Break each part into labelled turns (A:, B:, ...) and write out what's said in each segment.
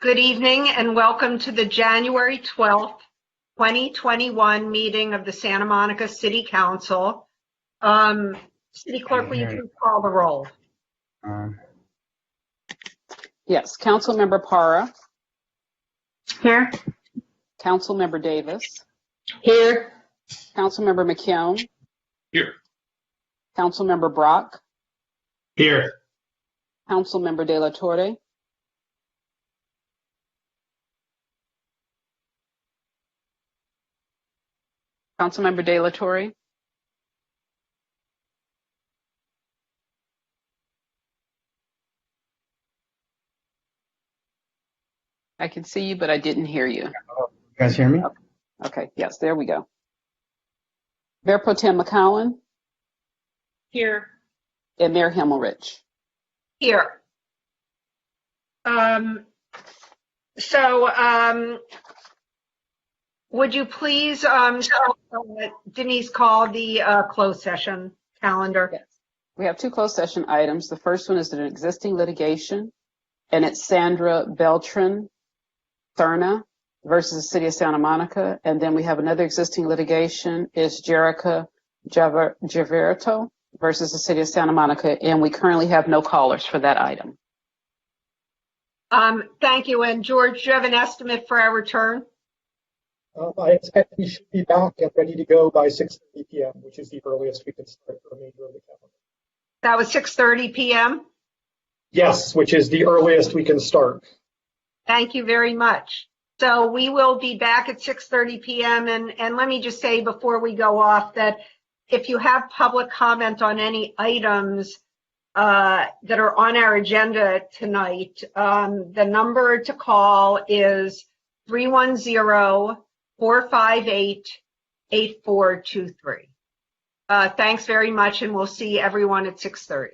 A: Good evening and welcome to the January 12th, 2021 meeting of the Santa Monica City Council. City Clerk, will you please call the roll?
B: Yes, Councilmember Para.
A: Here.
B: Councilmember Davis.
A: Here.
B: Councilmember McKeown.
C: Here.
B: Councilmember Brock.
C: Here.
B: Councilmember De La Torre. Councilmember De La Torre. I can see you, but I didn't hear you.
C: You guys hear me?
B: Okay, yes, there we go. Mayor Pro Tem McCowan.
A: Here.
B: And Mayor Himmelrich.
A: Here. Would you please, Denise, call the closed session calendar?
B: Yes. We have two closed session items. The first one is an existing litigation, and it's Sandra Beltran-Thurna versus the City of Santa Monica. And then we have another existing litigation, is Jerica Javerto versus the City of Santa Monica. And we currently have no callers for that item.
A: Thank you. And George, do you have an estimate for our return?
D: I expect we should be back and ready to go by 6:30 p.m., which is the earliest we can start the remainder of the calendar.
A: That was 6:30 p.m.?
D: Yes, which is the earliest we can start.
A: Thank you very much. So we will be back at 6:30 p.m. And let me just say before we go off that if you have public comment on any items that are on our agenda tonight, the number to call is 310-458-8423. Thanks very much, and we'll see everyone at 6:30.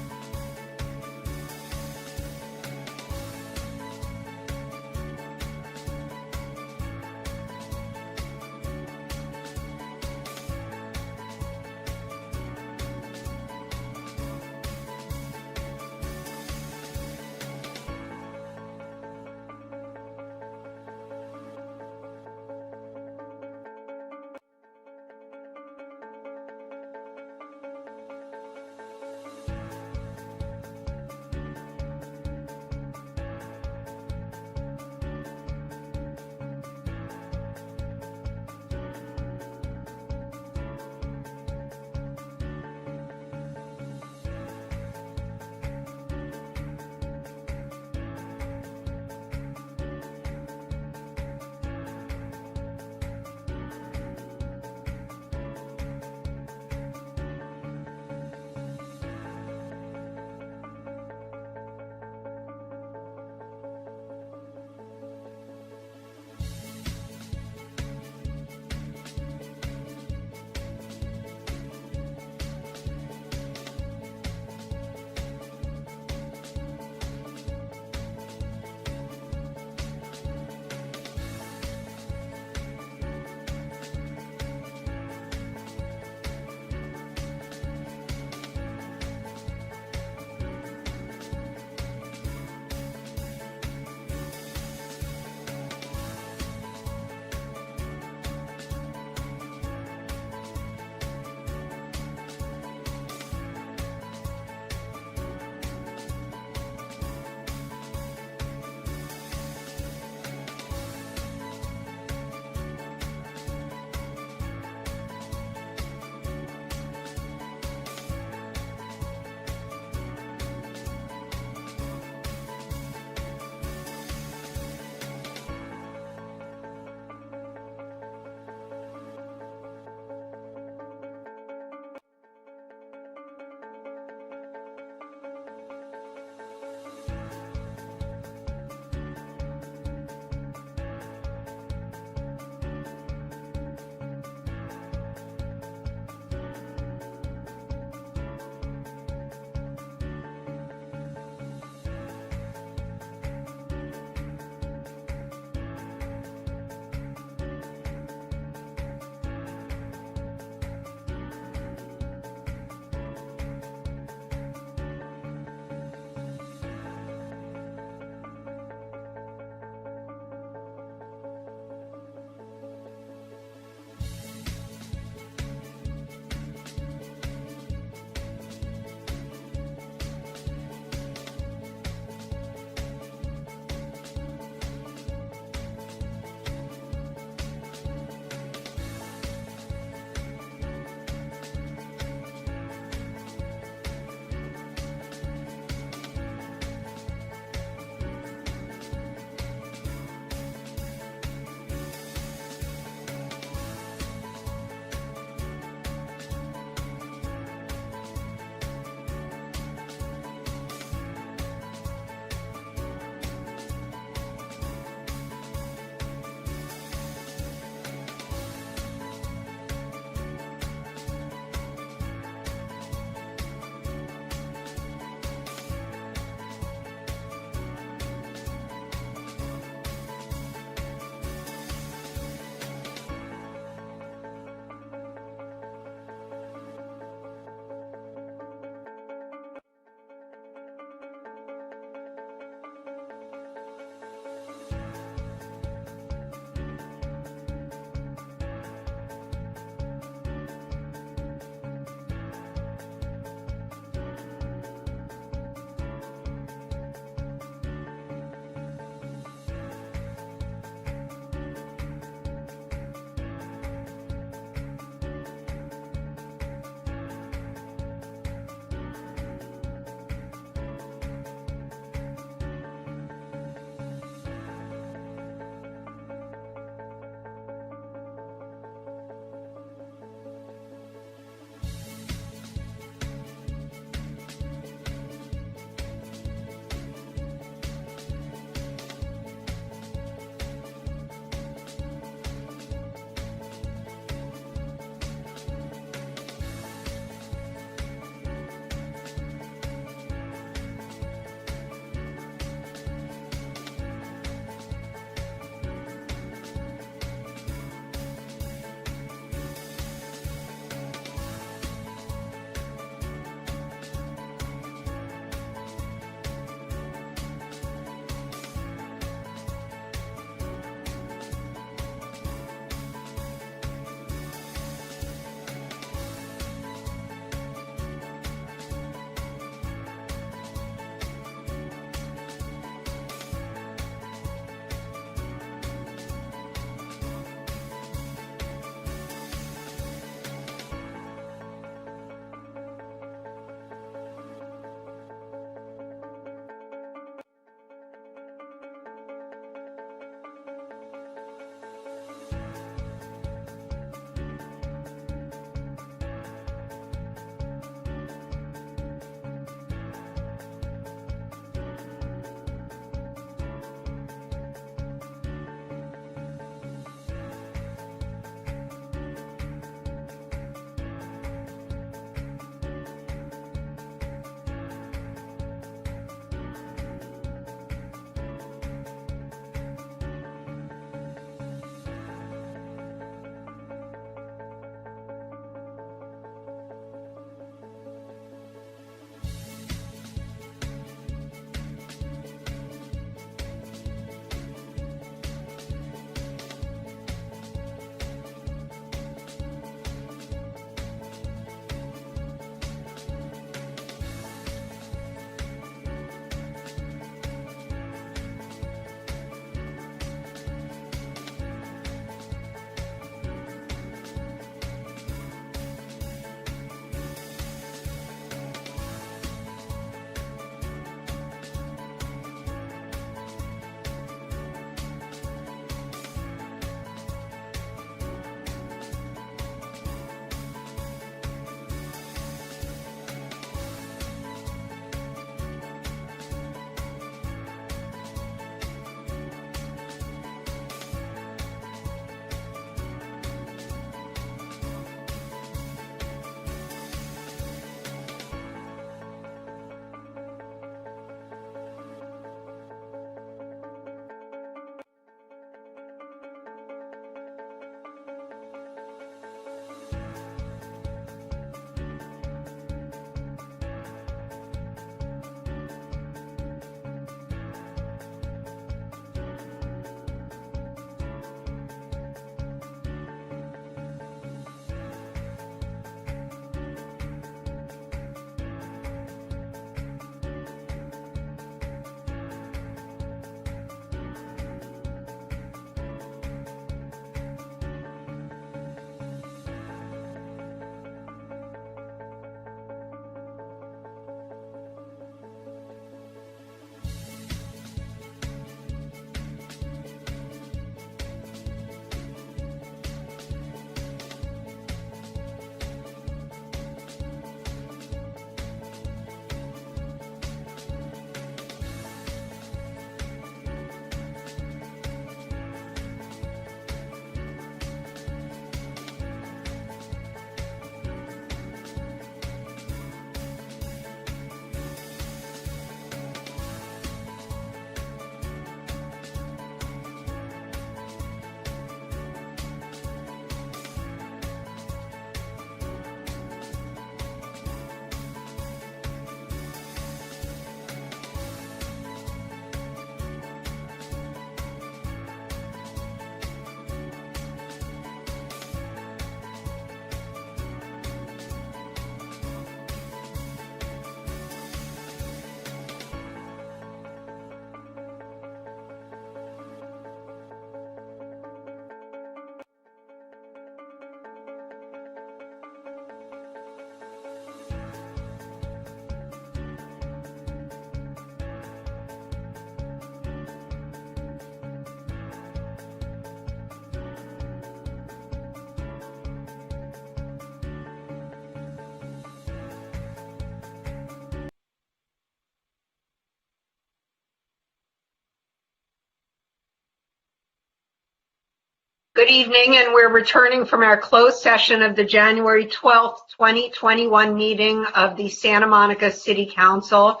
A: Good evening, and we're returning from our closed session of the January 12th, 2021 meeting of the Santa Monica City Council.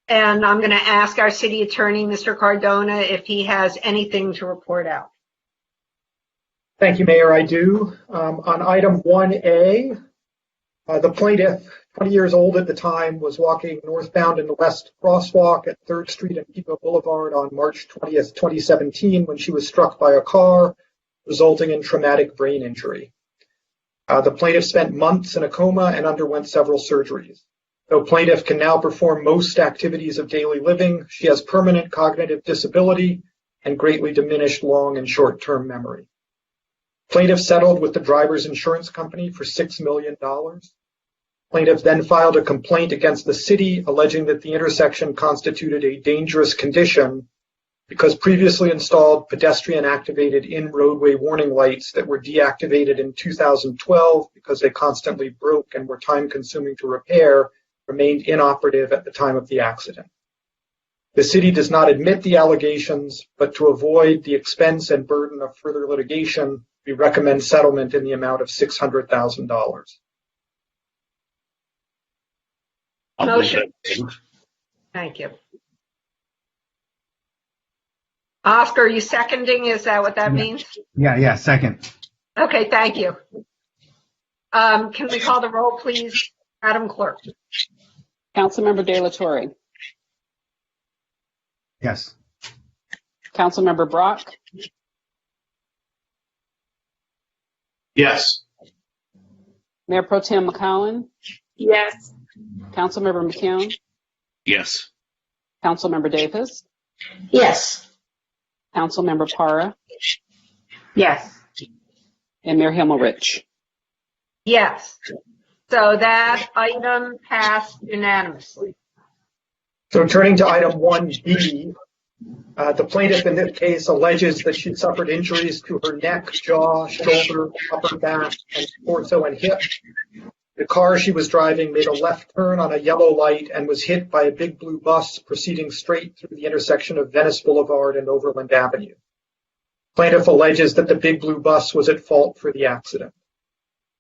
A: And I'm going to ask our city attorney, Mr. Cardona, if he has anything to report out.
D: Thank you, Mayor. I do. On item 1A, the plaintiff, 20 years old at the time, was walking northbound in the west crosswalk at 3rd Street and Pico Boulevard on March 20th, 2017, when she was struck by a car, resulting in traumatic brain injury. The plaintiff spent months in a coma and underwent several surgeries. Though plaintiff can now perform most activities of daily living, she has permanent cognitive disability and greatly diminished long and short-term memory. Plaintiff settled with the driver's insurance company for $6 million. Plaintiff then filed a complaint against the city, alleging that the intersection constituted a dangerous condition because previously installed pedestrian-activated in-roadway warning lights that were deactivated in 2012 because they constantly broke and were time-consuming to repair remained inoperative at the time of the accident. The city does not admit the allegations, but to avoid the expense and burden of further litigation, we recommend settlement in the amount of $600,000.
A: Motion. Thank you. Oscar, are you seconding? Is that what that means?
C: Yeah, second.
A: Okay, thank you. Can we call the roll, please, Madam Clerk?
B: Councilmember De La Torre.
C: Yes.
B: Councilmember Brock.
C: Yes.
B: Mayor Pro Tem McCollum.
E: Yes.
B: Councilmember McKeown.
C: Yes.
B: Councilmember Davis.
E: Yes.
B: Councilmember Para.
E: Yes.
B: And Mayor Himmelrich.
A: Yes. So that item passed unanimously.
D: So turning to item 1B, the plaintiff in this case alleges that she suffered injuries to her neck, jaw, shoulder, upper back, and torso and hip. The car she was driving made a left turn on a yellow light and was hit by a big blue bus proceeding straight through the intersection of Venice Boulevard and Overland Avenue. Plaintiff alleges that the big blue bus was at fault for the accident.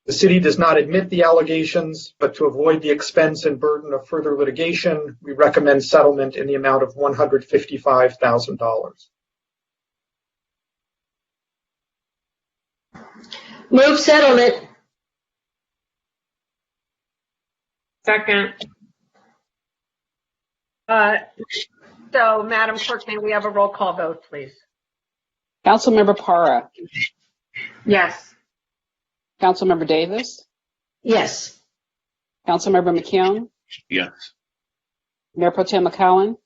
D: The city does not admit the allegations, but to avoid the expense and burden of further litigation, we recommend settlement in the amount of $155,000.
E: Move settlement. Second.
A: So, Madam Clerk, may we have a roll call vote, please?
B: Councilmember Para.
E: Yes.
B: Councilmember Davis.
E: Yes.
B: Councilmember McKeown.
C: Yes.
B: Mayor Pro Tem McCollum.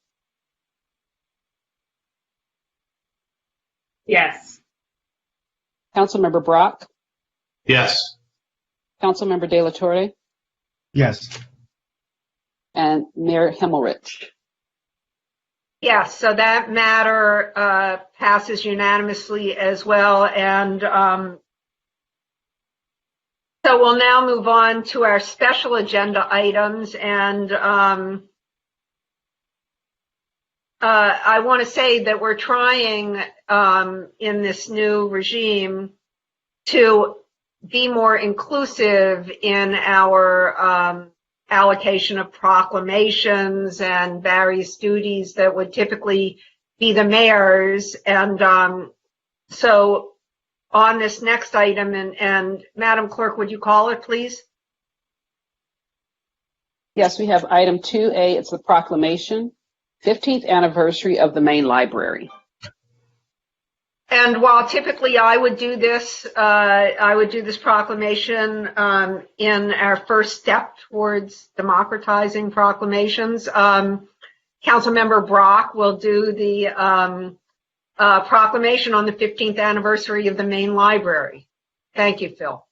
E: Yes.
B: Councilmember Brock.
C: Yes.
B: Councilmember De La Torre.
C: Yes.
B: And Mayor Himmelrich.
A: Yes, so that matter passes unanimously as well. And so we'll now move on to our special agenda items. And I want to say that we're trying in this new regime to be more inclusive in our allocation of proclamations and various duties that would typically be the mayor's. And so on this next item, and Madam Clerk, would you call it, please?
B: Yes, we have item 2A. It's the proclamation, 15th anniversary of the main library.
A: And while typically I would do this proclamation in our first step towards democratizing proclamations, Councilmember Brock will do the proclamation on the 15th anniversary of the main library. Thank you, Phil.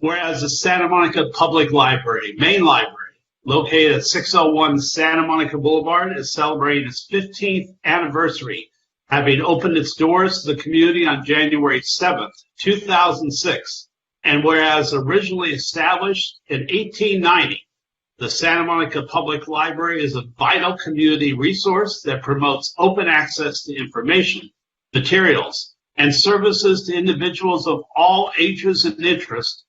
F: Whereas the Santa Monica Public Library, main library, located at 601 Santa Monica Boulevard, is celebrating its 15th anniversary, having opened its doors to the community on January 7th, 2006. And whereas originally established in 1890, the Santa Monica Public Library is a vital community resource that promotes open access to information, materials, and services to individuals of all ages and interests.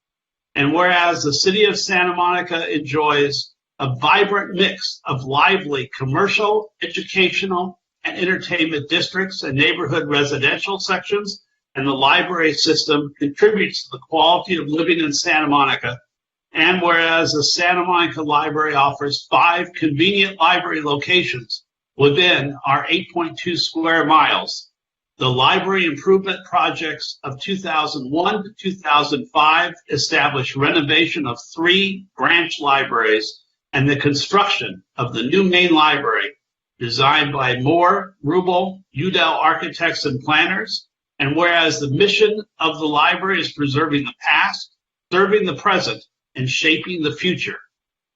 F: And whereas the city of Santa Monica enjoys a vibrant mix of lively commercial, educational, and entertainment districts and neighborhood residential sections, and the library system contributes to the quality of living in Santa Monica. And whereas the Santa Monica Library offers 5 convenient library locations within our 8.2 square miles, the library improvement projects of 2001 to 2005 established renovation of 3 branch libraries and the construction of the new main library designed by Moore, Rubel, Udell architects and planners. And whereas the mission of the library is preserving the past, serving the present, and shaping the future,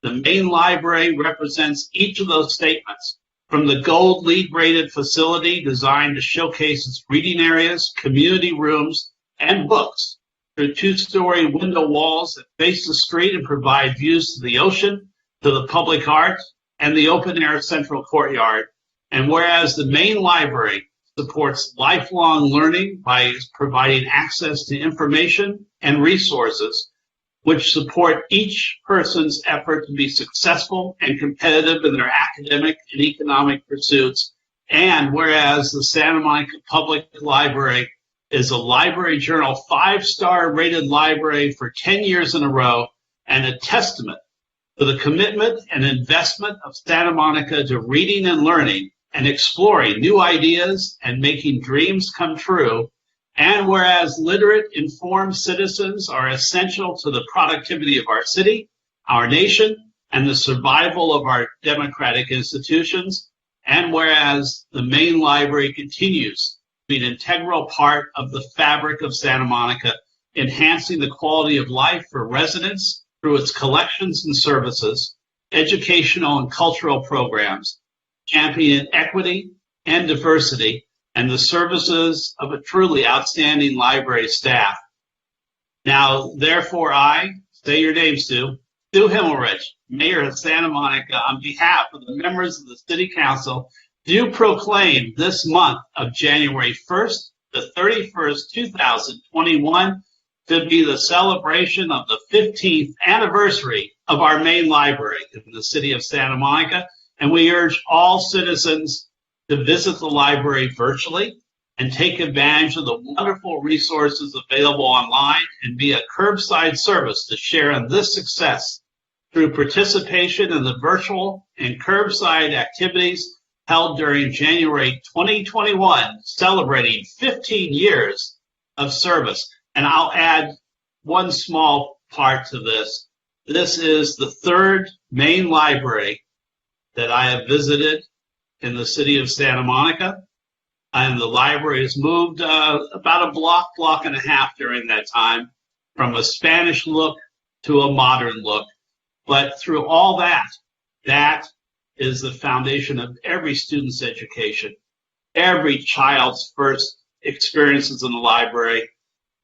F: the main library represents each of those statements, from the gold LEED rated facility designed to showcase its reading areas, community rooms, and books, through 2-story window walls that face the street and provide views to the ocean, to the public art, and the open air central courtyard. And whereas the main library supports lifelong learning by providing access to information and resources which support each person's effort to be successful and competitive in their academic and economic pursuits. And whereas the Santa Monica Public Library is a Library Journal 5-star rated library for 10 years in a row, and a testament to the commitment and investment of Santa Monica to reading and learning and exploring new ideas and making dreams come true. And whereas literate, informed citizens are essential to the productivity of our city, our nation, and the survival of our democratic institutions. And whereas the main library continues to be an integral part of the fabric of Santa Monica, enhancing the quality of life for residents through its collections and services, educational and cultural programs, championing equity and diversity, and the services of a truly outstanding library staff. Now, therefore, I, say your name, Stu Himmelrich, Mayor of Santa Monica, on behalf of the members of the City Council, do proclaim this month of January 1st to 31st, 2021, to be the celebration of the 15th anniversary of our main library in the city of Santa Monica. And we urge all citizens to visit the library virtually and take advantage of the wonderful resources available online and be a curbside service to share in this success through participation in the virtual and curbside activities held during January 2021, celebrating 15 years of service. And I'll add one small part to this. This is the 3rd main library that I have visited in the city of Santa Monica, and the library has moved about a block and a half during that time, from a Spanish look to a modern look. But through all that, that is the foundation of every student's education, every child's first experiences in the library.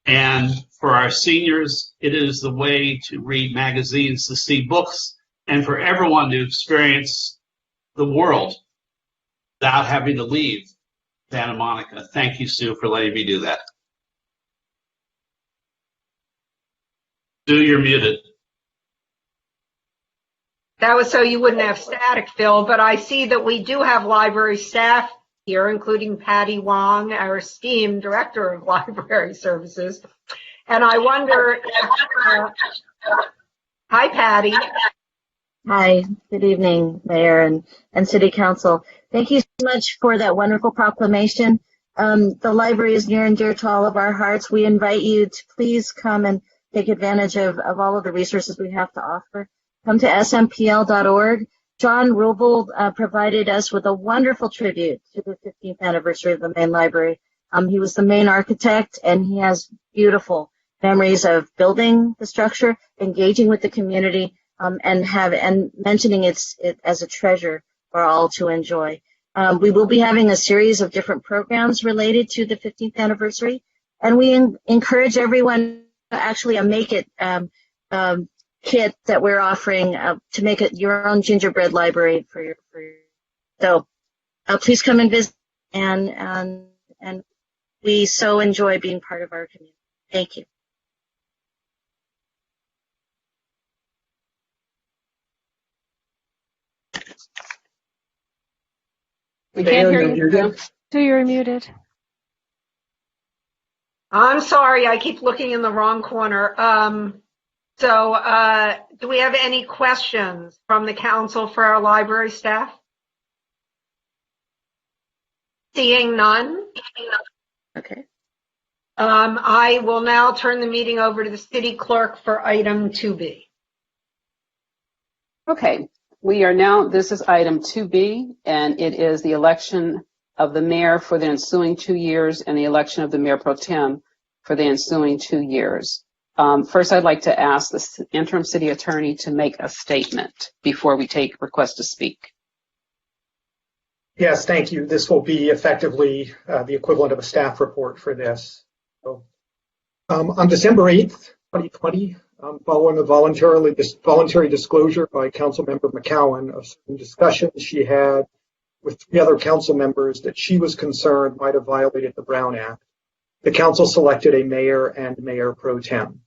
F: And for our seniors, it is the way to read magazines, to see books, and for everyone to experience the world without having to leave Santa Monica. Thank you, Sue, for letting me do that. Sue, you're muted.
A: That was so you wouldn't have static, Phil, but I see that we do have library staff here, including Patty Wong, our esteemed Director of Library Services. And I wonder if, hi, Patty.
G: Hi, good evening, Mayor and City Council. Thank you so much for that wonderful proclamation. The library is near and dear to all of our hearts. We invite you to please come and take advantage of all of the resources we have to offer. Come to smpl.org. John Rubel provided us with a wonderful tribute to the 15th anniversary of the main library. He was the main architect, and he has beautiful memories of building the structure, engaging with the community, and mentioning it as a treasure for all to enjoy. We will be having a series of different programs related to the 15th anniversary, and we encourage everyone to actually make it kit that we're offering to make it your own gingerbread library for your. So please come and visit and We so enjoy being part of our community. Thank you.
B: We can't hear
D: Mayor,
B: you.
D: you're
B: Kim.
E: You're muted.
A: I'm sorry, I keep looking in the wrong corner. Do we have any questions from the council for our library staff? Seeing none,
G: Okay.
A: I will now turn the meeting over to the city clerk for item 2B.
B: Okay, this is item 2B, and it is the election of the mayor for the ensuing 2 years and the election of the mayor pro tem for the ensuing 2 years. First, I'd like to ask the interim city attorney to make a statement before we take requests to speak.
D: Yes, thank you. This will be effectively the equivalent of a staff report for this. So, on December 8th, 2020, following a voluntary disclosure by Councilmember McCowan of some discussions she had with 3 other council members that she was concerned might have violated the Brown Act, the council selected a mayor and mayor pro tem.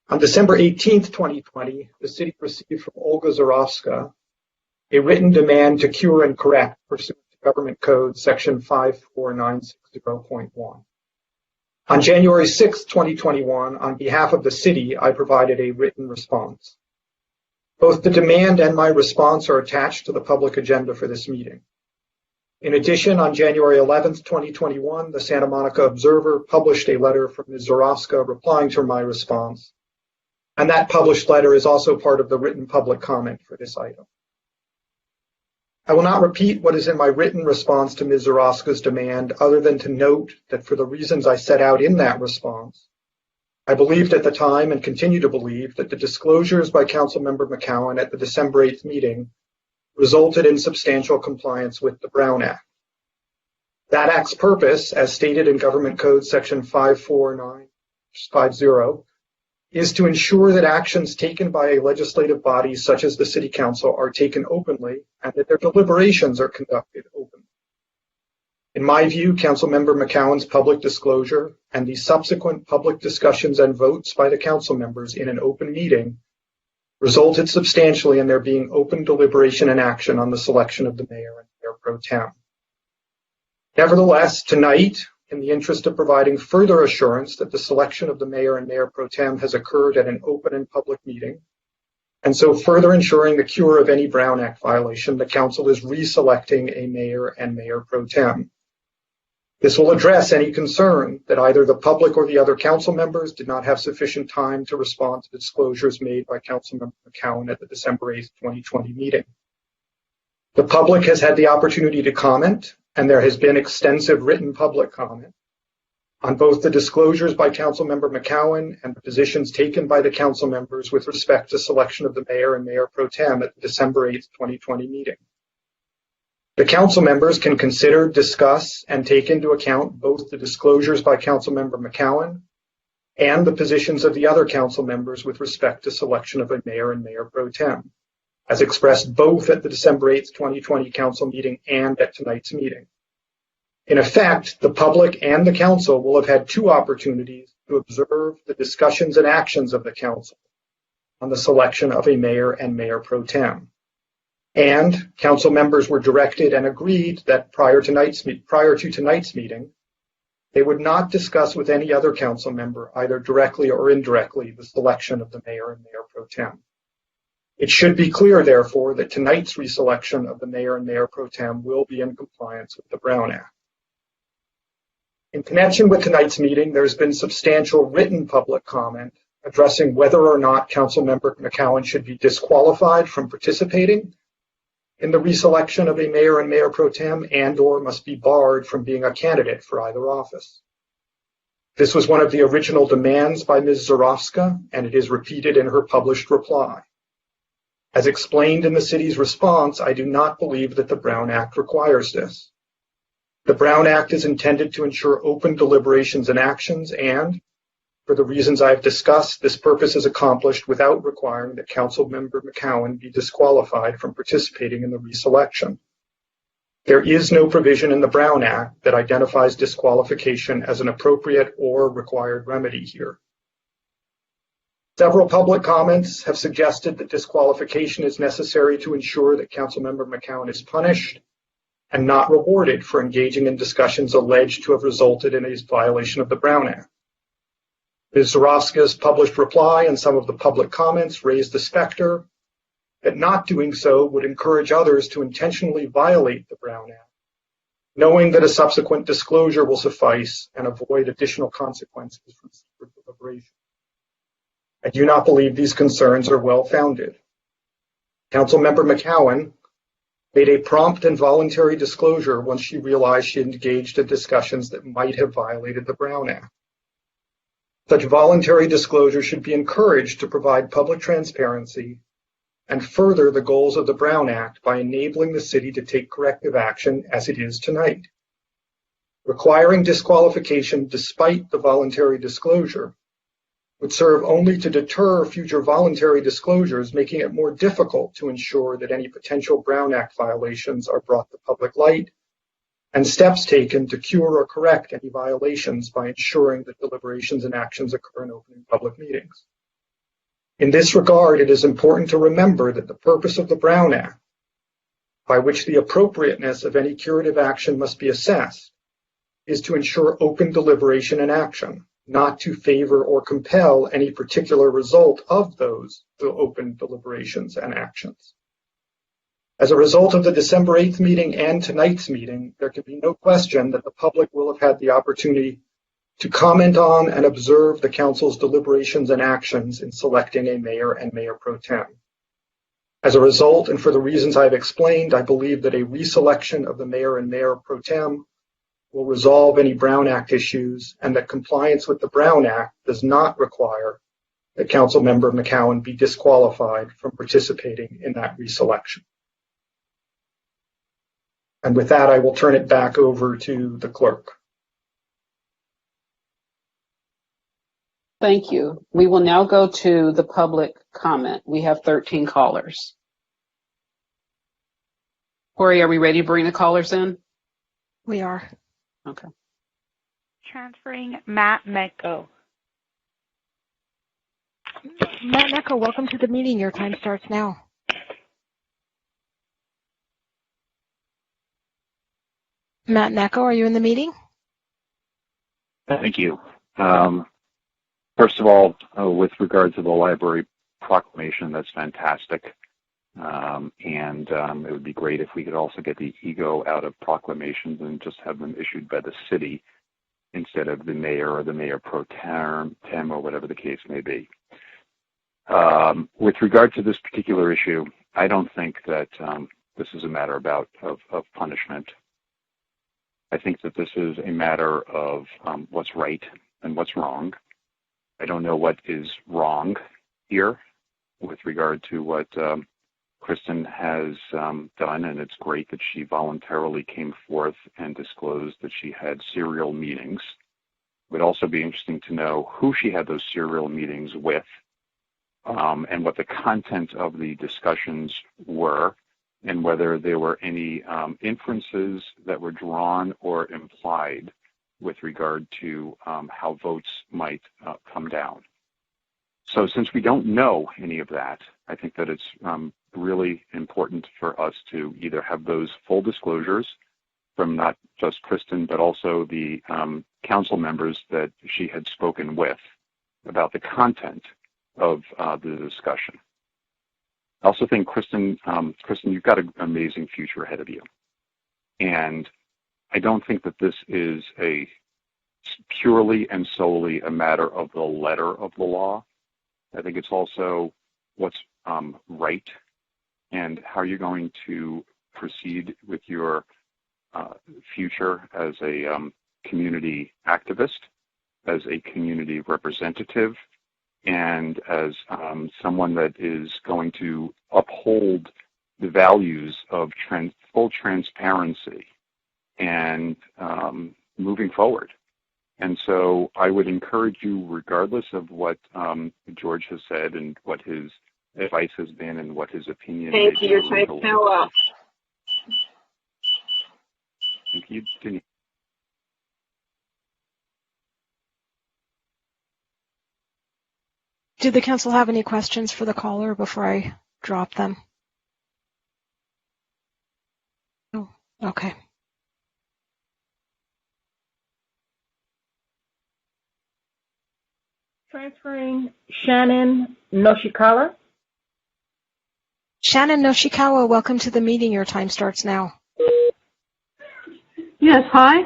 D: On December 18th, 2020, the city received from Olga Zarovska a written demand to cure and correct pursuant to Government Code Section 54960.1. On January 6, 2021, on behalf of the city, I provided a written response. Both the demand and my response are attached to the public agenda for this meeting. In addition, on January 11, 2021, the Santa Monica Observer published a letter from Ms. Zarovska replying to my response, and that published letter is also part of the written public comment for this item. I will not repeat what is in my written response to Ms. Zarovska's demand, other than to note that for the reasons I set out in that response, I believed at the time and continue to believe that the disclosures by Councilmember McCowan at the December 8th meeting resulted in substantial compliance with the Brown Act. That Act's purpose, as stated in Government Code Section 54950, is to ensure that actions taken by a legislative body such as the City Council are taken openly and that their deliberations are conducted openly. In my view, Councilmember McCowan's public disclosure and the subsequent public discussions and votes by the council members in an open meeting resulted substantially in there being open deliberation and action on the selection of the mayor and mayor pro tem. Nevertheless, tonight, in the interest of providing further assurance that the selection of the mayor and mayor pro tem has occurred at an open and public meeting, and so further ensuring the cure of any Brown Act violation, the council is reselecting a mayor and mayor pro tem. This will address any concern that either the public or the other council members did not have sufficient time to respond to the disclosures made by Councilmember McCowan at the December 8th, 2020 meeting. The public has had the opportunity to comment, and there has been extensive written public comment on both the disclosures by Councilmember McCowan and the positions taken by the council members with respect to selection of the mayor and mayor pro tem at the December 8th, 2020 meeting. The council members can consider, discuss, and take into account both the disclosures by Councilmember McCowan and the positions of the other council members with respect to selection of a mayor and mayor pro tem, as expressed both at the December 8th, 2020 council meeting and at tonight's meeting. In effect, the public and the council will have had 2 opportunities to observe the discussions and actions of the council on the selection of a mayor and mayor pro tem. And council members were directed and agreed that prior to tonight's meeting, they would not discuss with any other council member, either directly or indirectly, the selection of the mayor and mayor pro tem. It should be clear, therefore, that tonight's reselection of the mayor and mayor pro tem will be in compliance with the Brown Act. In connection with tonight's meeting, there's been substantial written public comment addressing whether or not Councilmember McCowan should be disqualified from participating in the reselection of a mayor and mayor pro tem and/or must be barred from being a candidate for either office. This was one of the original demands by Ms. Zarovska, and it is repeated in her published reply. As explained in the city's response, I do not believe that the Brown Act requires this. The Brown Act is intended to ensure open deliberations and actions, and, for the reasons I have discussed, this purpose is accomplished without requiring that Councilmember McCowan be disqualified from participating in the reselection. There is no provision in the Brown Act that identifies disqualification as an appropriate or required remedy here. Several public comments have suggested that disqualification is necessary to ensure that Councilmember McCowan is punished and not rewarded for engaging in discussions alleged to have resulted in a violation of the Brown Act. Ms. Zarofska's published reply and some of the public comments raised the specter that not doing so would encourage others to intentionally violate the Brown Act, knowing that a subsequent disclosure will suffice and avoid additional consequences from secret deliberation. I do not believe these concerns are well-founded. Councilmember McCowan made a prompt and voluntary disclosure once she realized she had engaged in discussions that might have violated the Brown Act. Such voluntary disclosure should be encouraged to provide public transparency and further the goals of the Brown Act by enabling the city to take corrective action as it is tonight. Requiring disqualification despite the voluntary disclosure would serve only to deter future voluntary disclosures, making it more difficult to ensure that any potential Brown Act violations are brought to public light and steps taken to cure or correct any violations by ensuring that deliberations and actions occur in open and public meetings. In this regard, it is important to remember that the purpose of the Brown Act, by which the appropriateness of any curative action must be assessed, is to ensure open deliberation and action, not to favor or compel any particular result of those open deliberations and actions. As a result of the December 8th meeting and tonight's meeting, there can be no question that the public will have had the opportunity to comment on and observe the council's deliberations and actions in selecting a mayor and mayor pro tem. As a result, and for the reasons I've explained, I believe that a reselection of the mayor and mayor pro tem will resolve any Brown Act issues, and that compliance with the Brown Act does not require that Councilmember McCowan be disqualified from participating in that reselection. And with that, I will turn it back over to the clerk.
B: Thank you. We will now go to the public comment. We have 13 callers. Corey, are we ready to bring the callers in?
H: We are.
B: Okay.
I: Transferring Matt Mecco.
H: Matt Mecco, welcome to the meeting. Your time starts now. Matt Mecco, are you in the meeting?
J: Thank you. First of all, with regard to the library proclamation, that's fantastic. It would be great if we could also get the ego out of proclamations and just have them issued by the city instead of the mayor or the mayor pro tem or whatever the case may be. With regard to this particular issue, I don't think that this is a matter of punishment. I think that this is a matter of what's right and what's wrong. I don't know what is wrong here with regard to what Kristen has done, and it's great that she voluntarily came forth and disclosed that she had serial meetings. It would also be interesting to know who she had those serial meetings with, and what the content of the discussions were, and whether there were any inferences that were drawn or implied with regard to how votes might come down. So since we don't know any of that, I think that it's really important for us to either have those full disclosures from not just Kristen, but also the council members that she had spoken with about the content of the discussion. I also think, Kristen, you've got an amazing future ahead of you. And I don't think that this is a purely and solely a matter of the letter of the law. I think it's also what's right and how you're going to proceed with your future as a community activist, as a community representative, and as someone that is going to uphold the values of full transparency and moving forward. And so I would encourage you, regardless of what George has said and what his advice has been and what his opinion is.
E: Thank you. Your time's now up.
J: Thank you, Denise.
H: Do the council have any questions for the caller before I drop them? Oh, okay.
E: Transferring Shannon Noshikawa.
H: Shannon Noshikawa, welcome to the meeting. Your time starts now.
E: Yes, hi.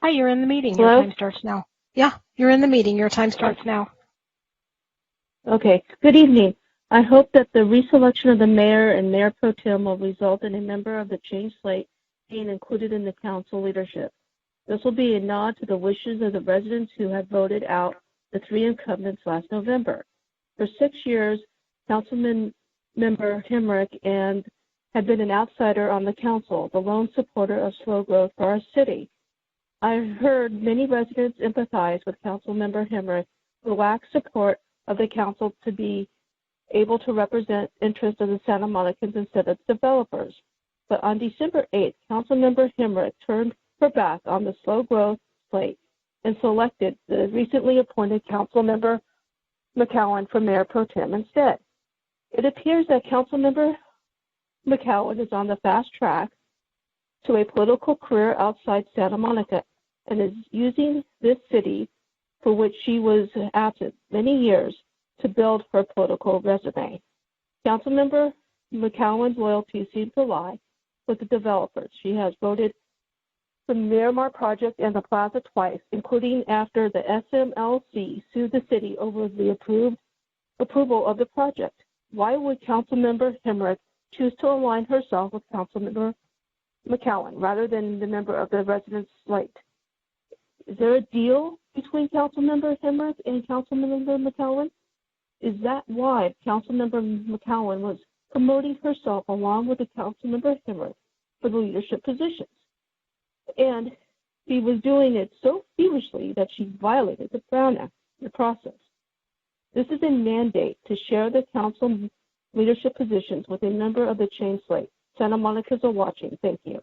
H: Hi, you're in the meeting.
E: Hello?
H: Your time starts now. Yeah, you're in the meeting. Your time starts now.
K: Okay, good evening. I hope that the reselection of the mayor and mayor pro tem will result in a member of the change slate being included in the council leadership. This will be a nod to the wishes of the residents who have voted out the 3 incumbents last November. For 6 years, Councilman Member Hemrick and had been an outsider on the council, the lone supporter of slow growth for our city. I've heard many residents empathize with Councilmember Hemrick, who lacks support of the council to be able to represent interests of the Santa Monicans instead of developers. But on December 8th, Councilmember Hemrick turned her back on the slow growth slate and selected the recently appointed Councilmember McCowan for Mayor Pro Tem instead. It appears that Councilmember McCowan is on the fast track to a political career outside Santa Monica and is using this city, for which she was absent many years, to build her political resume. Councilmember McCowan's loyalty seems to lie with the developers. She has voted for the Miramar project and the plaza twice, including after the SMLC sued the city over the approval of the project. Why would Councilmember Hemrick choose to align herself with Councilmember McCowan rather than the member of the residents' slate? Is there a deal between Councilmember Hemrick and Councilmember McCowan? Is that why Councilmember McCowan was promoting herself along with the Councilmember Hemrick for the leadership positions? And she was doing it so feverishly that she violated the Brown Act in the process. This is a mandate to share the council leadership positions with a member of the chain slate. Santa Monicas are watching. Thank you.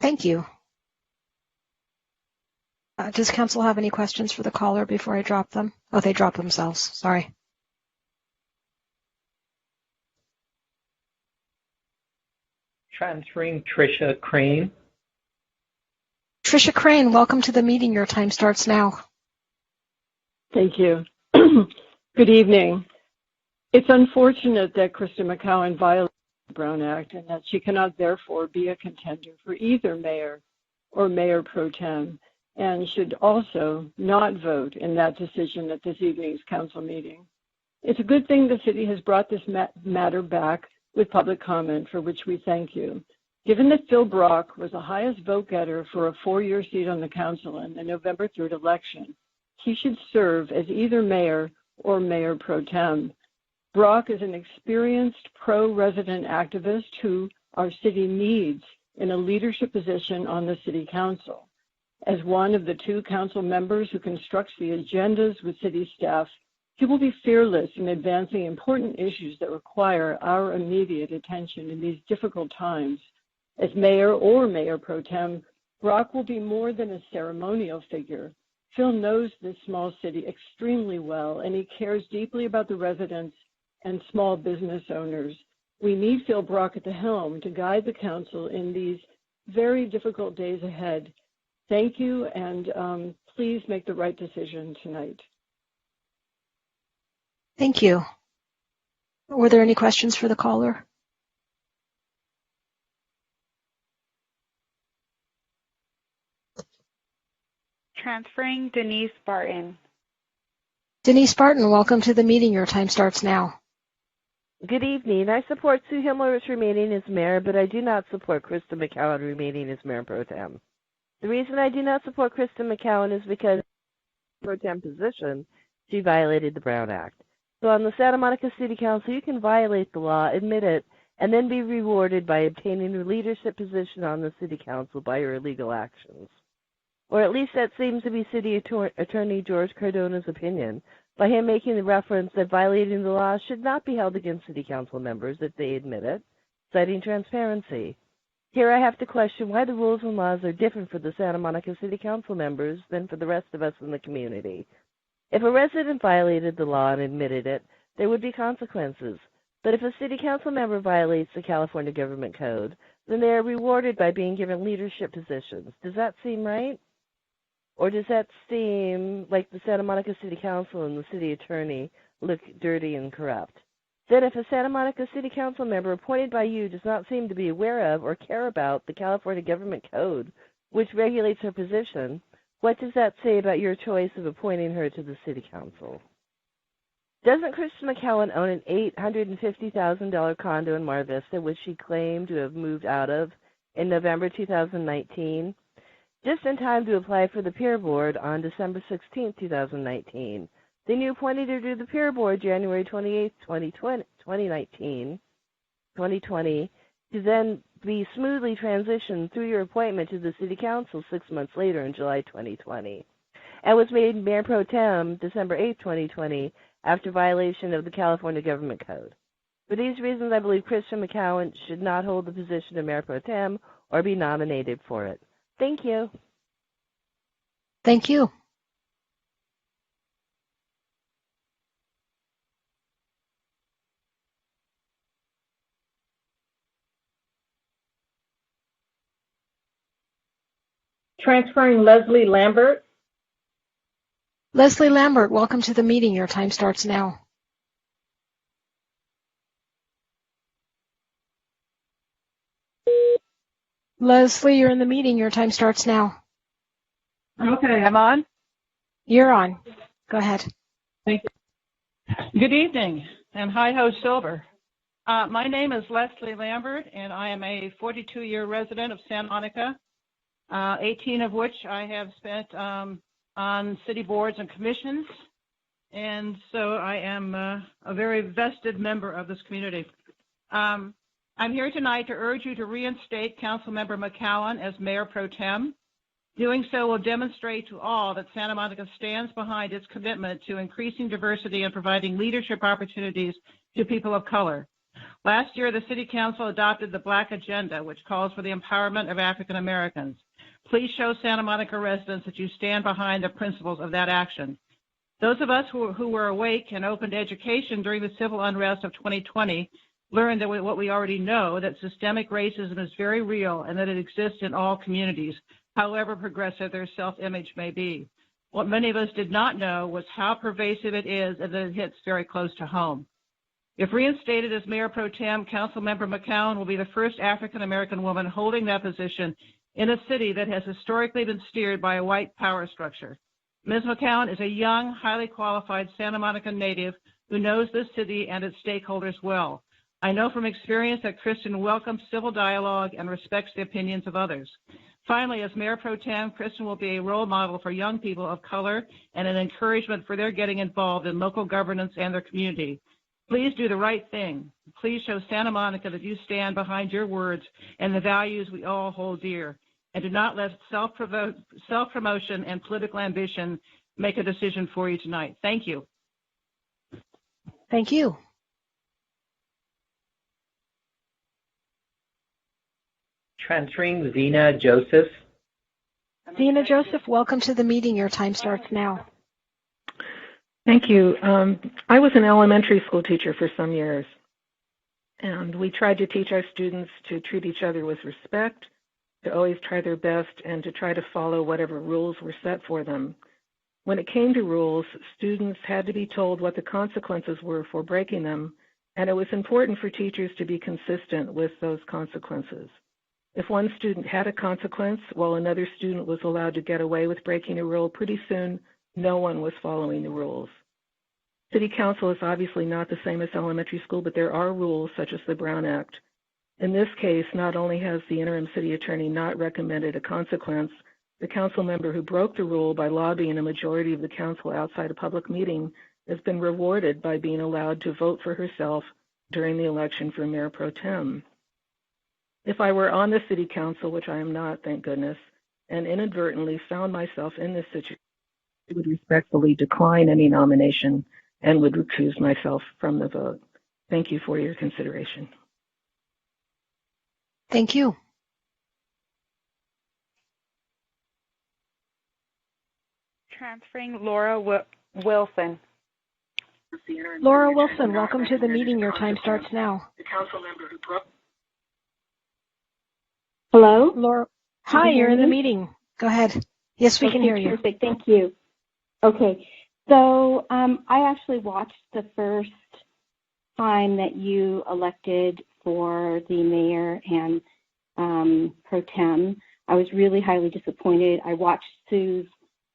H: Thank you. Does council have any questions for the caller before I drop them? Oh, they dropped themselves. Sorry.
L: Transferring Tricia Crane.
H: Tricia Crane, welcome to the meeting. Your time starts now.
M: Thank you. Good evening. It's unfortunate that Krista McCowan violated the Brown Act and that she cannot therefore be a contender for either mayor or mayor pro tem, and should also not vote in that decision at this evening's council meeting. It's a good thing the city has brought this matter back with public comment, for which we thank you. Given that Phil Brock was the highest vote getter for a 4-year seat on the council in the November 3rd election, he should serve as either mayor or mayor pro tem. Brock is an experienced pro-resident activist who our city needs in a leadership position on the city council. As one of the 2 council members who constructs the agendas with city staff, he will be fearless in advancing important issues that require our immediate attention in these difficult times. As mayor or mayor pro tem, Brock will be more than a ceremonial figure. Phil knows this small city extremely well, and he cares deeply about the residents and small business owners. We need Phil Brock at the helm to guide the council in these very difficult days ahead. Thank you, and please make the right decision tonight.
H: Thank you. Were there any questions for the caller?
I: Transferring Denise Barton.
H: Denise Barton, welcome to the meeting. Your time starts now.
N: Good evening. I support Sue Himmelrich remaining as mayor, but I do not support Krista McCowan remaining as mayor pro tem. The reason I do not support Krista McCowan is because pro tem position, she violated the Brown Act. So on the Santa Monica City Council, you can violate the law, admit it, and then be rewarded by obtaining a leadership position on the City Council by your illegal actions. Or at least that seems to be City Attorney George Cardona's opinion. by him making the reference that violating the law should not be held against city council members if they admit it, citing transparency. Here I have to question why the rules and laws are different for the Santa Monica City Council members than for the rest of us in the community. If a resident violated the law and admitted it, there would be consequences. But if a city council member violates the California Government Code, then they are rewarded by being given leadership positions. Does that seem right? Or does that seem like the Santa Monica City Council and the city attorney look dirty and corrupt? Then if a Santa Monica City Council member appointed by you does not seem to be aware of or care about the California Government Code, which regulates her position, what does that say about your choice of appointing her to the City Council? Doesn't Kristen McCowan own an $850,000 condo in Mar Vista, which she claimed to have moved out of in November 2019, just in time to apply for the Peer Board on December 16, 2019? Then you appointed her to the Peer Board January 28, 2020, to then be smoothly transitioned through your appointment to the City Council 6 months later in July 2020, and was made Mayor Pro Tem December 8, 2020, after violation of the California Government Code. For these reasons, I believe Kristen McCowan should not hold the position of Mayor Pro Tem or be nominated for it. Thank you.
H: Thank you.
E: Transferring Leslie Lambert.
H: Leslie Lambert, welcome to the meeting. Your time starts now. Leslie, you're in the meeting. Your time starts now.
L: Okay, I'm on.
H: You're on. Go ahead.
L: Thank you. Good evening, and hi-ho Silver. My name is Leslie Lambert, and I am a 42-year resident of Santa Monica, 18 of which I have spent on city boards and commissions, and so I am a very vested member of this community. I'm here tonight to urge you to reinstate Councilmember McCowan as Mayor Pro Tem. Doing so will demonstrate to all that Santa Monica stands behind its commitment to increasing diversity and providing leadership opportunities to people of color. Last year, the City Council adopted the Black Agenda, which calls for the empowerment of African Americans. Please show Santa Monica residents that you stand behind the principles of that action. Those of us who were awake and open to education during the civil unrest of 2020 learned that what we already know, that systemic racism is very real and that it exists in all communities, however progressive their self-image may be. What many of us did not know was how pervasive it is and that it hits very close to home. If reinstated as Mayor Pro Tem, Councilmember McCowan will be the first African-American woman holding that position in a city that has historically been steered by a white power structure. Ms. McCowan is a young, highly qualified Santa Monica native who knows this city and its stakeholders well. I know from experience that Kristen welcomes civil dialogue and respects the opinions of others. Finally, as Mayor Pro Tem, Kristen will be a role model for young people of color and an encouragement for their getting involved in local governance and their community. Please do the right thing. Please show Santa Monica that you stand behind your words and the values we all hold dear, and do not let self-promotion and political ambition make a decision for you tonight. Thank you.
H: Thank you.
O: Transferring Zena Joseph.
H: Zena Joseph, welcome to the meeting. Your time starts now.
P: Thank you. I was an elementary school teacher for some years, and we tried to teach our students to treat each other with respect, to always try their best, and to try to follow whatever rules were set for them. When it came to rules, students had to be told what the consequences were for breaking them, and it was important for teachers to be consistent with those consequences. If one student had a consequence while another student was allowed to get away with breaking a rule, pretty soon no one was following the rules. City Council is obviously not the same as elementary school, but there are rules such as the Brown Act. In this case, not only has the interim city attorney not recommended a consequence, the council member who broke the rule by lobbying a majority of the council outside a public meeting has been rewarded by being allowed to vote for herself during the election for Mayor Pro Tem. If I were on the City Council, which I am not, thank goodness, and inadvertently found myself in this situation, I would respectfully decline any nomination and would recuse myself from the vote. Thank you for your consideration.
H: Thank you.
I: Transferring Laura Wilson.
H: Laura Wilson, welcome to the meeting. Your time starts now.
Q: Hello?
H: Laura,
Q: Can
H: hi,
Q: you hear
H: you're in the
Q: me?
H: meeting. Go ahead. Yes, we can hear you.
Q: Perfect. Thank you. Okay. So I actually watched the first time that you elected for the mayor and pro tem. I was really highly disappointed. I watched the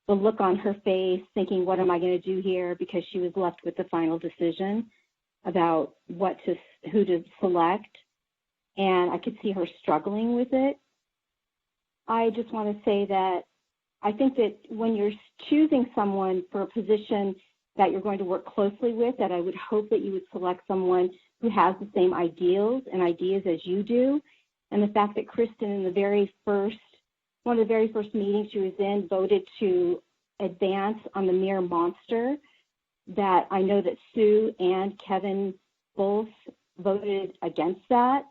Q: look on her face thinking, what am I going to do here? Because she was left with the final decision about who to select. And I could see her struggling with it. I just want to say that I think that when you're choosing someone for a position that you're going to work closely with, that I would hope that you would select someone who has the same ideals and ideas as you do. And the fact that Kristen, in one of the very first meetings she was in, voted to advance on the mayor monster, that I know that Sue and Kevin both voted against that.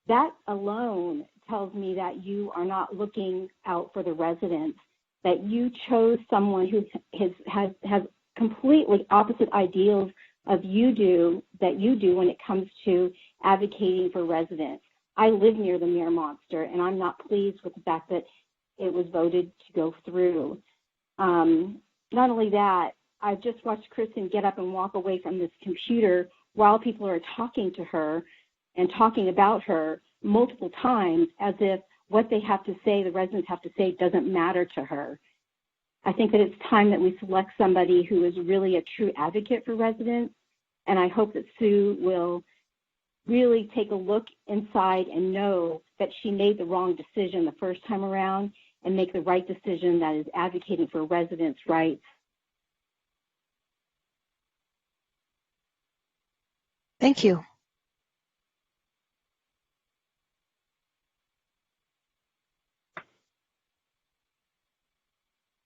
Q: That alone tells me that you are not looking out for the residents, that you chose someone who has completely opposite ideals of that you do when it comes to advocating for residents. I live near the mayor monster, and I'm not pleased with the fact that it was voted to go through. Not only that, I've just watched Kristen get up and walk away from this computer while people are talking to her and talking about her multiple times, as if what they have to say, the residents have to say, doesn't matter to her. I think that it's time that we select somebody who is really a true advocate for residents, and I hope that Sue will really take a look inside and know that she made the wrong decision the first time around and make the right decision that is advocating for residents' rights.
H: Thank you.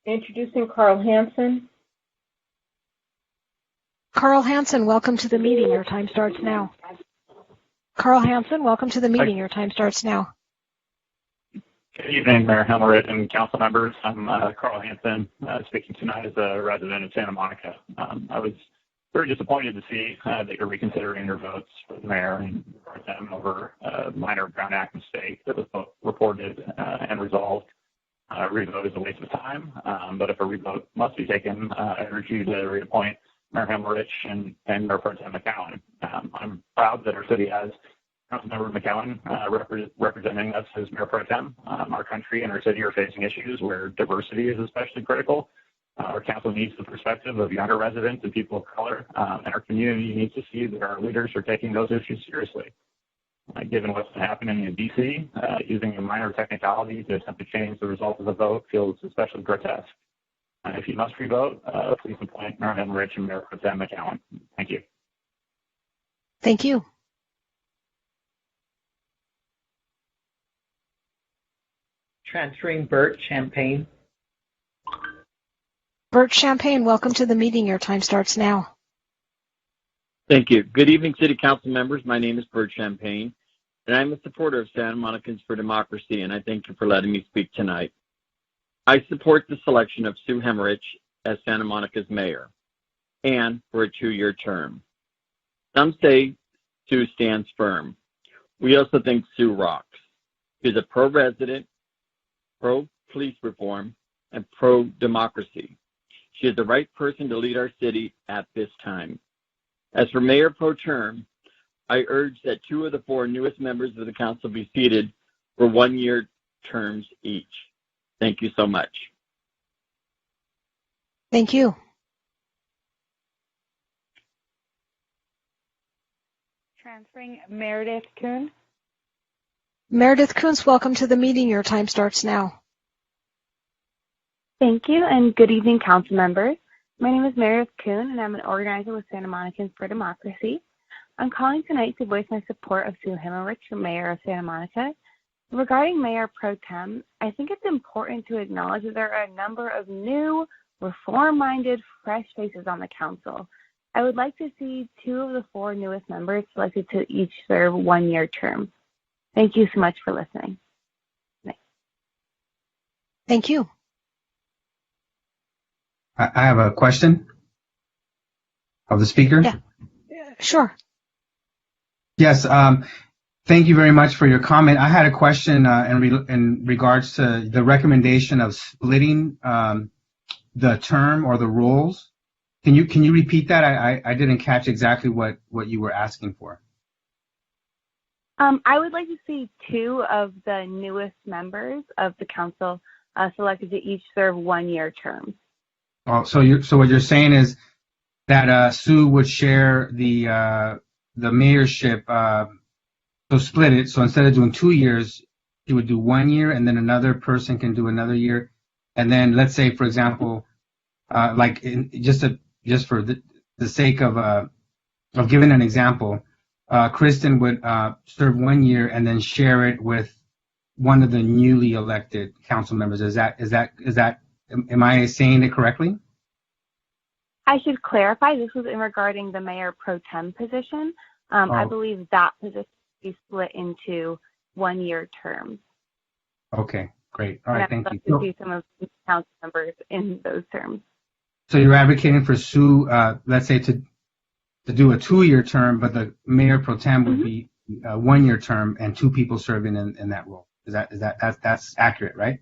E: Introducing Carl Hansen.
H: Carl Hansen, welcome to the meeting. Your time starts now. Carl Hansen, welcome to the meeting. Your time starts now.
R: Good evening, Mayor Hemmerich and council members. I'm Carl Hansen, speaking tonight as a resident of Santa Monica. I was very disappointed to see that you're reconsidering your votes for the mayor and pro tem over a minor Brown Act mistake that was both reported and resolved. A revote is a waste of time, but if a revote must be taken, I urge you to reappoint Mayor Hemmerich and Mayor Pro Tem McCowan. I'm proud that our city has Councilmember McCowan representing us as Mayor Pro Tem. Our country and our city are facing issues where diversity is especially critical. Our council needs the perspective of younger residents and people of color, and our community needs to see that our leaders are taking those issues seriously. Given what's been happening in D.C., using a minor technicality to attempt to change the result of the vote feels especially grotesque. If you must revote, please appoint Mayor Hemmerich and Mayor Pro Tem McCowan. Thank you.
H: Thank you.
O: Transferring Bert Champagne.
H: Bert Champagne, welcome to the meeting. Your time starts now.
S: Thank you. Good evening, City Council members. My name is Bert Champagne, and I'm a supporter of Santa Monicans for Democracy, and I thank you for letting me speak tonight. I support the selection of Sue Hemmerich as Santa Monica's mayor and for a 2-year term. Some say Sue stands firm. We also think Sue rocks. She's a pro-resident, pro-police reform, and pro-democracy. She is the right person to lead our city at this time. As for Mayor Pro Term, I urge that 2 of the 4 newest members of the council be seated for 1-year terms each. Thank you so much.
H: Thank you.
I: Transferring Meredith Kuhn.
H: Meredith Kuntz, welcome to the meeting. Your time starts now.
T: Thank you, and good evening, council members. My name is Meredith Kuhn, and I'm an organizer with Santa Monicans for Democracy. I'm calling tonight to voice my support of Sue Hemmerich for mayor of Santa Monica. Regarding Mayor Pro Tem, I think it's important to acknowledge that there are a number of new reform-minded, fresh faces on the council. I would like to see 2 of the 4 newest members selected to each serve 1-year terms. Thank you so much for listening.
H: Thank you.
C: I have a question of the speaker.
H: Yeah, sure.
C: Yes. Thank you very much for your comment. I had a question in regards to the recommendation of splitting the term or the roles. Can you repeat that? I didn't catch exactly what you were asking for.
T: I would like to see 2 of the newest members of the council selected to each serve 1-year terms.
C: Oh, so what you're saying is that Sue would share the mayorship, so split it. So instead of doing 2 years, she would do 1 year, and then another person can do another year. And then let's say, for example, just for the sake of giving an example, Kristen would serve 1 year and then share it with one of the newly elected council members. Am I saying it correctly?
T: I should clarify, this was in regarding the mayor pro tem position. I believe that position be split into 1-year terms.
C: Okay, great. All right, thank you.
T: To see some of the council members in those terms.
C: So you're advocating for Sue, let's say, to do a 2-year term, but the mayor pro tem would be a 1-year term and 2 people serving in that role. That's accurate, right?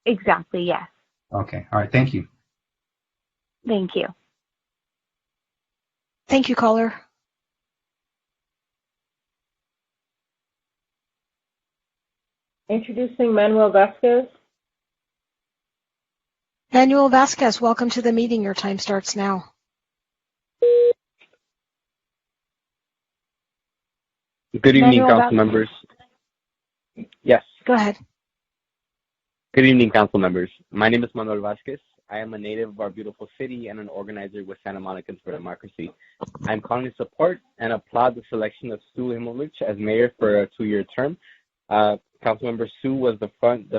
T: Exactly, yes.
C: Okay, all right, thank you.
T: Thank you.
H: Thank you, caller.
E: Introducing Manuel Vasquez.
H: Manuel Vasquez, welcome to the meeting. Your time starts now.
U: Good evening,
H: Manuel
U: council members. Yes.
H: Go ahead.
U: Good evening, council members. My name is Manuel Vasquez. I am a native of our beautiful city and an organizer with Santa Monicans for Democracy. I'm calling to support and applaud the selection of Sue Himmelrich as mayor for a 2-year term. Councilmember Sue was the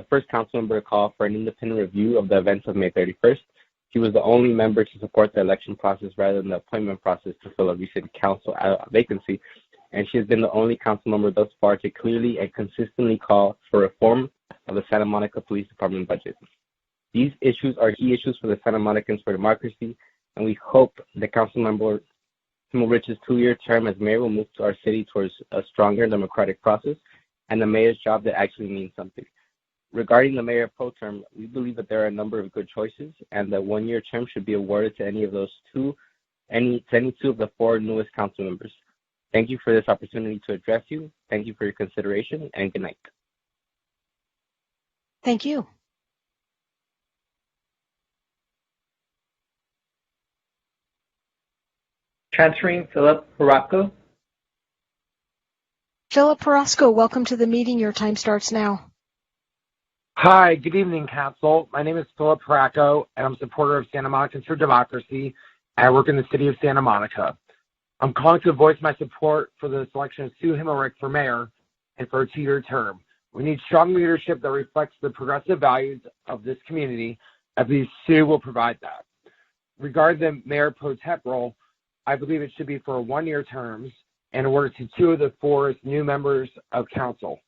U: first council member to call for an independent review of the events of May 31st. She was the only member to support the election process rather than the appointment process to fill a recent council vacancy. And she has been the only council member thus far to clearly and consistently call for reform of the Santa Monica Police Department budget. These issues are key issues for the Santa Monicans for Democracy, and we hope the Councilmember Himmelrich's 2-year term as mayor will move to our city towards a stronger democratic process and the mayor's job that actually means something. Regarding the mayor pro term, we believe that there are a number of good choices, and that 1-year term should be awarded to any of those any 2 of the 4 newest council members. Thank you for this opportunity to address you. Thank you for your consideration, and good night.
H: Thank you.
O: Transferring Philip Parapco.
H: Philip Parasco, welcome to the meeting. Your time starts now.
V: Hi, good evening, Council. My name is Philip Paracco, and I'm a supporter of Santa Monicans for Democracy. I work in the city of Santa Monica. I'm calling to voice my support for the selection of Sue Himmelrich for mayor and for a 2-year term. We need strong leadership that reflects the progressive values of this community. I believe Sue will provide that. Regarding the mayor pro tem role, I believe it should be for 1-year terms and awarded to 2 of the 4 new members of council.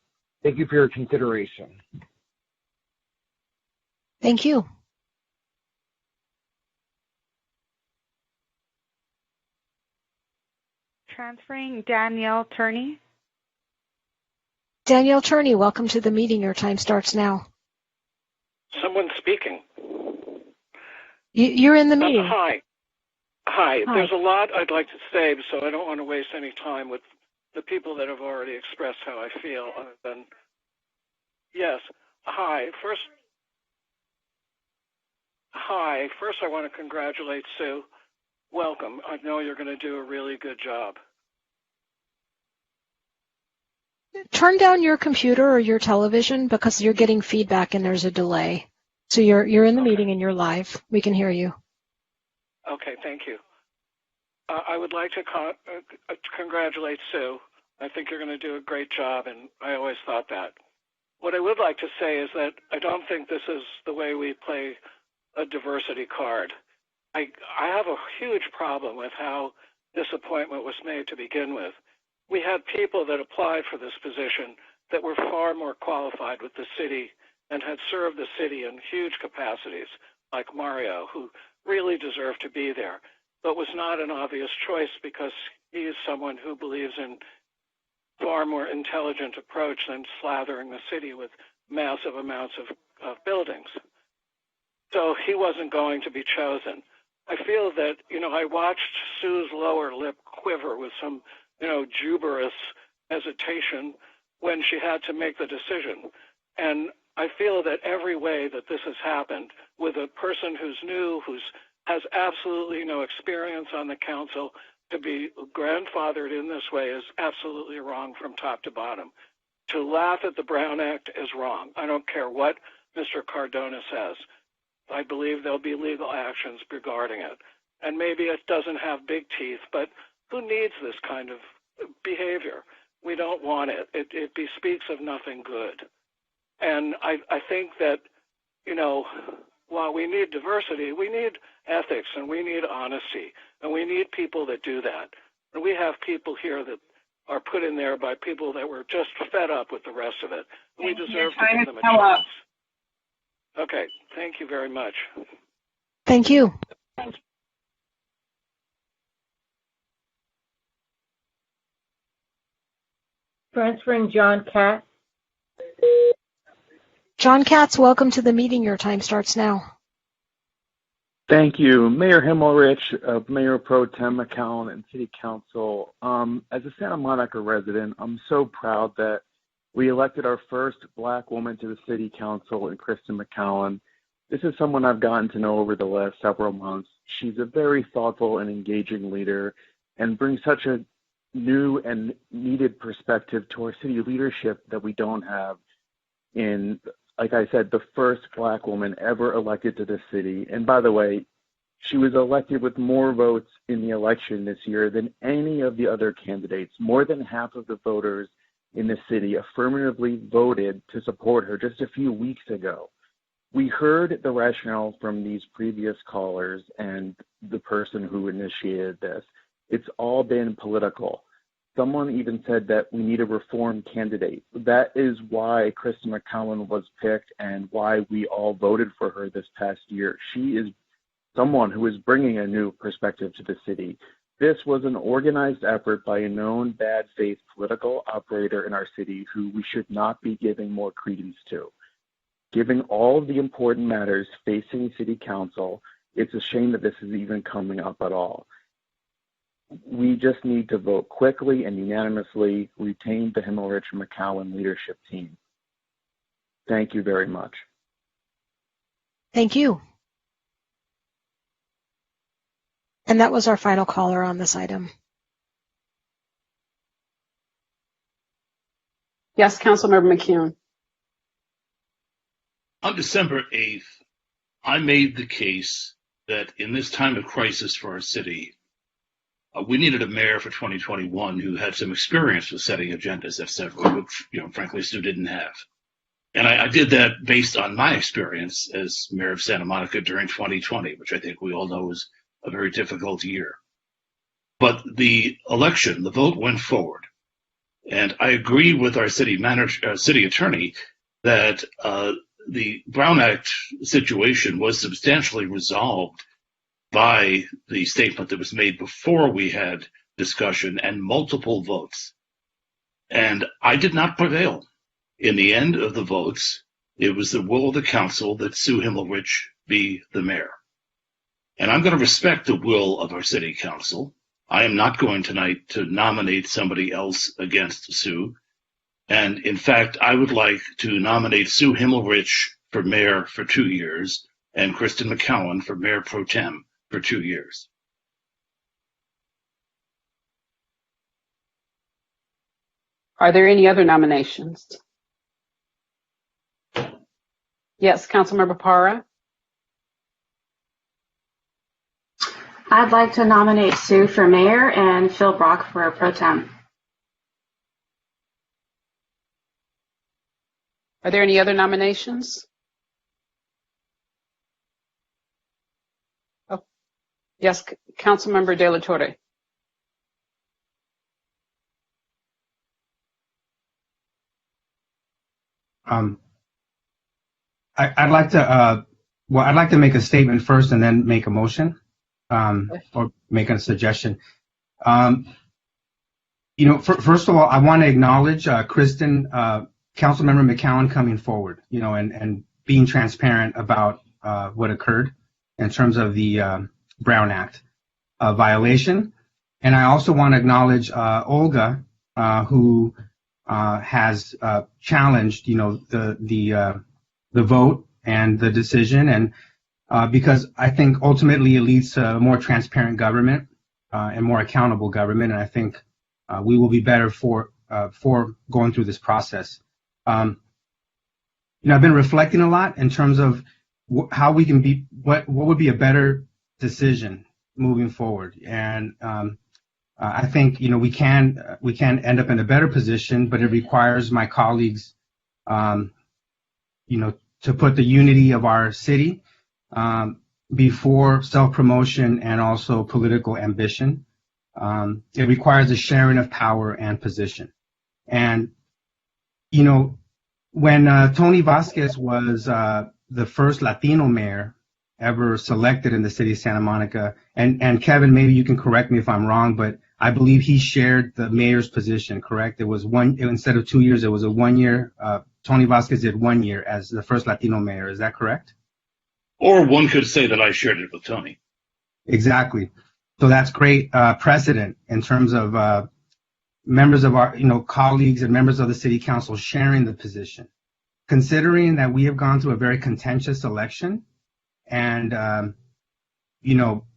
V: Thank you for your consideration.
H: Thank you.
I: Transferring Danielle Turney.
H: Danielle Turney, welcome to the meeting. Your time starts now.
W: Someone's speaking.
H: You're in the meeting.
W: Hi. There's a lot I'd like to say, so I don't want to waste any time with the people that have already expressed how I feel. Other than, yes. Hi. First, I want to congratulate Sue. Welcome. I know you're going to do a really good job.
H: Turn down your computer or your television because you're getting feedback and there's a delay. So you're in the meeting and you're live. We can hear you.
W: Okay, thank you. I would like to congratulate Sue. I think you're going to do a great job, and I always thought that. What I would like to say is that I don't think this is the way we play a diversity card. I have a huge problem with how this appointment was made to begin with. We had people that applied for this position that were far more qualified with the city and had served the city in huge capacities, like Mario, who really deserved to be there, but was not an obvious choice because he is someone who believes in far more intelligent approach than slathering the city with massive amounts of buildings. So he wasn't going to be chosen. I feel that, I watched Sue's lower lip quiver with some, juberous hesitation when she had to make the decision. And I feel that every way that this has happened with a person who's new, has absolutely no experience on the council, to be grandfathered in this way is absolutely wrong from top to bottom. To laugh at the Brown Act is wrong. I don't care what Mr. Cardona says. I believe there'll be legal actions regarding it. And maybe it doesn't have big teeth, but who needs this kind of behavior? We don't want it. It bespeaks of nothing good. And I think that, while we need diversity, we need ethics and we need honesty and we need people that do that. And we have people here that are put in there by people that were just fed up with the rest of it. We deserve to give them a chance. Okay, thank you very much.
H: Thank you.
E: Transferring John Katz.
H: John Katz, welcome to the meeting. Your time starts now.
A: Thank you. Mayor Himmelrich, Mayor Pro Tem McCowan, and City Council. As a Santa Monica resident, I'm so proud that we elected our first Black woman to the City Council in Kristen McCowan. This is someone I've gotten to know over the last several months. She's a very thoughtful and engaging leader and brings such a new and needed perspective to our city leadership that we don't have in, like I said, the first Black woman ever elected to the city. And by the way, she was elected with more votes in the election this year than any of the other candidates. More than half of the voters in the city affirmatively voted to support her just a few weeks ago. We heard the rationale from these previous callers and the person who initiated this. It's all been political. Someone even said that we need a reform candidate. That is why Kristen McCowan was picked and why we all voted for her this past year. She is someone who is bringing a new perspective to the city. This was an organized effort by a known bad faith political operator in our city who we should not be giving more credence to. Given all of the important matters facing City Council, it's a shame that this is even coming up at all. We just need to vote quickly and unanimously, retain the Himmelrich McCowan leadership team. Thank you very much.
H: Thank you. And that was our final caller on this item.
B: Yes, Councilmember McCune.
F: On December 8th, I made the case that in this time of crisis for our city, we needed a mayor for 2021 who had some experience with setting agendas, which, frankly, Sue didn't have. And I did that based on my experience as mayor of Santa Monica during 2020, which I think we all know was a very difficult year. But the election, the vote went forward. And I agree with our city attorney that the Brown Act situation was substantially resolved by the statement that was made before we had discussion and multiple votes. And I did not prevail. In the end of the votes, it was the will of the council that Sue Himmelrich be the mayor. And I'm going to respect the will of our city council. I am not going tonight to nominate somebody else against Sue. And in fact, I would like to nominate Sue Himmelrich for mayor for 2 years and Kristen McCowan for mayor pro tem for 2 years.
B: Are there any other nominations? Yes, Councilmember Parra.
G: I'd like to nominate Sue for mayor and Phil Brock for pro tem.
B: Are there any other nominations? Yes, Councilmember De La Torre.
C: I'd like to I'd like to make a statement first and then make a motion, or make a suggestion. First of all, I want to acknowledge Kristen, Councilmember McCowan coming forward, and being transparent about what occurred in terms of the Brown Act violation. And I also want to acknowledge Olga, who has challenged, the vote and the decision, and because I think ultimately it leads to a more transparent government and more accountable government, and I think we will be better for going through this process. I've been reflecting a lot in terms of how we can be, what would be a better decision moving forward, and I think we can end up in a better position, but it requires my colleagues, to put the unity of our city before self-promotion and also political ambition. It requires a sharing of power and position. And, when Tony Vasquez was the first Latino mayor ever selected in the city of Santa Monica, and Kevin, maybe you can correct me if I'm wrong, but I believe he shared the mayor's position, correct? It was instead of 2 years, it was a 1 year. Tony Vasquez did 1 year as the first Latino mayor. Is that correct?
F: Or one could say that I shared it with Tony.
C: Exactly. So that's great precedent in terms of members of our, colleagues and members of the city council sharing the position. Considering that we have gone through a very contentious election, and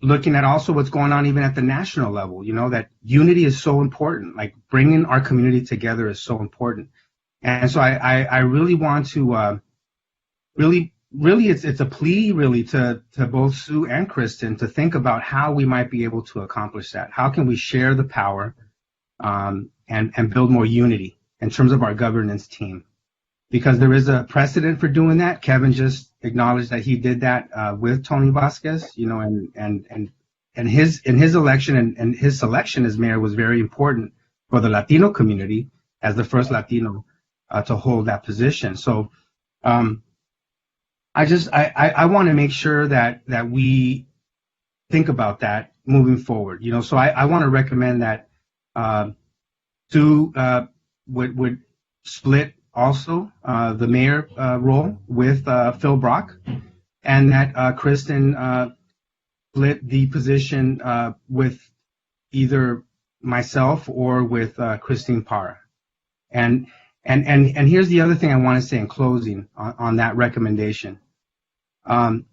C: looking at also what's going on even at the national level, that unity is so important. Like bringing our community together is so important. And so I really want to really it's a plea really to both Sue and Kristen to think about how we might be able to accomplish that. How can we share the power and build more unity in terms of our governance team? Because there is a precedent for doing that. Kevin just acknowledged that he did that with Tony Vasquez, and his election and his selection as mayor was very important for the Latino community as the first Latino to hold that position. So I want to make sure that we think about that moving forward. So I want to recommend that Sue would split also the mayor role with Phil Brock, and that Kristen split the position with either myself or with Christine Parra. And here's the other thing I want to say in closing on that recommendation. That,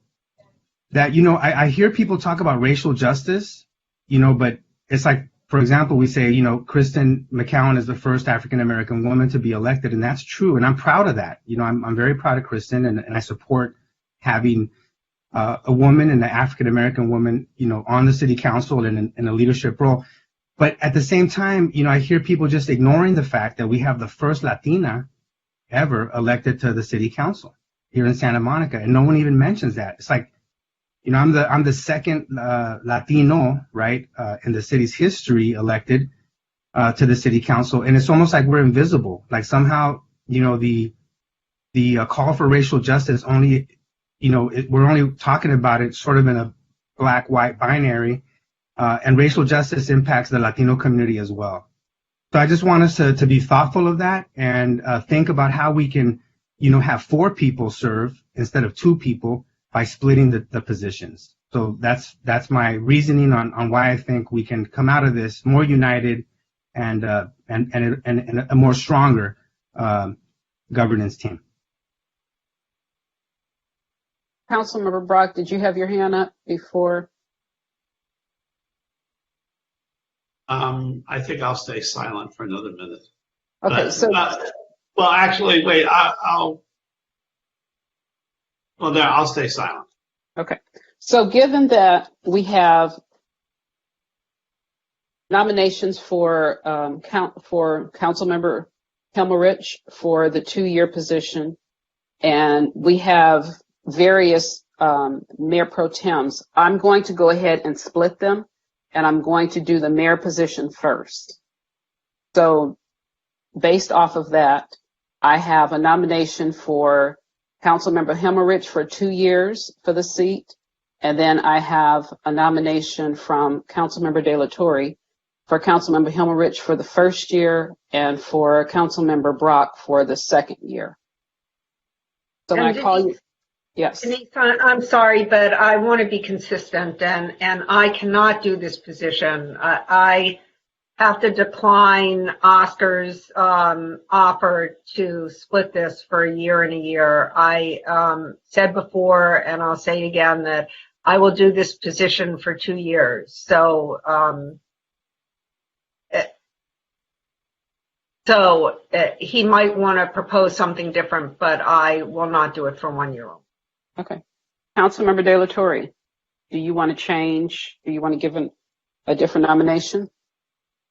C: I hear people talk about racial justice, but it's like, for example, we say, Kristen McCowan is the first African-American woman to be elected, and that's true, and I'm proud of that. I'm very proud of Kristen, and I support having a woman and an African-American woman, on the city council and in a leadership role. But at the same time, I hear people just ignoring the fact that we have the first Latina ever elected to the city council here in Santa Monica, and no one even mentions that. It's like, I'm the second Latino, right, in the city's history elected to the city council, and it's almost like we're invisible. Like somehow, the call for racial justice only, we're only talking about it sort of in a black-white binary, and racial justice impacts the Latino community as well. So I just want us to be thoughtful of that and think about how we can, have 4 people serve instead of 2 people by splitting the positions. So that's my reasoning on why I think we can come out of this more united and a more stronger governance team.
B: Councilmember Brock, did you have your hand up before?
D: I think I'll stay silent for another minute.
B: Okay,
D: well, actually, wait, I'll stay silent.
B: Okay. So given that we have nominations for Councilmember Himmelrich for the 2-year position, and we have various mayor pro tems. I'm going to go ahead and split them, and I'm going to do the mayor position first. So based off of that, I have a nomination for Councilmember Himmerich for 2 years for the seat. And then I have a nomination from Councilmember De La Torre for Councilmember Himmerich for the first year and for Councilmember Brock for the second year. So when I call you, yes.
J: Denise, I'm sorry, but I want to be consistent, and I cannot do this position. I have to decline Oscar's offer to split this for a year and a year. I said before, and I'll say again, that I will do this position for 2 years. So he might want to propose something different, but I will not do it for 1 year.
B: Okay. Councilmember De La Torre, do you want to change? Do you want to give a different nomination?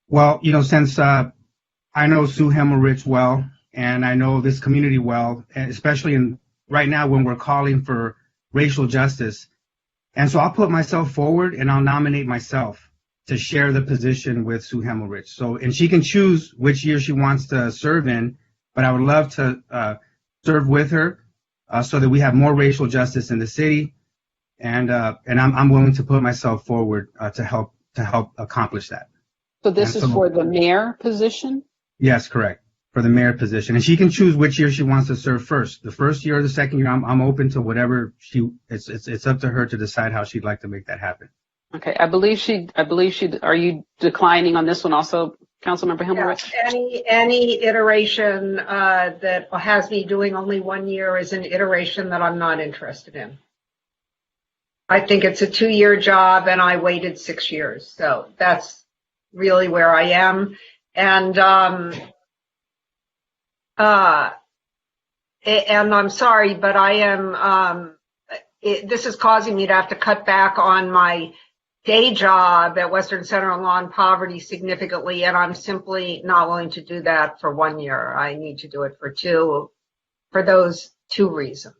C: Well, since I know Sue Himmerich well, and I know this community well, especially right now when we're calling for racial justice. And so I'll put myself forward and I'll nominate myself to share the position with Sue Himmerich. So, and she can choose which year she wants to serve in, but I would love to serve with her so that we have more racial justice in the city. And I'm willing to put myself forward to help accomplish that.
B: So this is for the mayor position?
C: Yes, correct. For the mayor position. And she can choose which year she wants to serve first. The first year or the second year, I'm open to whatever it's up to her to decide how she'd like to make that happen.
B: Okay. I believe she, are you declining on this one also, Councilmember Himmerich?
J: Yeah, any iteration that has me doing only 1 year is an iteration that I'm not interested in. I think it's a 2-year job and I waited 6 years. So that's really where I am. And I'm sorry, but I am, this is causing me to have to cut back on my day job at Western Center on Law and Poverty significantly, and I'm simply not willing to do that for 1 year. I need to do it for 2, for those 2 reasons.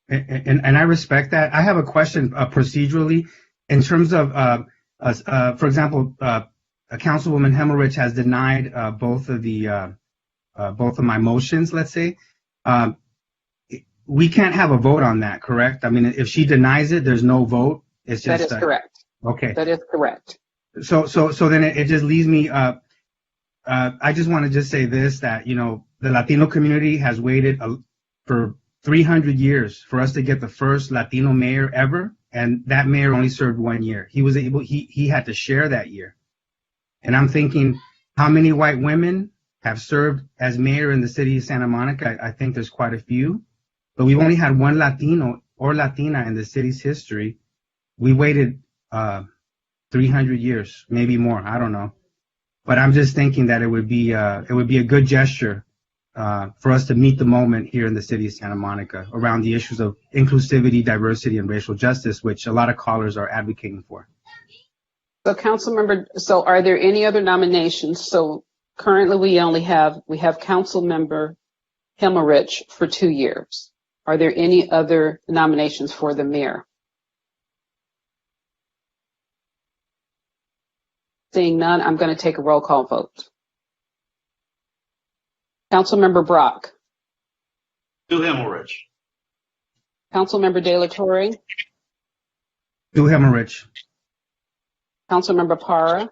C: And I respect that. I have a question procedurally in terms of, for example, Councilwoman Himmerich has denied both of my motions, let's say. We can't have a vote on that, correct? I mean, if she denies it, there's no vote. It's just
B: that is correct.
C: Okay.
B: That is correct.
C: So then it just leaves me. I just want to just say this, that the Latino community has waited for 300 years for us to get the first Latino mayor ever, and that mayor only served 1 year. He had to share that year. And I'm thinking, how many white women have served as mayor in the city of Santa Monica? I think there's quite a few, but we've only had one Latino or Latina in the city's history. We waited 300 years, maybe more. I don't know, but I'm just thinking that it would be a good gesture for us to meet the moment here in the city of Santa Monica around the issues of inclusivity, diversity, and racial justice, which a lot of callers are advocating for.
B: So are there any other nominations? So currently we have Councilmember Himmerich for 2 years. Are there any other nominations for the mayor? Seeing none, I'm going to take a roll call vote. Councilmember Brock.
D: Sue Himmerich.
B: Councilmember De La Torre.
C: Sue Himmerich.
B: Councilmember Parra.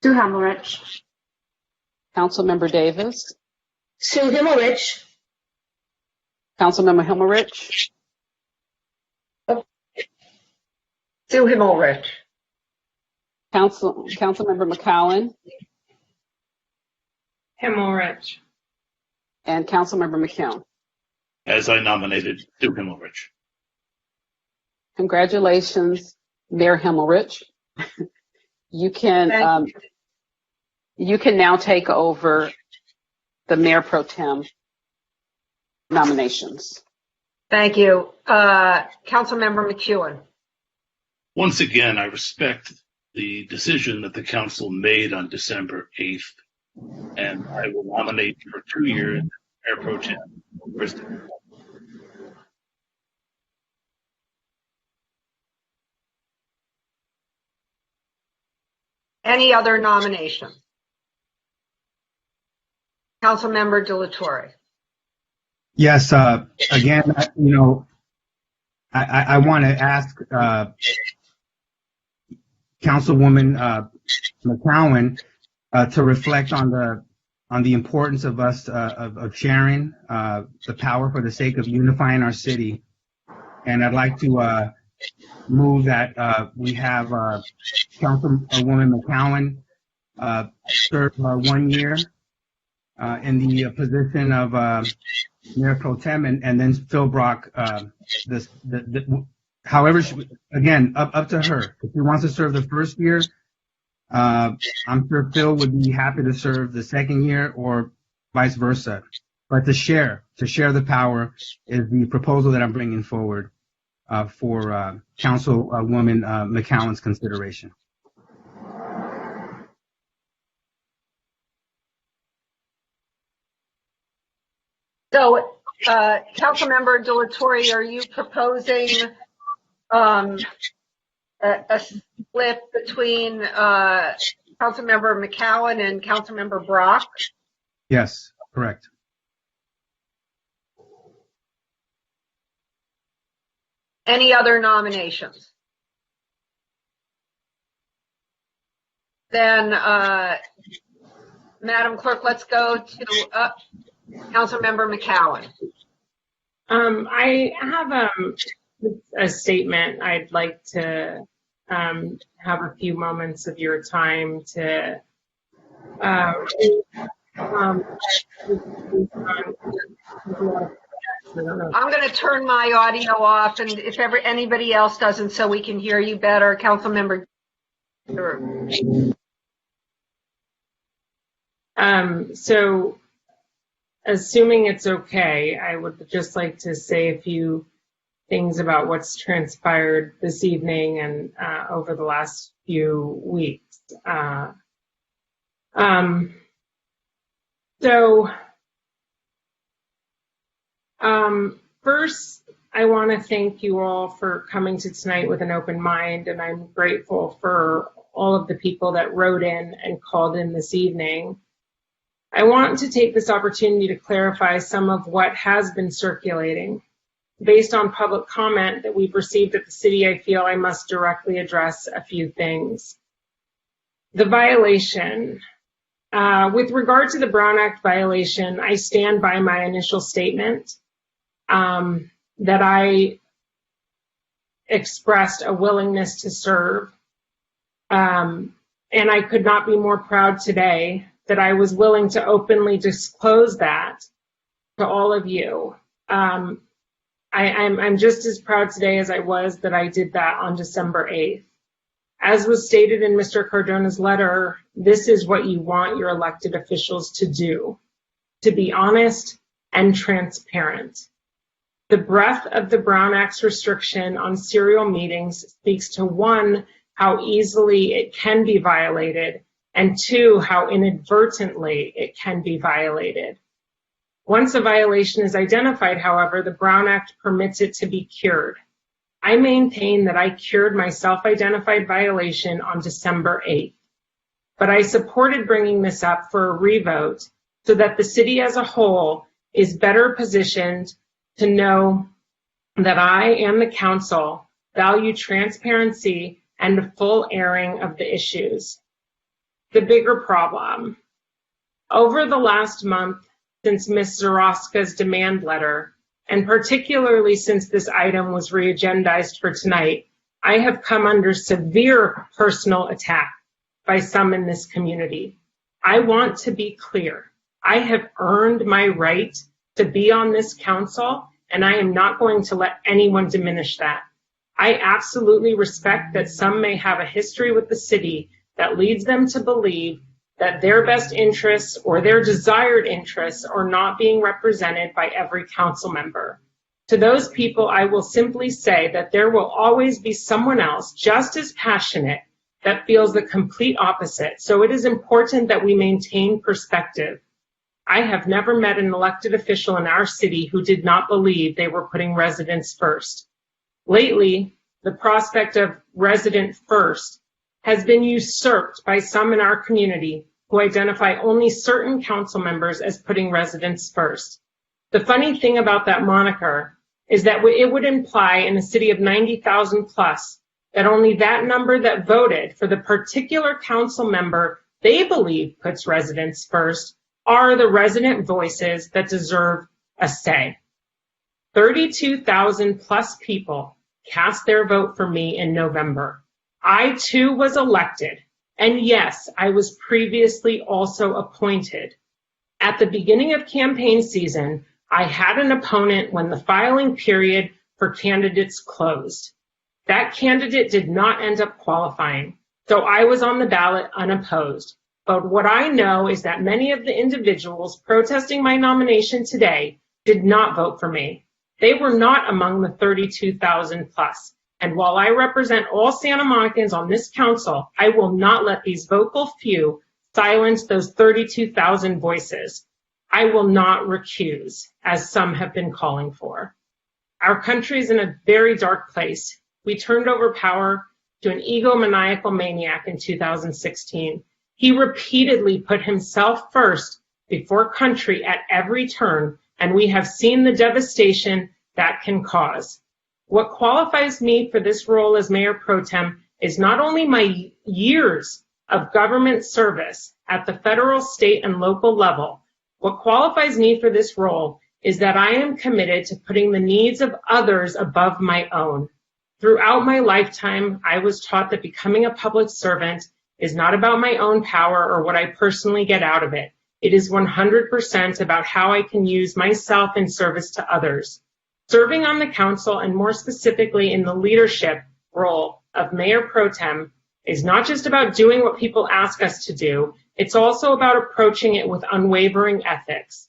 G: Sue Himmerich.
B: Councilmember Davis.
G: Sue Himmerich.
B: Councilmember Himmerich.
J: Sue Himmerich.
B: Councilmember McCowan.
J: Himmerich.
B: And Councilmember McKeown.
F: As I nominated Sue Himmerich.
B: Congratulations, Mayor Himmerich. You can now take over the Mayor Pro Tem nominations.
J: Thank you. Councilmember McEwen.
F: Once again, I respect the decision that the council made on December 8th, and I will nominate for 2 years Mayor Pro Tem.
J: Any other nomination? Councilmember Delatorre.
C: Yes. Again, I want to ask Councilwoman McCowan to reflect on the importance of us of sharing the power for the sake of unifying our city. And I'd like to move that we have Councilwoman McCowan serve 1 year in the position of Mayor Pro Tem, and then Phil Brock, however, again, up to her. If she wants to serve the first year, I'm sure Phil would be happy to serve the second year, or vice versa. But to share the power is the proposal that I'm bringing forward for Councilwoman McCowan's consideration.
J: So, Councilmember Delatorre, are you proposing a split between Councilmember McCowan and Councilmember Brock?
C: Yes, correct.
J: Any other nominations? Then, Madam Clerk, let's go to Councilmember McCowan.
K: I have a statement. I'd like to have a few moments of your time to I'm
J: going to turn my audio off, and if anybody else doesn't, so we can hear you better. Councilmember.
K: So, assuming it's okay, I would just like to say a few things about what's transpired this evening and over the last few weeks. First, I want to thank you all for coming to tonight with an open mind, and I'm grateful for all of the people that wrote in and called in this evening. I want to take this opportunity to clarify some of what has been circulating. Based on public comment that we've received at the city, I feel I must directly address a few things. The violation. With regard to the Brown Act violation, I stand by my initial statement that I expressed a willingness to serve. And I could not be more proud today that I was willing to openly disclose that to all of you. I'm just as proud today as I was that I did that on December 8th. As was stated in Mr. Cardona's letter, this is what you want your elected officials to do, to be honest and transparent. The breadth of the Brown Act's restriction on serial meetings speaks to, one, how easily it can be violated, and two, how inadvertently it can be violated. Once a violation is identified, however, the Brown Act permits it to be cured. I maintain that I cured my self-identified violation on December 8th, but I supported bringing this up for a revote so that the city as a whole is better positioned to know that I and the council value transparency and a full airing of the issues. The bigger problem. Over the last month, since Ms. Zarowska's demand letter, and particularly since this item was re-agendized for tonight, I have come under severe personal attack by some in this community. I want to be clear. I have earned my right to be on this council, and I am not going to let anyone diminish that. I absolutely respect that some may have a history with the city that leads them to believe that their best interests or their desired interests are not being represented by every council member. To those people, I will simply say that there will always be someone else just as passionate that feels the complete opposite. So it is important that we maintain perspective. I have never met an elected official in our city who did not believe they were putting residents first. Lately, the prospect of resident first has been usurped by some in our community who identify only certain council members as putting residents first. The funny thing about that moniker is that it would imply in a city of 90,000 plus that only that number that voted for the particular council member they believe puts residents first are the resident voices that deserve a say. 32,000 plus people cast their vote for me in November. I too was elected, and yes, I was previously also appointed. At the beginning of campaign season, I had an opponent when the filing period for candidates closed. That candidate did not end up qualifying, so I was on the ballot unopposed. But what I know is that many of the individuals protesting my nomination today did not vote for me. They were not among the 32,000 plus. And while I represent all Santa Monicans on this council, I will not let these vocal few silence those 32,000 voices. I will not recuse, as some have been calling for. Our country is in a very dark place. We turned over power to an egomaniacal maniac in 2016. He repeatedly put himself first before country at every turn, and we have seen the devastation that can cause. What qualifies me for this role as Mayor Pro Tem is not only my years of government service at the federal, state, and local level. What qualifies me for this role is that I am committed to putting the needs of others above my own. Throughout my lifetime, I was taught that becoming a public servant is not about my own power or what I personally get out of it. It is 100% about how I can use myself in service to others. Serving on the council, and more specifically in the leadership role of Mayor Pro Tem, is not just about doing what people ask us to do, it's also about approaching it with unwavering ethics.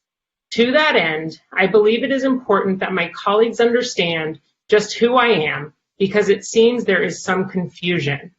K: To that end, I believe it is important that my colleagues understand just who I am, because it seems there is some confusion.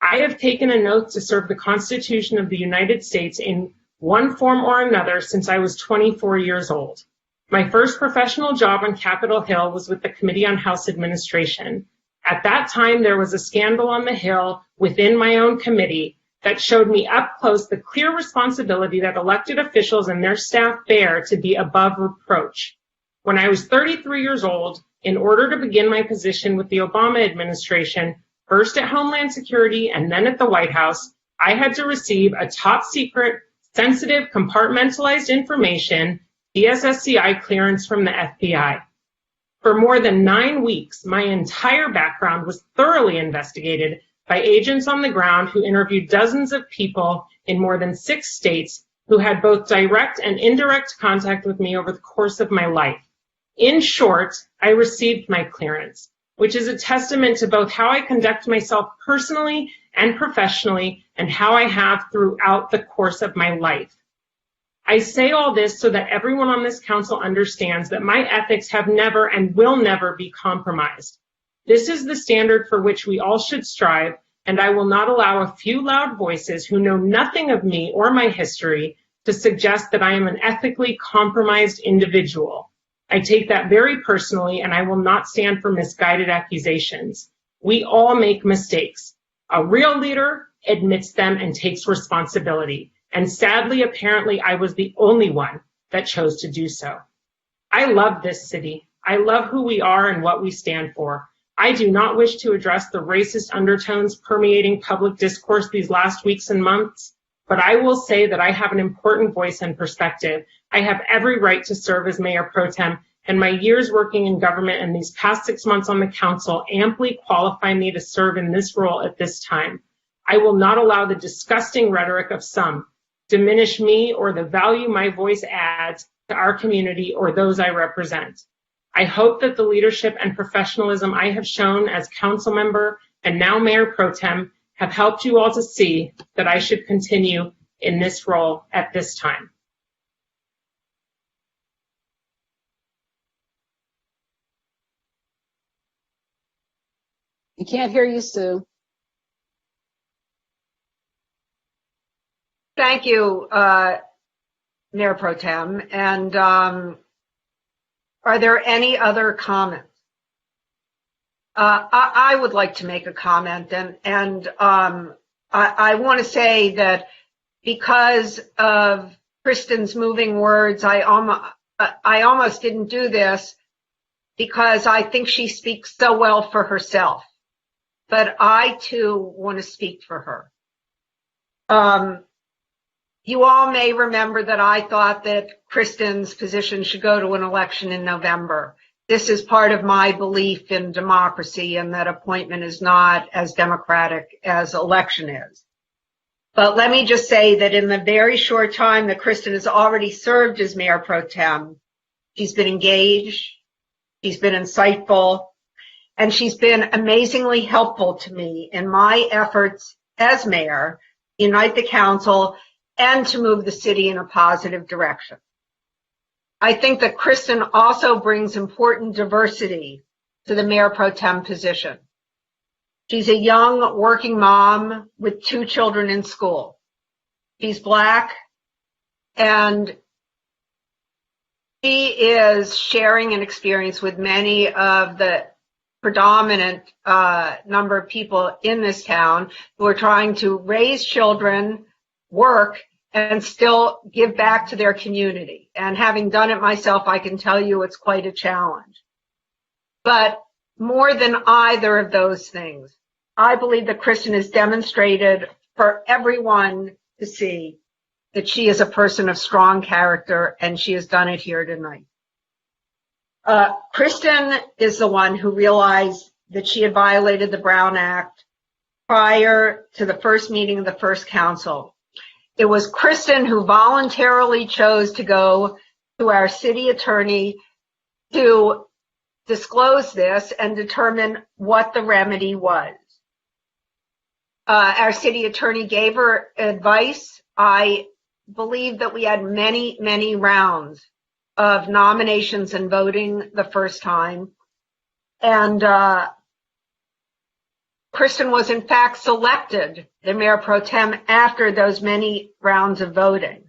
K: I have taken an oath to serve the Constitution of the United States in one form or another since I was 24 years old. My first professional job on Capitol Hill was with the Committee on House Administration. At that time, there was a scandal on the Hill within my own committee that showed me up close the clear responsibility that elected officials and their staff bear to be above reproach. When I was 33 years old, in order to begin my position with the Obama administration, first at Homeland Security and then at the White House, I had to receive a top secret, sensitive, compartmentalized information, DSSCI clearance from the FBI. For more than 9 weeks, my entire background was thoroughly investigated by agents on the ground who interviewed dozens of people in more than 6 states who had both direct and indirect contact with me over the course of my life. In short, I received my clearance, which is a testament to both how I conduct myself personally and professionally and how I have throughout the course of my life. I say all this so that everyone on this council understands that my ethics have never and will never be compromised. This is the standard for which we all should strive, and I will not allow a few loud voices who know nothing of me or my history to suggest that I am an ethically compromised individual. I take that very personally, and I will not stand for misguided accusations. We all make mistakes. A real leader admits them and takes responsibility. And sadly, apparently, I was the only one that chose to do so. I love this city. I love who we are and what we stand for. I do not wish to address the racist undertones permeating public discourse these last weeks and months, but I will say that I have an important voice and perspective. I have every right to serve as Mayor Pro Tem, and my years working in government and these past 6 months on the council amply qualify me to serve in this role at this time. I will not allow the disgusting rhetoric of some diminish me or the value my voice adds to our community or those I represent. I hope that the leadership and professionalism I have shown as council member and now Mayor Pro Tem have helped you all to see that I should continue in this role at this time.
B: We can't hear you, Sue.
J: Thank you, Mayor Pro Tem. And are there any other comments? I would like to make a comment, and I want to say that because of Kristen's moving words, I almost didn't do this because I think she speaks so well for herself. But I too want to speak for her. You all may remember that I thought that Kristen's position should go to an election in November. This is part of my belief in democracy and that appointment is not as democratic as election is. But let me just say that in the very short time that Kristen has already served as Mayor Pro Tem, she's been engaged, she's been insightful, and she's been amazingly helpful to me in my efforts as mayor, to unite the council, and to move the city in a positive direction. I think that Kristen also brings important diversity to the Mayor Pro Tem position. She's a young working mom with 2 children in school. She's Black, and she is sharing an experience with many of the predominant number of people in this town who are trying to raise children, work, and still give back to their community. And having done it myself, I can tell you it's quite a challenge. But more than either of those things, I believe that Kristen has demonstrated for everyone to see that she is a person of strong character, and she has done it here tonight. Kristen is the one who realized that she had violated the Brown Act prior to the first meeting of the first council. It was Kristen who voluntarily chose to go to our city attorney to disclose this and determine what the remedy was. Our city attorney gave her advice. I believe that we had many, many rounds of nominations and voting the first time. And Kristen was in fact selected the Mayor Pro Tem after those many rounds of voting.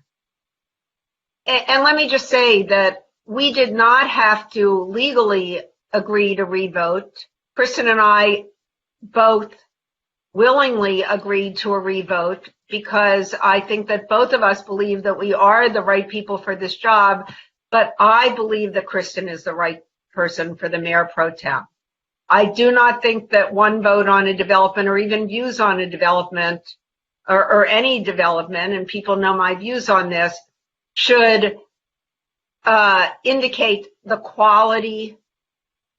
J: And let me just say that we did not have to legally agree to revote. Kristen and I both willingly agreed to a revote because I think that both of us believe that we are the right people for this job, but I believe that Kristen is the right person for the Mayor Pro Tem. I do not think that one vote on a development or even views on a development or any development, and people know my views on this, should indicate the quality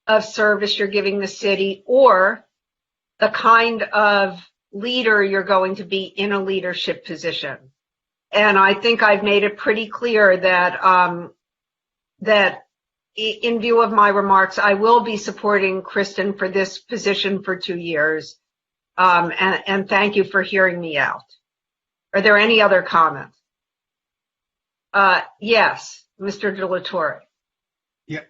J: of service you're giving the city or the kind of leader you're going to be in a leadership position. And I think I've made it pretty clear that that in view of my remarks, I will be supporting Kristen for this position for 2 years. And thank you for hearing me out. Are there any other comments? Yes, Mr. De La Torre.
C: Yeah.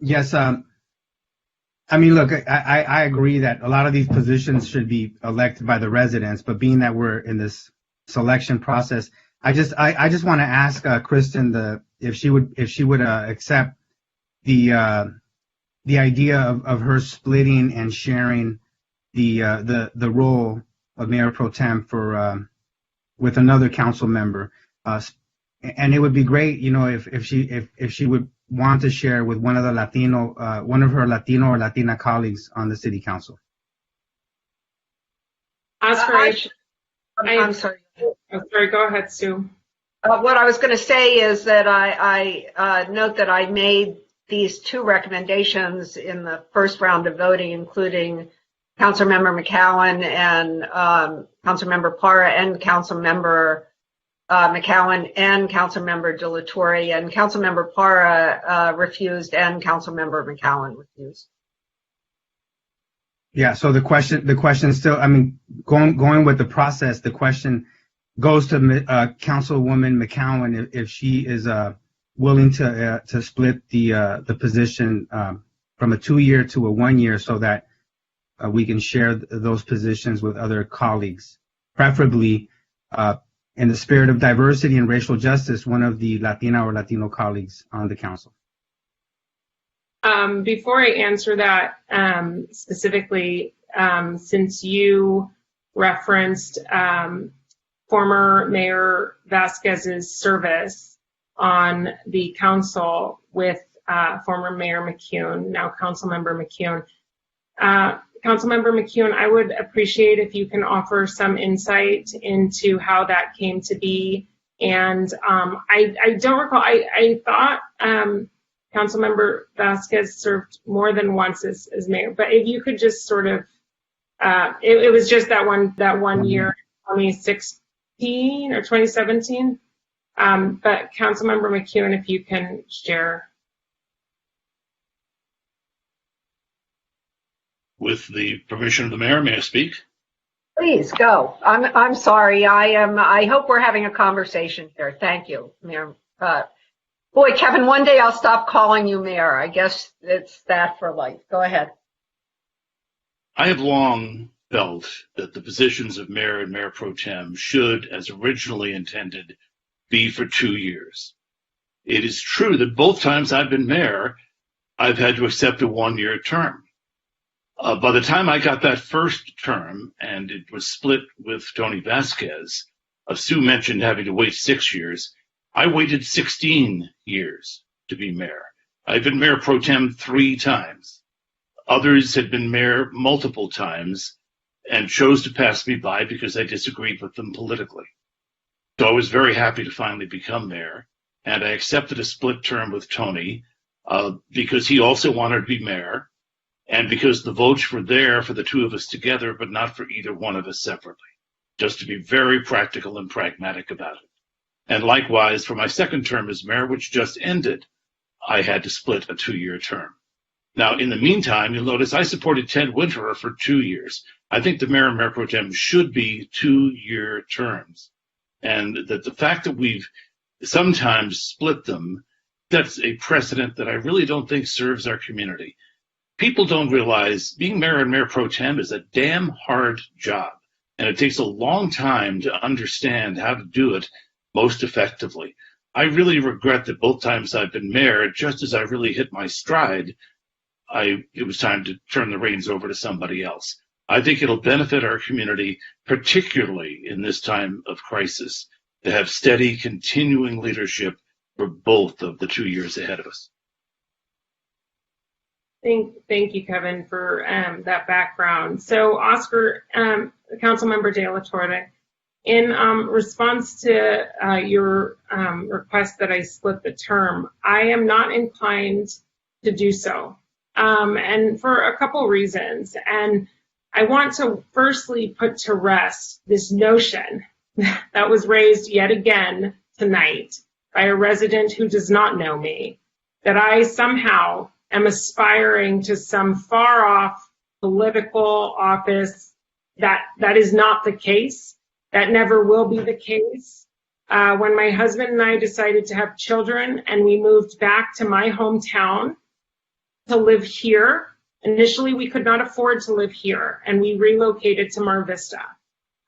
C: Yes. I mean, look, I agree that a lot of these positions should be elected by the residents, but being that we're in this selection process, I just want to ask Kristen if she would accept the idea of her splitting and sharing the role of Mayor Pro Tem with another council member, and it would be great, you know, if she would want to share with one of her Latino or Latina colleagues on the city council.
J: I'm sorry.
K: I'm sorry. Go ahead, Sue.
J: What I was going to say is that I note that I made these 2 recommendations in the first round of voting, including Councilmember McCowan and Councilmember Parra and Councilmember McCowan and Councilmember De La Torre, and Councilmember Parra refused and Councilmember McCowan refused.
C: Yeah. So the question still, I mean, going with the process, the question goes to Councilwoman McCowan if she is willing to split the position from a 2-year to a 1-year so that we can share those positions with other colleagues, preferably in the spirit of diversity and racial justice, one of the Latina or Latino colleagues on the council.
K: Before I answer that specifically, since you referenced former Mayor Vasquez's service on the council with former Mayor McCune, now Councilmember McCune. Councilmember McCune, I would appreciate if you can offer some insight into how that came to be. And I don't recall, I thought Councilmember Vasquez served more than once as mayor, but if you could just sort of, it was just that one year, 2016 or 2017. But Councilmember McCune, if you can share.
F: With the permission of the mayor, may I speak?
J: Please go. I'm sorry. I hope we're having a conversation here. Thank you, Mayor. Boy, Kevin, one day I'll stop calling you mayor. I guess it's that for life. Go ahead.
F: I have long felt that the positions of mayor and mayor pro tem should, as originally intended, be for 2 years. It is true that both times I've been mayor, I've had to accept a 1-year term. By the time I got that first term, and it was split with Tony Vasquez, Sue mentioned having to wait 6 years. I waited 16 years to be mayor. I've been mayor pro tem 3 times. Others had been mayor multiple times and chose to pass me by because I disagreed with them politically. So I was very happy to finally become mayor, and I accepted a split term with Tony because he also wanted to be mayor, and because the votes were there for the two of us together, but not for either one of us separately, just to be very practical and pragmatic about it. And likewise, for my second term as mayor, which just ended, I had to split a 2-year term. Now, in the meantime, you'll notice I supported Ted Winterer for 2 years. I think the mayor and mayor pro tem should be 2-year terms. And that the fact that we've sometimes split them, that's a precedent that I really don't think serves our community. People don't realize being mayor and mayor pro tem is a damn hard job, and it takes a long time to understand how to do it most effectively. I really regret that both times I've been mayor, just as I really hit my stride, it was time to turn the reins over to somebody else. I think it'll benefit our community, particularly in this time of crisis, to have steady, continuing leadership for both of the 2 years ahead of us.
K: Thank you, Kevin, for that background. So, Oscar, Councilmember De La Torre, in response to your request that I split the term, I am not inclined to do so, and for a couple reasons. And I want to firstly put to rest this notion that was raised yet again tonight by a resident who does not know me, that I somehow am aspiring to some far off political office. That is not the case. That never will be the case. When my husband and I decided to have children and we moved back to my hometown to live here, initially we could not afford to live here and we relocated to Mar Vista.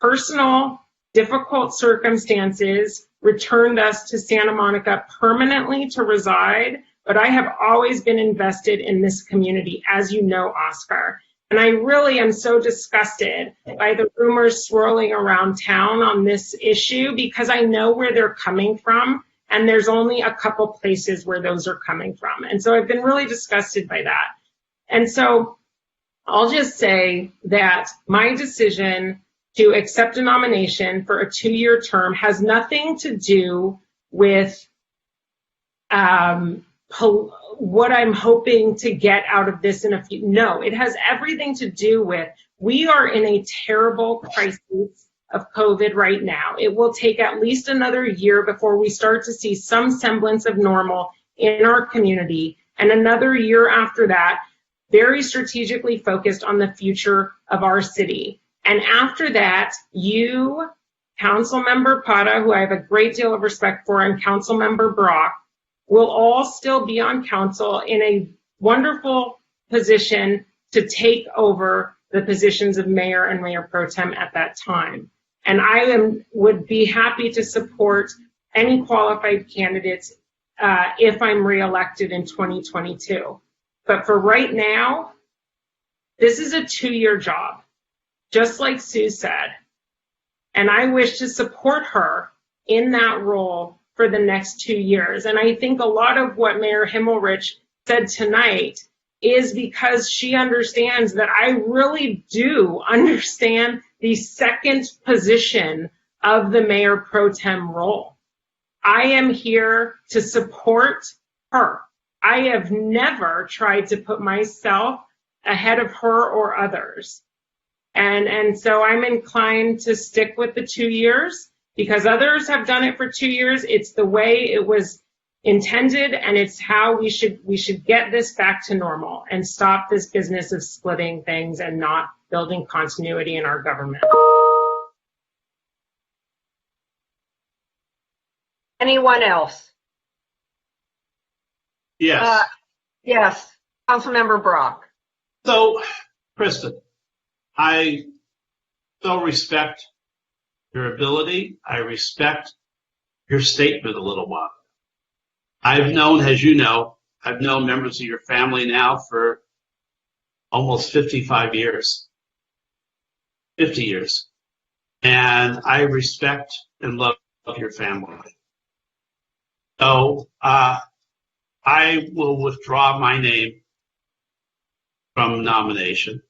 K: Personal, difficult circumstances returned us to Santa Monica permanently to reside, but I have always been invested in this community, as you know, Oscar. And I really am so disgusted by the rumors swirling around town on this issue because I know where they're coming from, and there's only a couple places where those are coming from. And so I've been really disgusted by that. And so I'll just say that my decision to accept a nomination for a 2-year term has nothing to do with what I'm hoping to get out of this in a few. No, it has everything to do with we are in a terrible crisis of COVID right now. It will take at least another year before we start to see some semblance of normal in our community, and another year after that, very strategically focused on the future of our city. And after that, you, Councilmember Pata, who I have a great deal of respect for, and Councilmember Brock, will all still be on council in a wonderful position to take over the positions of mayor and mayor pro tem at that time. And I would be happy to support any qualified candidates if I'm reelected in 2022. But for right now, this is a 2-year job, just like Sue said. And I wish to support her in that role for the next 2 years. And I think a lot of what Mayor Himmelrich said tonight is because she understands that I really do understand the second position of the Mayor Pro Tem role. I am here to support her. I have never tried to put myself ahead of her or others. And so I'm inclined to stick with the 2 years because others have done it for 2 years. It's the way it was intended, and it's how we should get this back to normal and stop this business of splitting things and not building continuity in our government.
J: Anyone else?
D: Yes.
J: Yes, Councilmember Brock.
D: So, Kristen, I so respect your ability. I respect your statement a little while. I've known, as you know, I've known members of your family now for almost 55 years, 50 years. And I respect and love your family. So I will withdraw my name from nomination,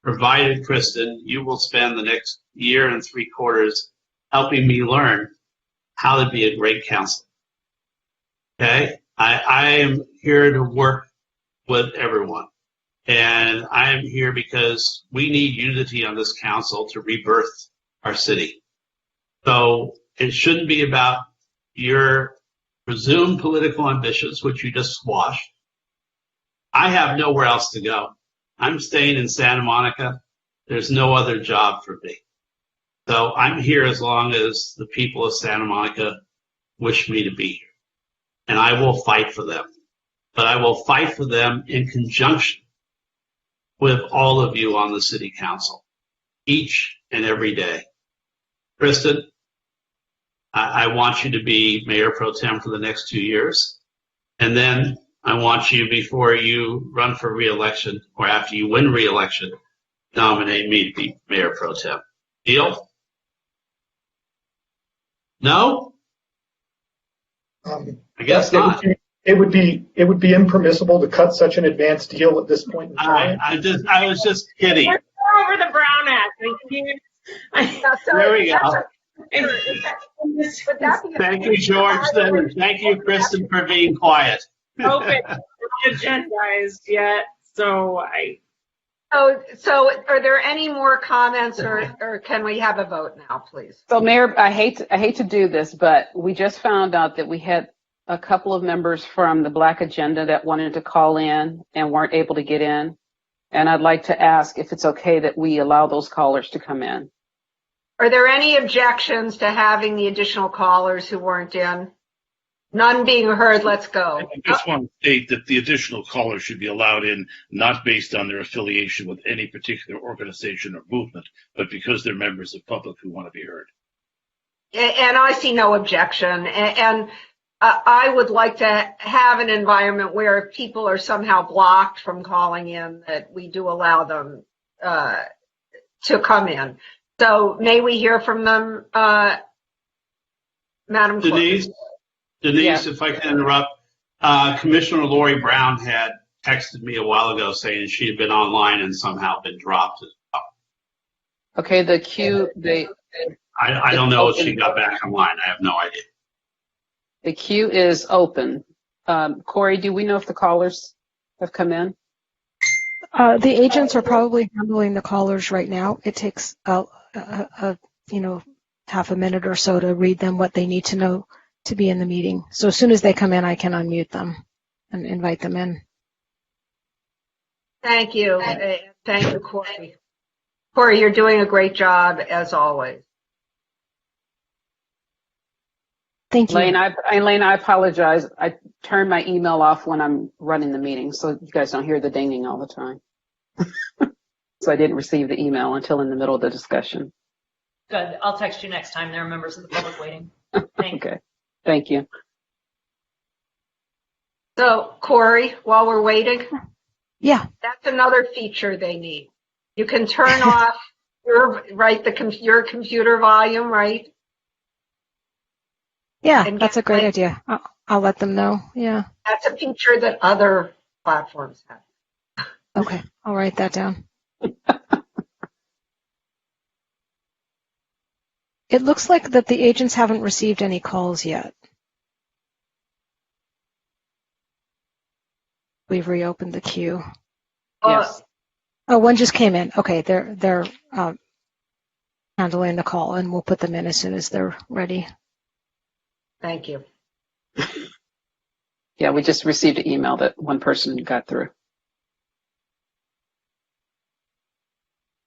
D: provided, Kristen, you will spend the next 1.75 years helping me learn how to be a great counselor. Okay? I am here to work with everyone. And I am here because we need unity on this council to rebirth our city. So it shouldn't be about your presumed political ambitions, which you just squashed. I have nowhere else to go. I'm staying in Santa Monica. There's no other job for me. So I'm here as long as the people of Santa Monica wish me to be here. And I will fight for them. But I will fight for them in conjunction with all of you on the city council, each and every day. Kristen, I want you to be Mayor Pro Tem for the next 2 years. And then I want you, before you run for re-election or after you win re-election, nominate me to be Mayor Pro Tem. Deal? No? I guess not.
L: It would be impermissible to cut such an advanced deal at this point in time.
D: I was just kidding.
K: We're over the Brown Act.
D: There we go. Thank you, George. Thank you, Kristen, for being quiet.
K: Open, not agendized yet. So
J: are there any more comments, or can we have a vote now, please?
B: So, Mayor, I hate to do this, but we just found out that we had a couple of members from the Black Agenda that wanted to call in and weren't able to get in. And I'd like to ask if it's okay that we allow those callers to come in.
J: Are there any objections to having the additional callers who weren't in? None being heard, let's go.
F: I just want to state that the additional callers should be allowed in not based on their affiliation with any particular organization or movement, but because they're members of the public who want to be heard.
J: And I see no objection. And I would like to have an environment where if people are somehow blocked from calling in, that we do allow them to come in. So may we hear from them, Madam Clerk?
D: Denise, if I can interrupt, Commissioner Lori Brown had texted me a while ago saying she had been online and somehow been dropped.
B: Okay, the queue,
D: I don't know if she got back online. I have no idea.
B: The queue is open. Corey, do we know if the callers have come in?
H: The agents are probably handling the callers right now. It takes half a minute or so to read them what they need to know to be in the meeting. So as soon as they come in, I can unmute them and invite them in.
J: Thank you. Thank you, Corey. Corey, you're doing a great job as always.
H: Thank you.
B: Elaine, I apologize. I turn my email off when I'm running the meeting so you guys don't hear the dinging all the time. So I didn't receive the email until in the middle of the discussion.
M: Good. I'll text you next time. There are members of the public waiting. Thanks.
B: Okay. Thank you.
J: So, Corey, while we're waiting.
H: Yeah.
J: That's another feature they need. You can turn off your computer volume, right?
H: Yeah,
J: And
H: that's a great idea. I'll let them know. Yeah.
J: That's a feature that other platforms have.
H: Okay, I'll write that down. It looks like that the agents haven't received any calls yet. We've reopened the queue.
B: Yes.
H: Oh, one just came in. Okay, they're handling the call, and we'll put them in as soon as they're ready.
J: Thank you.
B: Yeah, we just received an email that one person got through.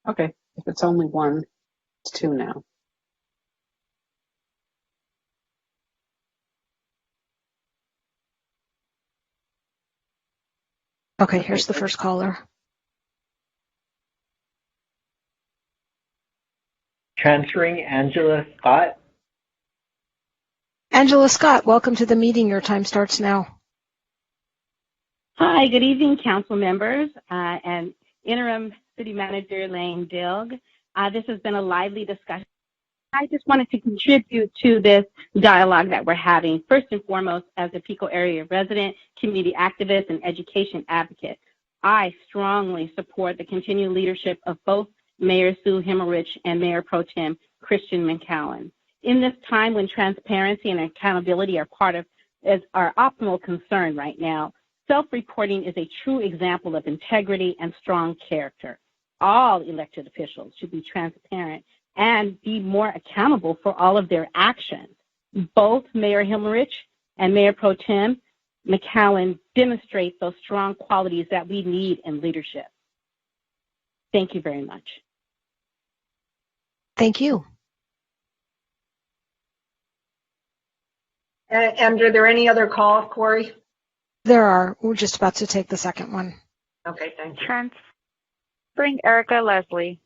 B: Okay, if it's only one, it's two now.
H: Okay, here's the first caller.
O: Transferring Angela Scott.
H: Angela Scott, welcome to the meeting. Your time starts now.
N: Hi, good evening, council members and interim city manager Lane Dilg. This has been a lively discussion. I just wanted to contribute to this dialogue that we're having, first and foremost, as a Pico area resident, community activist, and education advocate. I strongly support the continued leadership of both Mayor Sue Hemmerich and Mayor Pro Tem Christian McCowan. In this time when transparency and accountability are our optimal concern right now, self-reporting is a true example of integrity and strong character. All elected officials should be transparent and be more accountable for all of their actions. Both Mayor Hemmerich and Mayor Pro Tem McCowan demonstrate those strong qualities that we need in leadership. Thank you very much.
H: Thank you.
J: And are there any other calls, Corey?
H: There are. We're just about to take the second one.
J: Okay, thank you.
I: Transferring Erica Leslie.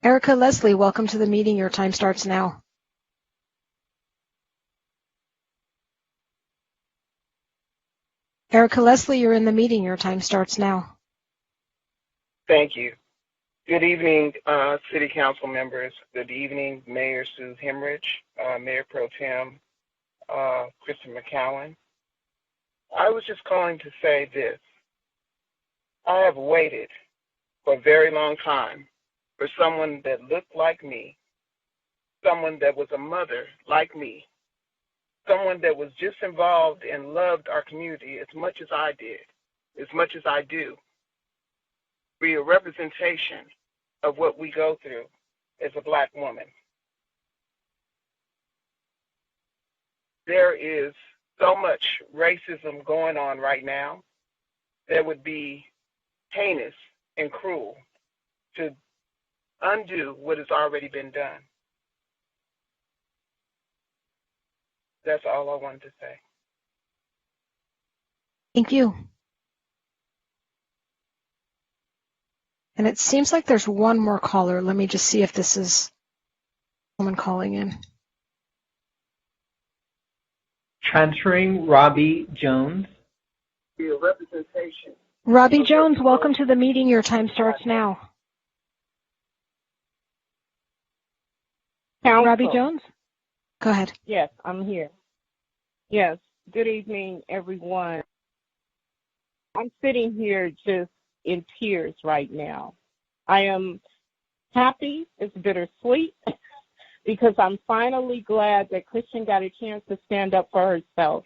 H: Erica Leslie, welcome to the meeting. Your time starts now. Erica Leslie, you're in the meeting. Your time starts now.
P: Thank you. Good evening, City Council members. Good evening, Mayor Sue Hemmerich, Mayor Pro Tem Christian McCowan. I was just calling to say this. I have waited for a very long time for someone that looked like me, someone that was a mother like me, someone that was just involved and loved our community as much as I did, as much as I do, be a representation of what we go through as a Black woman. There is so much racism going on right now that would be heinous and cruel to undo what has already been done. That's all I wanted to say.
H: Thank you. And it seems like there's one more caller. Let me just see if this is someone calling in.
O: Transferring Robbie Jones.
P: Be a representation.
H: Robbie Jones, welcome to the meeting. Your time starts now.
Q: Council.
H: Robbie Jones? Go ahead.
Q: Yes, I'm here. Yes, good evening, everyone. I'm sitting here just in tears right now. I am happy, it's bittersweet, because I'm finally glad that Christian got a chance to stand up for herself.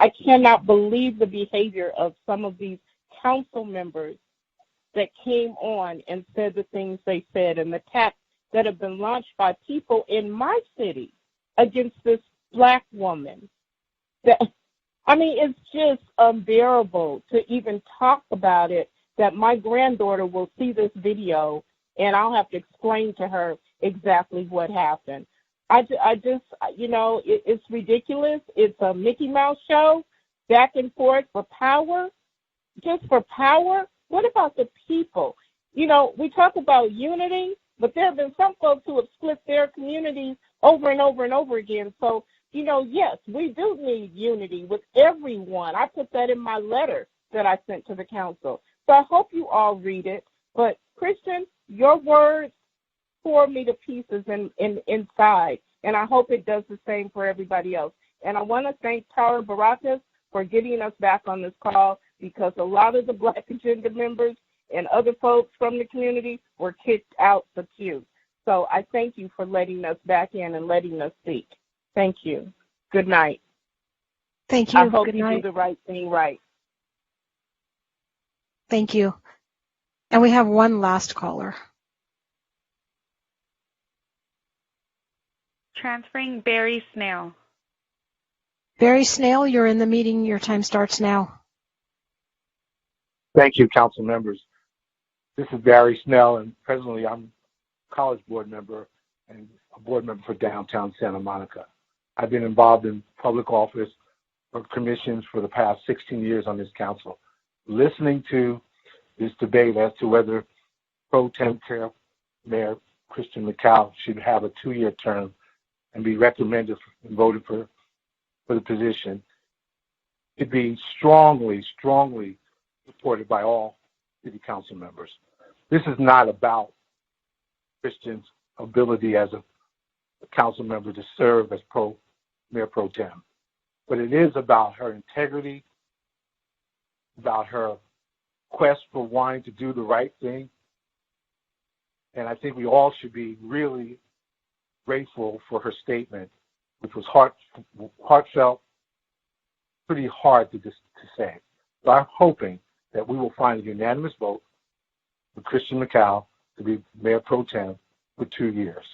Q: I cannot believe the behavior of some of these council members that came on and said the things they said, and the attacks that have been launched by people in my city against this Black woman. It's just unbearable to even talk about it, that my granddaughter will see this video and I'll have to explain to her exactly what happened. It's ridiculous. It's a Mickey Mouse show, back and forth for power, just for power. What about the people? We talk about unity, but there have been some folks who have split their communities over and over and over again. So, yes, we do need unity with everyone. I put that in my letter that I sent to the council. So I hope you all read it. But Christian, your words tore me to pieces inside, and I hope it does the same for everybody else. And I want to thank Tara Barakas for getting us back on this call, because a lot of the Black Agenda members and other folks from the community were kicked out the queue. So I thank you for letting us back in and letting us speak. Thank you. Good night.
H: Thank you.
Q: I hope
H: Good
Q: you
H: night.
Q: do the right thing right.
H: Thank you. And we have one last caller.
I: Transferring Barry Snail.
H: Barry Snail, you're in the meeting. Your time starts now.
V: Thank you, council members. This is Barry Snell, and presently I'm a college board member and a board member for downtown Santa Monica. I've been involved in public office or commissions for the past 16 years on this council. Listening to this debate as to whether Pro Tem Mayor Christian McCowl should have a 2-year term and be recommended and voted for the position, it'd be strongly supported by all city council members. This is not about Christian's ability as a council member to serve as Mayor Pro Tem, but it is about her integrity, about her quest for wanting to do the right thing. And I think we all should be really grateful for her statement, which was heartfelt, pretty hard to say. So I'm hoping that we will find a unanimous vote for Christian McCowl to be Mayor Pro Tem for 2 years.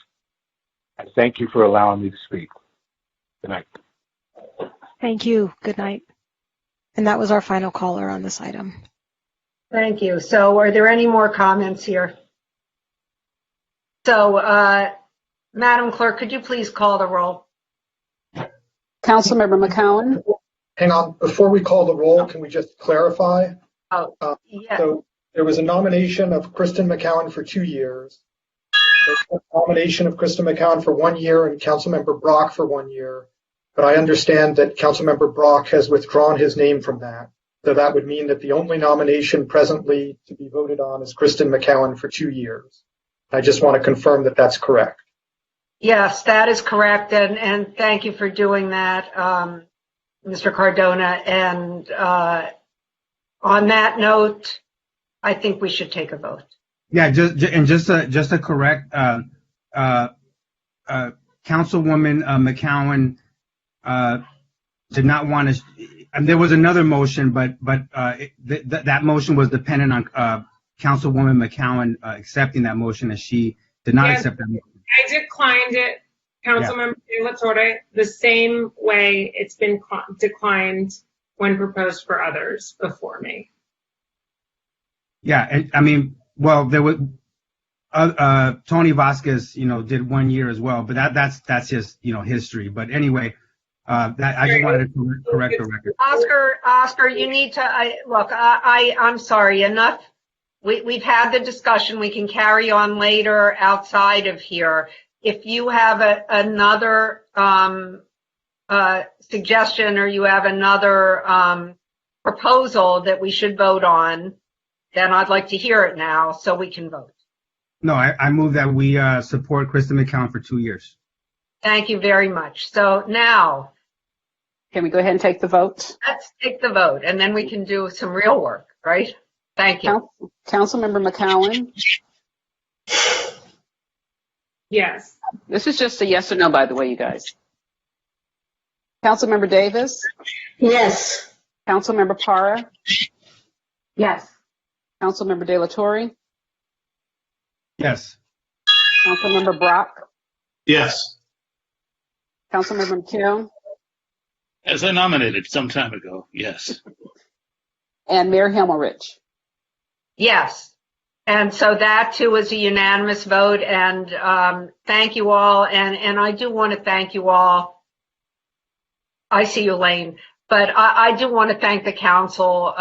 V: And thank you for allowing me to speak. Good night.
H: Thank you. Good night. And that was our final caller on this item.
J: Thank you. So are there any more comments here? So, Madam Clerk, could you please call the roll?
B: Councilmember McCowan?
L: Hang on, before we call the roll, can we just clarify?
J: Yes.
L: So there was a nomination of Kristen McCowan for 2 years. There's a nomination of Kristen McCowan for 1 year and Councilmember Brock for 1 year. But I understand that Councilmember Brock has withdrawn his name from that. So that would mean that the only nomination presently to be voted on is Kristen McCowan for 2 years. I just want to confirm that that's correct.
J: Yes, that is correct. And thank you for doing that, Mr. Cardona. And on that note, I think we should take a vote.
C: Yeah, just to correct, Councilwoman McCowan did not want to. There was another motion, but that motion was dependent on Councilwoman McCowan accepting that motion, as she did not accept that motion.
K: I declined it, Councilmember De La Torre, the same way it's been declined when proposed for others before me.
C: Yeah, and, I mean, well, there was Tony Vasquez, did 1 year as well, but that's just history. But anyway, I just wanted to correct the record.
J: Oscar, you need to look. I'm sorry. Enough. We've had the discussion. We can carry on later outside of here. If you have another suggestion or you have another proposal that we should vote on, then I'd like to hear it now so we can vote.
C: No, I move that we support Kristen McCowan for 2 years.
J: Thank you very much. So now,
B: can we go ahead and take the vote?
J: let's take the vote, and then we can do some real work, right? Thank you.
B: Councilmember McCowan?
K: Yes.
B: This is just a yes or no, by the way, you guys. Councilmember Davis?
R: Yes.
B: Councilmember Parra?
G: Yes.
B: Councilmember De La Torre?
C: Yes.
B: Councilmember Brock?
D: Yes.
B: Councilmember McCown?
F: As I nominated some time ago, yes.
B: And Mayor Himmelrich?
J: Yes. And so that too is a unanimous vote. And thank you all. And I do want to thank you all. I see you, Lane. But I do want to thank the council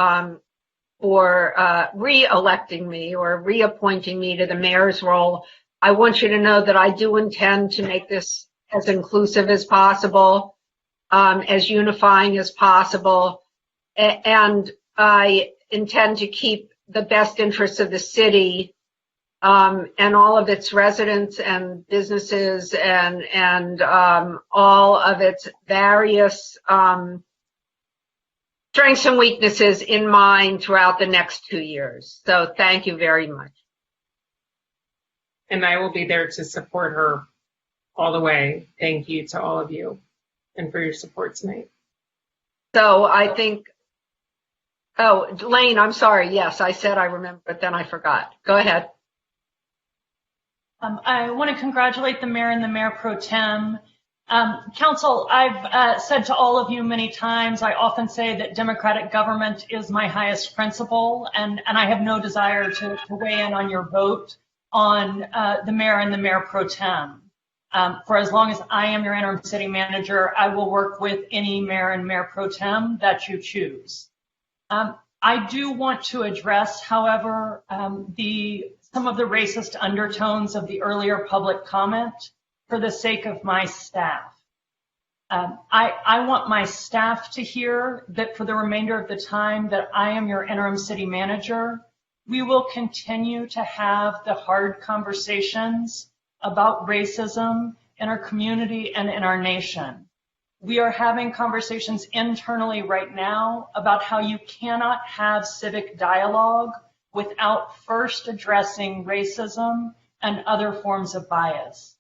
J: for re-electing me or reappointing me to the mayor's role. I want you to know that I do intend to make this as inclusive as possible, as unifying as possible. And I intend to keep the best interests of the city and all of its residents and businesses and all of its various strengths and weaknesses in mind throughout the next 2 years. So thank you very much.
K: And I will be there to support her all the way. Thank you to all of you and for your support tonight.
J: So I think, oh, Lane, I'm sorry. Yes, I said I remember, but then I forgot. Go ahead.
M: I want to congratulate the mayor and the mayor pro tem. Council, I've said to all of you many times, I often say that democratic government is my highest principle, and I have no desire to weigh in on your vote on the mayor and the mayor pro tem. For as long as I am your interim city manager, I will work with any mayor and mayor pro tem that you choose. I do want to address, however, some of the racist undertones of the earlier public comment for the sake of my staff. I want my staff to hear that for the remainder of the time that I am your interim city manager, we will continue to have the hard conversations about racism in our community and in our nation. We are having conversations internally right now about how you cannot have civic dialogue without first addressing racism and other forms of bias.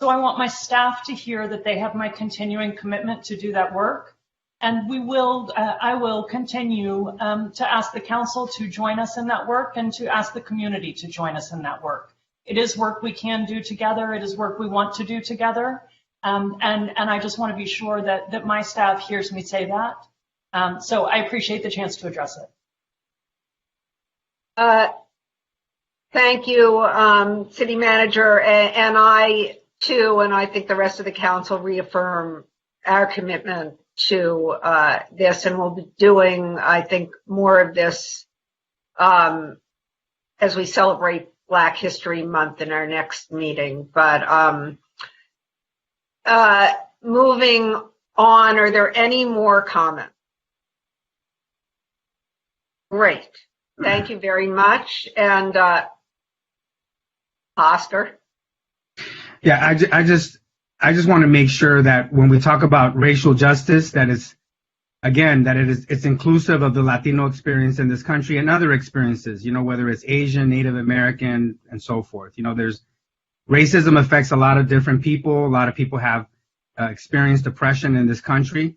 M: So I want my staff to hear that they have my continuing commitment to do that work. And I will continue to ask the council to join us in that work and to ask the community to join us in that work. It is work we can do together. It is work we want to do together. And I just want to be sure that my staff hears me say that. So I appreciate the chance to address it.
J: Thank you, City Manager, and I too, and I think the rest of the council reaffirm our commitment to this, and we'll be doing, I think, more of this as we celebrate Black History Month in our next meeting. But moving on, are there any more comments? Great. Thank you very much. And Oscar?
C: Yeah, I just want to make sure that when we talk about racial justice, that is, again, that it's inclusive of the Latino experience in this country and other experiences, whether it's Asian, Native American, and so forth. Racism affects a lot of different people. A lot of people have experienced oppression in this country.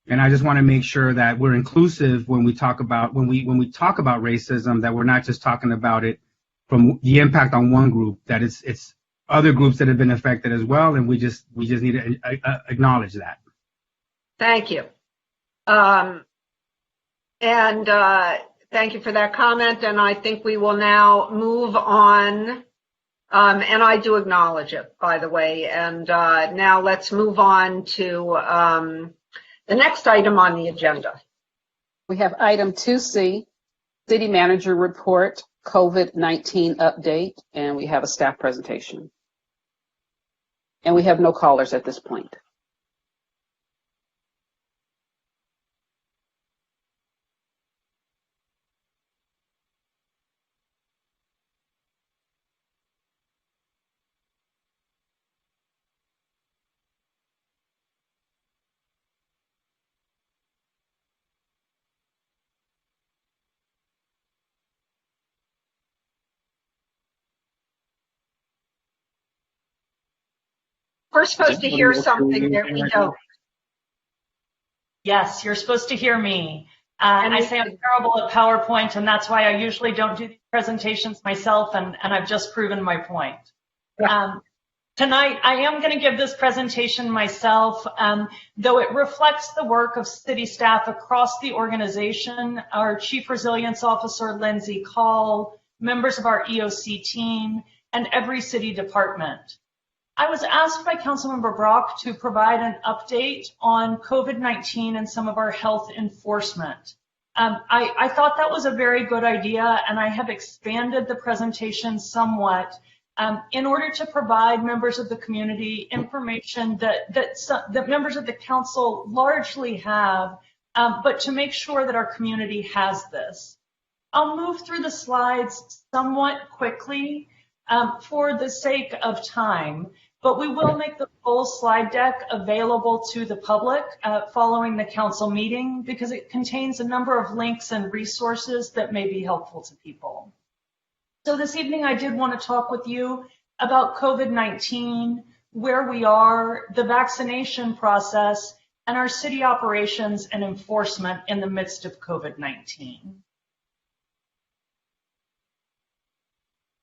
C: And I just want to make sure that we're inclusive when we talk about when we talk about racism, that we're not just talking about it from the impact on one group, that it's other groups that have been affected as well, and we just need to acknowledge that.
J: Thank you. And thank you for that comment. And I think we will now move on. And I do acknowledge it, by the way. And now let's move on to the next item on the agenda.
B: We have item 2C, City Manager Report, COVID-19 update, and we have a staff presentation. And we have no callers at this point.
J: We're supposed to hear something that we don't.
M: Yes, you're supposed to hear me. I say I'm terrible at PowerPoint, and that's why I usually don't do these presentations myself, and I've just proven my point. Tonight, I am going to give this presentation myself, though it reflects the work of city staff across the organization, our Chief Resilience Officer, Lindsay Call, members of our EOC team, and every city department. I was asked by Councilmember Brock to provide an update on COVID-19 and some of our health enforcement. I thought that was a very good idea, and I have expanded the presentation somewhat in order to provide members of the community information that members of the council largely have, but to make sure that our community has this. I'll move through the slides somewhat quickly for the sake of time, but we will make the full slide deck available to the public following the council meeting because it contains a number of links and resources that may be helpful to people. So this evening I did want to talk with you about COVID-19, where we are, the vaccination process, and our city operations and enforcement in the midst of COVID-19.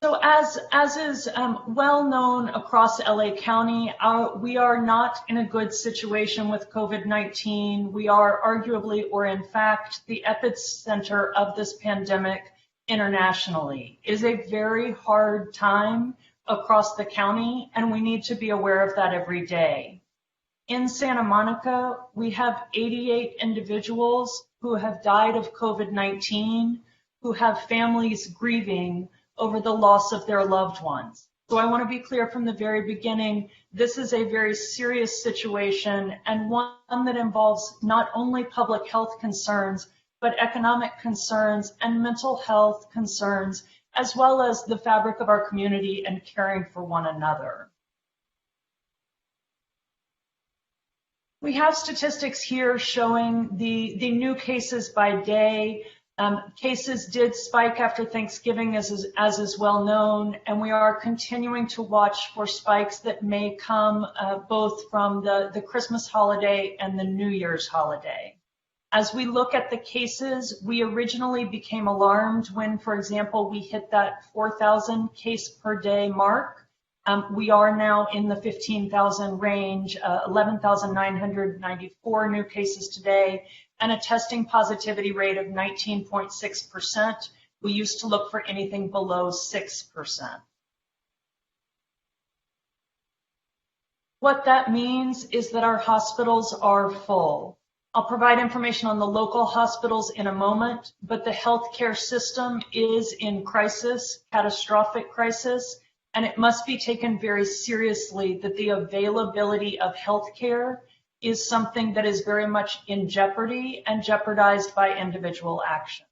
M: So as is well known across LA County, we are not in a good situation with COVID-19. We are arguably, or in fact, the epicenter of this pandemic internationally. It is a very hard time across the county, and we need to be aware of that every day. In Santa Monica, we have 88 individuals who have died of COVID-19, who have families grieving over the loss of their loved ones. So I want to be clear from the very beginning, this is a very serious situation and one that involves not only public health concerns, but economic concerns and mental health concerns, as well as the fabric of our community and caring for one another. We have statistics here showing the new cases by day. Cases did spike after Thanksgiving, as is well known, and we are continuing to watch for spikes that may come both from the Christmas holiday and the New Year's holiday. As we look at the cases, we originally became alarmed when, for example, we hit that 4,000 case per day mark. We are now in the 15,000 range, 11,994 new cases today, and a testing positivity rate of 19.6%. We used to look for anything below 6%. What that means is that our hospitals are full. I'll provide information on the local hospitals in a moment, but the healthcare system is in crisis, catastrophic crisis, and it must be taken very seriously that the availability of healthcare is something that is very much in jeopardy and jeopardized by individual action.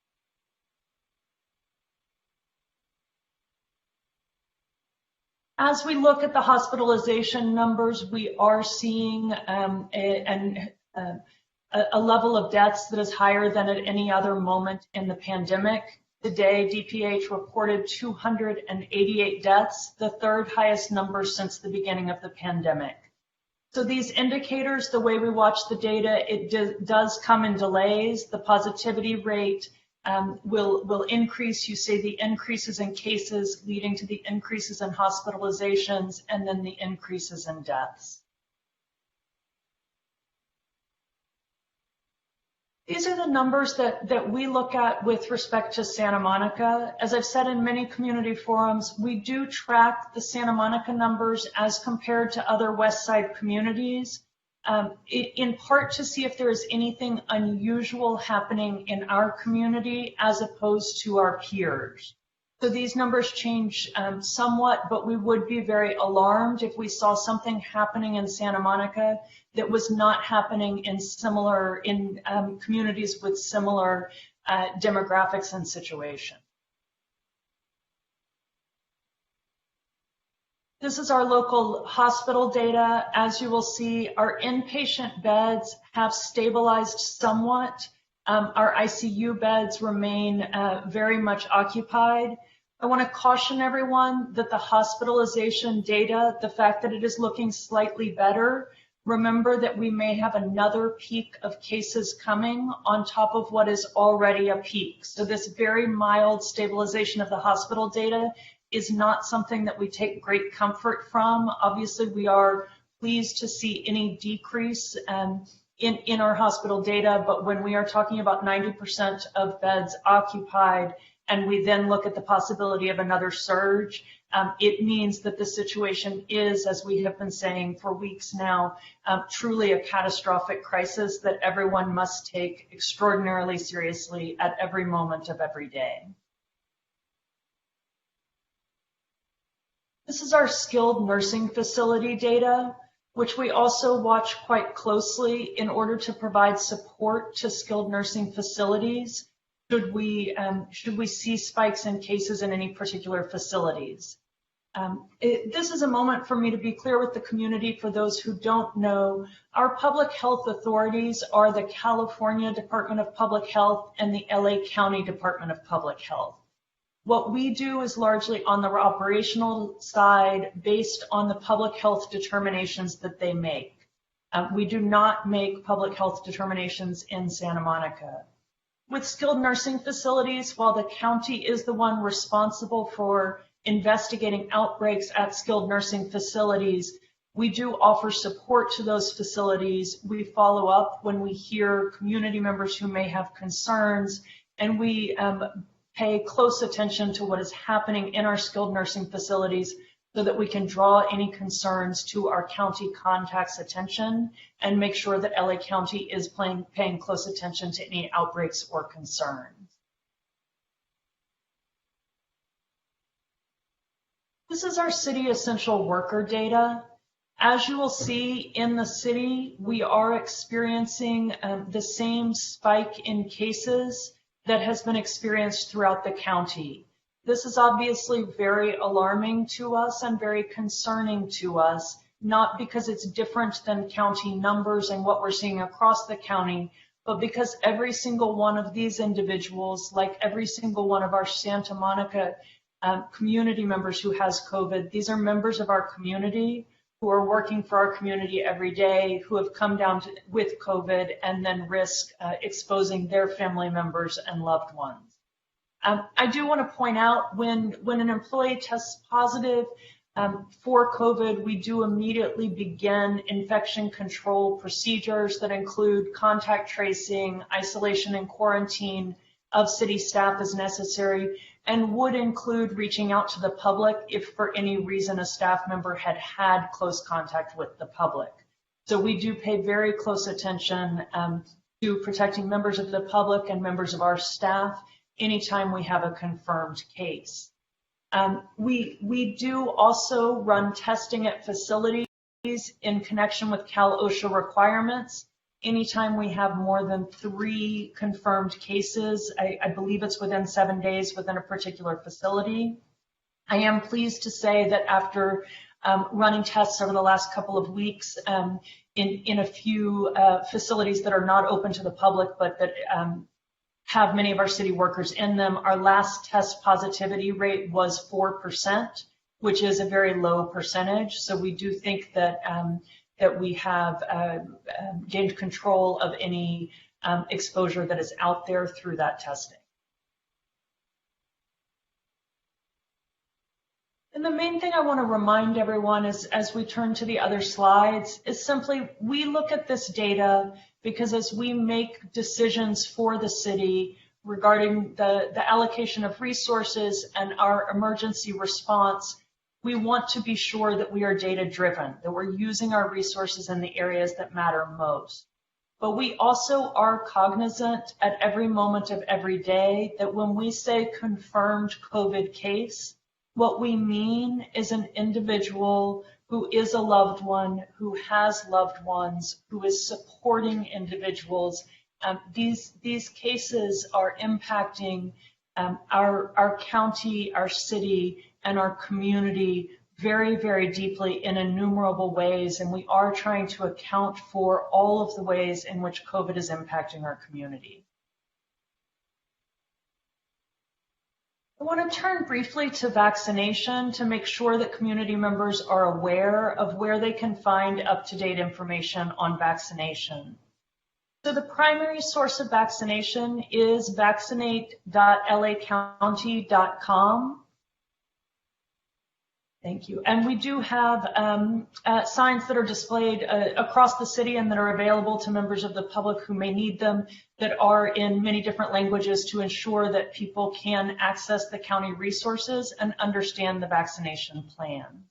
M: As we look at the hospitalization numbers, we are seeing a level of deaths that is higher than at any other moment in the pandemic. Today, DPH reported 288 deaths, the third highest number since the beginning of the pandemic. So these indicators, the way we watch the data, it does come in delays. The positivity rate will increase. You see the increases in cases leading to the increases in hospitalizations and then the increases in deaths. These are the numbers that we look at with respect to Santa Monica. As I've said in many community forums, we do track the Santa Monica numbers as compared to other West Side communities, in part to see if there is anything unusual happening in our community as opposed to our peers. So these numbers change somewhat, but we would be very alarmed if we saw something happening in Santa Monica that was not happening in communities with similar demographics and situation. This is our local hospital data. As you will see, our inpatient beds have stabilized somewhat. Our ICU beds remain very much occupied. I want to caution everyone that the hospitalization data, the fact that it is looking slightly better, remember that we may have another peak of cases coming on top of what is already a peak. So this very mild stabilization of the hospital data is not something that we take great comfort from. Obviously, we are pleased to see any decrease in our hospital data, but when we are talking about 90% of beds occupied, and we then look at the possibility of another surge, it means that the situation is, as we have been saying for weeks now, truly a catastrophic crisis that everyone must take extraordinarily seriously at every moment of every day. This is our skilled nursing facility data. which we also watch quite closely in order to provide support to skilled nursing facilities should we see spikes in cases in any particular facilities. This is a moment for me to be clear with the community. For those who don't know, our public health authorities are the California Department of Public Health and the LA County Department of Public Health. What we do is largely on the operational side based on the public health determinations that they make. We do not make public health determinations in Santa Monica. With skilled nursing facilities, while the county is the one responsible for investigating outbreaks at skilled nursing facilities, we do offer support to those facilities. We follow up when we hear community members who may have concerns, and we pay close attention to what is happening in our skilled nursing facilities so that we can draw any concerns to our county contacts' attention and make sure that LA County is paying close attention to any outbreaks or concerns. This is our city essential worker data. As you will see in the city, we are experiencing the same spike in cases that has been experienced throughout the county. This is obviously very alarming to us and very concerning to us, not because it's different than county numbers and what we're seeing across the county, but because every single one of these individuals, like every single one of our Santa Monica community members who has COVID, these are members of our community who are working for our community every day, who have come down with COVID and then risk exposing their family members and loved ones. I do want to point out when an employee tests positive for COVID, we do immediately begin infection control procedures that include contact tracing, isolation and quarantine of city staff as necessary, and would include reaching out to the public if for any reason a staff member had close contact with the public. So we do pay very close attention to protecting members of the public and members of our staff anytime we have a confirmed case. We do also run testing at facilities in connection with Cal OSHA requirements. Anytime we have more than 3 confirmed cases, I believe it's within 7 days within a particular facility. I am pleased to say that after running tests over the last couple of weeks in a few facilities that are not open to the public, but that have many of our city workers in them, our last test positivity rate was 4%, which is a very low percentage. So we do think that that we have gained control of any exposure that is out there through that testing. And the main thing I want to remind everyone is, as we turn to the other slides, is simply we look at this data because as we make decisions for the city regarding the allocation of resources and our emergency response, we want to be sure that we are data-driven, that we're using our resources in the areas that matter most. But we also are cognizant at every moment of every day that when we say confirmed COVID case, what we mean is an individual who is a loved one, who has loved ones, who is supporting individuals. These cases are impacting our county, our city, and our community very, very deeply in innumerable ways, and we are trying to account for all of the ways in which COVID is impacting our community. I want to turn briefly to vaccination to make sure that community members are aware of where they can find up-to-date information on vaccination. So the primary source of vaccination is vaccinate.lacounty.com. Thank you. And we do have signs that are displayed across the city and that are available to members of the public who may need them that are in many different languages to ensure that people can access the county resources and understand the vaccination plan.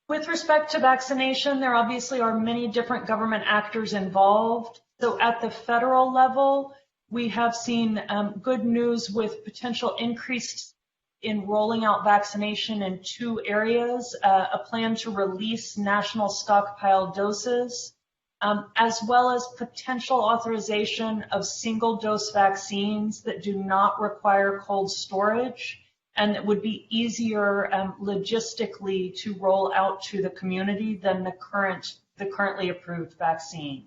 M: With respect to vaccination, there obviously are many different government actors involved. So at the federal level, we have seen good news with potential increase in rolling out vaccination in 2 areas, a plan to release national stockpile doses, as well as potential authorization of single-dose vaccines that do not require cold storage and that would be easier logistically to roll out to the community than the currently approved vaccines.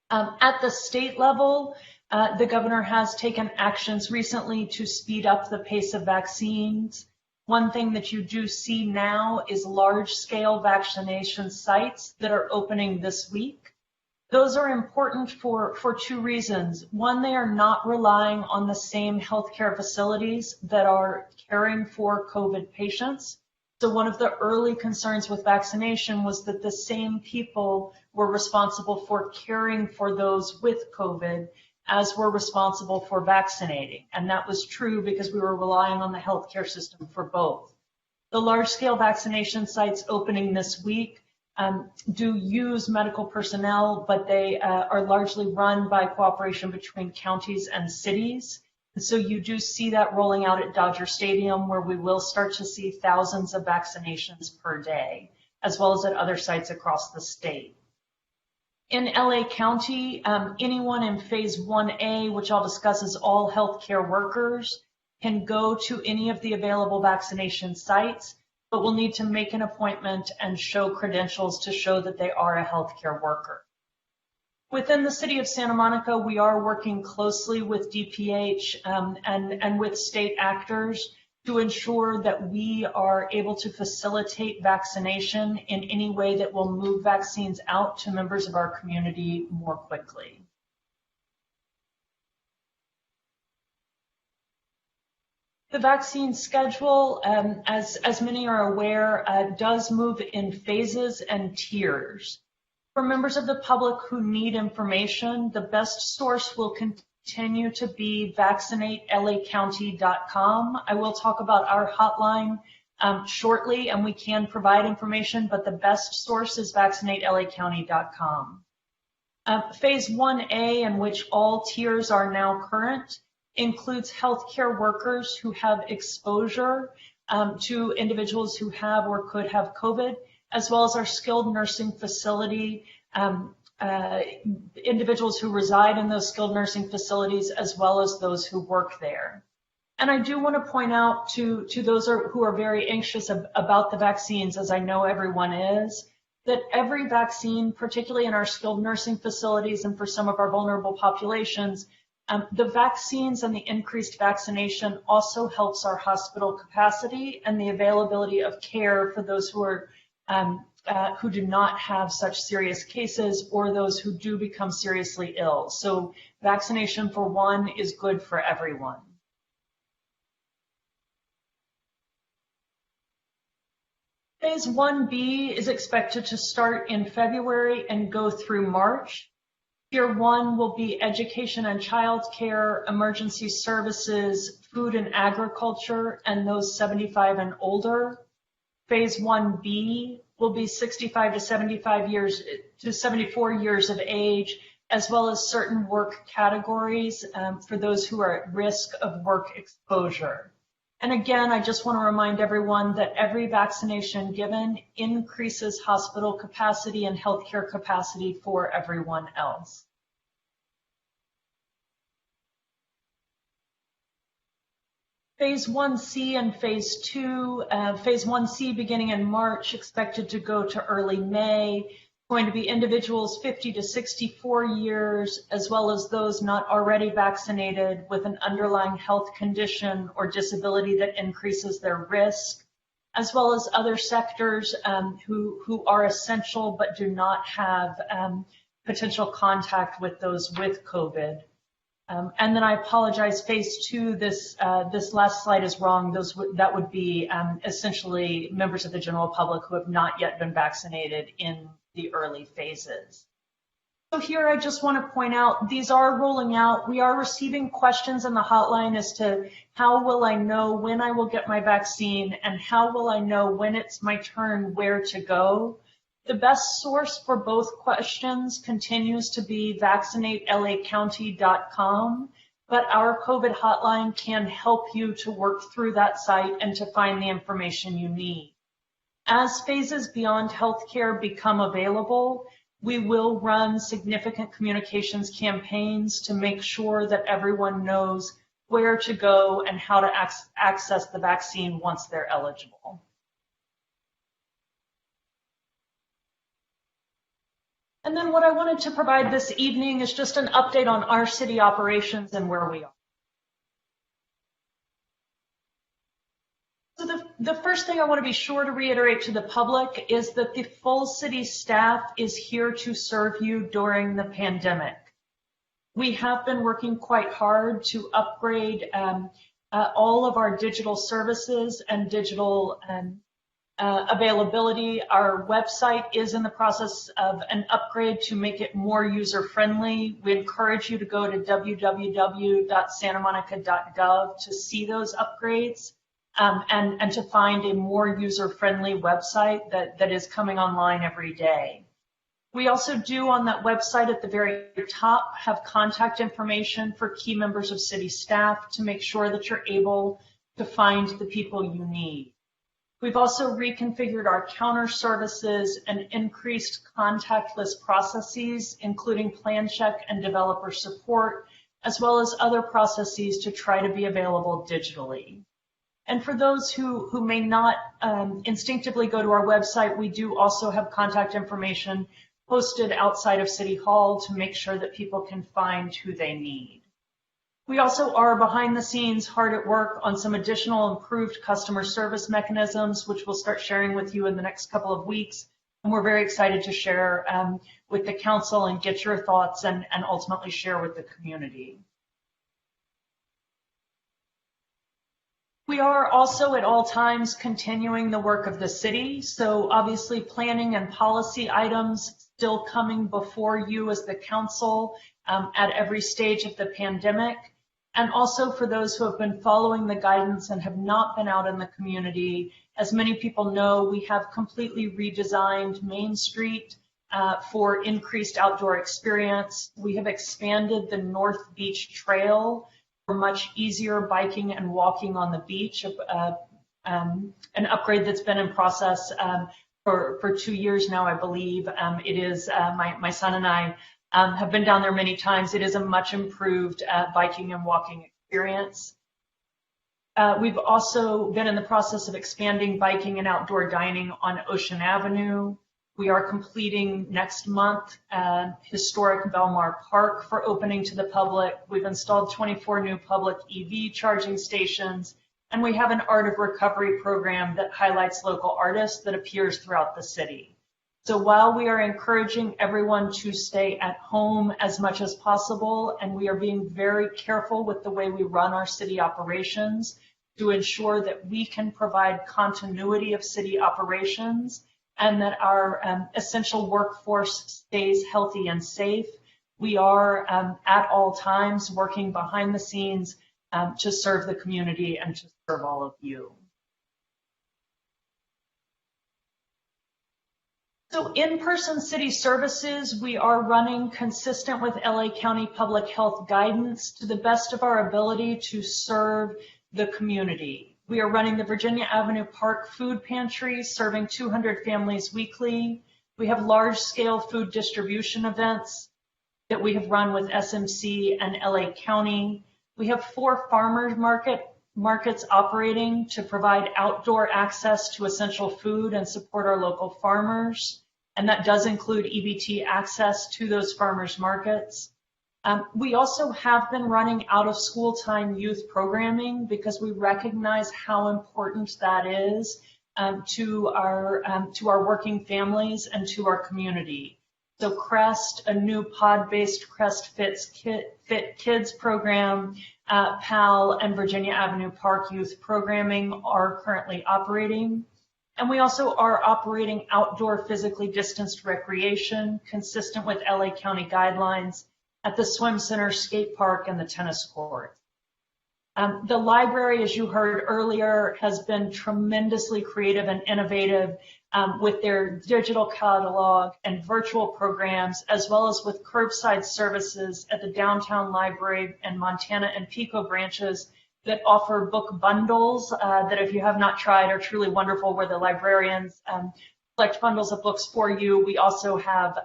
M: At the state level, the governor has taken actions recently to speed up the pace of vaccines. One thing that you do see now is large-scale vaccination sites that are opening this week. Those are important for 2 reasons. One, they are not relying on the same healthcare facilities that are caring for COVID patients. So one of the early concerns with vaccination was that the same people were responsible for caring for those with COVID as were responsible for vaccinating. And that was true because we were relying on the healthcare system for both. The large-scale vaccination sites opening this week do use medical personnel, but they are largely run by cooperation between counties and cities. And so you do see that rolling out at Dodger Stadium, where we will start to see thousands of vaccinations per day, as well as at other sites across the state. In LA County, anyone in phase 1A, which I'll discuss as all healthcare workers, can go to any of the available vaccination sites, but will need to make an appointment and show credentials to show that they are a healthcare worker. Within the city of Santa Monica, we are working closely with DPH and with state actors to ensure that we are able to facilitate vaccination in any way that will move vaccines out to members of our community more quickly. The vaccine schedule, as many are aware, does move in phases and tiers. For members of the public who need information, the best source will continue to be vaccinatelacounty.com. I will talk about our hotline shortly, and we can provide information, but the best source is vaccinatelacounty.com. Phase 1A, in which all tiers are now current, includes healthcare workers who have exposure to individuals who have or could have COVID, as well as our skilled nursing facility, individuals who reside in those skilled nursing facilities, as well as those who work there. And I do want to point out to those who are very anxious about the vaccines, as I know everyone is, that every vaccine, particularly in our skilled nursing facilities and for some of our vulnerable populations, the vaccines and the increased vaccination also helps our hospital capacity and the availability of care for those who are who do not have such serious cases or those who do become seriously ill. So vaccination for one is good for everyone. Phase 1B is expected to start in February and go through March. Tier 1 will be education and childcare, emergency services, food and agriculture, and those 75 and older. Phase 1B will be 65 to 75 years to 74 years of age, as well as certain work categories for those who are at risk of work exposure. And again, I just want to remind everyone that every vaccination given increases hospital capacity and healthcare capacity for everyone else. Phase 1C and Phase 2, Phase 1C beginning in March, expected to go to early May, going to be individuals 50 to 64 years, as well as those not already vaccinated with an underlying health condition or disability that increases their risk, as well as other sectors who are essential but do not have potential contact with those with COVID. And then I apologize, Phase 2, this last slide is wrong. That would be essentially members of the general public who have not yet been vaccinated in the early phases. So here I just want to point out, these are rolling out. We are receiving questions in the hotline as to how will I know when I will get my vaccine and how will I know when it's my turn where to go. The best source for both questions continues to be vaccinatelacounty.com, but our COVID hotline can help you to work through that site and to find the information you need. As phases beyond healthcare become available, we will run significant communications campaigns to make sure that everyone knows where to go and how to access the vaccine once they're eligible. And then what I wanted to provide this evening is just an update on our city operations and where we are. So the first thing I want to be sure to reiterate to the public is that the full city staff is here to serve you during the pandemic. We have been working quite hard to upgrade all of our digital services and digital availability. Our website is in the process of an upgrade to make it more user-friendly. We encourage you to go to www.santamonica.gov to see those upgrades. And to find a more user-friendly website that is coming online every day. We also do on that website at the very top have contact information for key members of city staff to make sure that you're able to find the people you need. We've also reconfigured our counter services and increased contactless processes, including plan check and developer support, as well as other processes to try to be available digitally. And for those who may not instinctively go to our website, we do also have contact information posted outside of City Hall to make sure that people can find who they need. We also are behind the scenes hard at work on some additional improved customer service mechanisms, which we'll start sharing with you in the next couple of weeks. And we're very excited to share with the council and get your thoughts and ultimately share with the community. We are also at all times continuing the work of the city. So obviously planning and policy items still coming before you as the council at every stage of the pandemic. And also for those who have been following the guidance and have not been out in the community, as many people know, we have completely redesigned Main Street for increased outdoor experience. We have expanded the North Beach Trail for much easier biking and walking on the beach, an upgrade that's been in process for 2 years now, I believe. It is, my son and I have been down there many times. It is a much improved biking and walking experience. We've also been in the process of expanding biking and outdoor dining on Ocean Avenue. We are completing next month historic Belmar Park for opening to the public. We've installed 24 new public EV charging stations, and we have an Art of Recovery program that highlights local artists that appears throughout the city. So while we are encouraging everyone to stay at home as much as possible, and we are being very careful with the way we run our city operations to ensure that we can provide continuity of city operations, and that our essential workforce stays healthy and safe. We are at all times working behind the scenes to serve the community and to serve all of you. So in-person city services, we are running consistent with LA County Public Health guidance to the best of our ability to serve the community. We are running the Virginia Avenue Park Food Pantry, serving 200 families weekly. We have large-scale food distribution events that we have run with SMC and LA County. We have 4 farmers markets operating to provide outdoor access to essential food and support our local farmers. And that does include EBT access to those farmers markets. We also have been running out of school time youth programming because we recognize how important that is to our working families and to our community. So Crest, a new pod-based Crest Fit Kids program, PAL and Virginia Avenue Park Youth Programming are currently operating. And we also are operating outdoor physically distanced recreation consistent with LA County guidelines at the swim center, skate park, and the tennis court. The library, as you heard earlier, has been tremendously creative and innovative with their digital catalog and virtual programs, as well as with curbside services at the downtown library and Montana and Pico branches that offer book bundles that, if you have not tried, are truly wonderful, where the librarians collect bundles of books for you. We also have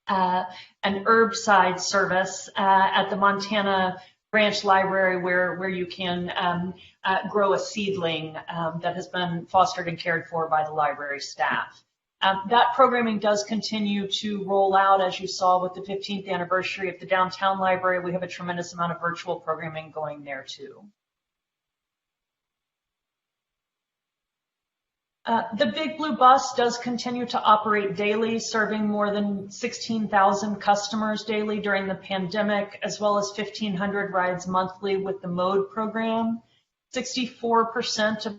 M: an herbside service at the Montana branch library where you can grow a seedling that has been fostered and cared for by the library staff. That programming does continue to roll out, as you saw with the 15th anniversary of the downtown library. We have a tremendous amount of virtual programming going there too. The Big Blue Bus does continue to operate daily, serving more than 16,000 customers daily during the pandemic, as well as 1,500 rides monthly with the MODE program. 64% of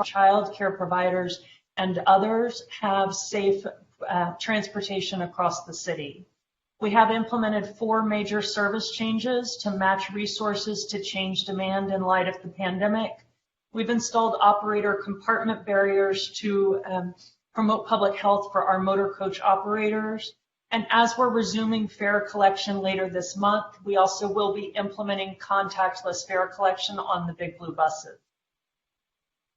M: child care providers and others have safe transportation across the city. We have implemented 4 major service changes to match resources to change demand in light of the pandemic. We've installed operator compartment barriers to promote public health for our motor coach operators. And as we're resuming fare collection later this month, we also will be implementing contactless fare collection on the Big Blue buses.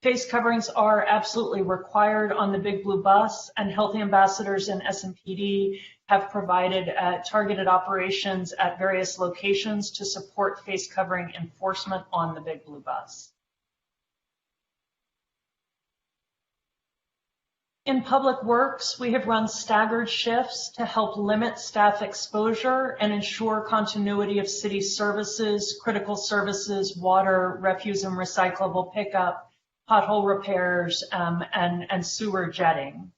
M: Face coverings are absolutely required on the Big Blue bus, and health ambassadors and SMPD have provided targeted operations at various locations to support face covering enforcement on the Big Blue bus. In Public Works, we have run staggered shifts to help limit staff exposure and ensure continuity of city services, critical services, water, refuse and recyclable pickup, pothole repairs, and sewer jetting.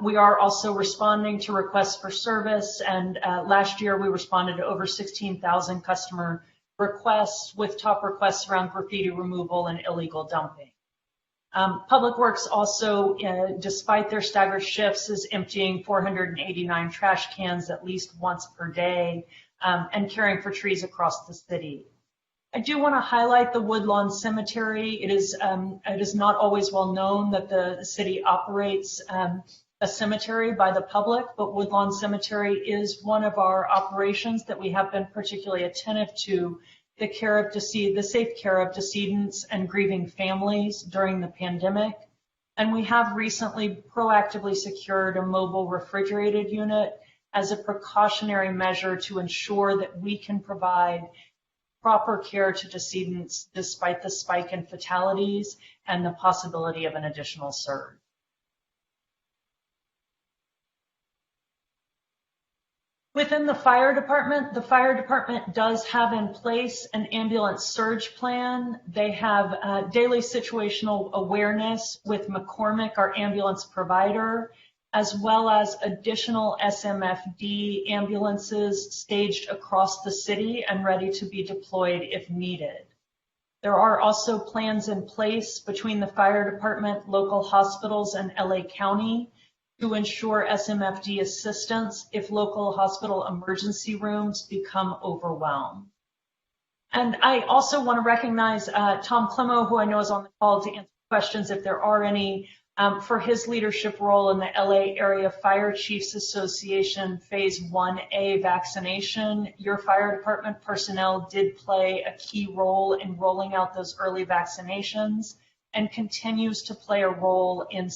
M: We are also responding to requests for service, and last year we responded to over 16,000 customer requests, with top requests around graffiti removal and illegal dumping. Public Works also, despite their staggered shifts, is emptying 489 trash cans at least once per day and caring for trees across the city. I do want to highlight the Woodlawn Cemetery. It is not always well known that the city operates a cemetery by the public, but Woodlawn Cemetery is one of our operations that we have been particularly attentive to the safe care of decedents and grieving families during the pandemic. And we have recently proactively secured a mobile refrigerated unit as a precautionary measure to ensure that we can provide proper care to decedents despite the spike in fatalities and the possibility of an additional surge. Within the fire department does have in place an ambulance surge plan. They have daily situational awareness with McCormick, our ambulance provider, as well as additional SMFD ambulances staged across the city and ready to be deployed if needed. There are also plans in place between the fire department, local hospitals, and LA County to ensure SMFD assistance if local hospital emergency rooms become overwhelmed. And I also want to recognize Tom Clemo, who I know is on the call to answer questions if there are any, for his leadership role in the LA Area Fire Chiefs Association Phase 1A vaccination. Your fire department personnel did play a key role in rolling out those early vaccinations, and continues to play a role in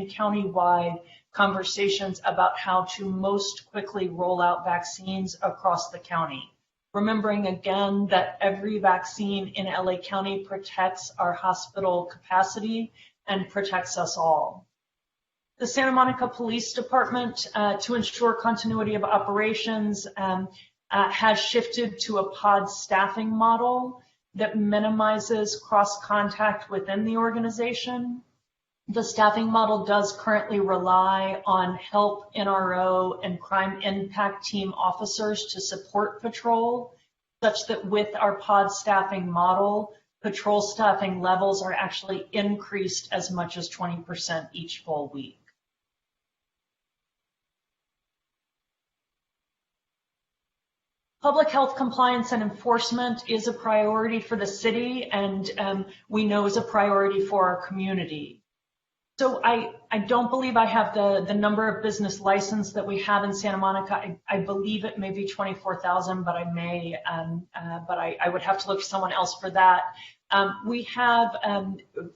M: county-wide conversations about how to most quickly roll out vaccines across the county. Remembering again that every vaccine in LA County protects our hospital capacity and protects us all. The Santa Monica Police Department, to ensure continuity of operations, has shifted to a pod staffing model that minimizes cross contact within the organization. The staffing model does currently rely on help NRO and crime impact team officers to support patrol, such that with our pod staffing model, patrol staffing levels are actually increased as much as 20% each full week. Public health compliance and enforcement is a priority for the city, and we know is a priority for our community. So I don't believe I have the number of business license that we have in Santa Monica. I believe it may be 24,000, but I may, but I would have to look to someone else for that. We have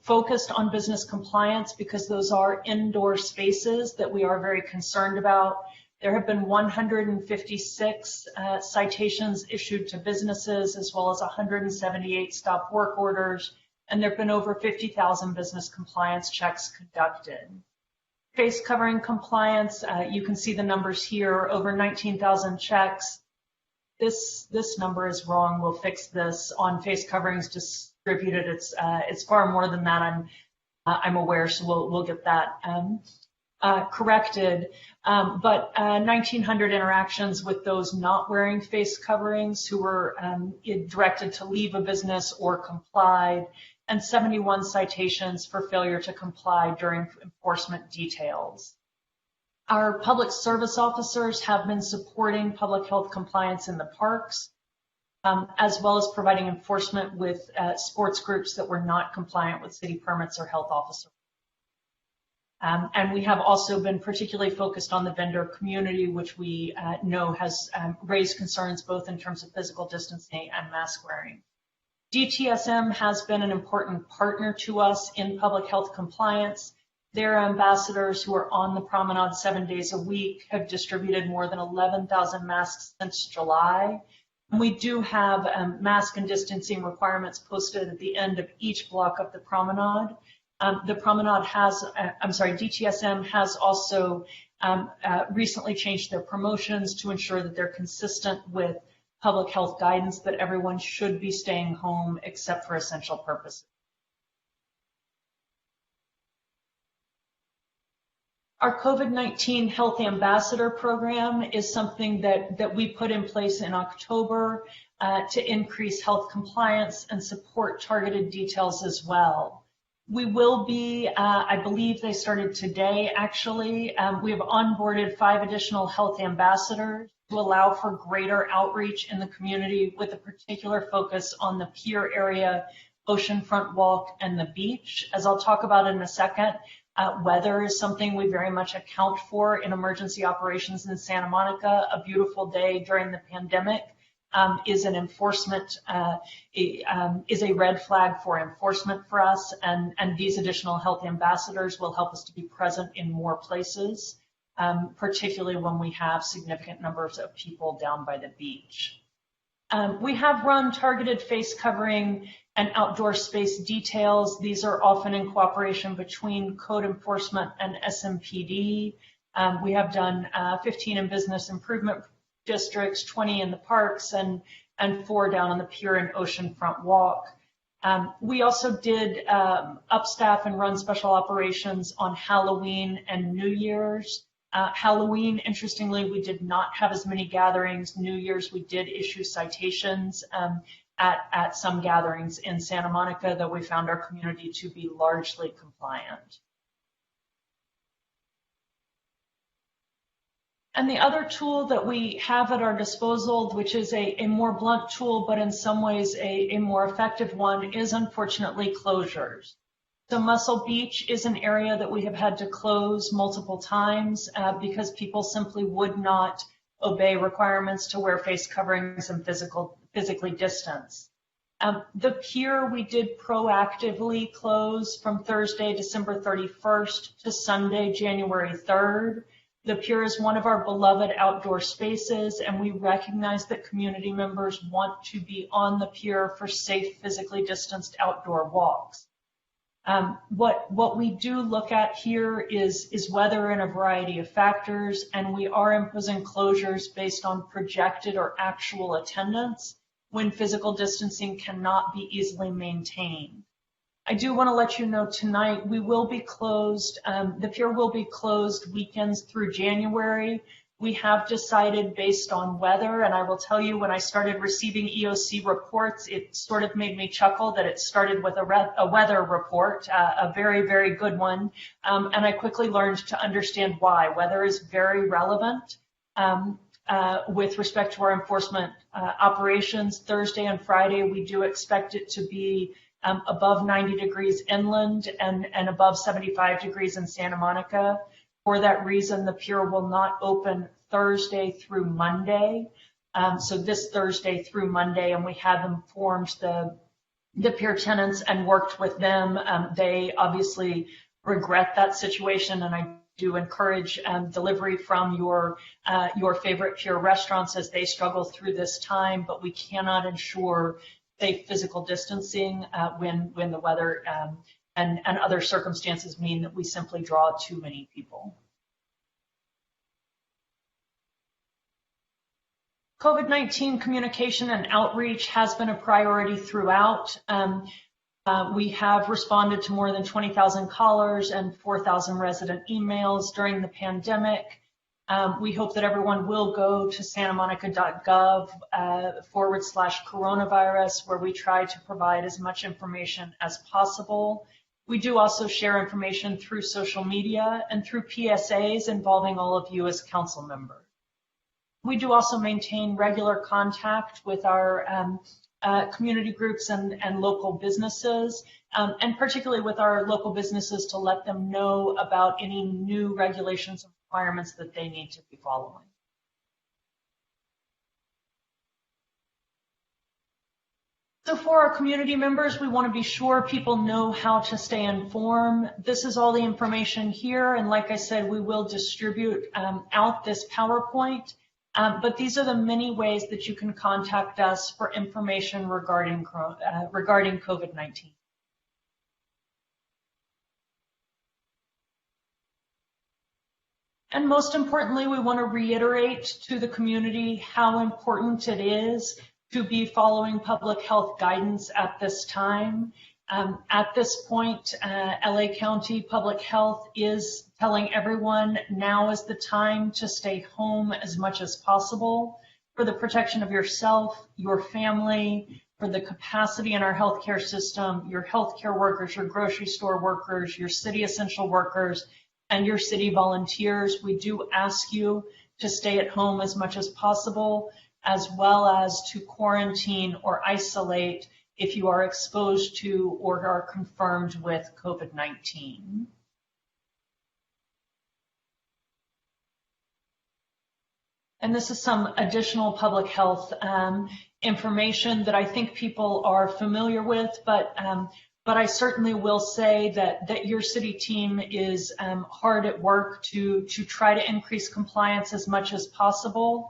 M: focused on business compliance because those are indoor spaces that we are very concerned about. There have been 156 citations issued to businesses, as well as 178 stop work orders, and there have been over 50,000 business compliance checks conducted. Face covering compliance, you can see the numbers here, over 19,000 checks. This number is wrong. We'll fix this. On face coverings distributed, it's far more than that. I'm aware, so we'll get that corrected. But 1,900 interactions with those not wearing face coverings who were directed to leave a business or complied, and 71 citations for failure to comply during enforcement details. Our public service officers have been supporting public health compliance in the parks, as well as providing enforcement with sports groups that were not compliant with city permits or health officer. And we have also been particularly focused on the vendor community, which we know has raised concerns both in terms of physical distancing and mask wearing. DTSM has been an important partner to us in public health compliance. Their ambassadors, who are on the promenade 7 days a week, have distributed more than 11,000 masks since July. And we do have mask and distancing requirements posted at the end of each block of the promenade. The promenade has, DTSM has also recently changed their promotions to ensure that they're consistent with public health guidance that everyone should be staying home except for essential purposes. Our COVID-19 Health Ambassador Program is something that we put in place in October to increase health compliance and support targeted details as well. We will be, I believe they started today actually, we have onboarded 5 additional health ambassadors to allow for greater outreach in the community with a particular focus on the pier area, oceanfront walk, and the beach. As I'll talk about in a second, weather is something we very much account for in emergency operations in Santa Monica. A beautiful day during the pandemic is an enforcement, is a red flag for enforcement for us, and these additional health ambassadors will help us to be present in more places, particularly when we have significant numbers of people down by the beach. We have run targeted face covering and outdoor space details. These are often in cooperation between code enforcement and SMPD. We have done 15 in business improvement districts, 20 in the parks, and 4 down on the pier and oceanfront walk. We also did upstaff and run special operations on Halloween and New Year's. Halloween, interestingly, we did not have as many gatherings. New Year's, we did issue citations at some gatherings in Santa Monica, though we found our community to be largely compliant. And the other tool that we have at our disposal, which is a more blunt tool, but in some ways a more effective one, is unfortunately closures. So Muscle Beach is an area that we have had to close multiple times because people simply would not obey requirements to wear face coverings and physically distance. The pier we did proactively close from Thursday, December 31st to Sunday, January 3rd. The pier is one of our beloved outdoor spaces, and we recognize that community members want to be on the pier for safe, physically distanced outdoor walks. What we do look at here is weather and a variety of factors, and we are imposing closures based on projected or actual attendance when physical distancing cannot be easily maintained. I do want to let you know tonight we will be closed. The pier will be closed weekends through January. We have decided based on weather, and I will tell you when I started receiving EOC reports, it sort of made me chuckle that it started with a weather report, a very, very good one. And I quickly learned to understand why. Weather is very relevant with respect to our enforcement operations. Thursday and Friday, we do expect it to be above 90 degrees inland and above 75 degrees in Santa Monica. For that reason, the pier will not open Thursday through Monday. So this Thursday through Monday, and we have informed the pier tenants and worked with them. They obviously regret that situation, and I do encourage delivery from your favorite pier restaurants as they struggle through this time, but we cannot ensure safe physical distancing when the weather and other circumstances mean that we simply draw too many people. COVID-19 communication and outreach has been a priority throughout. We have responded to more than 20,000 callers and 4,000 resident emails during the pandemic. We hope that everyone will go to santamonica.gov/coronavirus, where we try to provide as much information as possible. We do also share information through social media and through PSAs involving all of you as council members. We do also maintain regular contact with our community groups and local businesses, and particularly with our local businesses to let them know about any new regulations and requirements that they need to be following. So for our community members, we want to be sure people know how to stay informed. This is all the information here, and like I said, we will distribute out this PowerPoint. But these are the many ways that you can contact us for information regarding COVID-19. And most importantly, we want to reiterate to the community how important it is to be following public health guidance at this time. At this point, LA County Public Health is telling everyone now is the time to stay home as much as possible for the protection of yourself, your family, for the capacity in our healthcare system, your healthcare workers, your grocery store workers, your city essential workers, and your city volunteers. We do ask you to stay at home as much as possible, as well as to quarantine or isolate if you are exposed to or are confirmed with COVID-19. And this is some additional public health information that I think people are familiar with, but I certainly will say that your city team is hard at work to try to increase compliance as much as possible.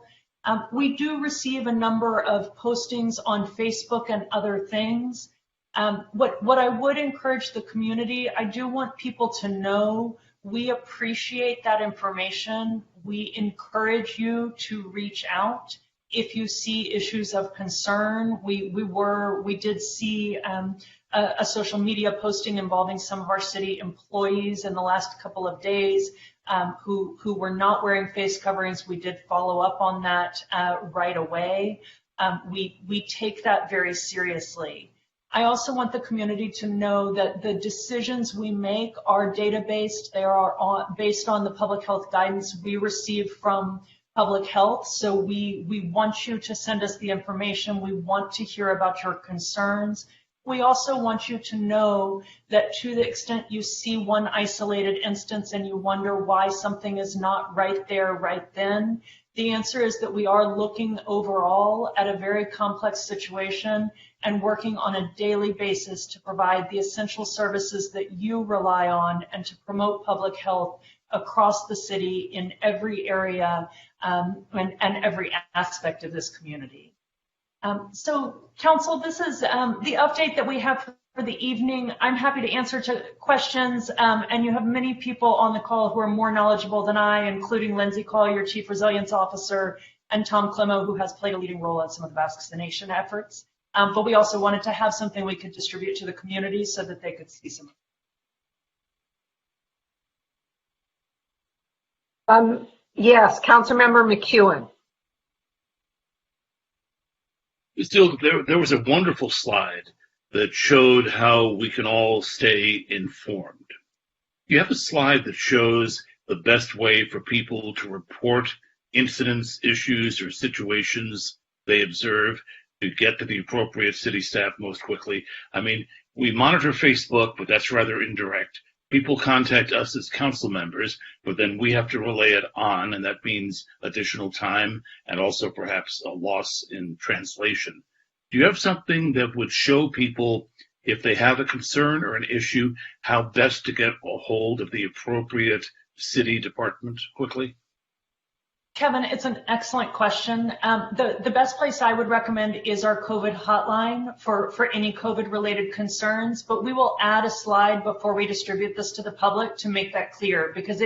M: We do receive a number of postings on Facebook and other things. What I would encourage the community, I do want people to know we appreciate that information. We encourage you to reach out if you see issues of concern. We did see a social media posting involving some of our city employees in the last couple of days who were not wearing face coverings. We did follow up on that right away. We take that very seriously. I also want the community to know that the decisions we make are data-based. They are based on the public health guidance we receive from public health. So we want you to send us the information. We want to hear about your concerns. We also want you to know that to the extent you see one isolated instance and you wonder why something is not right there, right then, the answer is that we are looking overall at a very complex situation and working on a daily basis to provide the essential services that you rely on and to promote public health across the city in every area and every aspect of this community. So, Council, this is the update that we have for the evening. I'm happy to answer to questions, and you have many people on the call who are more knowledgeable than I, including Lindsay Collier, Chief Resilience Officer, and Tom Clemmo, who has played a leading role in some of the vaccination efforts. But we also wanted to have something we could distribute to the community so that they could see some.
J: Yes, Councilmember McEwen.
F: Still, there was a wonderful slide that showed how we can all stay informed. You have a slide that shows the best way for people to report incidents, issues, or situations they observe to get to the appropriate city staff most quickly. I mean, we monitor Facebook, but that's rather indirect. People contact us as council members, but then we have to relay it on, and that means additional time and also perhaps a loss in translation. Do you have something that would show people, if they have a concern or an issue, how best to get a hold of the appropriate city department quickly?
M: Kevin, it's an excellent question. The best place I would recommend is our COVID hotline for any COVID-related concerns, but we will add a slide before we distribute this to the public to make that clear, because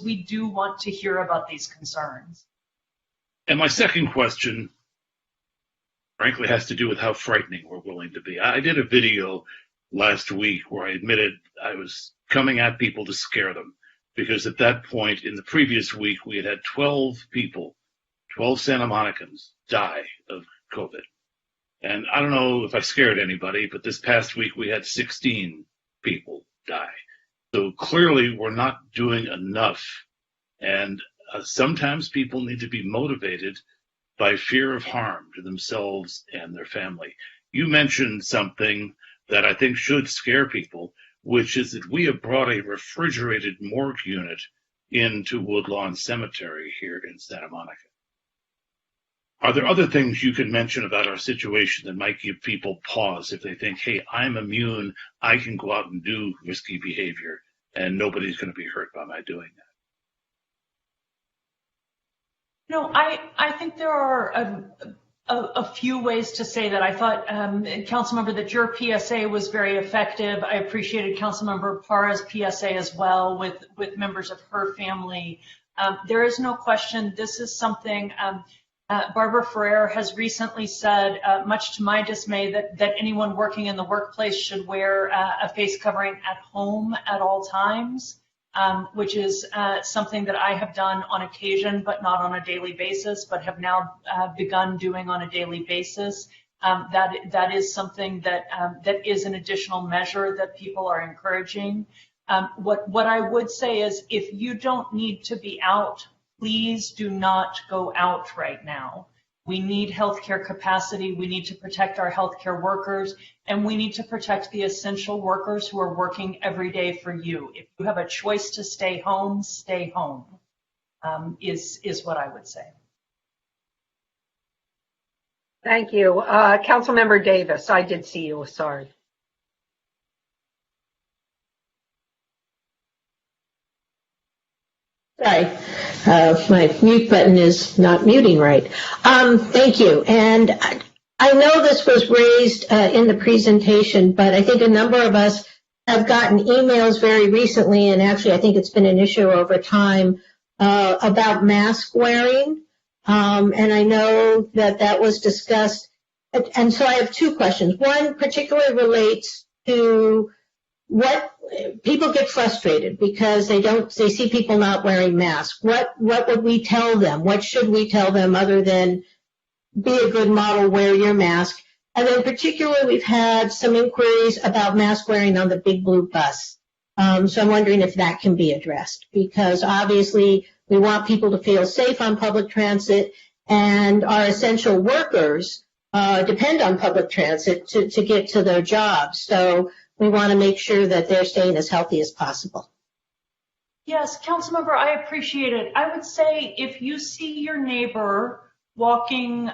M: we do want to hear about these concerns.
F: And my second question, frankly, has to do with how frightening we're willing to be. I did a video last week where I admitted I was coming at people to scare them, because at that point in the previous week, we had 12 people, 12 Santa Monicans die of COVID. And I don't know if I scared anybody, but this past week we had 16 people die. So clearly we're not doing enough. And sometimes people need to be motivated by fear of harm to themselves and their family. You mentioned something that I think should scare people, which is that we have brought a refrigerated morgue unit into Woodlawn Cemetery here in Santa Monica. Are there other things you can mention about our situation that might give people pause if they think, hey, I'm immune, I can go out and do risky behavior, and nobody's going to be hurt by my doing that?
M: No, I think there are a few ways to say that. I thought, Councilmember, that your PSA was very effective. I appreciated Councilmember Parra's PSA as well with members of her family. There is no question this is something Barbara Ferrer has recently said, much to my dismay, that anyone working in the workplace should wear a face covering at home at all times. Which is something that I have done on occasion, but not on a daily basis, but have now begun doing on a daily basis. That is something that is an additional measure that people are encouraging. What I would say is, if you don't need to be out, please do not go out right now. We need healthcare capacity. We need to protect our healthcare workers, and we need to protect the essential workers who are working every day for you. If you have a choice to stay home, is what I would say.
J: Thank you. Councilmember Davis, I did see you, sorry.
R: Sorry, my mute button is not muting right. Thank you. And I know this was raised in the presentation, but I think a number of us have gotten emails very recently, and actually I think it's been an issue over time, about mask wearing. And I know that was discussed. And so I have two questions. One particularly relates to what people get frustrated because they see people not wearing masks. What would we tell them? What should we tell them other than be a good model, wear your mask? And then particularly we've had some inquiries about mask wearing on the Big Blue bus. So I'm wondering if that can be addressed, because obviously we want people to feel safe on public transit, and our essential workers depend on public transit to get to their jobs. So we want to make sure that they're staying as healthy as possible.
M: Yes, Councilmember, I appreciate it. I would say if you see your neighbor walking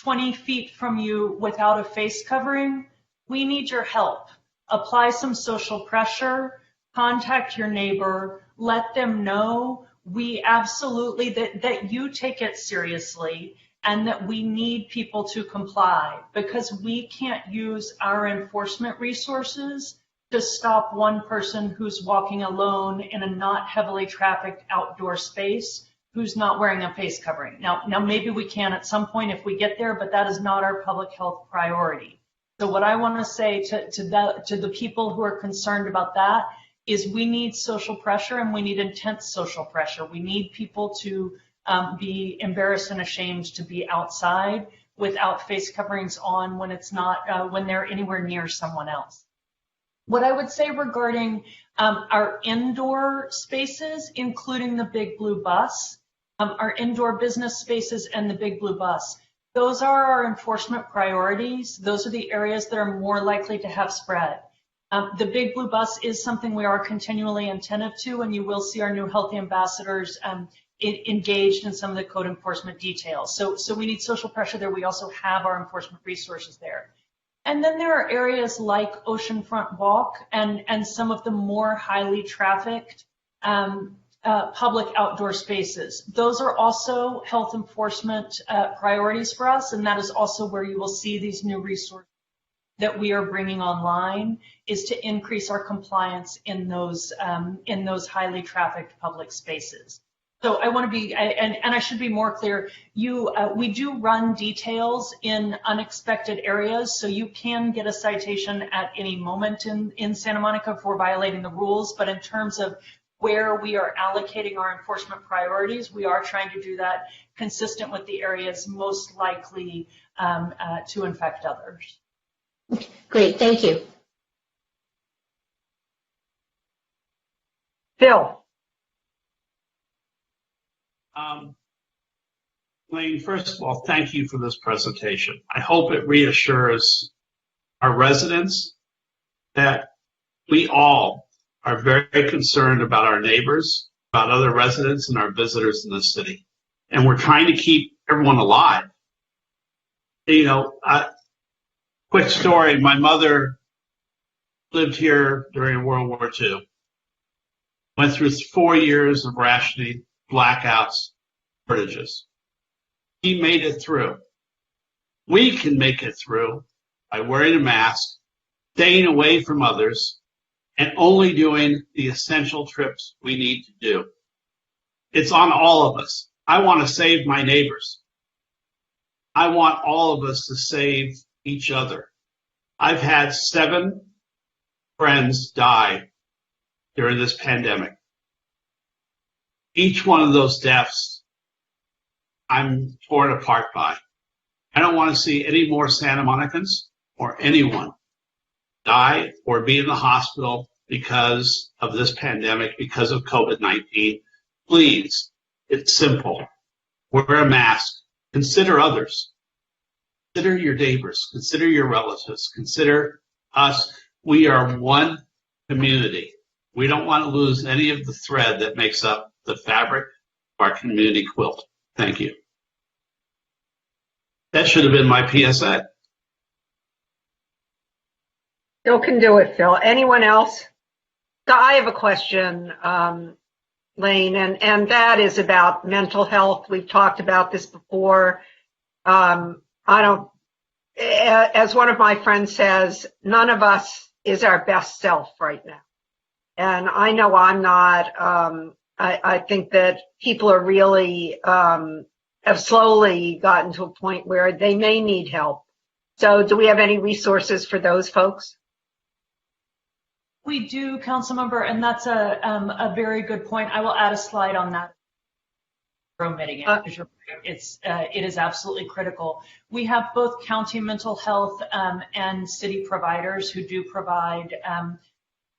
M: 20 feet from you without a face covering, we need your help. Apply some social pressure, contact your neighbor, let them know we absolutely, that you take it seriously, and that we need people to comply, because we can't use our enforcement resources to stop one person who's walking alone in a not heavily trafficked outdoor space who's not wearing a face covering. Now maybe we can at some point if we get there, but that is not our public health priority. So what I want to say to the people who are concerned about that is we need social pressure, and we need intense social pressure. We need people to be embarrassed and ashamed to be outside without face coverings on when it's not when they're anywhere near someone else. What I would say regarding our indoor spaces, including the Big Blue Bus, our indoor business spaces and the Big Blue Bus, those are our enforcement priorities. Those are the areas that are more likely to have spread. The Big Blue Bus is something we are continually attentive to, and you will see our new healthy ambassadors engaged in some of the code enforcement details. So we need social pressure there. We also have our enforcement resources there. And then there are areas like Oceanfront Walk and some of the more highly trafficked public outdoor spaces. Those are also health enforcement priorities for us, and that is also where you will see these new resources that we are bringing online, is to increase our compliance in those highly trafficked public spaces. So I want to be, and I should be more clear, we do run details in unexpected areas, so you can get a citation at any moment in Santa Monica for violating the rules, but in terms of where we are allocating our enforcement priorities, we are trying to do that consistent with the areas most likely to infect others.
R: Great, thank you.
J: Phil.
D: Lane, first of all, thank you for this presentation. I hope it reassures our residents that we all are very concerned about our neighbors, about other residents and our visitors in the city. And we're trying to keep everyone alive. You know, quick story, my mother lived here during World War II, went through 4 years of rationing, blackouts, shortages. He made it through. We can make it through by wearing a mask, staying away from others, and only doing the essential trips we need to do. It's on all of us. I want to save my neighbors. I want all of us to save each other. I've had 7 friends die during this pandemic. Each one of those deaths, I'm torn apart by. I don't want to see any more Santa Monicans or anyone die or be in the hospital because of this pandemic, because of COVID-19. Please, it's simple. Wear a mask. Consider others. Consider your neighbors. Consider your relatives. Consider us. We are one community. We don't want to lose any of the thread that makes up the fabric of our community quilt. Thank you. That should have been my PSA.
J: Phil can do it, Phil. Anyone else? So I have a question, Lane, and that is about mental health. We've talked about this before. As one of my friends says, none of us is our best self right now. And I know I'm not. I think that people are really have slowly gotten to a point where they may need help. So do we have any resources for those folks?
M: We do, Councilmember, and that's a very good point. I will add a slide on that. It is absolutely critical. We have both county mental health and city providers who do provide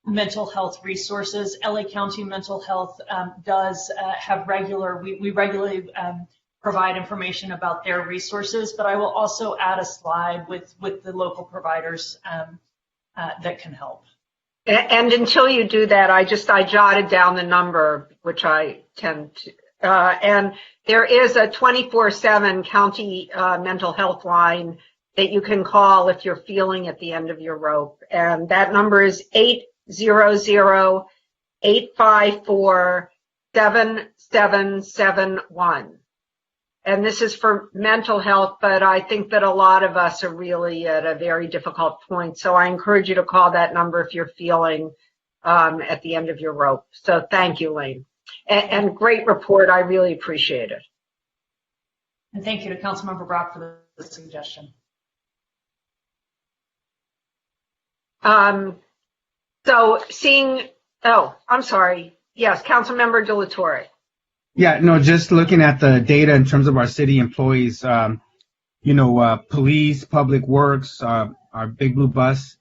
M: mental health resources. LA County Mental Health does have we regularly provide information about their resources, but I will also add a slide with the local providers that can help.
J: And until you do that, I jotted down the number, which I tend to, and there is a 24/7 county mental health line that you can call if you're feeling at the end of your rope. And that number is 800-854-7771. And this is for mental health, but I think that a lot of us are really at a very difficult point. So I encourage you to call that number if you're feeling at the end of your rope. So thank you, Lane. And great report. I really appreciate it.
M: And thank you to Councilmember Brock for the suggestion.
J: So seeing, I'm sorry. Yes, Councilmember De La Torre.
C: Yeah, no, just looking at the data in terms of our city employees, police, public works, our Big Blue Bus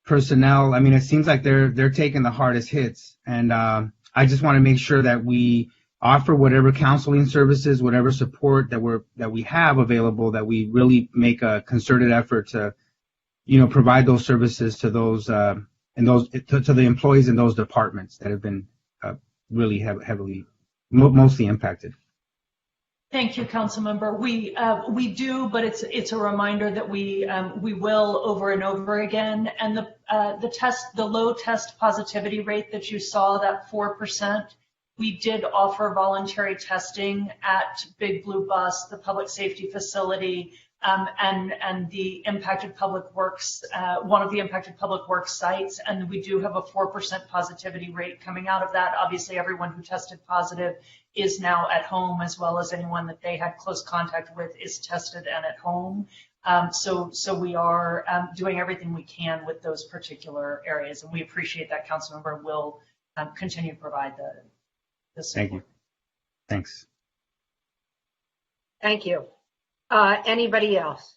C: personnel. I mean, it seems like they're taking the hardest hits, and I just want to make sure that we offer whatever counseling services, whatever support that we have available, that we really make a concerted effort to, provide those services to those to the employees in those departments that have been really heavily. Mostly impacted.
M: Thank you, Councilmember. We do, but it's a reminder that we will over and over again. And the low test positivity rate that you saw, that 4%, we did offer voluntary testing at Big Blue Bus, the public safety facility, and the impacted public works, one of the impacted public works sites, and we do have a 4% positivity rate coming out of that. Obviously, everyone who tested positive is now at home, as well as anyone that they had close contact with is tested and at home. So we are doing everything we can with those particular areas, and we appreciate that. Councilmember will continue to provide the support.
C: Thank you. Thanks.
J: Thank you. Anybody else?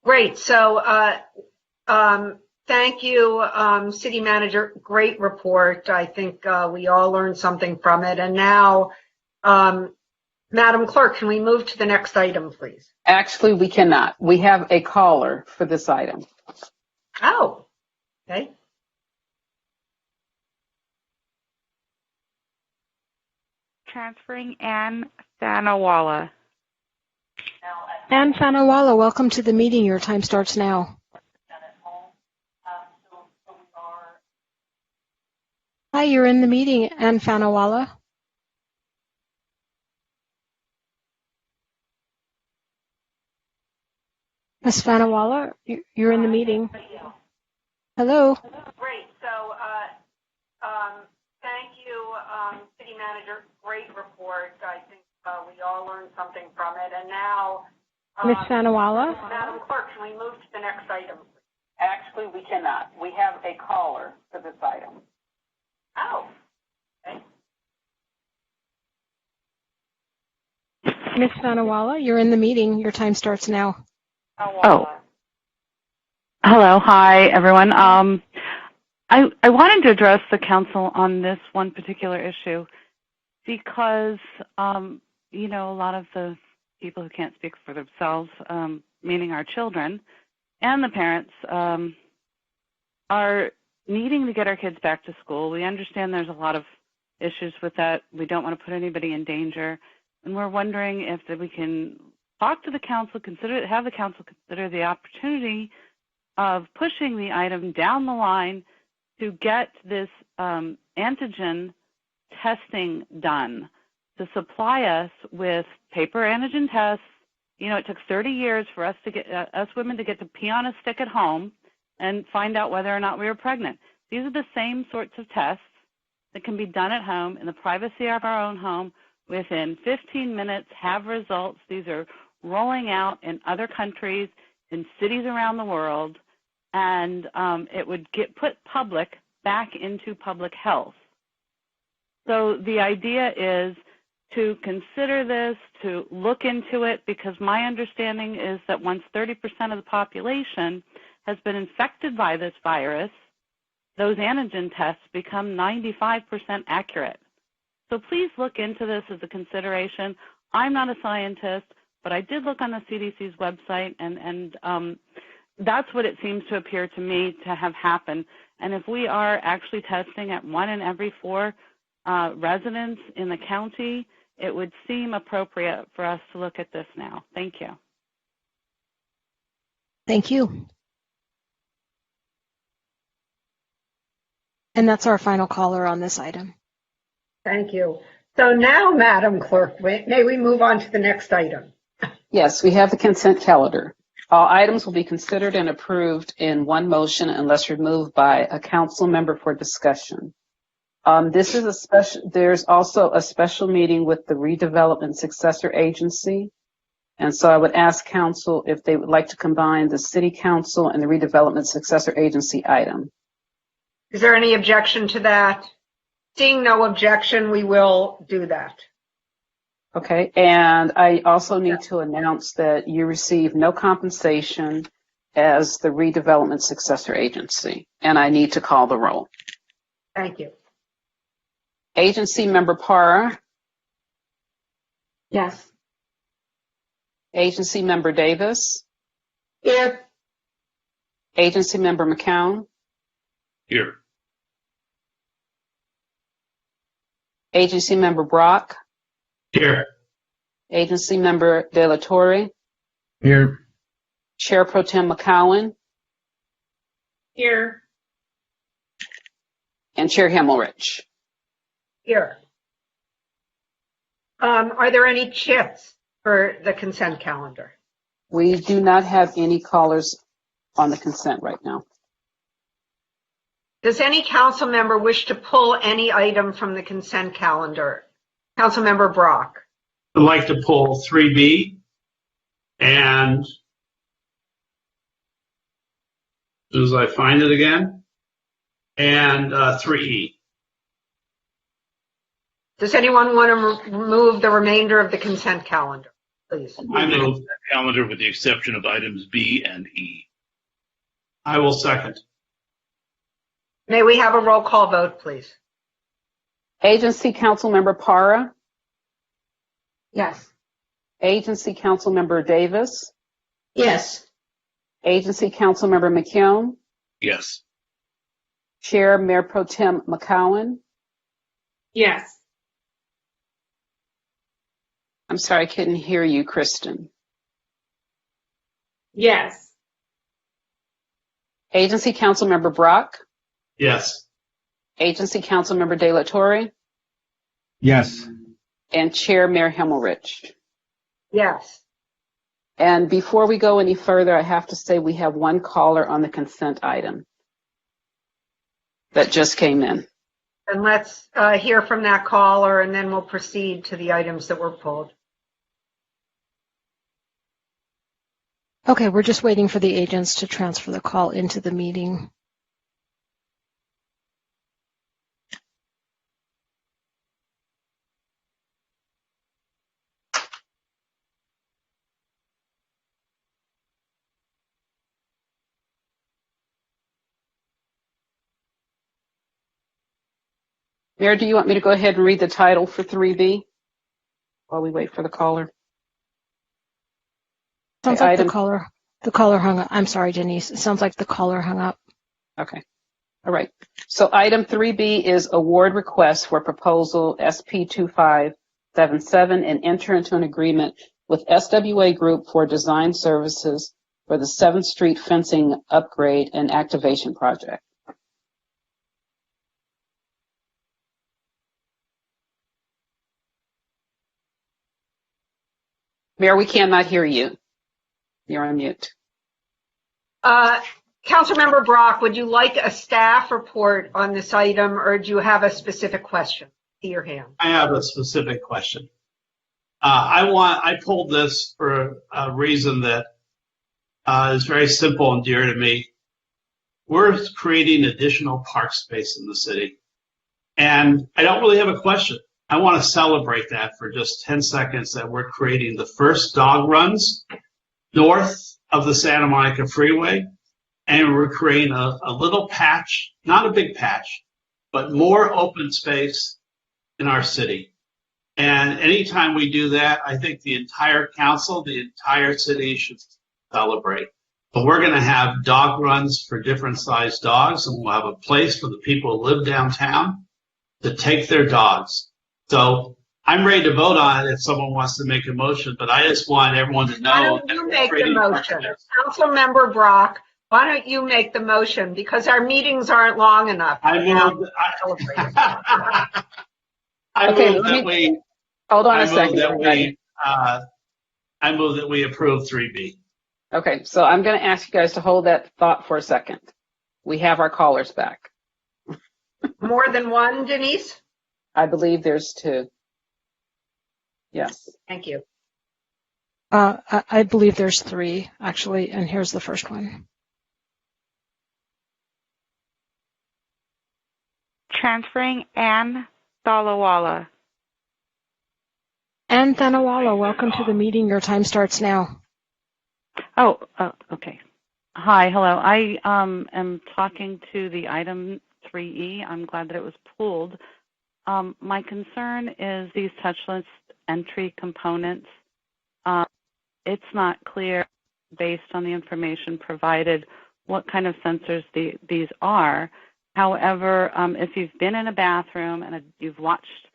J: Great. So thank you, City Manager. Great report. I think we all learned something from it. And now, Madam Clerk, can we move to the next item, please?
B: Actually, we cannot. We have a caller for this item.
J: Oh, okay.
I: Transferring Ann Sanawala.
H: Ann Fanawala, welcome to the meeting. Your time starts now. Hi, you're in the meeting, Ann Fanawala. Ms. Fanawala, you're in the meeting. Hello.
J: Great. So thank you, City Manager. Great report. I think we all learned something from it. And now,
H: Ms. Fanawala?
J: Madam Clerk, can we move to the next item? Actually, we cannot. We have a caller for this item. Oh, okay.
H: Ms. Fanawala, you're in the meeting. Your time starts now.
I: Oh. Hello. Hi, everyone. I wanted to address the council on this one particular issue because, a lot of the people who can't speak for themselves, meaning our children and the parents, are needing to get our kids back to school. We understand there's a lot of issues with that. We don't want to put anybody in danger. And we're wondering if we can talk to the council, have the council consider the opportunity of pushing the item down the line to get this antigen testing done, to supply us with paper antigen tests. It took 30 years for us to get us women to get to pee on a stick at home and find out whether or not we were pregnant. These are the same sorts of tests that can be done at home in the privacy of our own home within 15 minutes, have results. These are rolling out in other countries, in cities around the world, and it would put public back into public health. So the idea is to consider this, to look into it, because my understanding is that once 30% of the population has been infected by this virus, those antigen tests become 95% accurate. So please look into this as a consideration. I'm not a scientist, but I did look on the CDC's website, and that's what it seems to appear to me to have happened. And if we are actually testing at 1 in every 4 residents in the county, it would seem appropriate for us to look at this now. Thank you.
H: Thank you. And that's our final caller on this item.
J: Thank you. So now, Madam Clerk, may we move on to the next item?
B: Yes, we have the consent calendar. All items will be considered and approved in one motion unless removed by a council member for discussion. There's also a special meeting with the Redevelopment Successor Agency And so I would ask council if they would like to combine the city council and the redevelopment successor agency item.
J: Is there any objection to that? Seeing no objection, we will do that.
B: Okay, and I also need to announce that you receive no compensation as the redevelopment successor agency, and I need to call the roll.
J: Thank you.
B: Agency member Parra.
G: Yes.
B: Agency member Davis.
R: Here.
B: Agency member McCown.
F: Here.
B: Agency member Brock.
D: Here.
B: Agency member De La Torre.
C: Here.
B: Chair Pro Tem McCowan.
K: Here.
B: And Chair Himmelrich.
J: Here. Are there any chits for the consent calendar?
B: We do not have any callers on the consent right now.
J: Does any council member wish to pull any item from the consent calendar? Council member Brock.
D: I'd like to pull 3B and as soon as I find it again, and 3E.
J: Does anyone want to remove the remainder of the consent calendar, please?
F: I move the calendar with the exception of items B and E.
D: I will second.
J: May we have a roll call vote, please?
B: Agency Council Member Parra.
G: Yes.
B: Agency Council Member Davis.
R: Yes.
B: Agency Council Member McKeown.
F: Yes.
B: Chair Mayor Pro Tem McCowan.
K: Yes.
B: I'm sorry, I couldn't hear you, Kristen.
K: Yes.
B: Agency Council Member Brock.
D: Yes.
B: Agency Council Member De La Torre.
C: Yes.
B: And Chair Mayor Himmelrich.
J: Yes.
B: And before we go any further, I have to say we have one caller on the consent item that just came in.
J: And let's hear from that caller, and then we'll proceed to the items that were pulled.
H: Okay, we're just waiting for the agents to transfer the call into the meeting.
B: Mayor, do you want me to go ahead and read the title for 3B while we wait for the caller?
H: Sounds like the caller hung up. I'm sorry, Denise. It sounds like the caller hung up.
B: Okay. All right. So item 3B is award request for proposal SP2577 and enter into an agreement with SWA Group for design services for the 7th Street fencing upgrade and activation project. Mayor, we cannot hear you. You're on mute.
J: Councilmember Brock, would you like a staff report on this item, or do you have a specific question? See your hand.
D: I have a specific question. I pulled this for a reason that is very simple and dear to me. We're creating additional park space in the city, and I don't really have a question. I want to celebrate that for just 10 seconds that we're creating the first dog runs north of the Santa Monica Freeway, and we're creating a little patch, not a big patch, but more open space in our city. And anytime we do that, I think the entire council, the entire city should celebrate. But we're going to have dog runs for different sized dogs, and we'll have a place for the people who live downtown to take their dogs. So I'm ready to vote on it if someone wants to make a motion, but I just want everyone to know.
J: Why don't you make the motion? Councilmember Brock, why don't you make the motion? Because our meetings aren't long enough.
B: Hold on a second.
D: I move that we approve 3B.
B: Okay, so I'm going to ask you guys to hold that thought for a second. We have our callers back.
J: More than one, Denise?
B: I believe there's two. Yes.
J: Thank you.
H: I believe there's 3, actually, and here's the first one.
I: Transferring Ann Thalawala.
H: Ann Thalawala, welcome to the meeting. Your time starts now.
I: Oh, okay. Hi, hello. I am talking to the item 3E. I'm glad that it was pulled. My concern is these touchless entry components. It's not clear, based on the information provided, what kind of sensors these are. However, if you've been in a bathroom and you've watched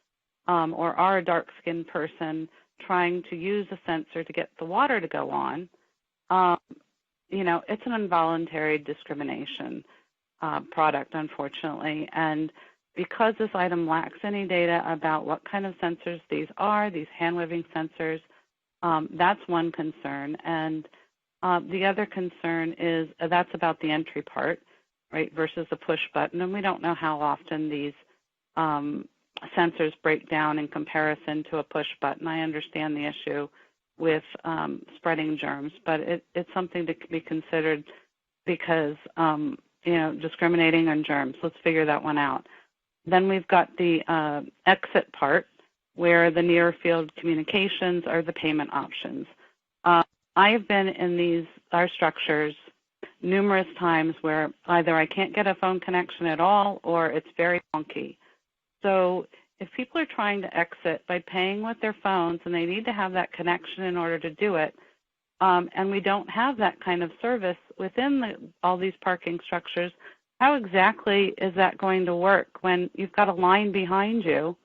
I: or are a dark-skinned person trying to use a sensor to get the water to go on, you know, it's an involuntary discrimination product, unfortunately. And because this item lacks any data about what kind of sensors these are, these hand-waving sensors, that's one concern. And the other concern is that's about the entry part, right, versus the push button. And we don't know how often these sensors break down in comparison to a push button. I understand the issue with spreading germs, but it's something to be considered because, you know, discriminating on germs. Let's figure that one out. Then we've got the exit part, where the near field communications are the payment options. I have been in our structures numerous times where either I can't get a phone connection at all or it's very funky. So if people are trying to exit by paying with their phones and they need to have that connection in order to do it, and we don't have that kind of service within all these parking structures, how exactly is that going to work when you've got a line behind you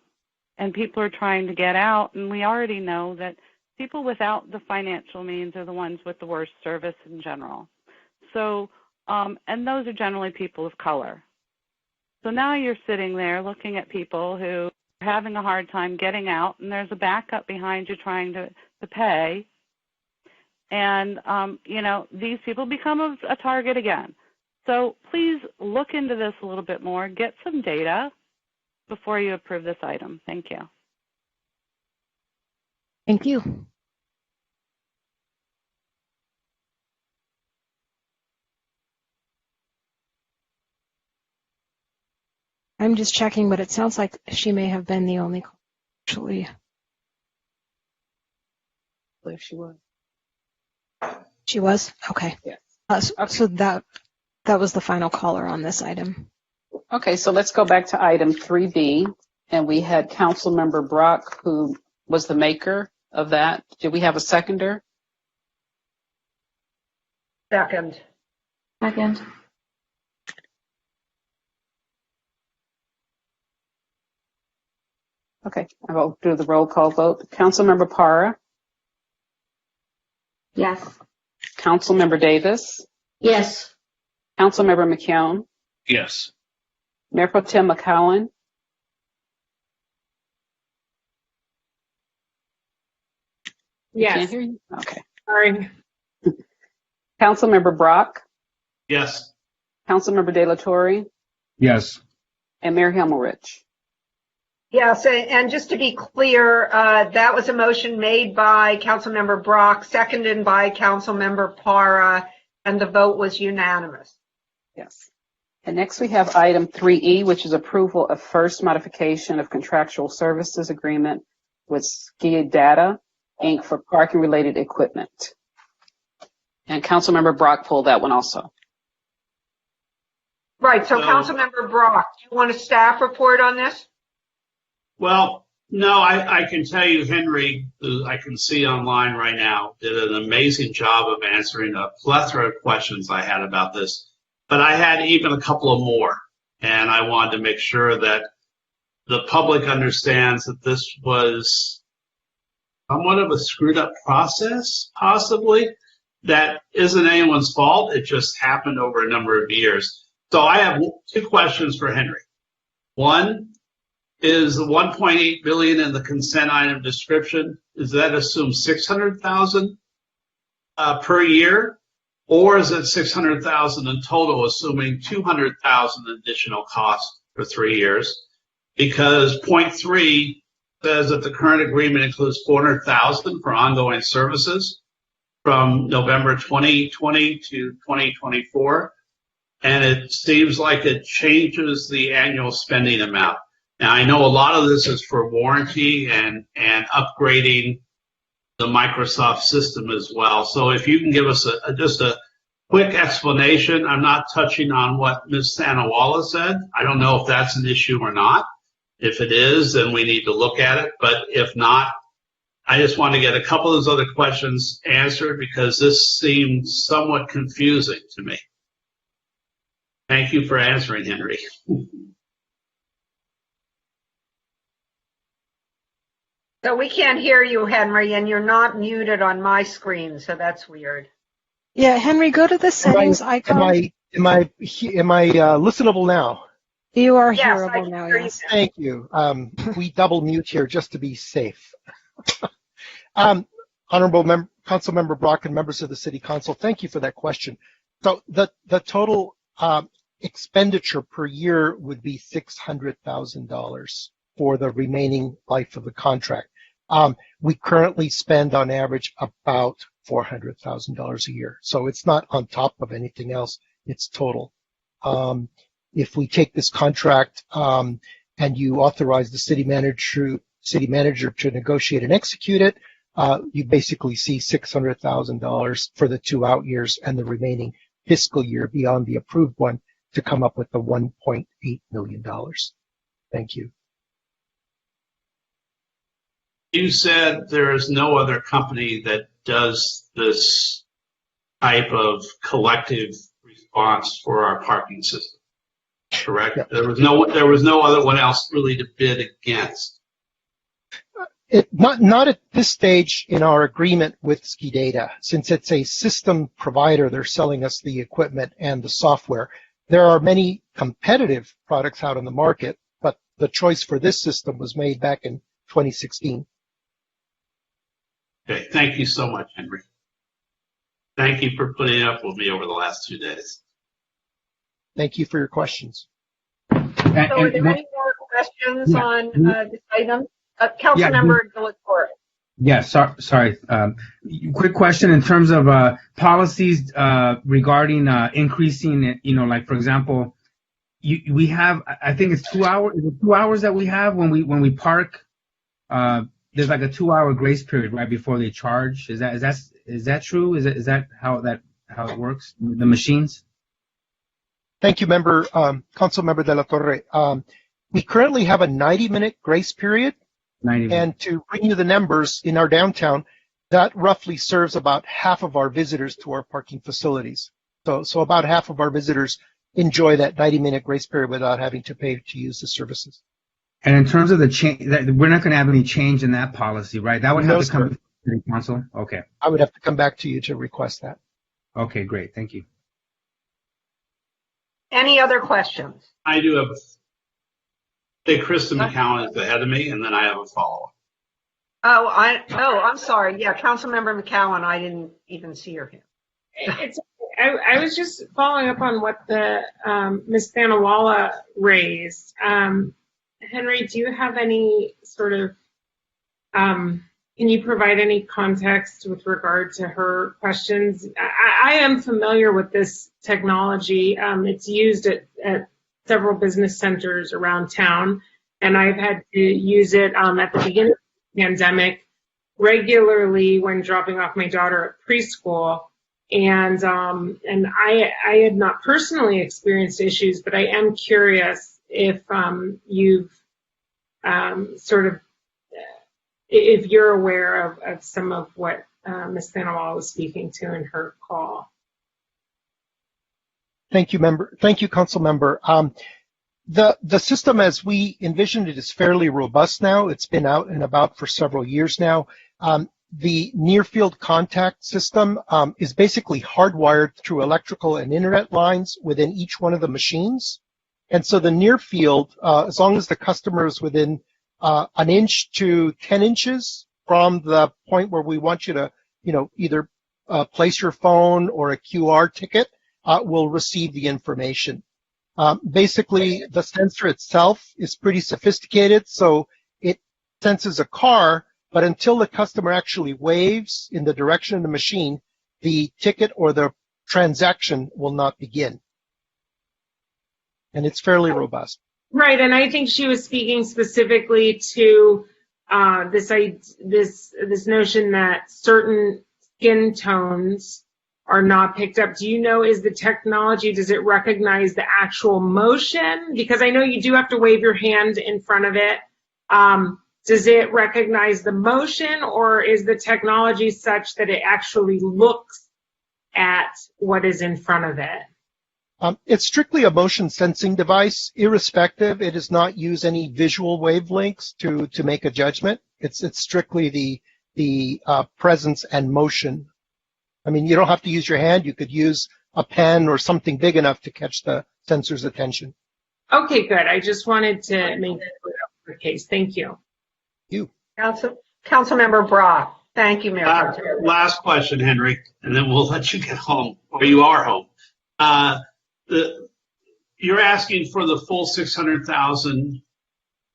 I: and people are trying to get out? And we already know that people without the financial means are the ones with the worst service in general. So, and those are generally people of color. So now you're sitting there looking at people who are having a hard time getting out, and there's a backup behind you trying to pay. And, you know, these people become a target again. So please look into this a little bit more, get some data before you approve this item. Thank you.
H: Thank you. I'm just checking, but it sounds like she may have been the only caller, actually.
B: I believe she was.
H: She was? Okay.
B: Yes.
H: So that was the final caller on this item.
B: Okay, so let's go back to item 3B, and we had Councilmember Brock, who was the maker of that. Did we have a seconder?
J: Second.
G: Second.
B: Okay, I will do the roll call vote. Councilmember Parra?
G: Yes.
B: Councilmember Davis?
R: Yes.
B: Councilmember McKeown?
F: Yes.
B: Mayor Pro Tem McCowan?
K: Yes.
B: Can't hear you? Okay.
K: Sorry.
B: Councilmember Brock?
D: Yes.
B: Councilmember De La Torre?
C: Yes.
B: And Mayor Himmelrich?
J: Yes, and just to be clear, that was a motion made by Councilmember Brock, seconded by Councilmember Parra, and the vote was unanimous.
B: Yes. And next we have item 3E, which is approval of first modification of contractual services agreement with Skia Data, Inc. for parking related equipment. And Councilmember Brock pulled that one also.
J: Right, so Councilmember Brock, do you want a staff report on this?
D: Well, no, I can tell you Henry, who I can see online right now, did an amazing job of answering a plethora of questions I had about this. But I had even a couple of more, and I wanted to make sure that the public understands that this was somewhat of a screwed up process, possibly. That isn't anyone's fault. It just happened over a number of years. So I have 2 questions for Henry. One, is the $1.8 billion in the consent item description, does that assume $600,000 per year, or is it $600,000 in total, assuming $200,000 additional costs for 3 years? Because point 3 says that the current agreement includes $400,000 for ongoing services from November 2020 to 2024, and it seems like it changes the annual spending amount. Now, I know a lot of this is for warranty and upgrading the Microsoft system as well. So if you can give us just a quick explanation. I'm not touching on what Ms. Sanawala said. I don't know if that's an issue or not. If it is, then we need to look at it. But if not, I just want to get a couple of those other questions answered because this seems somewhat confusing to me. Thank you for answering, Henry.
J: So we can't hear you, Henry, and you're not muted on my screen, so that's weird.
H: Yeah, Henry, go to the settings icon.
S: Am I listenable now?
H: You are
J: Yes,
H: hearable now, yes.
S: Thank you. We double mute here just to be safe. Honorable Council Member Brock and members of the City Council, thank you for that question. So the total expenditure per year would be $600,000 for the remaining life of the contract. We currently spend on average about $400,000 a year. So it's not on top of anything else, it's total. If we take this contract and you authorize the city manager to negotiate and execute it, you basically see $600,000 for the 2 out years and the remaining fiscal year beyond the approved one to come up with the $1.8 million. Thank you.
D: You said there is no other company that does this type of collective response for our parking system, correct? Yeah. There was no other one else really to bid against.
S: Not at this stage in our agreement with SKIDATA. Since it's a system provider, they're selling us the equipment and the software. There are many competitive products out on the market, but the choice for this system was made back in 2016.
D: Okay, thank you so much, Henry. Thank you for putting up with me over the last 2 days.
S: Thank you for your questions.
J: So are there any more questions on this item? Councilmember Delatorre.
C: Yeah, sorry. Quick question in terms of policies regarding increasing, like for example, we have, I think it's 2 hours. Is it 2 hours that we have when we park? There's like a 2 hour grace period right before they charge. Is that true? Is that how it works? The machines?
S: Thank you, Council Member Delatorre. We currently have a 90-minute grace period. 90 minutes. And to bring you the numbers in our downtown, that roughly serves about half of our visitors to our parking facilities. So about half of our visitors enjoy that 90-minute grace period without having to pay to use the services.
C: And in terms of the change, we're not going to have any change in that policy, right? That would have to come to the City Council? Okay.
S: I would have to come back to you to request that.
C: Okay, great. Thank you.
J: Any other questions?
D: I do have Kristen McCowan is ahead of me, and then I have a follow-up.
J: I'm sorry. Yeah, Councilmember McCowan, I didn't even see her here.
K: I was just following up on what the Ms. Sanawala raised. Henry, do you have any sort of, can you provide any context with regard to her questions? I am familiar with this technology. It's used at several business centers around town, and I've had to use it at the beginning of the pandemic regularly when dropping off my daughter at preschool. And I had not personally experienced issues, but I am curious if you've if you're aware of some of what Ms. Sanawala was speaking to in her call.
S: Thank you, Council Member. The system as we envisioned it is fairly robust now. It's been out and about for several years now. The near field contact system is basically hardwired through electrical and internet lines within each one of the machines. And so the near field, as long as the customer is within an inch to 10 inches from the point where we want you to, either place your phone or a QR ticket, will receive the information. Basically, the sensor itself is pretty sophisticated, so it senses a car, but until the customer actually waves in the direction of the machine, the ticket or the transaction will not begin. And it's fairly robust.
K: Right, and I think she was speaking specifically to this notion that certain skin tones are not picked up. Do you know, is the technology, does it recognize the actual motion? Because I know you do have to wave your hand in front of it. Does it recognize the motion, or is the technology such that it actually looks at what is in front of it?
S: It's strictly a motion sensing device. Irrespective, it does not use any visual wavelengths to make a judgment. It's strictly the presence and motion. I mean, you don't have to use your hand. You could use a pen or something big enough to catch the sensor's attention.
K: Okay, good. I just wanted to make the case. Thank you.
S: You.
J: Councilmember Brock. Thank you, Mayor.
D: Last question, Henry, and then we'll let you get home, or you are home. You're asking for the full $600,000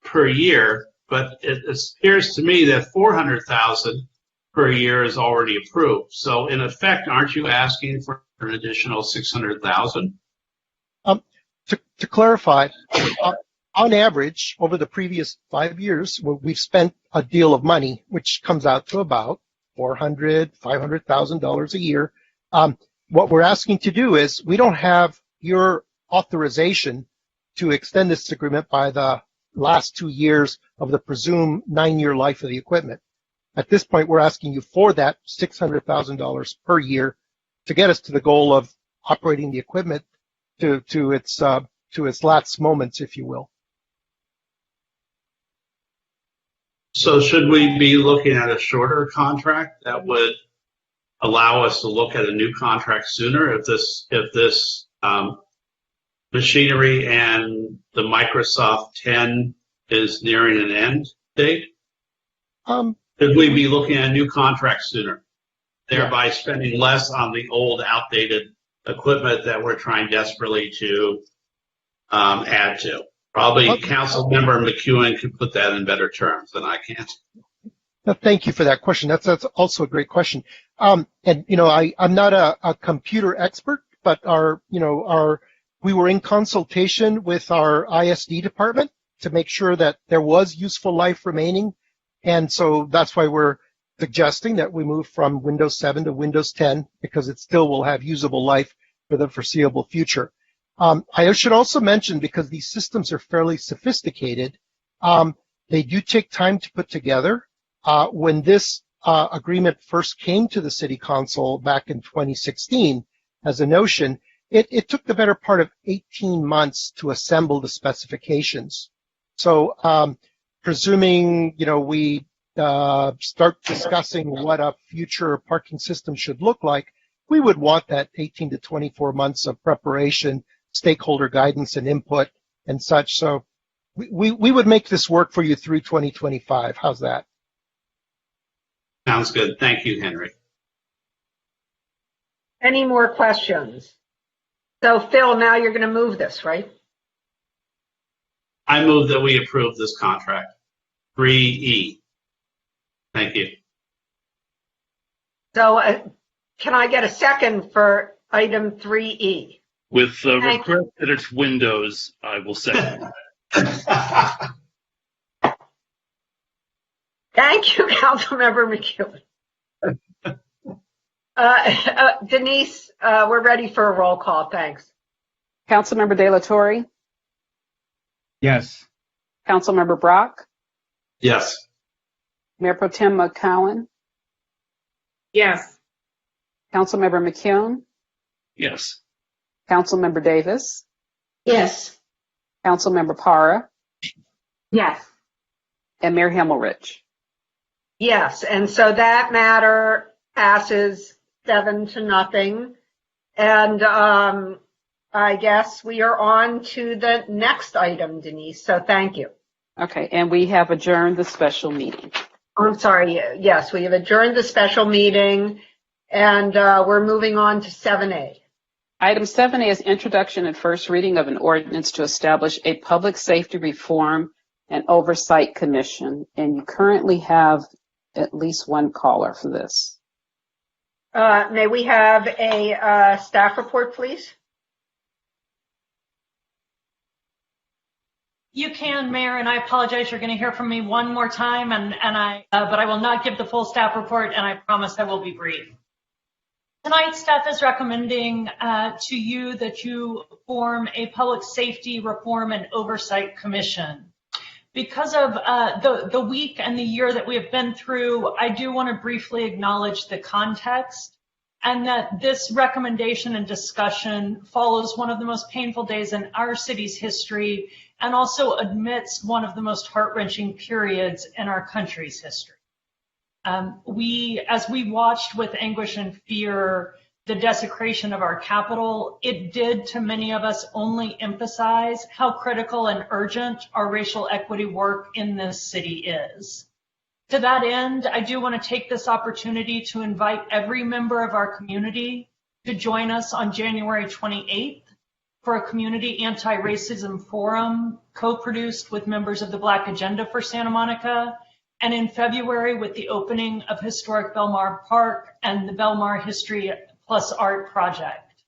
D: per year, but it appears to me that $400,000 per year is already approved. So in effect, aren't you asking for an additional $600,000?
S: To clarify, on average, over the previous 5 years, we've spent a deal of money, which comes out to about $400,000, $500,000 a year. What we're asking to do is, we don't have your authorization to extend this agreement by the last 2 years of the presumed 9-year life of the equipment. At this point, we're asking you for that $600,000 per year to get us to the goal of operating the equipment to its last moments, if you will.
D: So should we be looking at a shorter contract that would allow us to look at a new contract sooner if this machinery and the Microsoft 10 is nearing an end date? Should we be looking at a new contract sooner, thereby spending less on the old, outdated equipment that we're trying desperately to add to? Probably Councilmember McEwen could put that in better terms than I can.
S: No, thank you for that question. That's also a great question. And I'm not a computer expert, but we were in consultation with our ISD department to make sure that there was useful life remaining. And so that's why we're suggesting that we move from Windows 7 to Windows 10, because it still will have usable life for the foreseeable future. I should also mention, because these systems are fairly sophisticated, they do take time to put together. When this agreement first came to the City Council back in 2016 as a notion, it took the better part of 18 months to assemble the specifications. So presuming we start discussing what a future parking system should look like, we would want that 18 to 24 months of preparation, stakeholder guidance and input and such. So we would make this work for you through 2025. How's that?
D: Sounds good. Thank you, Henry.
J: Any more questions? So, Phil, now you're going to move this, right?
D: I move that we approve this contract. 3E. Thank you.
J: So, can I get a second for item 3E?
F: With the regret that it's Windows, I will second.
J: Thank you, Councilmember McEwen. Denise, we're ready for a roll call. Thanks.
B: Councilmember De La Torre?
C: Yes.
B: Councilmember Brock?
D: Yes.
B: Mayor Pro Tem McCowan?
K: Yes.
B: Councilmember McCune?
F: Yes.
B: Councilmember Davis?
R: Yes.
B: Councilmember Para?
G: Yes.
B: And Mayor Himmelrich?
J: Yes, and so that matter passes 7-0. And I guess we are on to the next item, Denise, so thank you.
B: Okay, and we have adjourned the special meeting.
J: I'm sorry, yes, we have adjourned the special meeting, and we're moving on to 7A.
B: Item 7A is introduction and first reading of an ordinance to establish a public safety reform and Oversight Commission. And you currently have at least one caller for this.
J: May we have a staff report, please?
M: You can, Mayor, and I apologize. You're going to hear from me one more time, but I will not give the full staff report, and I promise I will be brief. Tonight, staff is recommending to you that you form a Public Safety Reform and Oversight Commission. Because of the week and the year that we have been through, I do want to briefly acknowledge the context and that this recommendation and discussion follows one of the most painful days in our city's history and also amidst one of the most heart-wrenching periods in our country's history. As we watched with anguish and fear the desecration of our Capitol, it did to many of us only emphasize how critical and urgent our racial equity work in this city is. To that end, I do want to take this opportunity to invite every member of our community to join us on January 28th for a community anti-racism forum co-produced with members of the Black Agenda for Santa Monica, and in February with the opening of historic Belmar Park and the Belmar History Plus Art project.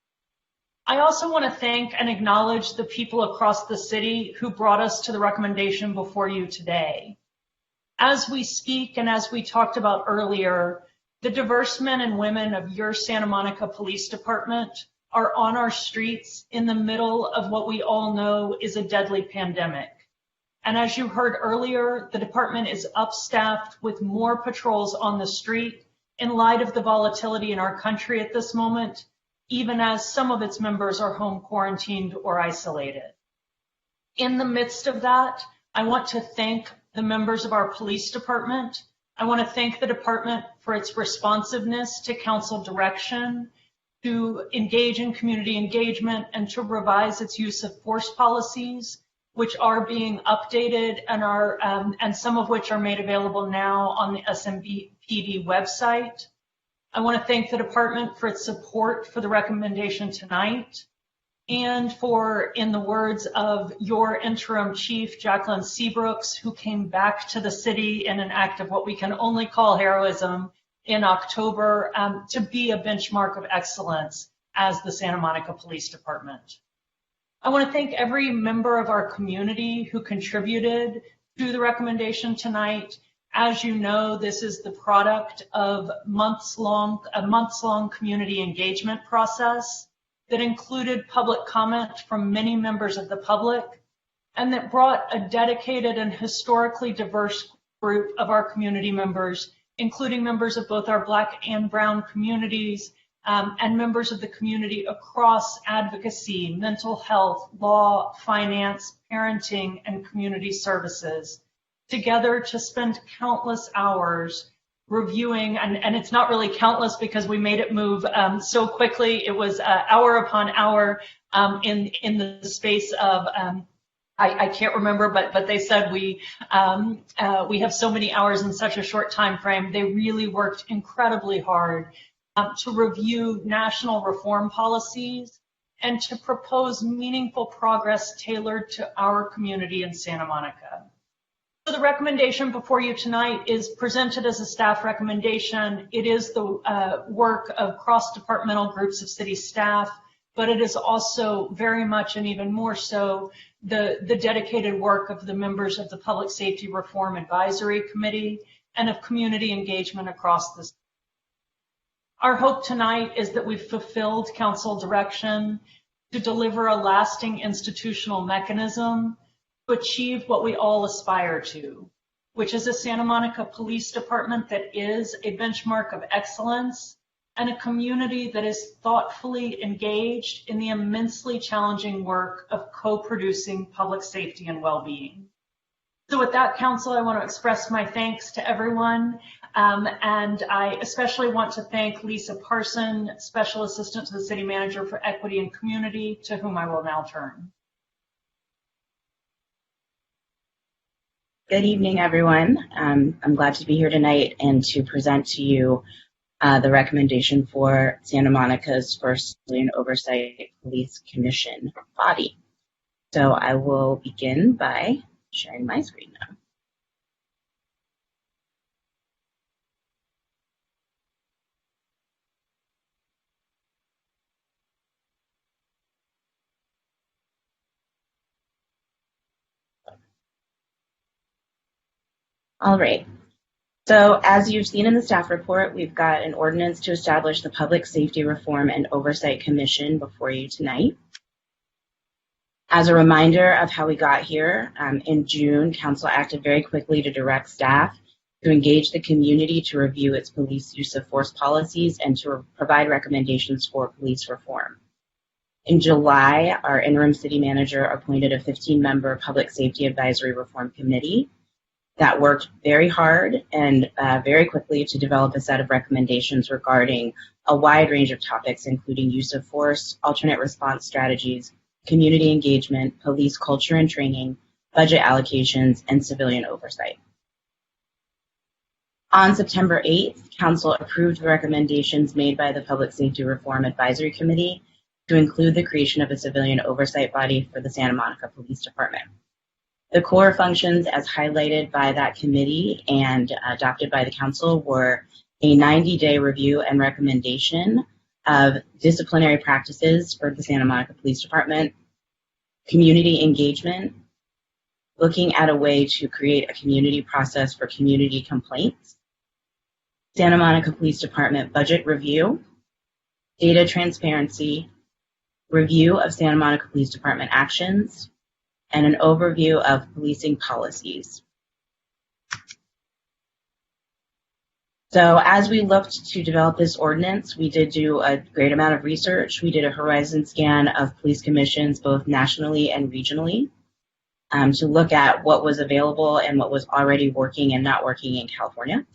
M: I also want to thank and acknowledge the people across the city who brought us to the recommendation before you today. As we speak and as we talked about earlier, the diverse men and women of your Santa Monica Police Department are on our streets in the middle of what we all know is a deadly pandemic. And as you heard earlier, the department is upstaffed with more patrols on the street in light of the volatility in our country at this moment, even as some of its members are home quarantined or isolated. In the midst of that, I want to thank the members of our police department. I want to thank the department for its responsiveness to council direction, to engage in community engagement, and to revise its use of force policies, which are being updated and some of which are made available now on the SMPD website. I want to thank the department for its support for the recommendation tonight and for, in the words of your interim chief, Jacqueline Seabrooks, who came back to the city in an act of what we can only call heroism in October, to be a benchmark of excellence as the Santa Monica Police Department. I want to thank every member of our community who contributed to the recommendation tonight. As you know, this is the product of a months-long community engagement process that included public comment from many members of the public and that brought a dedicated and historically diverse group of our community members, including members of both our Black and Brown communities, and members of the community across advocacy, mental health, law, finance, parenting, and community services, together to spend countless hours reviewing, and it's not really countless because we made it move so quickly. It was hour upon hour in the space of, I can't remember, but they said we have so many hours in such a short time frame. They really worked incredibly hard to review national reform policies and to propose meaningful progress tailored to our community in Santa Monica. So the recommendation before you tonight is presented as a staff recommendation. It is the work of cross-departmental groups of city staff, but it is also very much and even more so the dedicated work of the members of the Public Safety Reform Advisory Committee and of community engagement across the state. Our hope tonight is that we've fulfilled council direction to deliver a lasting institutional mechanism to achieve what we all aspire to, which is a Santa Monica Police Department that is a benchmark of excellence and a community that is thoughtfully engaged in the immensely challenging work of co-producing public safety and well-being. So with that, Council, I want to express my thanks to everyone. And I especially want to thank Lisa Parson, Special Assistant to the City Manager for Equity and Community, to whom I will now turn.
T: Good evening, everyone. I'm glad to be here tonight and to present to you the recommendation for Santa Monica's first Civilian Oversight Police Commission body. So I will begin by sharing my screen now. All right. So as you've seen in the staff report, we've got an ordinance to establish the Public Safety Reform and Oversight Commission before you tonight. As a reminder of how we got here, in June, Council acted very quickly to direct staff to engage the community to review its police use of force policies and to provide recommendations for police reform. In July, our interim city manager appointed a 15-member Public Safety Advisory Reform Committee that worked very hard and very quickly to develop a set of recommendations regarding a wide range of topics, including use of force, alternate response strategies, community engagement, police culture and training, budget allocations, and civilian oversight. On September 8th, Council approved the recommendations made by the Public Safety Reform Advisory Committee to include the creation of a civilian oversight body for the Santa Monica Police Department. The core functions as highlighted by that committee and adopted by the council were a 90-day review and recommendation of disciplinary practices for the Santa Monica Police Department, community engagement, looking at a way to create a community process for community complaints, Santa Monica Police Department budget review, data transparency, review of Santa Monica Police Department actions, and an overview of policing policies. So as we looked to develop this ordinance, we did do a great amount of research. We did a horizon scan of police commissions, both nationally and regionally, to look at what was available and what was already working and not working in California.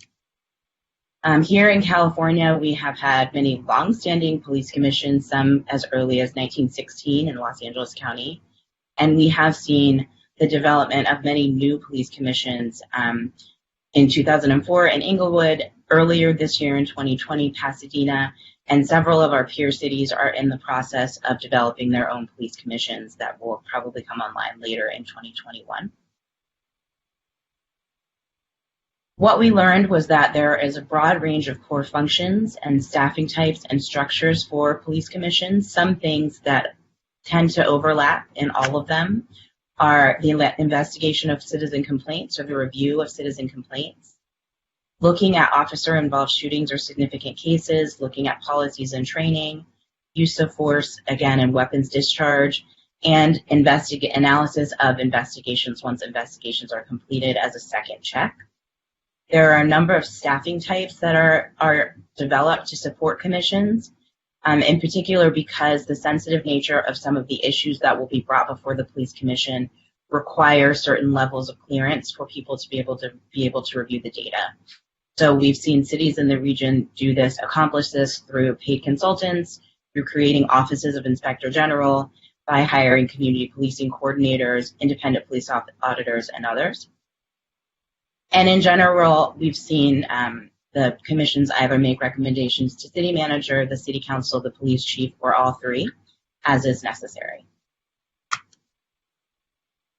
T: Here in California, we have had many long-standing police commissions, some as early as 1916 in Los Angeles County. And we have seen the development of many new police commissions in 2004 in Inglewood, earlier this year in 2020, Pasadena, and several of our peer cities are in the process of developing their own police commissions that will probably come online later in 2021. What we learned was that there is a broad range of core functions and staffing types and structures for police commissions. Some things that tend to overlap in all of them are the investigation of citizen complaints or the review of citizen complaints, looking at officer-involved shootings or significant cases, looking at policies and training, use of force, again, and weapons discharge, and analysis of investigations once investigations are completed as a second check. There are a number of staffing types that are developed to support commissions, in particular because the sensitive nature of some of the issues that will be brought before the police commission require certain levels of clearance for people to be able to review the data. So we've seen cities in the region accomplish this through paid consultants, through creating offices of inspector general, by hiring community policing coordinators, independent police auditors, and others. And in general, we've seen the commissions either make recommendations to city manager, the city council, the police chief, or all three, as is necessary.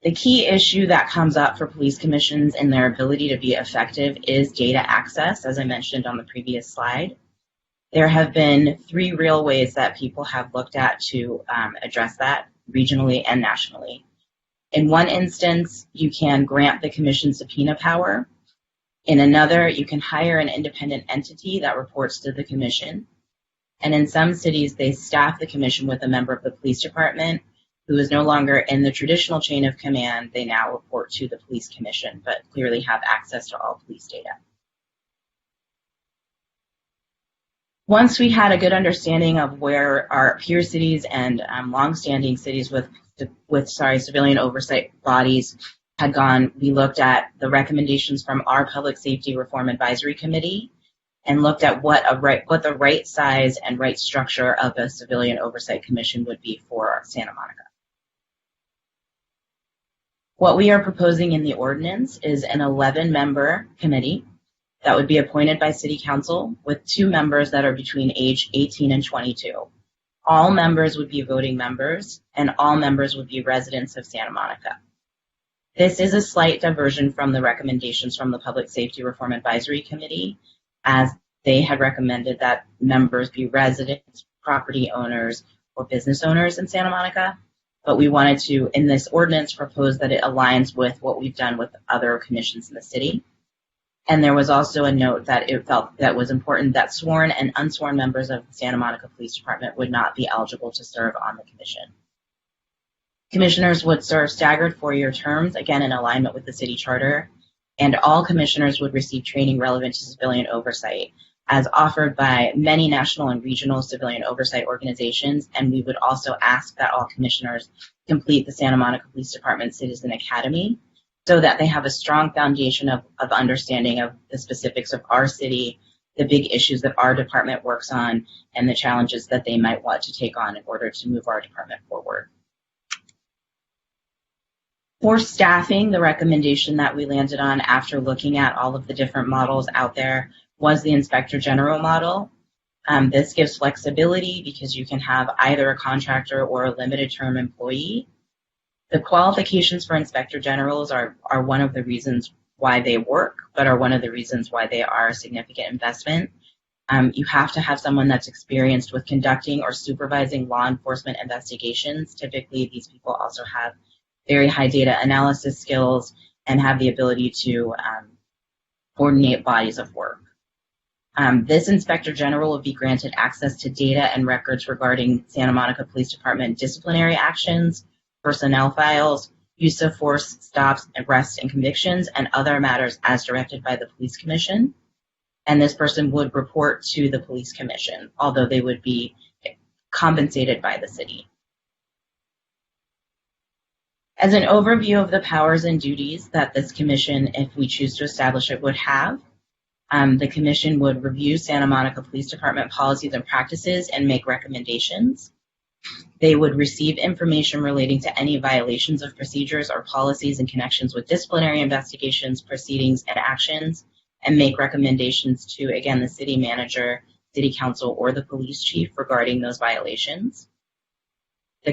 T: The key issue that comes up for police commissions and their ability to be effective is data access, as I mentioned on the previous slide. There have been three real ways that people have looked at to address that regionally and nationally. In one instance, you can grant the commission subpoena power. In another, you can hire an independent entity that reports to the commission. And in some cities, they staff the commission with a member of the police department who is no longer in the traditional chain of command. They now report to the police commission, but clearly have access to all police data. Once we had a good understanding of where our peer cities and longstanding cities with civilian oversight bodies had gone, we looked at the recommendations from our Public Safety Reform Advisory Committee and looked at what the right size and right structure of a civilian oversight commission would be for Santa Monica. What we are proposing in the ordinance is an 11-member committee that would be appointed by City Council with 2 members that are between age 18 and 22. All members would be voting members, and all members would be residents of Santa Monica. This is a slight diversion from the recommendations from the Public Safety Reform Advisory Committee, as they had recommended that members be residents, property owners, or business owners in Santa Monica. But we wanted to, in this ordinance, propose that it aligns with what we've done with other commissions in the city. And there was also a note that it felt that was important that sworn and unsworn members of the Santa Monica Police Department would not be eligible to serve on the commission. Commissioners would serve staggered 4-year terms, again in alignment with the city charter, and all commissioners would receive training relevant to civilian oversight, as offered by many national and regional civilian oversight organizations, and we would also ask that all commissioners complete the Santa Monica Police Department Citizen Academy so that they have a strong foundation of understanding of the specifics of our city, the big issues that our department works on, and the challenges that they might want to take on in order to move our department forward. For staffing, the recommendation that we landed on after looking at all of the different models out there was the Inspector General model. This gives flexibility because you can have either a contractor or a limited term employee. The qualifications for Inspector Generals are one of the reasons why they work, but are one of the reasons why they are a significant investment. You have to have someone that's experienced with conducting or supervising law enforcement investigations. Typically, these people also have very high data analysis skills and have the ability to coordinate bodies of work. This Inspector General will be granted access to data and records regarding Santa Monica Police Department disciplinary actions, personnel files, use of force, stops, arrests, and convictions, and other matters as directed by the Police Commission. And this person would report to the Police Commission, although they would be compensated by the city. As an overview of the powers and duties that this commission, if we choose to establish it, would have, the commission would review Santa Monica Police Department policies and practices and make recommendations. They would receive information relating to any violations of procedures or policies in connections with disciplinary investigations, proceedings, and actions, and make recommendations to, again, the city manager, city council, or the police chief regarding those violations. The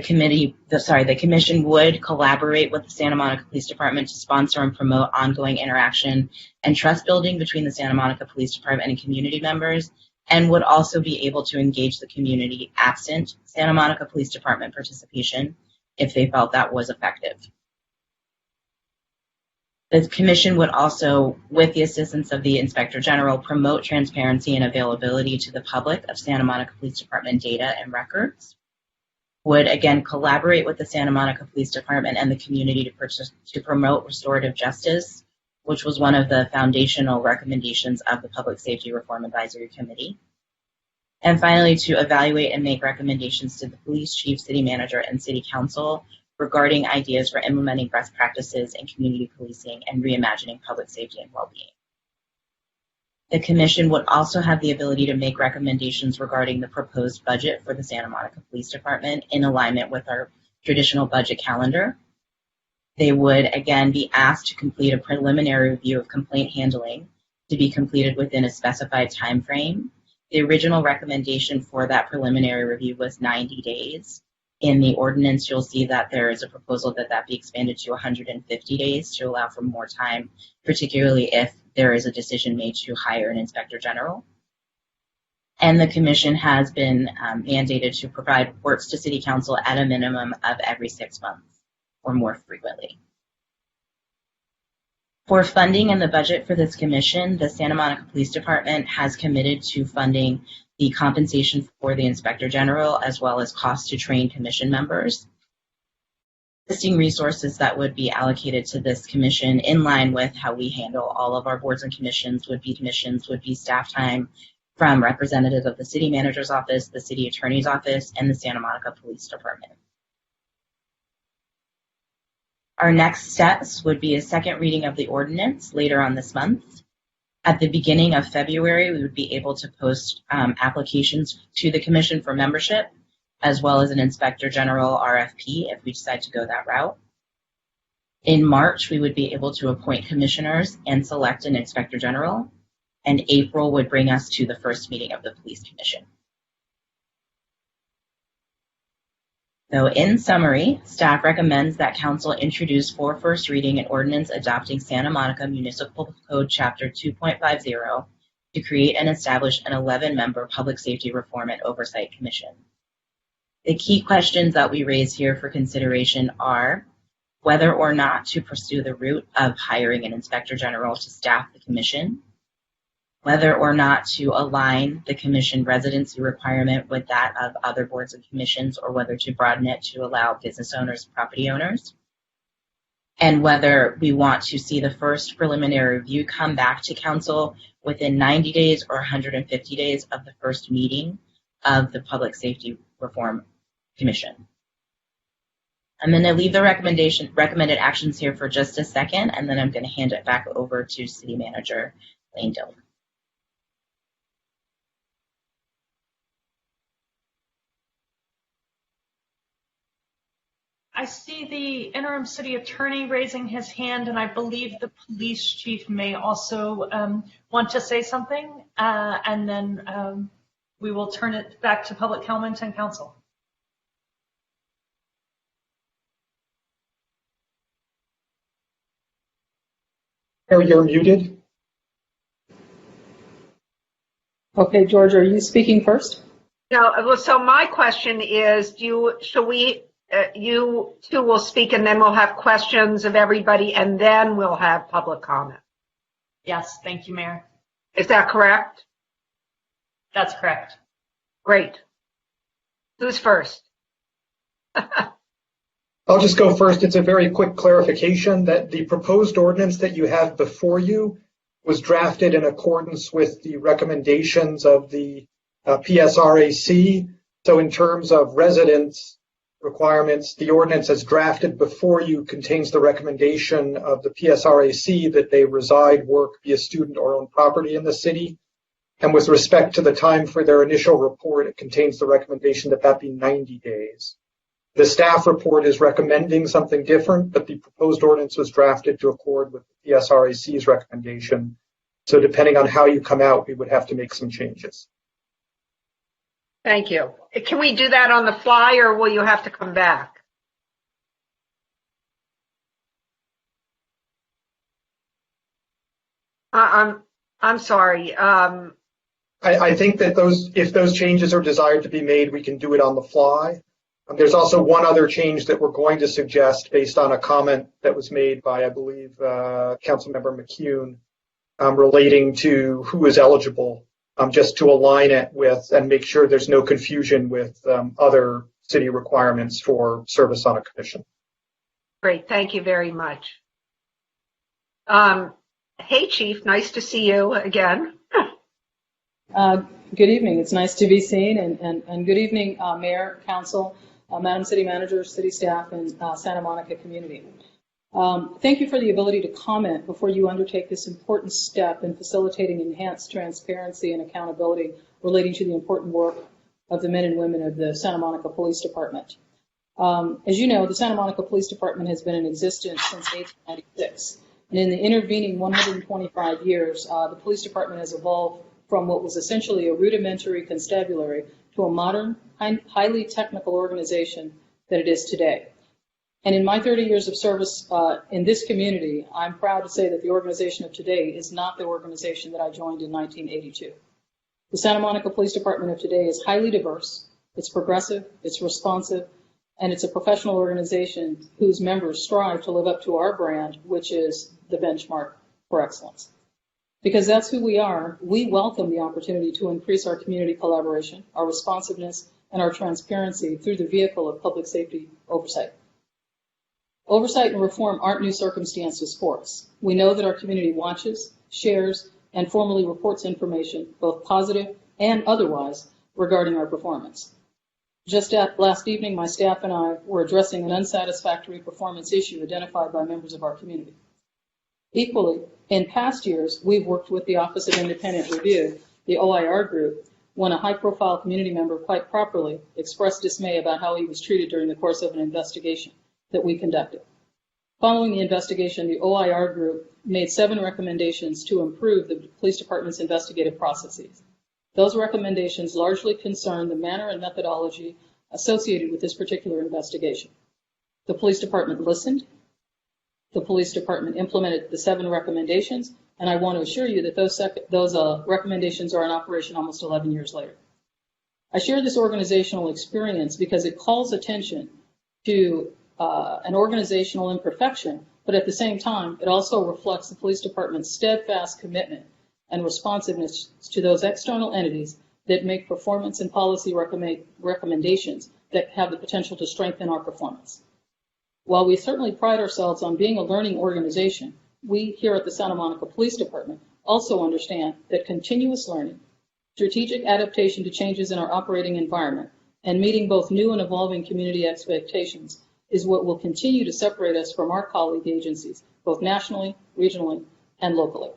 T: commission would collaborate with the Santa Monica Police Department to sponsor and promote ongoing interaction and trust building between the Santa Monica Police Department and community members, and would also be able to engage the community absent Santa Monica Police Department participation if they felt that was effective. The commission would also, with the assistance of the Inspector General, promote transparency and availability to the public of Santa Monica Police Department data and records. Would again collaborate with the Santa Monica Police Department and the community to promote restorative justice, which was one of the foundational recommendations of the Public Safety Reform Advisory Committee. And finally, to evaluate and make recommendations to the police chief, city manager, and city council regarding ideas for implementing best practices in community policing and reimagining public safety and well-being. The commission would also have the ability to make recommendations regarding the proposed budget for the Santa Monica Police Department in alignment with our traditional budget calendar. They would, again, be asked to complete a preliminary review of complaint handling to be completed within a specified time frame. The original recommendation for that preliminary review was 90 days. In the ordinance, you'll see that there is a proposal that be expanded to 150 days to allow for more time, particularly if there is a decision made to hire an Inspector General. And the commission has been mandated to provide reports to City Council at a minimum of every 6 months or more frequently. For funding and the budget for this commission, the Santa Monica Police Department has committed to funding the compensation for the Inspector General as well as costs to train commission members. Existing resources that would be allocated to this commission in line with how we handle all of our boards and commissions would be staff time from representatives of the city manager's office, the city attorney's office, and the Santa Monica Police Department. Our next steps would be a second reading of the ordinance later on this month. At the beginning of February, we would be able to post applications to the commission for membership, as well as an Inspector General RFP if we decide to go that route. In March, we would be able to appoint commissioners and select an Inspector General, and April would bring us to the first meeting of the Police Commission. So in summary, staff recommends that council introduce for first reading an ordinance adopting Santa Monica Municipal Code Chapter 2.50 to create and establish an 11-member Public Safety Reform and Oversight Commission. The key questions that we raise here for consideration are whether or not to pursue the route of hiring an Inspector General to staff the commission, whether or not to align the commission residency requirement with that of other boards and commissions, or whether to broaden it to allow business owners, property owners, and whether we want to see the first preliminary review come back to council within 90 days or 150 days of the first meeting of the Public Safety Reform Commission. I'm going to leave the recommended actions here for just a second, and then I'm going to hand it back over to City Manager Lane Dilg.
M: I see the interim city attorney raising his hand, and I believe the police chief may also want to say something, and then we will turn it back to public comment and council.
L: You're muted.
B: Okay, George, are you speaking first?
J: No, so my question is, you two will speak and then we'll have questions of everybody and then we'll have public comment.
M: Yes, thank you, Mayor.
J: Is that correct?
M: That's correct.
J: Great. Who's first?
L: I'll just go first. It's a very quick clarification that the proposed ordinance that you have before you was drafted in accordance with the recommendations of the PSRAC. So in terms of residence requirements, the ordinance as drafted before you contains the recommendation of the PSRAC that they reside, work, be a student, or own property in the city. And with respect to the time for their initial report, it contains the recommendation that that be 90 days. The staff report is recommending something different, but the proposed ordinance was drafted to accord with the PSRAC's recommendation. So depending on how you come out, we would have to make some changes.
J: Thank you. Can we do that on the fly or will you have to come back? I'm sorry.
L: I think that if those changes are desired to be made, we can do it on the fly. There's also one other change that we're going to suggest based on a comment that was made by, I believe, Councilmember McCune relating to who is eligible, just to align it with and make sure there's no confusion with other city requirements for service on a commission.
J: Great, thank you very much. Hey, Chief, nice to see you again.
E: Good evening. It's nice to be seen, and good evening, Mayor, Council, Madam City Manager, City staff, and Santa Monica community. Thank you for the ability to comment before you undertake this important step in facilitating enhanced transparency and accountability relating to the important work of the men and women of the Santa Monica Police Department. As you know, the Santa Monica Police Department has been in existence since 1896. And in the intervening 125 years, the police department has evolved from what was essentially a rudimentary constabulary to a modern, highly technical organization that it is today. And in my 30 years of service in this community, I'm proud to say that the organization of today is not the organization that I joined in 1982. The Santa Monica Police Department of today is highly diverse, it's progressive, it's responsive, and it's a professional organization whose members strive to live up to our brand, which is the benchmark for excellence. Because that's who we are, we welcome the opportunity to increase our community collaboration, our responsiveness, and our transparency through the vehicle of public safety oversight. Oversight and reform aren't new circumstances for us. We know that our community watches, shares, and formally reports information, both positive and otherwise, regarding our performance. Just last evening, my staff and I were addressing an unsatisfactory performance issue identified by members of our community. Equally, in past years, we've worked with the Office of Independent Review, the OIR group, when a high-profile community member quite properly expressed dismay about how he was treated during the course of an investigation that we conducted. Following the investigation, the OIR group made 7 recommendations to improve the police department's investigative processes. Those recommendations largely concern the manner and methodology associated with this particular investigation. The police department listened. The police department implemented the 7 recommendations, and I want to assure you that those recommendations are in operation almost 11 years later. I share this organizational experience because it calls attention to an organizational imperfection, but at the same time, it also reflects the police department's steadfast commitment and responsiveness to those external entities that make performance and policy recommendations that have the potential to strengthen our performance. While we certainly pride ourselves on being a learning organization, we here at the Santa Monica Police Department also understand that continuous learning, strategic adaptation to changes in our operating environment, and meeting both new and evolving community expectations is what will continue to separate us from our colleague agencies, both nationally, regionally, and locally.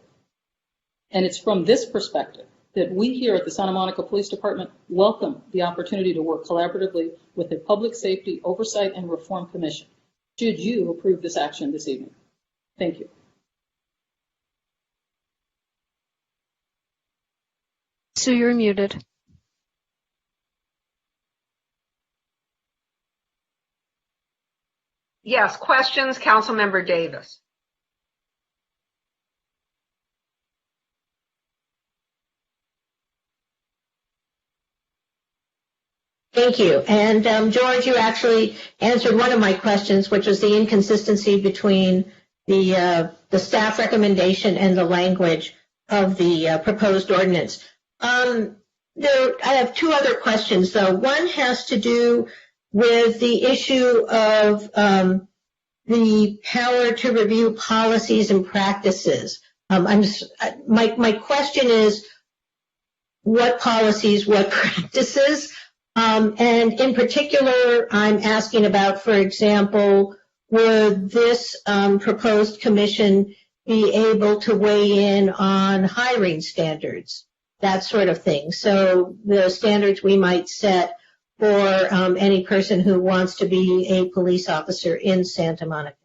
E: And it's from this perspective that we here at the Santa Monica Police Department welcome the opportunity to work collaboratively with the Public Safety Oversight and Reform Commission, should you approve this action this evening. Thank you.
H: Sue, you're muted.
J: Yes, questions, Councilmember Davis.
R: Thank you. And George, you actually answered one of my questions, which was the inconsistency between the staff recommendation and the language of the proposed ordinance. I have 2 other questions, though. One has to do with the issue of the power to review policies and practices. My question is, what policies, what practices? And in particular, I'm asking about, for example, would this proposed commission be able to weigh in on hiring standards, that sort of thing? So the standards we might set for any person who wants to be a police officer in Santa Monica.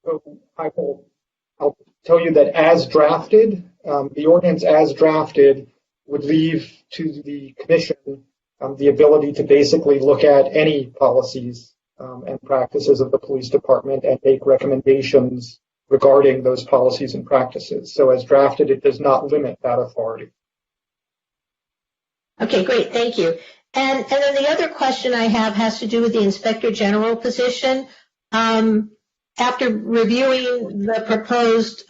L: So I'll tell you that as drafted, the ordinance as drafted would leave to the commission the ability to basically look at any policies and practices of the police department and make recommendations regarding those policies and practices. So as drafted, it does not limit that authority.
R: Okay, great, thank you. And then the other question I have has to do with the Inspector General position. After reviewing the proposed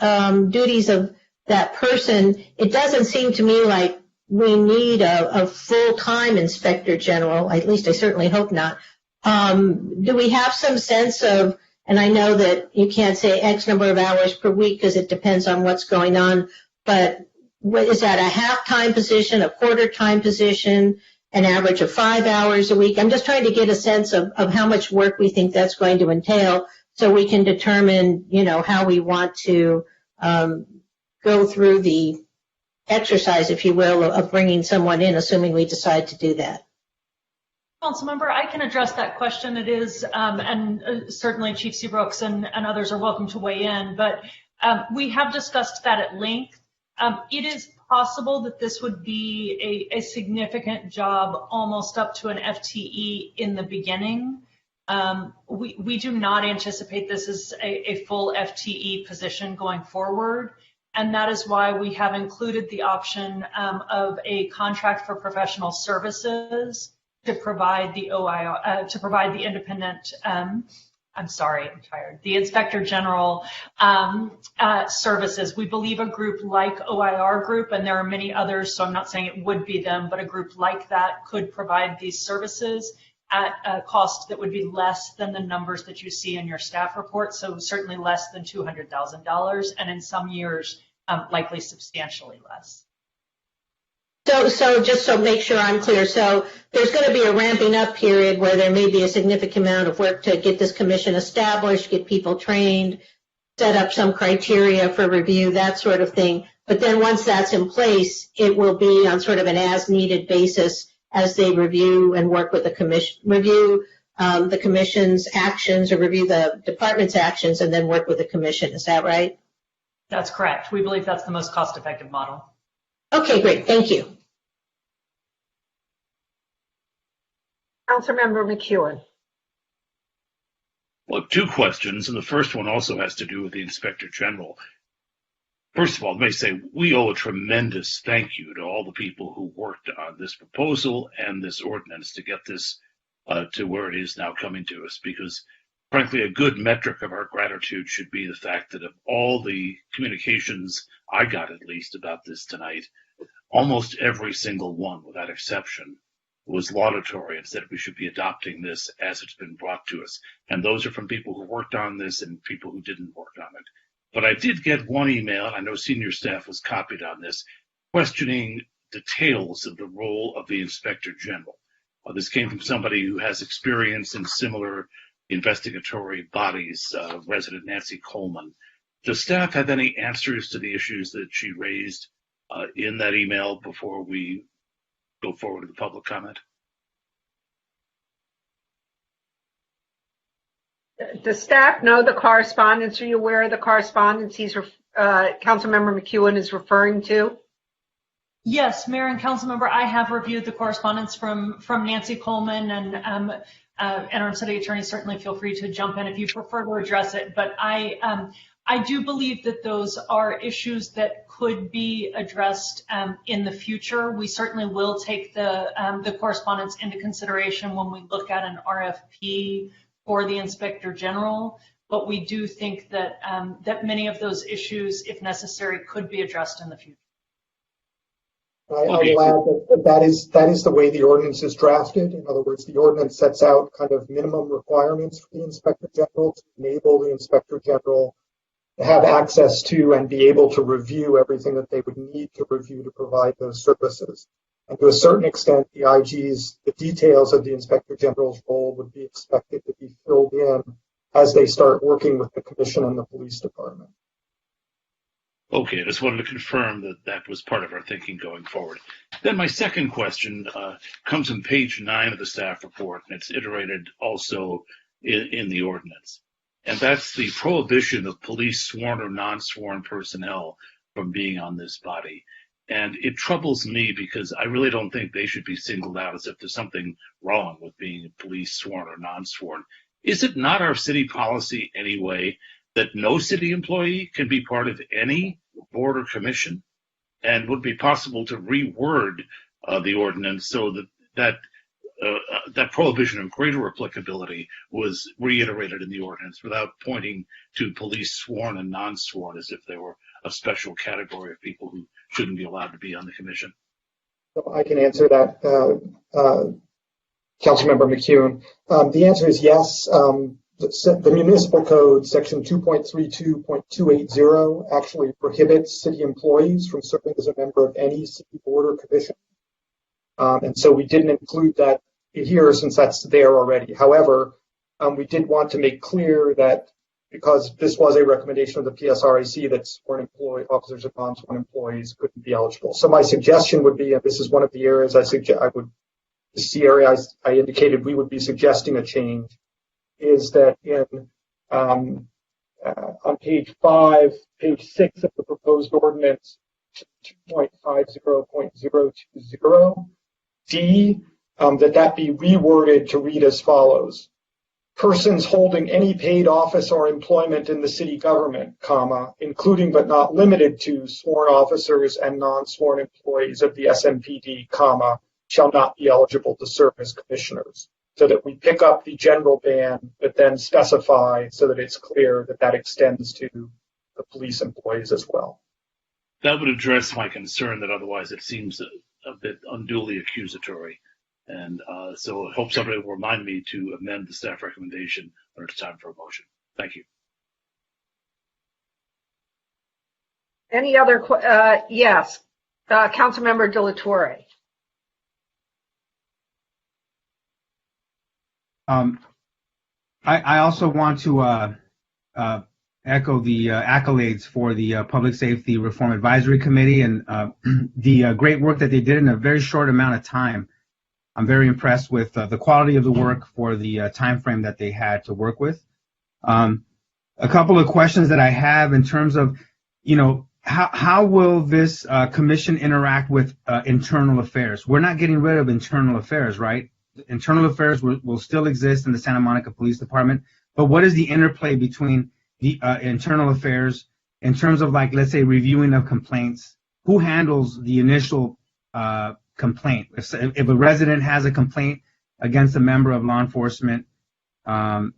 R: duties of that person, it doesn't seem to me like we need a full-time Inspector General, at least I certainly hope not. Do we have some sense of, and I know that you can't say X number of hours per week because it depends on what's going on, but is that a half-time position, a quarter-time position, an average of 5 hours a week? I'm just trying to get a sense of how much work we think that's going to entail so we can determine, how we want to go through the exercise, if you will, of bringing someone in, assuming we decide to do that.
M: Councilmember, I can address that question. It is, and certainly Chief Seabrooks and others are welcome to weigh in, but we have discussed that at length. It is possible that this would be a significant job, almost up to an FTE in the beginning. We do not anticipate this as a full FTE position going forward. And that is why we have included the option of a contract for professional services to provide the OIR, to provide the independent, I'm sorry, I'm tired, the Inspector General services. We believe a group like OIR Group, and there are many others, so I'm not saying it would be them, but a group like that could provide these services at a cost that would be less than the numbers that you see in your staff report, so certainly less than $200,000, and in some years, likely substantially less.
R: So just so make sure I'm clear, so there's going to be a ramping up period where there may be a significant amount of work to get this commission established, get people trained, set up some criteria for review, that sort of thing. But then once that's in place, it will be on sort of an as-needed basis as they review and work with the commission, review the commission's actions or review the department's actions and then work with the commission. Is that right?
M: That's correct. We believe that's the most cost-effective model.
R: Okay, great. Thank you.
J: Councilmember McEwen.
F: Well, two questions, and the first one also has to do with the Inspector General. First of all, let me say we owe a tremendous thank you to all the people who worked on this proposal and this ordinance to get this to where it is now coming to us, because frankly, a good metric of our gratitude should be the fact that of all the communications I got, at least, about this tonight, almost every single one, without exception, was laudatory and said we should be adopting this as it's been brought to us. And those are from people who worked on this and people who didn't work on it. But I did get one email, and I know senior staff was copied on this, questioning details of the role of the Inspector General. This came from somebody who has experience in similar investigatory bodies, Resident Nancy Coleman. Does staff have any answers to the issues that she raised in that email before we go forward to the public comment?
J: Does staff know the correspondence? Are you aware of the correspondence Councilmember McEwen is referring to?
M: Yes, Mayor and Councilmember, I have reviewed the correspondence from Nancy Coleman, and Interim City Attorney, certainly feel free to jump in if you prefer to address it. But I do believe that those are issues that could be addressed in the future. We certainly will take the correspondence into consideration when we look at an RFP for the Inspector General. But we do think that that many of those issues, if necessary, could be addressed in the future.
L: I will add that is the way the ordinance is drafted. In other words, the ordinance sets out kind of minimum requirements for the Inspector General to enable the Inspector General to have access to and be able to review everything that they would need to review to provide those services. And to a certain extent, the details of the Inspector General's role would be expected to be filled in as they start working with the Commission and the Police Department.
F: Okay, I just wanted to confirm that that was part of our thinking going forward. Then my second question comes on page 9 of the staff report, and it's iterated also in the ordinance. And that's the prohibition of police sworn or non-sworn personnel from being on this body. And it troubles me because I really don't think they should be singled out as if there's something wrong with being police sworn or non-sworn. Is it not our city policy anyway that no city employee can be part of any board or commission? And would it be possible to reword the ordinance so that that prohibition of greater applicability was reiterated in the ordinance without pointing to police sworn and non-sworn as if they were a special category of people who shouldn't be allowed to be on the commission?
L: So I can answer that, Councilmember McEwen. The answer is yes. The municipal code, section 2.32.280, actually prohibits city employees from serving as a member of any city board or commission. And so we didn't include that here since that's there already. However, we did want to make clear that because this was a recommendation of the PSRAC that sworn officers and non-sworn employees couldn't be eligible. So my suggestion would be, and this is one of the areas I indicated we would be suggesting a change, is that on page 5, page 6 of the proposed ordinance, 2.50.020, D, that be reworded to read as follows. Persons holding any paid office or employment in the city government, comma, including but not limited to sworn officers and non-sworn employees of the SMPD, comma, shall not be eligible to serve as commissioners. So that we pick up the general ban, but then specify so that it's clear that that extends to the police employees as well.
F: That would address my concern that otherwise it seems a bit unduly accusatory. And so I hope somebody will remind me to amend the staff recommendation when it's time for a motion. Thank you.
J: Any other, yes, Councilmember De La Torre.
C: I also want to echo the accolades for the Public Safety Reform Advisory Committee and the great work that they did in a very short amount of time. I'm very impressed with the quality of the work for the time frame that they had to work with. A couple of questions that I have in terms of how will this commission interact with internal affairs? We're not getting rid of internal affairs, right? Internal affairs will still exist in the Santa Monica Police Department, but what is the interplay between the internal affairs in terms of, like, let's say, reviewing of complaints? Who handles the initial complaint? If a resident has a complaint against a member of law enforcement, does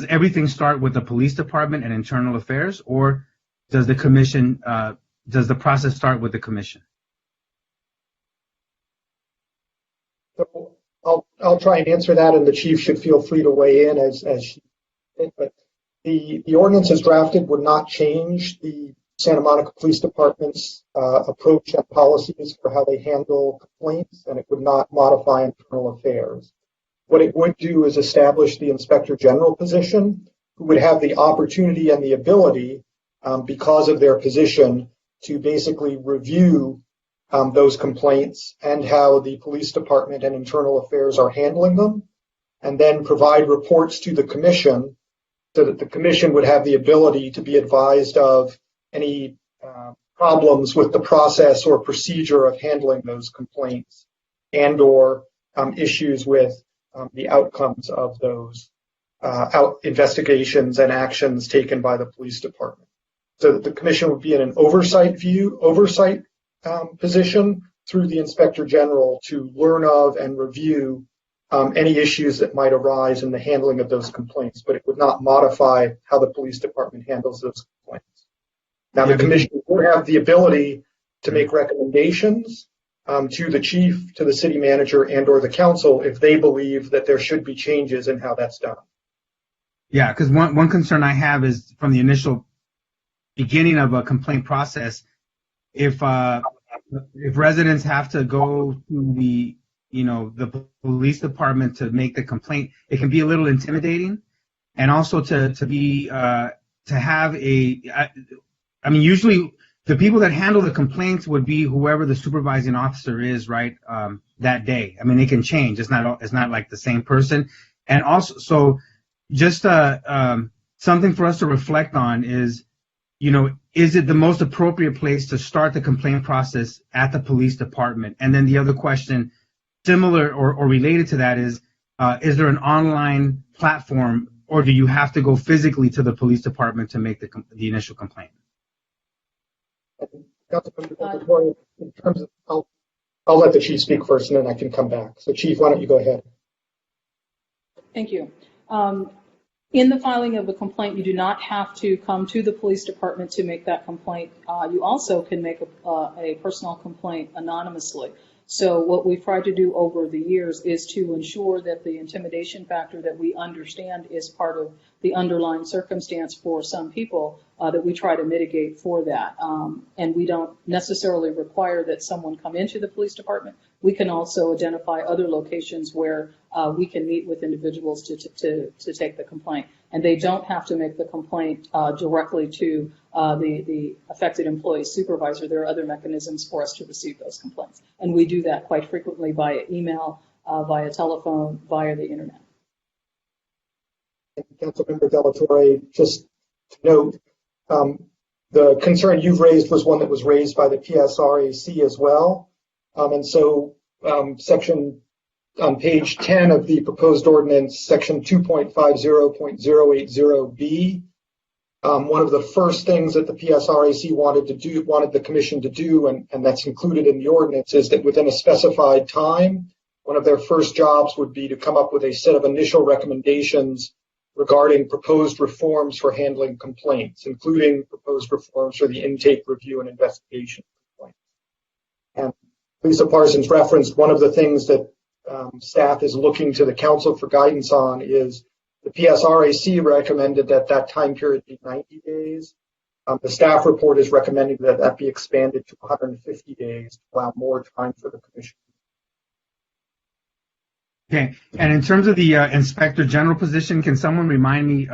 C: everything start with the police department and internal affairs, or does the commission, does the process start with the commission?
L: So I'll try and answer that, and the chief should feel free to weigh in as she did. But the ordinance as drafted would not change the Santa Monica Police Department's approach and policies for how they handle complaints, and it would not modify internal affairs. What it would do is establish the Inspector General position, who would have the opportunity and the ability, because of their position, to basically review those complaints and how the police department and internal affairs are handling them, and then provide reports to the commission so that the commission would have the ability to be advised of any problems with the process or procedure of handling those complaints, and or issues with the outcomes of those investigations and actions taken by the police department. So that the commission would be in an oversight position through the Inspector General to learn of and review any issues that might arise in the handling of those complaints, but it would not modify how the police department handles those complaints. Now, the commission would have the ability to make recommendations to the chief, to the city manager, and or the council if they believe that there should be changes in how that's done.
C: Yeah, because one concern I have is from the initial beginning of a complaint process, if residents have to go to the police department to make the complaint, it can be a little intimidating, and also to have usually the people that handle the complaints would be whoever the supervising officer is, right, that day. I mean, it can change. It's not like the same person. And also, so just something for us to reflect on is, is it the most appropriate place to start the complaint process at the police department? And then the other question, similar or related to that, is there an online platform, or do you have to go physically to the police department to make the initial complaint?
L: In terms of, I'll let the chief speak first, and then I can come back. So, Chief, why don't you go ahead?
E: Thank you. In the filing of the complaint, you do not have to come to the police department to make that complaint. You also can make a personal complaint anonymously. So what we've tried to do over the years is to ensure that the intimidation factor that we understand is part of the underlying circumstance for some people, that we try to mitigate for that. And we don't necessarily require that someone come into the police department. We can also identify other locations where we can meet with individuals to take the complaint. And they don't have to make the complaint directly to the affected employee's supervisor. There are other mechanisms for us to receive those complaints. And we do that quite frequently via email, via telephone, via the internet.
L: Councilmember Delatorre, just to note, the concern you've raised was one that was raised by the PSRAC as well. And so section on page 10 of the proposed ordinance, section 2.50.080B, one of the first things that the PSRAC wanted the commission to do, and that's included in the ordinance, is that within a specified time, one of their first jobs would be to come up with a set of initial recommendations regarding proposed reforms for handling complaints, including proposed reforms for the intake, review, and investigation complaints. And Lisa Parsons referenced one of the things that staff is looking to the council for guidance on is the PSRAC recommended that time period be 90 days. The staff report is recommending that be expanded to 150 days to allow more time for the commission.
C: Okay, and in terms of the Inspector General position, can someone remind me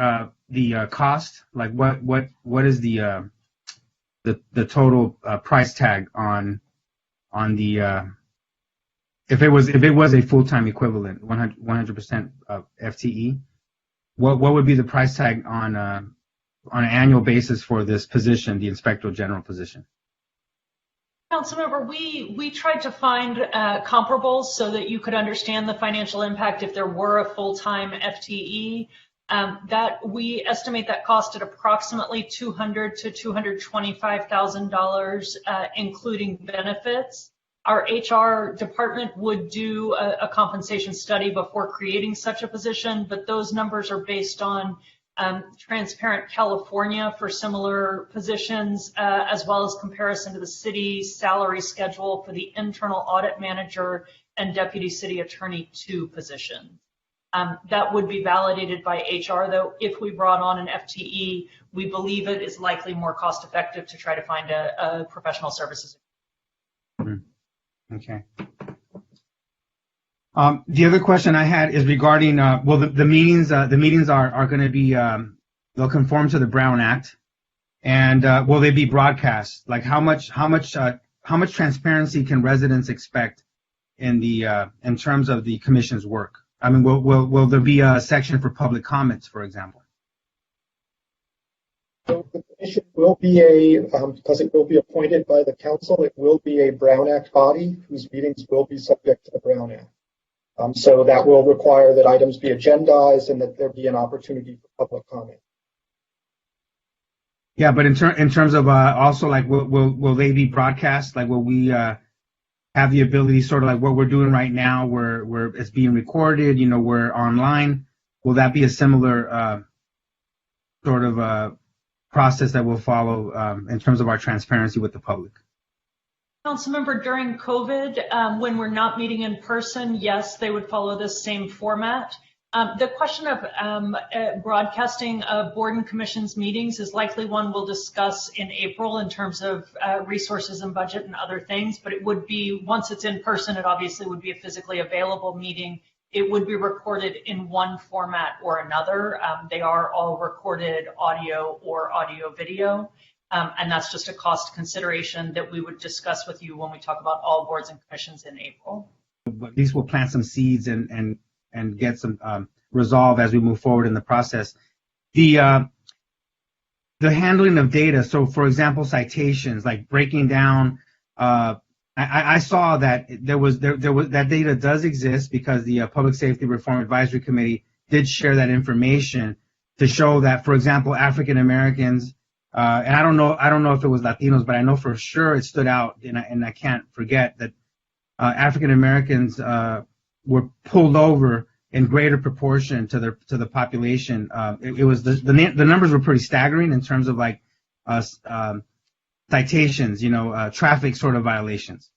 C: the cost? Like what is the total price tag on the if it was a full-time equivalent, 100% FTE? What would be the price tag on on an annual basis for this position, the Inspector General position?
M: Councilmember, we tried to find comparables so that you could understand the financial impact if there were a full-time FTE. That we estimate that cost at approximately $200,000 to $225,000, including benefits. Our HR department would do a compensation study before creating such a position, but those numbers are based on Transparent California for similar positions, as well as comparison to the city's salary schedule for the internal audit manager and deputy city attorney 2 positions. That would be validated by HR, though. If we brought on an FTE, we believe it is likely more cost effective to try to find a professional services.
C: Okay. The other question I had is regarding, well, the meetings are going to be, they'll conform to the Brown Act, and will they be broadcast? Like how much transparency can residents expect in terms of the commission's work? I mean, will there be a section for public comments, for example?
L: So the commission will be because it will be appointed by the council, it will be a Brown Act body whose meetings will be subject to the Brown Act. So that will require that items be agendized and that there be an opportunity for public comment.
C: Yeah, but in terms of also like will they be broadcast? Like will we have the ability, sort of like what we're doing right now, where it's being recorded, we're online? Will that be a similar sort of process that we'll follow in terms of our transparency with the public?
M: Councilmember, during COVID, when we're not meeting in person, yes, they would follow this same format. The question of broadcasting of board and commissions meetings is likely one we'll discuss in April in terms of resources and budget and other things, but it would be, once it's in person, it obviously would be a physically available meeting. It would be recorded in one format or another. They are all recorded audio or audio video. And that's just a cost consideration that we would discuss with you when we talk about all boards and commissions in April.
C: But these will plant some seeds and get some resolve as we move forward in the process. The handling of data. So, for example, citations, like breaking down. I saw that there was that data does exist because the Public Safety Reform Advisory Committee did share that information to show that, for example, African Americans. And I don't know if it was Latinos, but I know for sure it stood out, and I can't forget that African Americans were pulled over in greater proportion to the population. It was the numbers were pretty staggering in terms of like citations, traffic sort of violations.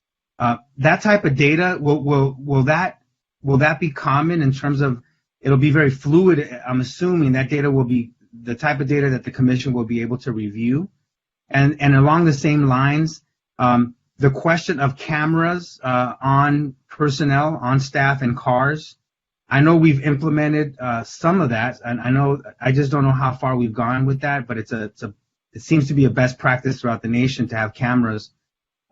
C: That type of data will that be common in terms of it'll be very fluid? I'm assuming that data will be the type of data that the commission will be able to review. And along the same lines, the question of cameras on personnel, on staff and cars. I know we've implemented some of that, and I just don't know how far we've gone with that, but it seems to be a best practice throughout the nation to have cameras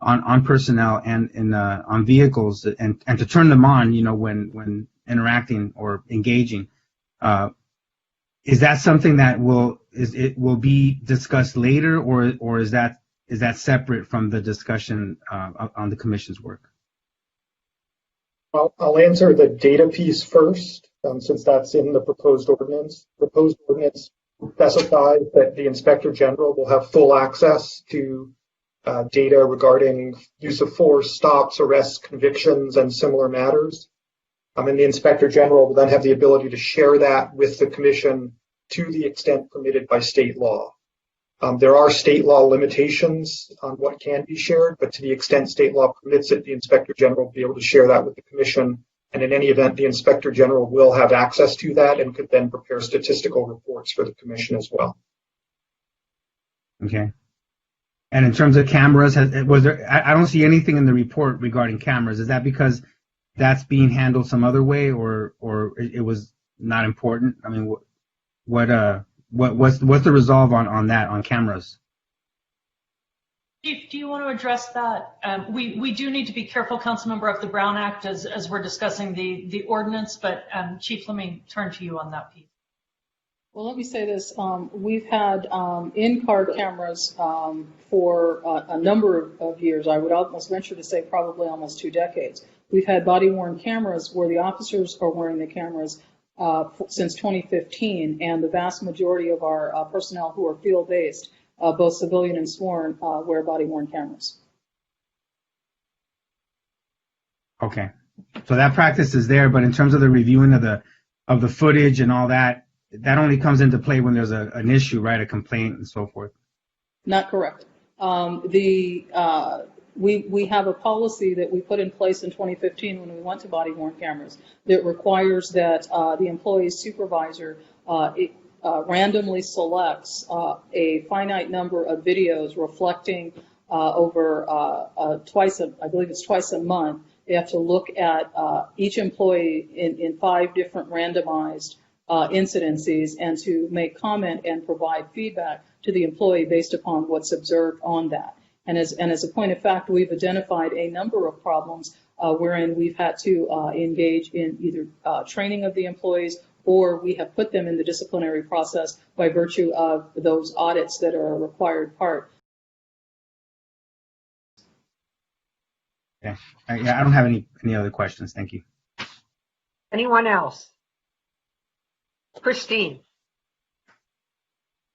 C: on personnel and on vehicles and to turn them on, when interacting or engaging. Is that something that will be discussed later, or is that separate from the discussion on the commission's work?
L: I'll answer the data piece first, since that's in the proposed ordinance. Proposed ordinance specifies that the Inspector General will have full access to data regarding use of force, stops, arrests, convictions, and similar matters. And the Inspector General will then have the ability to share that with the Commission to the extent permitted by state law. There are state law limitations on what can be shared, but to the extent state law permits it, the Inspector General will be able to share that with the Commission. And in any event, the Inspector General will have access to that and could then prepare statistical reports for the Commission as well.
C: Okay. And in terms of cameras, I don't see anything in the report regarding cameras. Is that because that's being handled some other way, or it was not important? I mean, what's the resolve on that, on cameras?
M: Chief, do you want to address that? We do need to be careful, Councilmember, of the Brown Act as we're discussing the ordinance, but Chief, let me turn to you on that piece.
E: Well, let me say this. We've had in-car cameras for a number of years. I would almost venture to say probably almost 2 decades. We've had body-worn cameras where the officers are wearing the cameras since 2015, and the vast majority of our personnel who are field-based, both civilian and sworn, wear body-worn cameras.
C: Okay. So that practice is there, but in terms of the reviewing of the footage and all that, that only comes into play when there's an issue, right? A complaint and so forth.
E: Not correct. We have a policy that we put in place in 2015 when we went to body-worn cameras that requires that the employee's supervisor randomly selects a finite number of videos reflecting over I believe it's twice a month. They have to look at each employee in 5 different randomized incidences and to make comment and provide feedback to the employee based upon what's observed on that. And as a point of fact, we've identified a number of problems wherein we've had to engage in either training of the employees, or we have put them in the disciplinary process by virtue of those audits that are a required part.
C: Yeah, I don't have any other questions. Thank you.
J: Anyone else? Christine.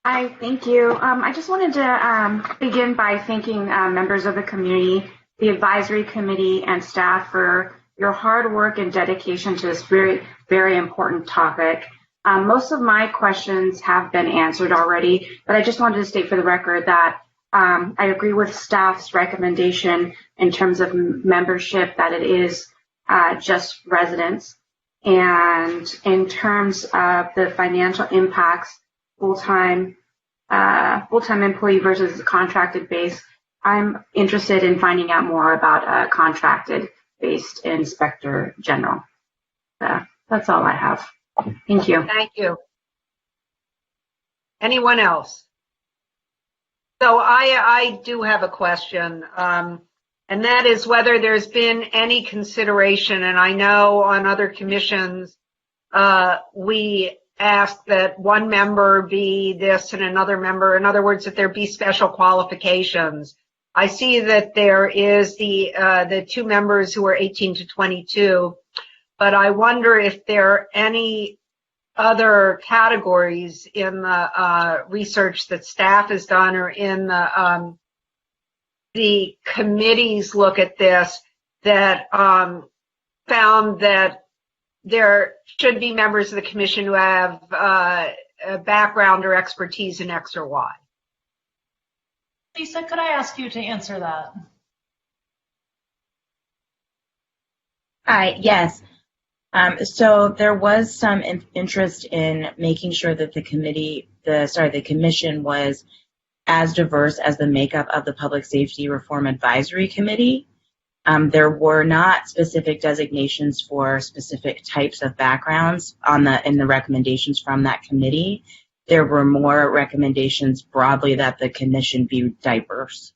G: Hi, thank you. I just wanted to begin by thanking members of the community, the advisory committee, and staff for your hard work and dedication to this very, very important topic. Most of my questions have been answered already, but I just wanted to state for the record that I agree with staff's recommendation in terms of membership, that it is just residents. And in terms of the financial impacts, full-time employee versus contracted base, I'm interested in finding out more about a contracted-based inspector general. That's all I have. Thank you.
J: Thank you. Anyone else? So I do have a question, and that is whether there's been any consideration, and I know on other commissions we ask that one member be this and another member, in other words, that there be special qualifications. I see that there is the 2 members who are 18 to 22, but I wonder if there are any other categories in the research that staff has done or in the committee's look at this that found that there should be members of the commission who have a background or expertise in X or Y.
M: Lisa, could I ask you to answer that?
T: Hi, yes. So there was some interest in making sure that the commission was as diverse as the makeup of the Public Safety Reform Advisory Committee. There were not specific designations for specific types of backgrounds in the recommendations from that committee. There were more recommendations broadly that the commission be diverse.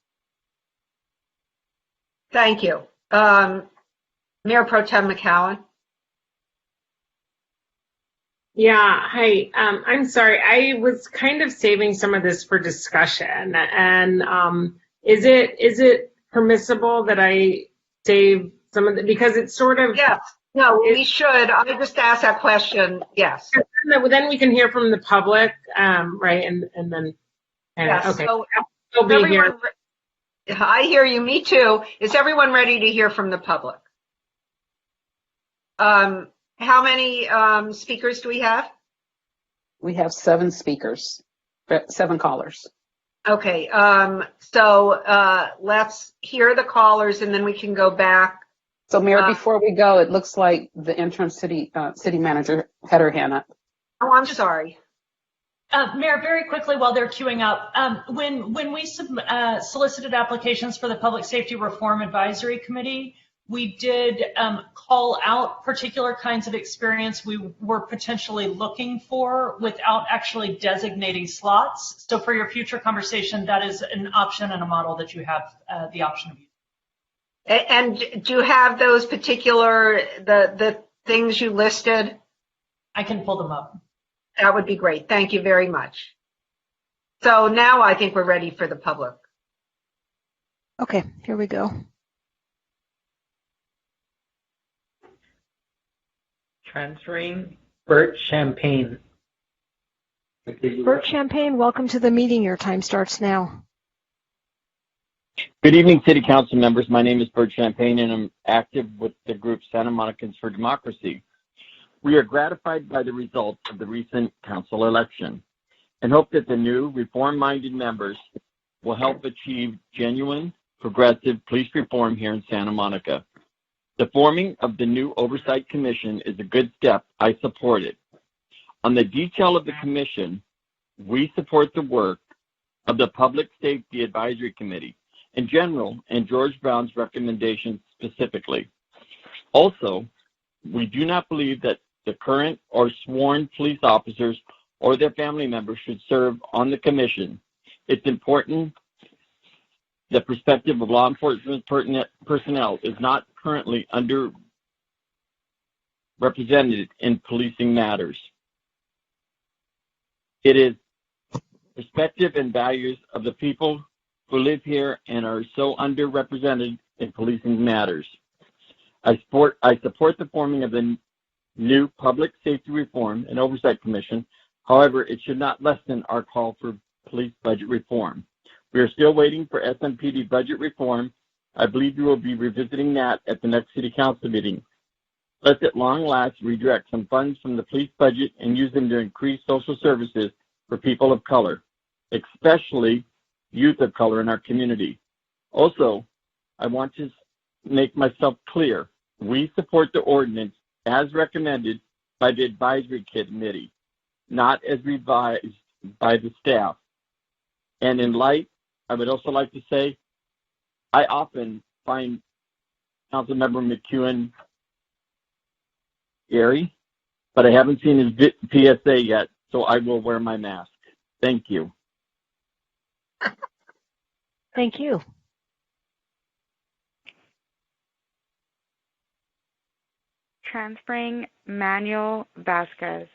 J: Thank you. Mayor Pro Tem McCowan.
K: Yeah, hi. I'm sorry. I was kind of saving some of this for discussion. And is it permissible that I save some of it? Because it's sort of...
J: Yes. No, we should. I just asked that question. Yes.
K: Then we can hear from the public, right? And then...
J: Yes.
K: Okay.
J: So
K: I'll be here.
J: I hear you. Me too. Is everyone ready to hear from the public? How many speakers do we have?
B: We have 7 speakers, 7 callers.
J: Okay, so let's hear the callers and then we can go back.
B: So, Mayor, before we go, it looks like the interim city manager had her hand up.
J: Oh, I'm sorry.
M: Mayor, very quickly while they're queuing up, when we solicited applications for the Public Safety Reform Advisory Committee, we did call out particular kinds of experience we were potentially looking for without actually designating slots. So for your future conversation, that is an option and a model that you have the option of using.
J: And do you have those particular, the things you listed?
M: I can pull them up.
J: That would be great. Thank you very much. So now I think we're ready for the public.
H: Okay, here we go.
O: Transferring Bert Champagne.
H: Bert Champagne, welcome to the meeting. Your time starts now.
A: Good evening, City Council members. My name is Bert Champagne, and I'm active with the group Santa Monicans for Democracy. We are gratified by the results of the recent council election and hope that the new reform-minded members will help achieve genuine, progressive police reform here in Santa Monica. The forming of the new Oversight Commission is a good step. I support it. On the detail of the commission, we support the work of the Public Safety Advisory Committee in general and George Brown's recommendations specifically. Also, we do not believe that the current or sworn police officers or their family members should serve on the commission. It's important the perspective of law enforcement personnel is not currently underrepresented in policing matters. It is perspective and values of the people who live here and are so underrepresented in policing matters. I support the forming of the new Public Safety Reform and Oversight Commission. However, it should not lessen our call for police budget reform. We are still waiting for SMPD budget reform. I believe we will be revisiting that at the next City Council meeting. Let's at long last redirect some funds from the police budget and use them to increase social services for people of color, especially youth of color in our community. Also, I want to make myself clear. We support the ordinance as recommended by the advisory committee, not as revised by the staff. And in light, I would also like to say, I often find Councilmember McEwen scary, but I haven't seen his PSA yet, so I will wear my mask. Thank you.
H: Thank you.
G: Transferring Manuel Vasquez.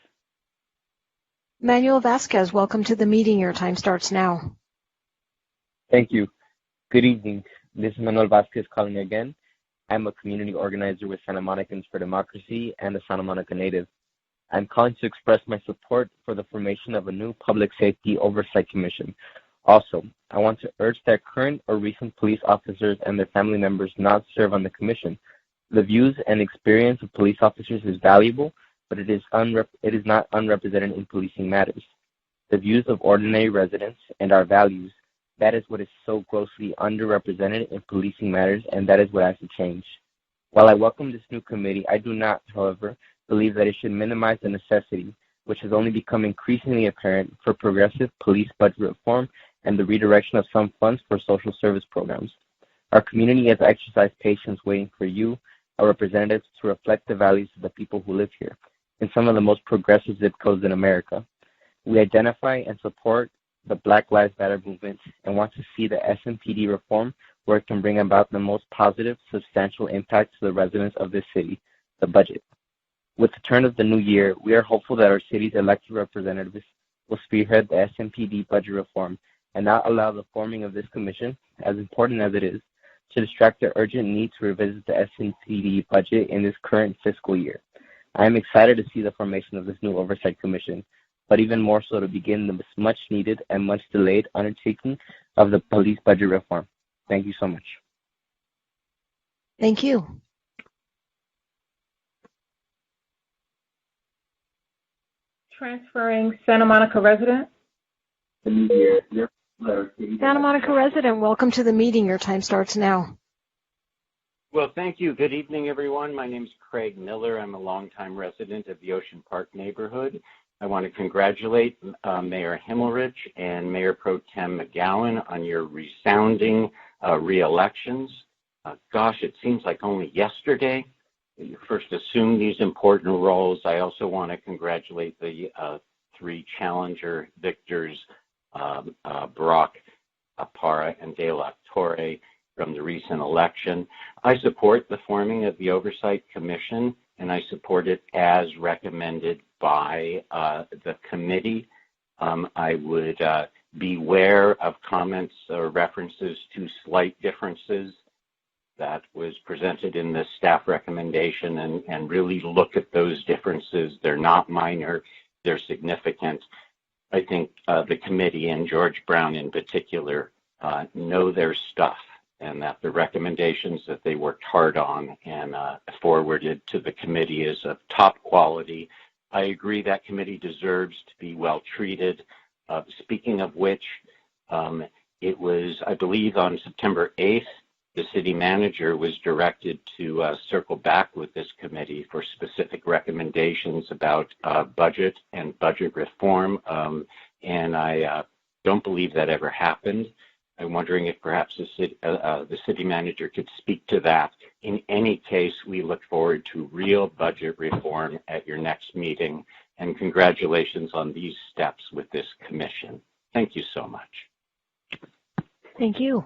H: Manuel Vasquez, welcome to the meeting. Your time starts now.
U: Thank you. Good evening. This is Manuel Vasquez calling again. I'm a community organizer with Santa Monicans for Democracy and a Santa Monica native. I'm calling to express my support for the formation of a new Public Safety Oversight Commission. Also, I want to urge that current or recent police officers and their family members not serve on the commission. The views and experience of police officers is valuable, but it is not unrepresented in policing matters. The views of ordinary residents and our values, that is what is so grossly underrepresented in policing matters, and that is what has to change. While I welcome this new committee, I do not, however, believe that it should minimize the necessity, which has only become increasingly apparent, for progressive police budget reform and the redirection of some funds for social service programs. Our community has exercised patience waiting for you, our representatives, to reflect the values of the people who live here in some of the most progressive zip codes in America. We identify and support the Black Lives Matter movement and want to see the SMPD reform where it can bring about the most positive, substantial impact to the residents of this city, the budget. With the turn of the new year, we are hopeful that our city's elected representatives will spearhead the SMPD budget reform and not allow the forming of this commission, as important as it is, to distract the urgent need to revisit the SMPD budget in this current fiscal year. I am excited to see the formation of this new Oversight Commission, but even more so to begin the much needed and much delayed undertaking of the police budget reform. Thank you so much.
H: Thank you.
W: Transferring Santa Monica resident.
H: Santa Monica resident, welcome to the meeting. Your time starts now.
X: Well, thank you. Good evening, everyone. My name is Craig Miller. I'm a longtime resident of the Ocean Park neighborhood. I want to congratulate Mayor Himmelrich and Mayor Pro Tem McGowan on your resounding re-elections. Gosh, it seems like only yesterday you first assumed these important roles. I also want to congratulate the three challenger victors, Brock, Parra, and De La Torre, from the recent election. I support the forming of the Oversight Commission and I support it as recommended by the committee. I would beware of comments or references to slight differences that was presented in the staff recommendation and really look at those differences. They're not minor, they're significant. I think the committee and George Brown in particular know their stuff, and that the recommendations that they worked hard on and forwarded to the committee is of top quality. I agree that committee deserves to be well treated. Speaking of which, it was, I believe, on September 8th, the city manager was directed to circle back with this committee for specific recommendations about budget and budget reform, and I don't believe that ever happened. I'm wondering if perhaps the city manager could speak to that. In any case, we look forward to real budget reform at your next meeting, and congratulations on these steps with this commission. Thank you so much.
H: Thank you.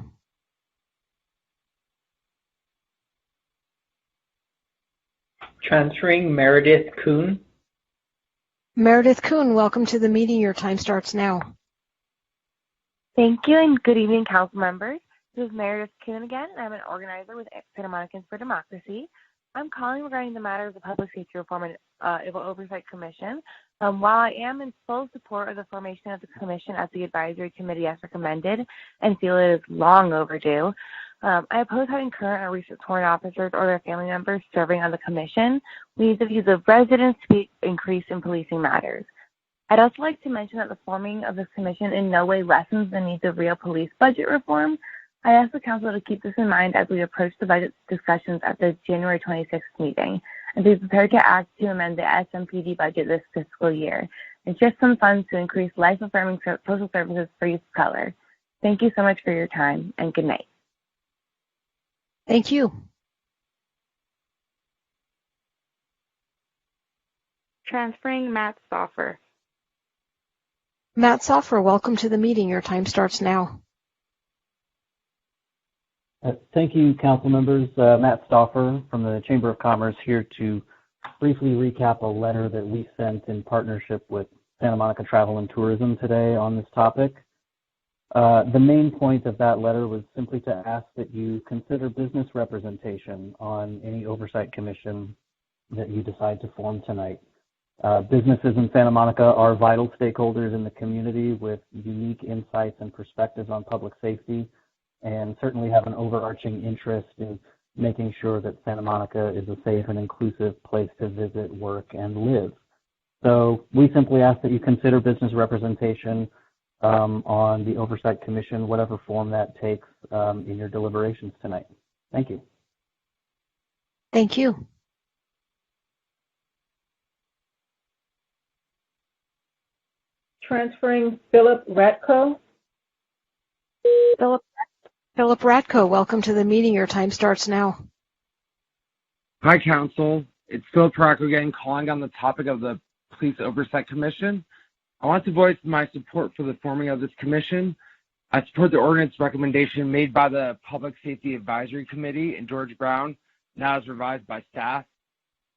O: Transferring Meredith Kuhn.
H: Meredith Kuhn, welcome to the meeting. Your time starts now.
N: Thank you, and good evening, council members. This is Meredith Kuhn again, and I'm an organizer with Santa Monicans for Democracy. I'm calling regarding the matter of the Public Safety Reform and Oversight Commission. While I am in full support of the formation of the commission as the advisory committee as recommended and feel it is long overdue, I oppose having current or recent sworn officers or their family members serving on the commission. We need the views of residents to be increased in policing matters. I'd also like to mention that the forming of this commission in no way lessens the needs of real police budget reform. I ask the council to keep this in mind as we approach the budget discussions at the January 26th meeting, and be prepared to act to amend the SMPD budget this fiscal year. It's just some funds to increase life-affirming social services for youth of color. Thank you so much for your time, and good night.
H: Thank you.
P: Transferring Matt Stoffer.
H: Matt Stoffer, welcome to the meeting. Your time starts now.
Q: Thank you, council members. Matt Stoffer from the Chamber of Commerce here to briefly recap a letter that we sent in partnership with Santa Monica Travel and Tourism today on this topic. The main point of that letter was simply to ask that you consider business representation on any oversight commission that you decide to form tonight. Businesses in Santa Monica are vital stakeholders in the community with unique insights and perspectives on public safety, and certainly have an overarching interest in making sure that Santa Monica is a safe and inclusive place to visit, work, and live. So we simply ask that you consider business representation on the Oversight Commission, whatever form that takes in your deliberations tonight. Thank you.
H: Thank you.
W: Transferring Philip Ratko.
H: Philip Ratko, welcome to the meeting. Your time starts now.
V: Hi, Council. It's Philip Ratko again, calling on the topic of the Police Oversight Commission. I want to voice my support for the forming of this commission. I support the ordinance recommendation made by the Public Safety Advisory Committee and George Brown, now as revised by staff.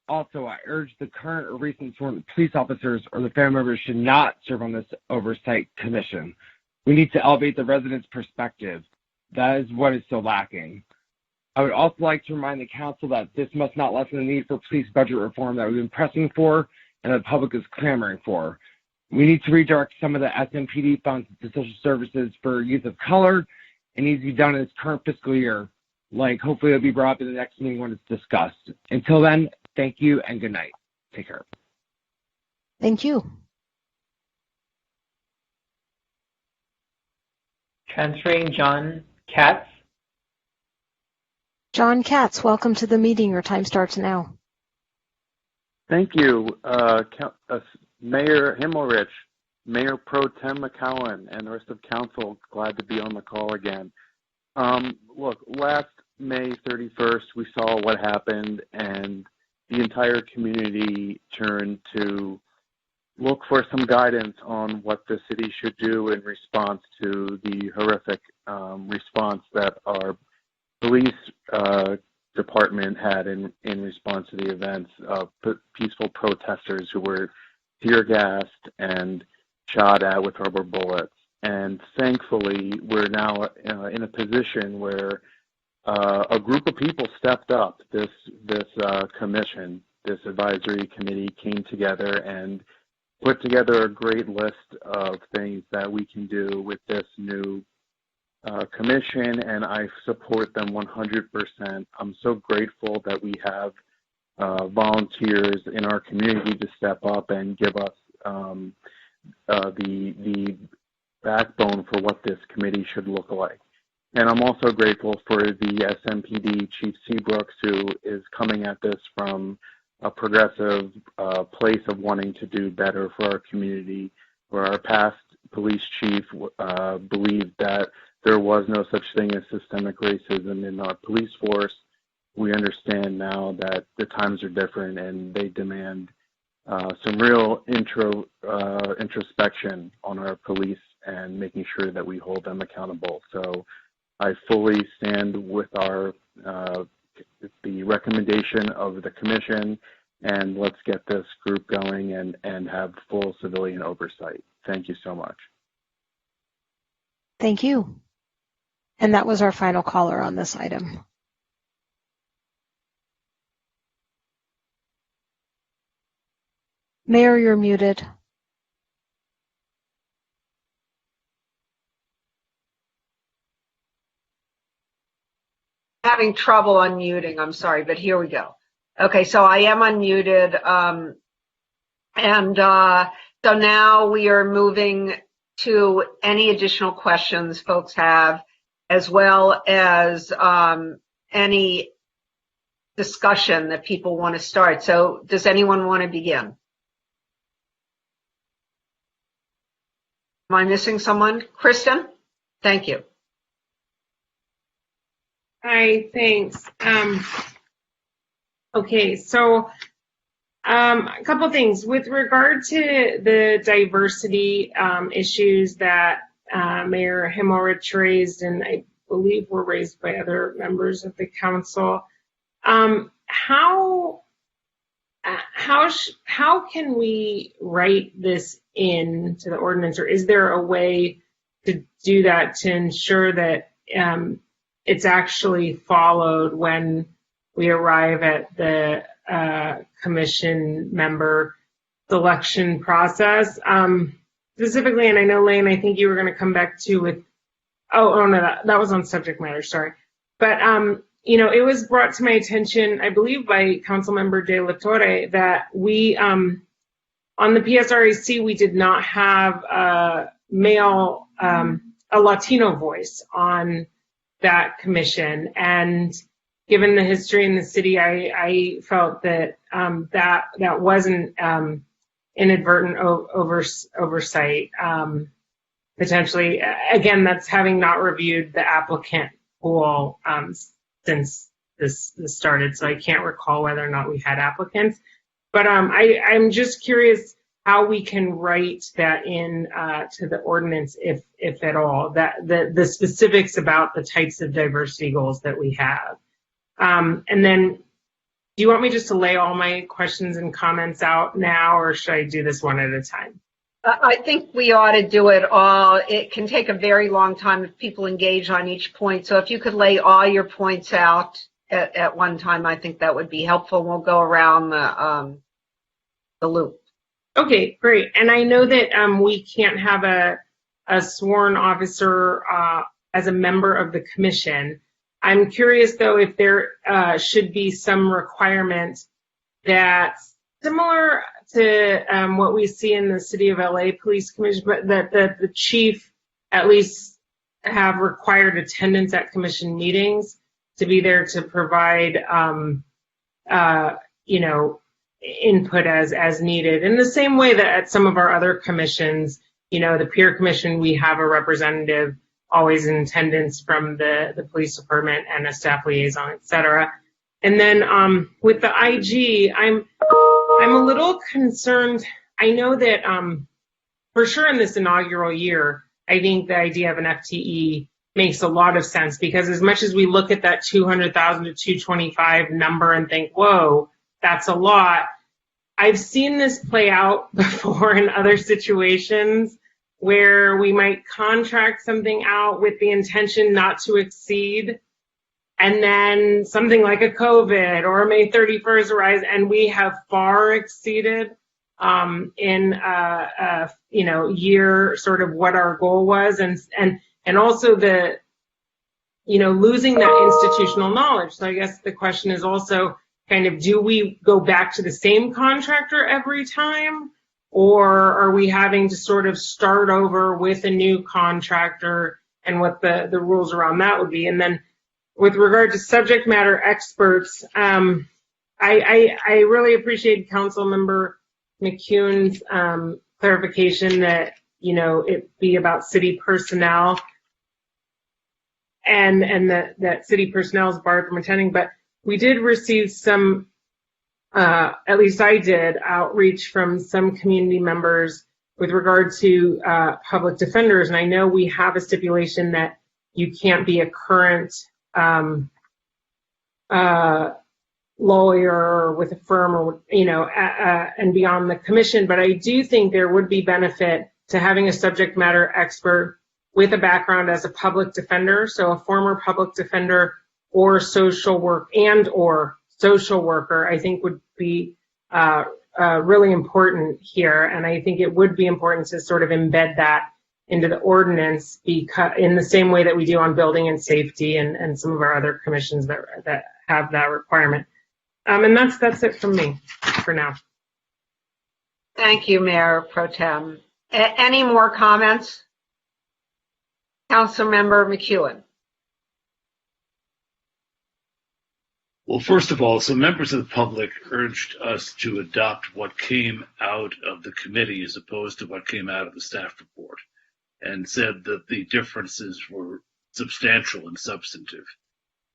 V: Also, I urge the current or recent sworn police officers or the family members should not serve on this oversight commission. We need to elevate the residents' perspective. That is what is so lacking. I would also like to remind the council that this must not lessen the need for police budget reform that we've been pressing for and the public is clamoring for. We need to redirect some of the SMPD funds to social services for youth of color. It needs to be done in this current fiscal year. Hopefully it'll be brought up in the next meeting when it's discussed. Until then, thank you and good night. Take care.
H: Thank you.
O: Transferring John Katz.
H: John Katz, welcome to the meeting. Your time starts now.
Y: Thank you, Mayor Himmelrich, Mayor Pro Tem McCowan, and the rest of council. Glad to be on the call again. Look, last May 31st, we saw what happened, and the entire community turned to look for some guidance on what the city should do in response to the horrific response that our police department had in response to the events of peaceful protesters who were tear gassed and shot at with rubber bullets. And thankfully, we're now in a position where a group of people stepped up. This commission, this advisory committee, came together and put together a great list of things that we can do with this new commission, and I support them 100%. I'm so grateful that we have volunteers in our community to step up and give us the backbone for what this committee should look like. And I'm also grateful for the SMPD Chief Seabrooks, who is coming at this from a progressive place of wanting to do better for our community, where our past police chief believed that there was no such thing as systemic racism in our police force. We understand now that the times are different and they demand some real introspection on our police and making sure that we hold them accountable. So I fully stand with the recommendation of the commission, and let's get this group going and have full civilian oversight. Thank you so much.
H: Thank you. And that was our final caller on this item. Mayor, you're muted.
J: Having trouble unmuting, I'm sorry, but here we go. Okay, so I am unmuted. So now we are moving to any additional questions folks have, as well as any discussion that people want to start. So does anyone want to begin? Am I missing someone? Kristen? Thank you.
K: Hi, thanks. Okay, so a couple things. With regard to the diversity issues that Mayor Himmelrich raised, and I believe were raised by other members of the council, how can we write this into the ordinance, or is there a way to do that to ensure that it's actually followed when we arrive at the commission member selection process? Specifically, and I know, Lane, I think you were going to come back to with, oh no, that was on subject matter, sorry. But, you know, it was brought to my attention, I believe by Councilmember De La Torre, that we, on the PSRAC, we did not have a male, a Latino voice on that commission. And given the history in the city, I felt that that wasn't inadvertent oversight. Potentially, again, that's having not reviewed the applicant pool since this started, so I can't recall whether or not we had applicants. But I'm just curious how we can write that in to the ordinance, if at all, that the specifics about the types of diversity goals that we have. And then, do you want me just to lay all my questions and comments out now, or should I do this one at a time?
J: I think we ought to do it all. It can take a very long time if people engage on each point. So if you could lay all your points out at one time, I think that would be helpful. We'll go around the loop.
K: Okay, great. And I know that we can't have a sworn officer as a member of the commission. I'm curious, though, if there should be some requirement that, similar to what we see in the City of LA Police Commission, but that the chief at least have required attendance at commission meetings to be there to provide, you know, input as needed. In the same way that at some of our other commissions, you know, the peer commission, we have a representative always in attendance from the police department and a staff liaison, et cetera. And then with the IG, I'm a little concerned. I know that for sure in this inaugural year, I think the idea of an FTE makes a lot of sense, because as much as we look at that 200,000 to 225 number and think, whoa, that's a lot, I've seen this play out before in other situations where we might contract something out with the intention not to exceed, and then something like a COVID or May 31st arrives and we have far exceeded in year sort of what our goal was, and also the losing that institutional knowledge. So I guess the question is also kind of, do we go back to the same contractor every time, or are we having to sort of start over with a new contractor, and what the rules around that would be? And then with regard to subject matter experts, I really appreciate Councilmember McCune's clarification that it be about city personnel, and that city personnel is barred from attending. But we did receive some, at least I did, outreach from some community members with regard to public defenders. And I know we have a stipulation that you can't be a current lawyer with a firm, or and be on the commission. But I do think there would be benefit to having a subject matter expert with a background as a public defender, so a former public defender or social work or social worker, I think would be really important here. And I think it would be important to sort of embed that into the ordinance, because in the same way that we do on building and safety and some of our other commissions that have that requirement. And that's it from me for now.
J: Thank you, Mayor Pro Tem. Any more comments? Councilmember McEwen.
D: Well, first of all, some members of the public urged us to adopt what came out of the committee as opposed to what came out of the staff report, and said that the differences were substantial and substantive.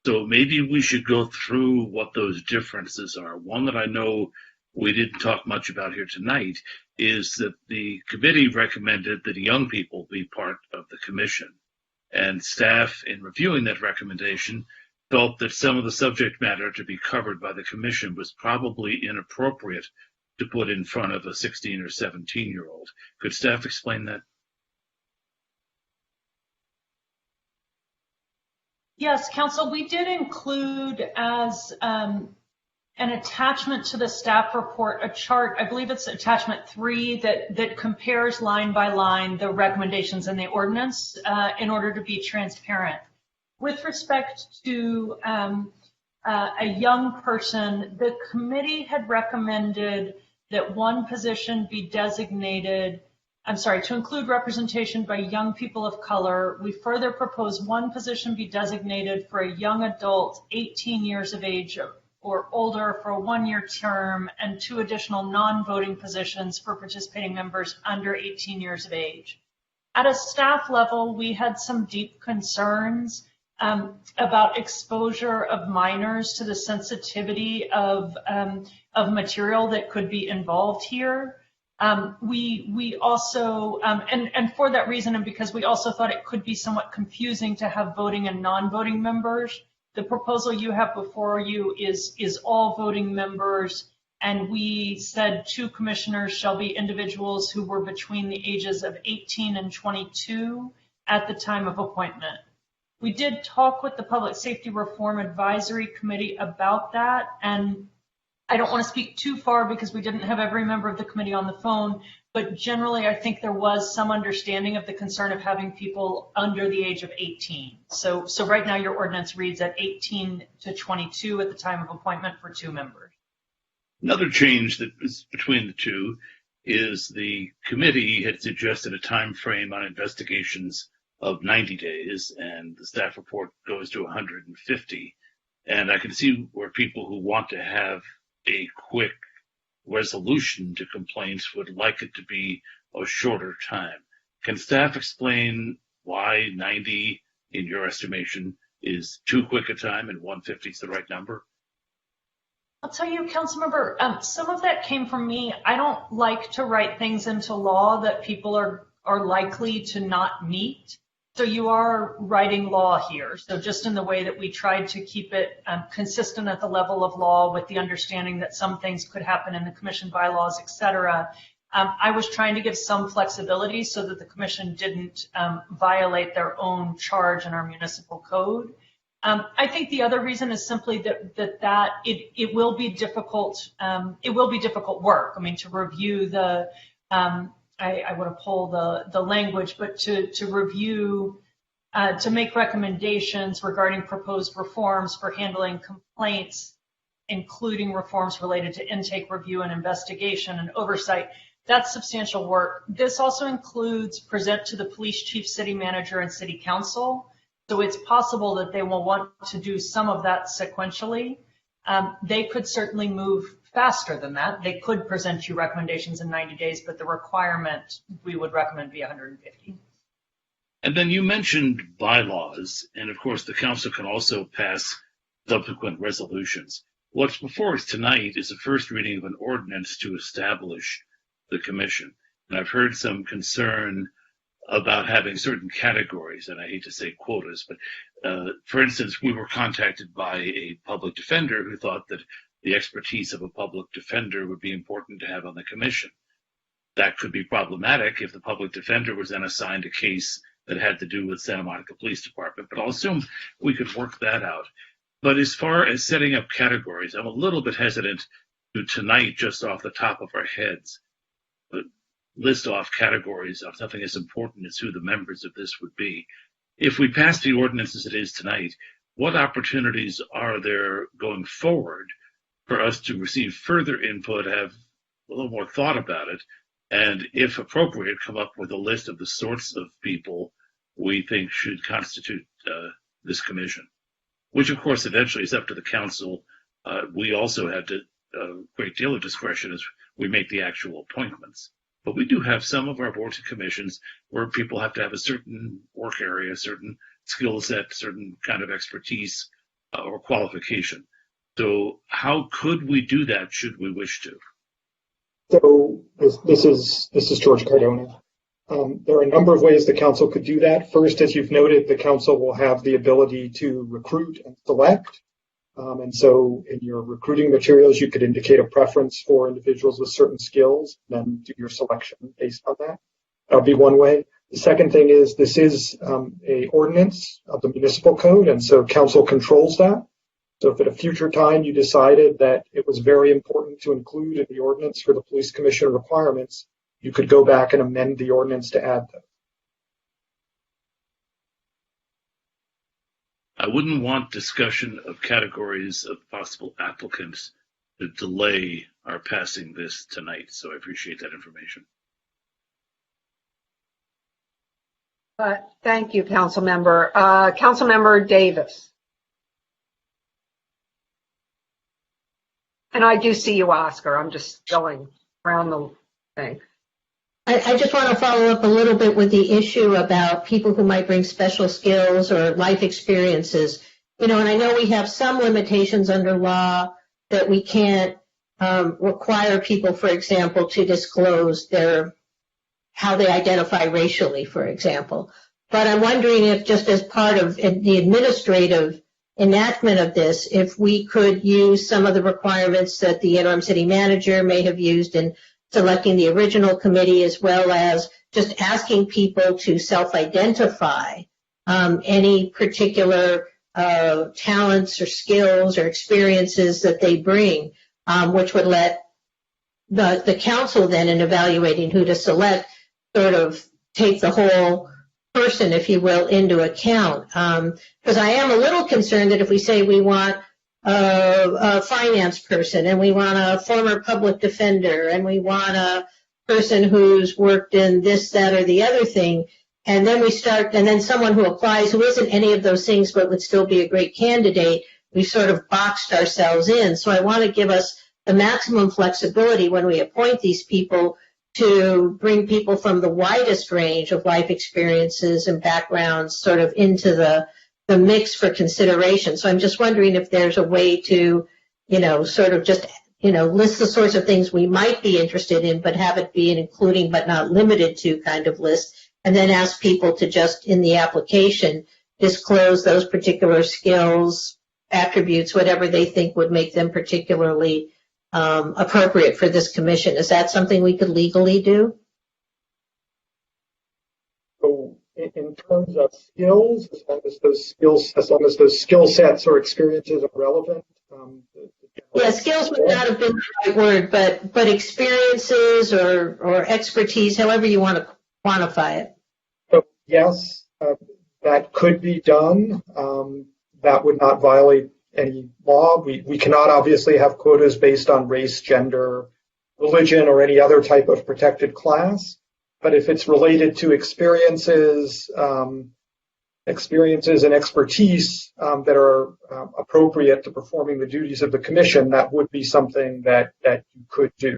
D: So maybe we should go through what those differences are. One that I know we didn't talk much about here tonight is that the committee recommended that young people be part of the commission. And staff, in reviewing that recommendation, felt that some of the subject matter to be covered by the commission was probably inappropriate to put in front of a 16 or 17-year-old. Could staff explain that?
M: Yes, Council, we did include as an attachment to the staff report a chart, I believe it's attachment 3, that compares line by line the recommendations in the ordinance in order to be transparent. With respect to a young person, the committee had recommended that one position be designated, to include representation by young people of color. We further propose one position be designated for a young adult 18 years of age or older for a 1-year term, and 2 additional non-voting positions for participating members under 18 years of age. At a staff level, we had some deep concerns about exposure of minors to the sensitivity of material that could be involved here. We also, and for that reason, and because we also thought it could be somewhat confusing to have voting and non-voting members, the proposal you have before you is all voting members, and we said 2 commissioners shall be individuals who were between the ages of 18 and 22 at the time of appointment. We did talk with the Public Safety Reform Advisory Committee about that, and I don't want to speak too far because we didn't have every member of the committee on the phone, but generally I think there was some understanding of the concern of having people under the age of 18. So right now your ordinance reads at 18 to 22 at the time of appointment for 2 members.
D: Another change that is between the two is the committee had suggested a time frame on investigations of 90 days, and the staff report goes to 150. And I can see where people who want to have a quick resolution to complaints would like it to be a shorter time. Can staff explain why 90, in your estimation, is too quick a time and 150 is the right number?
M: I'll tell you, Councilmember, some of that came from me. I don't like to write things into law that people are likely to not meet. So you are writing law here. So just in the way that we tried to keep it consistent at the level of law with the understanding that some things could happen in the commission bylaws, et cetera, I was trying to give some flexibility so that the commission didn't violate their own charge in our municipal code. I think the other reason is simply that it will be difficult. It will be difficult work. I mean, to review the I want to pull the language, but to review, to make recommendations regarding proposed reforms for handling complaints, including reforms related to intake, review, and investigation and oversight. That's substantial work. This also includes present to the police chief, city manager, and city council. So it's possible that they will want to do some of that sequentially. They could certainly move faster than that. They could present you recommendations in 90 days, but the requirement we would recommend be 150.
D: And then you mentioned bylaws, and of course the council can also pass subsequent resolutions. What's before us tonight is the first reading of an ordinance to establish the commission. And I've heard some concern about having certain categories, and I hate to say quotas, but for instance, we were contacted by a public defender who thought that the expertise of a public defender would be important to have on the commission. That could be problematic if the public defender was then assigned a case that had to do with Santa Monica Police Department, but I'll assume we could work that out. But as far as setting up categories, I'm a little bit hesitant to tonight, just off the top of our heads, but list off categories of something as important as who the members of this would be. If we pass the ordinance as it is tonight, what opportunities are there going forward for us to receive further input, have a little more thought about it, and if appropriate, come up with a list of the sorts of people we think should constitute this commission, which of course eventually is up to the council. We also have a great deal of discretion as we make the actual appointments. But we do have some of our boards and commissions where people have to have a certain work area, a certain skill set, certain kind of expertise or qualification. So how could we do that should we wish to?
F: So this is George Cardona. There are a number of ways the council could do that. First, as you've noted, the council will have the ability to recruit and select. And so in your recruiting materials, you could indicate a preference for individuals with certain skills, then do your selection based on that. That would be one way. The second thing is this is a ordinance of the municipal code, and so council controls that. So if at a future time you decided that it was very important to include in the ordinance for the police commission requirements, you could go back and amend the ordinance to add them.
D: I wouldn't want discussion of categories of possible applicants to delay our passing this tonight, so I appreciate that information.
J: Thank you, Councilmember. Councilmember Davis. And I do see you, Oscar. I'm just going around the thing.
I: I just want to follow up a little bit with the issue about people who might bring special skills or life experiences. You know, and I know we have some limitations under law that we can't require people, for example, to disclose how they identify racially, for example. But I'm wondering if just as part of the administrative enactment of this, if we could use some of the requirements that the interim city manager may have used in selecting the original committee, as well as just asking people to self-identify any particular talents or skills or experiences that they bring, which would let the council then, in evaluating who to select, sort of take the whole person, if you will, into account. Because I am a little concerned that if we say we want a finance person, and we want a former public defender, and we want a person who's worked in this, that, or the other thing, and then and then someone who applies who isn't any of those things but would still be a great candidate, we sort of boxed ourselves in. So I want to give us the maximum flexibility when we appoint these people to bring people from the widest range of life experiences and backgrounds sort of into the mix for consideration. So I'm just wondering if there's a way to, sort of just, list the sorts of things we might be interested in, but have it be an including but not limited to kind of list, and then ask people to just, in the application, disclose those particular skills, attributes, whatever they think would make them particularly appropriate for this commission. Is that something we could legally do?
F: So in terms of skills, as long as those skill sets or experiences are relevant.
I: Yeah, skills would not have been the right word, but experiences or expertise, however you want to quantify it.
F: So yes, that could be done. That would not violate any law. We cannot obviously have quotas based on race, gender, religion, or any other type of protected class. But if it's related to experiences and expertise that are appropriate to performing the duties of the commission, that would be something that you could do.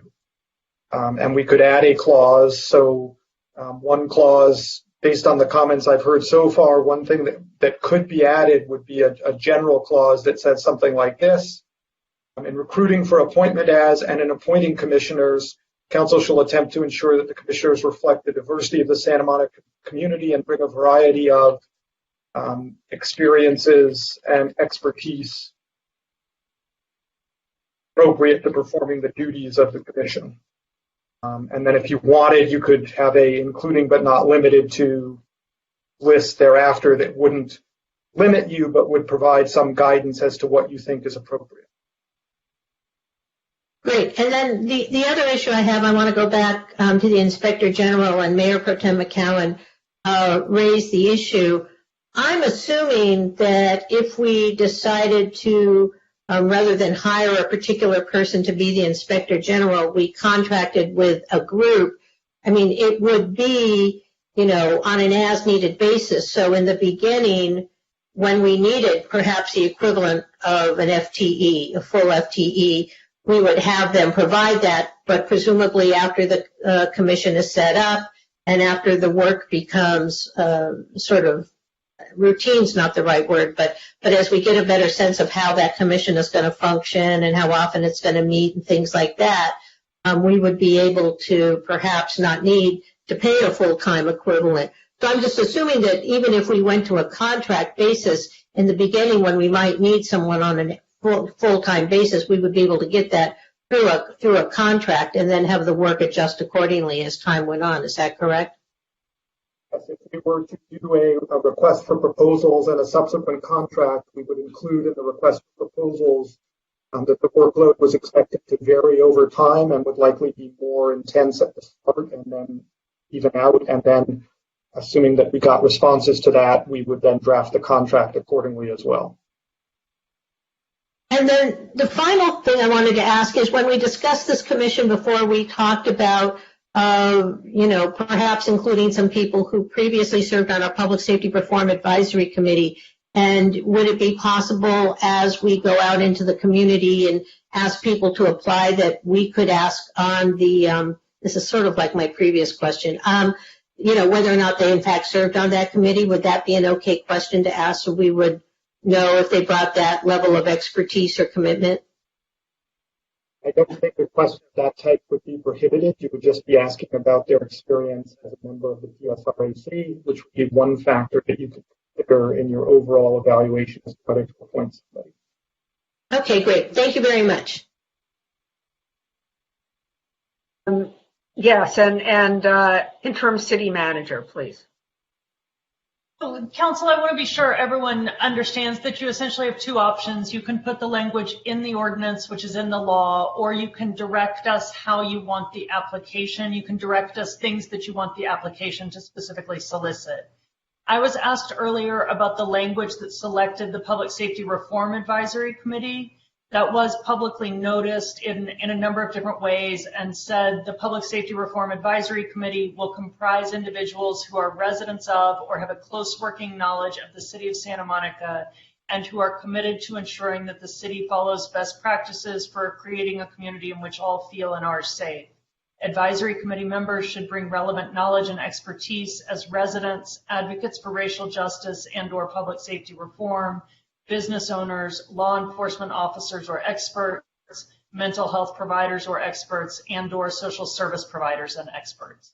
F: And we could add a clause. So one clause, based on the comments I've heard so far, one thing that could be added would be a general clause that says something like this. In recruiting for appointment as and in appointing commissioners, Council shall attempt to ensure that the commissioners reflect the diversity of the Santa Monica community and bring a variety of experiences and expertise appropriate to performing the duties of the commission. And then if you wanted, you could have a including but not limited to list thereafter that wouldn't limit you but would provide some guidance as to what you think is appropriate.
I: Great. And then the other issue I have, I want to go back to the Inspector General, and Mayor Pro Tem McCowan raised the issue. I'm assuming that if we decided to, rather than hire a particular person to be the Inspector General, we contracted with a group. I mean, it would be, on an as-needed basis. So in the beginning, when we needed perhaps the equivalent of an FTE, a full FTE, we would have them provide that, but presumably after the commission is set up and after the work becomes sort of routine's not the right word, but as we get a better sense of how that commission is going to function and how often it's going to meet and things like that, we would be able to perhaps not need to pay a full-time equivalent. So I'm just assuming that even if we went to a contract basis in the beginning when we might need someone on a full-time basis, we would be able to get that through a contract and then have the work adjust accordingly as time went on. Is that correct?
F: Yes, if we were to do a request for proposals and a subsequent contract, we would include in the request for proposals that the workload was expected to vary over time and would likely be more intense at the start and then even out. And then, assuming that we got responses to that, we would then draft the contract accordingly as well.
I: And then the final thing I wanted to ask is, when we discussed this commission before, we talked about, perhaps including some people who previously served on our Public Safety Reform Advisory Committee. And would it be possible, as we go out into the community and ask people to apply, that we could ask on the, this is sort of like my previous question, whether or not they in fact served on that committee? Would that be an okay question to ask, so we would know if they brought that level of expertise or commitment?
F: I don't think a question of that type would be prohibited. You would just be asking about their experience as a member of the PSRAC, which would be one factor that you could consider in your overall evaluation as to whether to appoint somebody.
I: Okay, great. Thank you very much.
J: Yes, and interim city manager, please.
M: Council, I want to be sure everyone understands that you essentially have two options. You can put the language in the ordinance, which is in the law, or you can direct us how you want the application. You can direct us things that you want the application to specifically solicit. I was asked earlier about the language that selected the Public Safety Reform Advisory Committee. That was publicly noticed in a number of different ways, and said the Public Safety Reform Advisory Committee will comprise individuals who are residents of or have a close working knowledge of the City of Santa Monica and who are committed to ensuring that the city follows best practices for creating a community in which all feel and are safe. Advisory committee members should bring relevant knowledge and expertise as residents, advocates for racial justice and/or public safety reform, business owners, law enforcement officers or experts, mental health providers or experts, and/or social service providers and experts.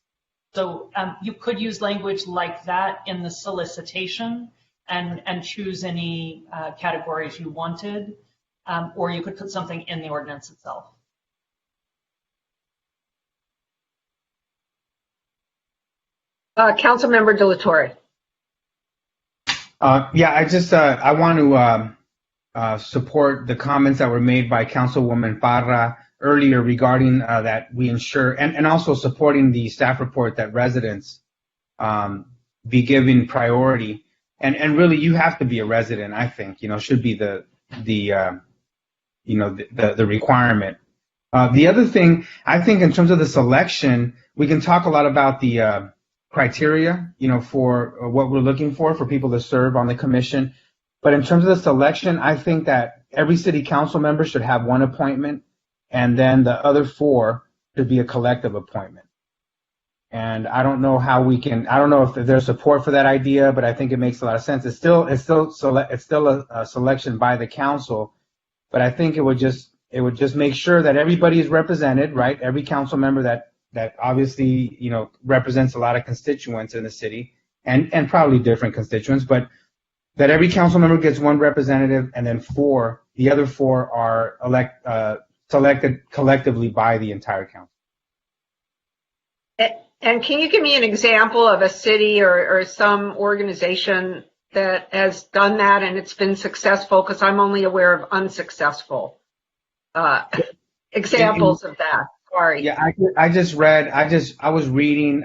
M: So you could use language like that in the solicitation and choose any categories you wanted, or you could put something in the ordinance itself.
J: Councilmember De La Torre.
C: Yeah, I want to support the comments that were made by Councilwoman Parra earlier regarding that we ensure, and also supporting the staff report that residents be given priority. And really, you have to be a resident, I think, should be the requirement. The other thing, I think in terms of the selection, we can talk a lot about the criteria, for what we're looking for people to serve on the commission. But in terms of the selection, I think that every city council member should have one appointment, and then the other 4 should be a collective appointment. And I don't know I don't know if there's support for that idea, but I think it makes a lot of sense. It's still a selection by the council, but I think it would just make sure that everybody is represented, right? Every council member that obviously, represents a lot of constituents in the city, and probably different constituents, but that every council member gets one representative, and then the other 4 are selected collectively by the entire council.
J: And can you give me an example of a city or some organization that has done that and it's been successful? Because I'm only aware of unsuccessful examples of that. Sorry.
C: Yeah, I was reading,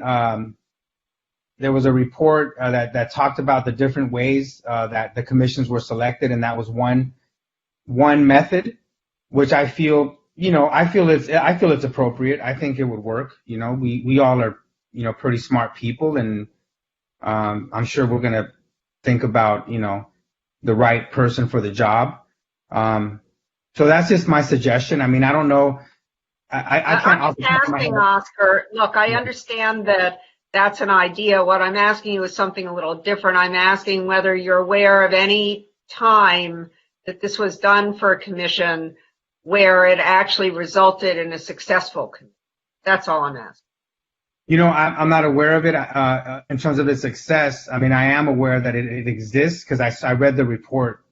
C: there was a report that talked about the different ways that the commissions were selected, and that was one method, which I feel it's appropriate. I think it would work. We all are, pretty smart people, and I'm sure we're going to think about, the right person for the job. So that's just my suggestion. I mean, I don't know. I can't.
J: I'm asking, Oscar. Look, I understand that that's an idea. What I'm asking you is something a little different. I'm asking whether you're aware of any time that this was done for a commission where it actually resulted in a successful commission. That's all I'm asking.
C: I'm not aware of it in terms of its success. I mean, I am aware that it exists because I read the report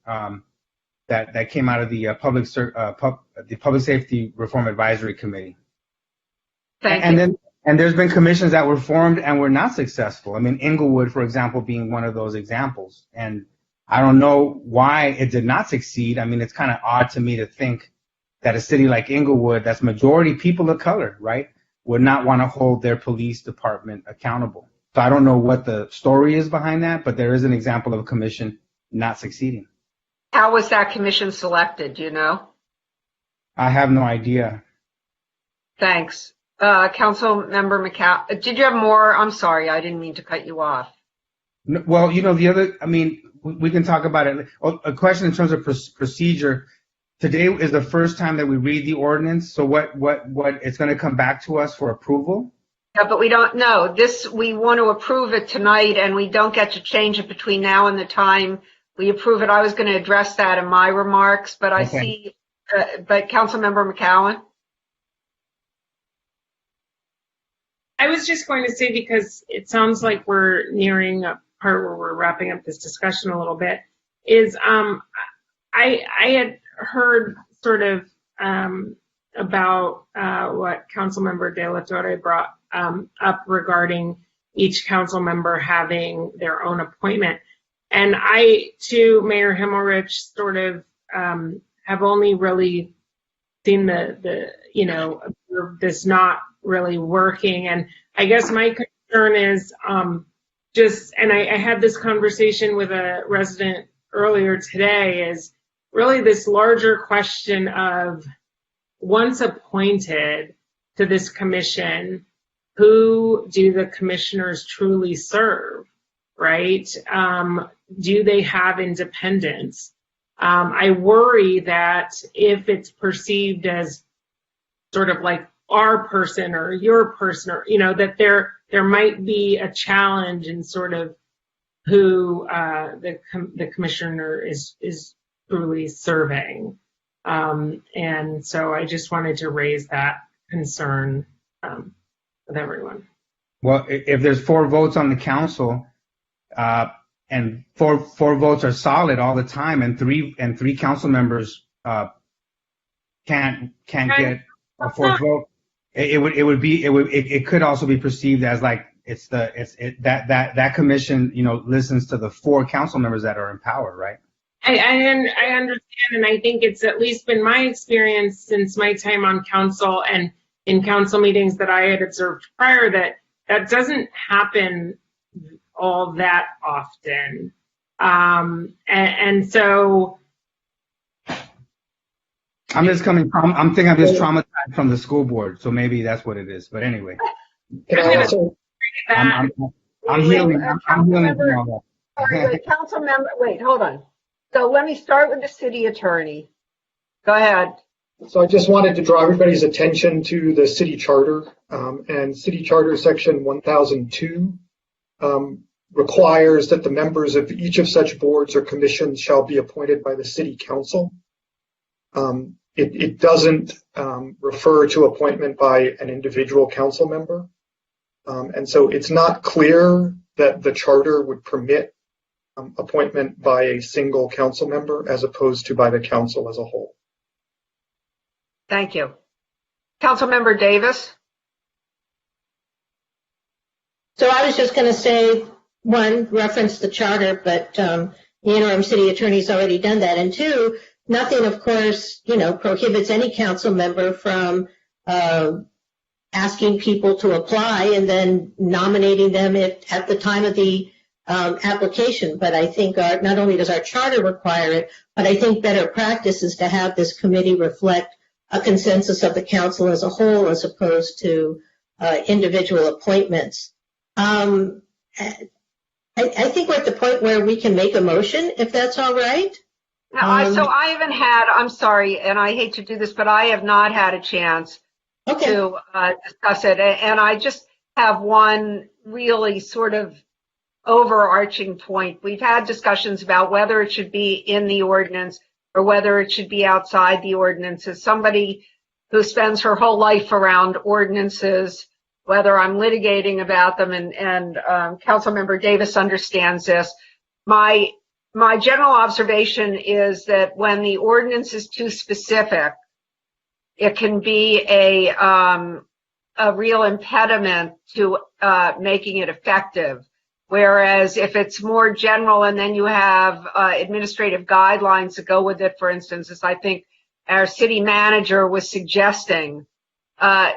C: that came out of the Public Safety Reform Advisory Committee.
J: Thank you.
C: And there's been commissions that were formed and were not successful. I mean, Inglewood, for example, being one of those examples. And I don't know why it did not succeed. I mean, it's kind of odd to me to think that a city like Inglewood, that's majority people of color, right, would not want to hold their police department accountable. So I don't know what the story is behind that, but there is an example of a commission not succeeding.
J: How was that commission selected? Do you know?
C: I have no idea.
J: Thanks. Councilmember McCowan, did you have more? I'm sorry, I didn't mean to cut you off.
C: No, well, we can talk about it. A question in terms of procedure. Today is the first time that we read the ordinance. So what it's going to come back to us for approval?
J: Yeah, but we don't know. We want to approve it tonight, and we don't get to change it between now and the time we approve it. I was going to address that in my remarks, but I see, but Councilmember McCowan?
K: I was just going to say, because it sounds like we're nearing a part where we're wrapping up this discussion a little bit, is I had heard sort of about what Councilmember De La Torre brought up regarding each council member having their own appointment. And I, too, Mayor Himmelrich, sort of have only really seen this not really working. And I guess my concern is and I had this conversation with a resident earlier today, is really this larger question of, once appointed to this commission, who do the commissioners truly serve, right? Do they have independence? I worry that if it's perceived as sort of like our person or your person, or, that there might be a challenge in sort of who the commissioner is truly serving. And so I just wanted to raise that concern with everyone.
C: Well, if there's 4 votes on the council, and four votes are solid all the time, and three council members can't get a 4th vote, it could also be perceived as like that commission, listens to the 4 council members that are in power, right?
K: I understand, and I think it's at least been my experience since my time on council and in council meetings that I had observed prior that doesn't happen all that often. And so
C: I'm just traumatized from the school board, so maybe that's what it is. But anyway, I'm healing. I'm healing from all that.
J: Council member, wait, hold on. So let me start with the city attorney. Go ahead.
F: So I just wanted to draw everybody's attention to the city charter, and city charter section 1002 requires that the members of each of such boards or commissions shall be appointed by the city council. It doesn't refer to appointment by an individual council member. And so it's not clear that the charter would permit appointment by a single council member as opposed to by the council as a whole.
J: Thank you. Councilmember Davis.
I: So I was just going to say, 1, reference the charter, but the interim city attorney's already done that. And 2, nothing, of course, prohibits any council member from asking people to apply and then nominating them at the time of the application. But I think not only does our charter require it, but I think better practice is to have this committee reflect a consensus of the council as a whole as opposed to individual appointments. I think we're at the point where we can make a motion, if that's all right.
J: So I haven't had, I'm sorry, and I hate to do this, but I have not had a chance to discuss it. And I just have one really sort of overarching point. We've had discussions about whether it should be in the ordinance or whether it should be outside the ordinance. As somebody who spends her whole life around ordinances, whether I'm litigating about them, and Councilmember Davis understands this, my general observation is that when the ordinance is too specific, it can be a real impediment to making it effective. Whereas if it's more general and then you have administrative guidelines that go with it, for instance, as I think our city manager was suggesting,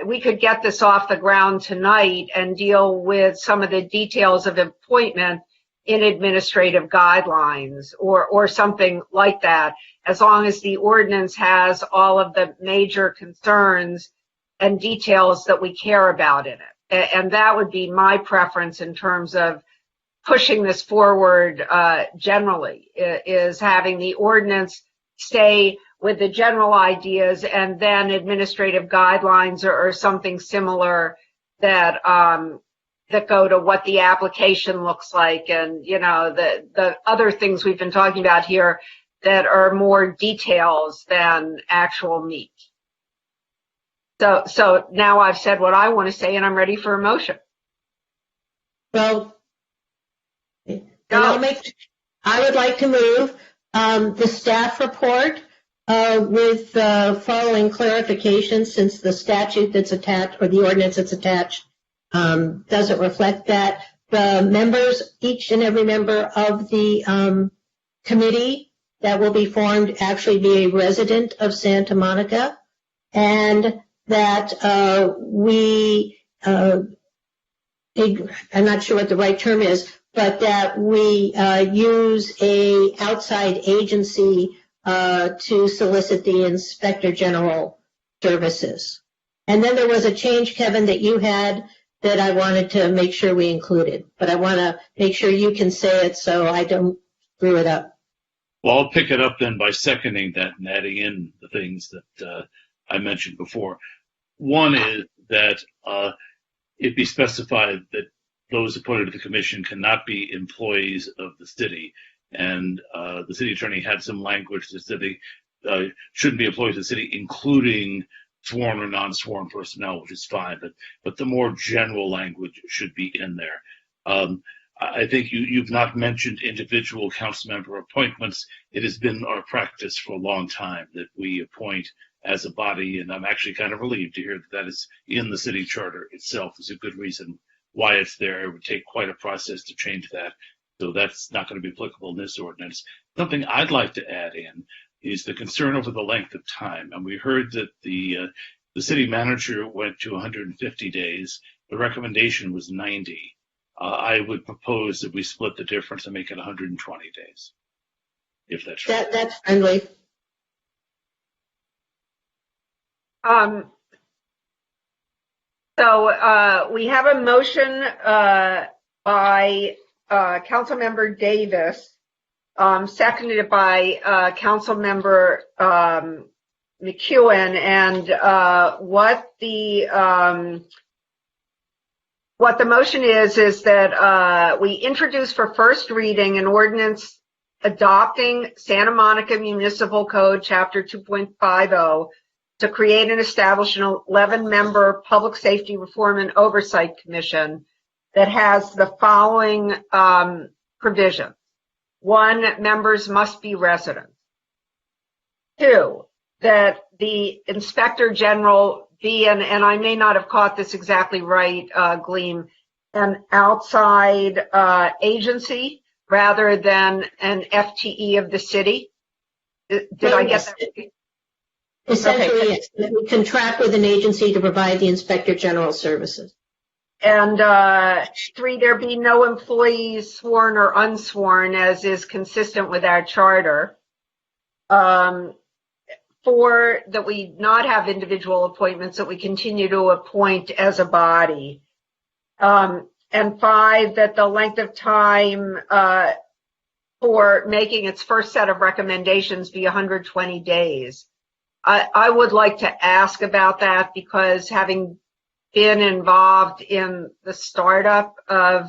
J: we could get this off the ground tonight and deal with some of the details of appointment in administrative guidelines or something like that, as long as the ordinance has all of the major concerns and details that we care about in it. And that would be my preference in terms of pushing this forward generally, is having the ordinance stay with the general ideas and then administrative guidelines or something similar that that go to what the application looks like, and the other things we've been talking about here that are more details than actual meat. So now I've said what I want to say, and I'm ready for a motion.
I: Well, I would like to move the staff report with following clarifications, since the statute that's attached or the ordinance that's attached doesn't reflect that. The members, each and every member of the committee that will be formed, actually be a resident of Santa Monica, and that I'm not sure what the right term is, but that we use a outside agency to solicit the Inspector General services. And then there was a change, Kevin, that you had that I wanted to make sure we included, but I want to make sure you can say it so I don't screw it up.
D: Well, I'll pick it up then by seconding that and adding in the things that I mentioned before. One is that it be specified that those appointed to the commission cannot be employees of the city. And the city attorney had some language that said they shouldn't be employees of the city, including sworn or non-sworn personnel, which is fine, but the more general language should be in there. I think you've not mentioned individual council member appointments. It has been our practice for a long time that we appoint as a body, and I'm actually kind of relieved to hear that is in the city charter itself. Is a good reason why it's there. It would take quite a process to change that, so that's not going to be applicable in this ordinance. Something I'd like to add in is the concern over the length of time, and we heard that the city manager went to 150 days. The recommendation was 90. I would propose that we split the difference and make it 120 days, if that's right.
I: That's friendly.
J: So we have a motion by Councilmember Davis, seconded by Councilmember McEwen, and what the motion is that we introduce for first reading an ordinance adopting Santa Monica Municipal Code, Chapter 2.50, to create and establish an 11-member Public Safety Reform and Oversight Commission that has the following provisions. 1, members must be residents. 2, that the Inspector General be, and I may not have caught this exactly right, Gleam, an outside agency rather than an FTE of the city. Did I get that right?
I: Essentially, okay. We contract with an agency to provide the Inspector General services.
J: And 3, there be no employees sworn or unsworn, as is consistent with our charter. 4, that we not have individual appointments, that we continue to appoint as a body. And 5, that the length of time for making its first set of recommendations be 120 days. I would like to ask about that, because having been involved in the startup of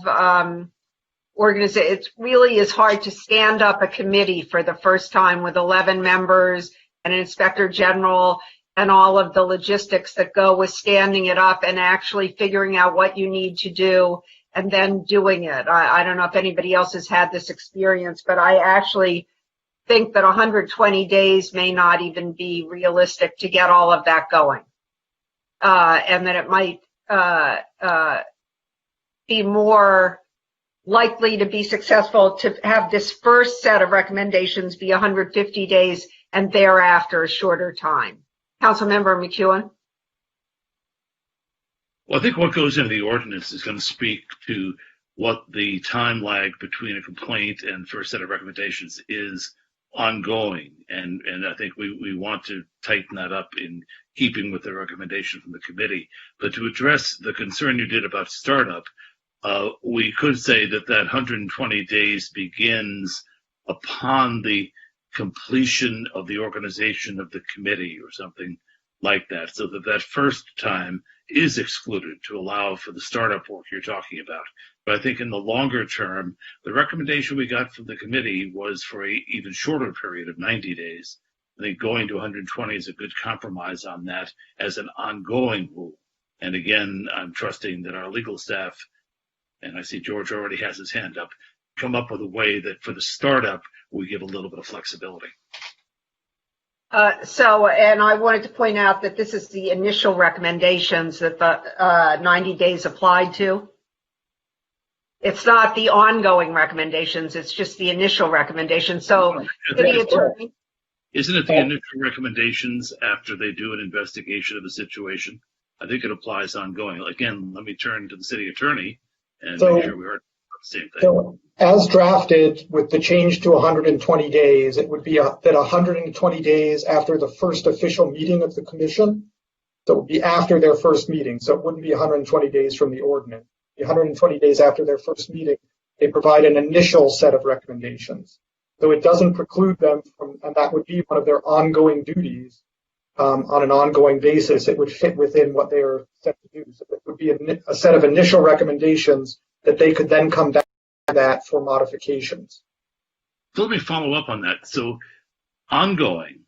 J: organization, it really is hard to stand up a committee for the first time with 11 members and an Inspector General and all of the logistics that go with standing it up and actually figuring out what you need to do and then doing it. I don't know if anybody else has had this experience, but I actually think that 120 days may not even be realistic to get all of that going. And that it might be more likely to be successful to have this first set of recommendations be 150 days and thereafter a shorter time. Councilmember McEwen?
D: Well, I think what goes into the ordinance is going to speak to what the time lag between a complaint and first set of recommendations is ongoing, and I think we want to tighten that up in keeping with the recommendation from the committee. But to address the concern you did about startup, we could say that 120 days begins upon the completion of the organization of the committee or something like that, so that first time is excluded to allow for the startup work you're talking about. But I think in the longer term, the recommendation we got from the committee was for an even shorter period of 90 days. I think going to 120 is a good compromise on that as an ongoing rule. And again, I'm trusting that our legal staff, and I see George already has his hand up, come up with a way that for the startup, we give a little bit of flexibility.
J: And I wanted to point out that this is the initial recommendations that the 90 days applied to. It's not the ongoing recommendations, it's just the initial recommendations. So,
D: isn't it the initial recommendations after they do an investigation of the situation? I think it applies ongoing. Again, let me turn to the city attorney and make sure we heard the same thing.
F: So, as drafted with the change to 120 days, it would be that 120 days after the first official meeting of the commission. So it would be after their first meeting. So it wouldn't be 120 days from the ordinance. 120 days after their first meeting, they provide an initial set of recommendations. So it doesn't preclude them from, and that would be one of their ongoing duties on an ongoing basis. It would fit within what they are set to do. So it would be a set of initial recommendations that they could then come back to that for modifications.
D: So let me follow up on that. So ongoing,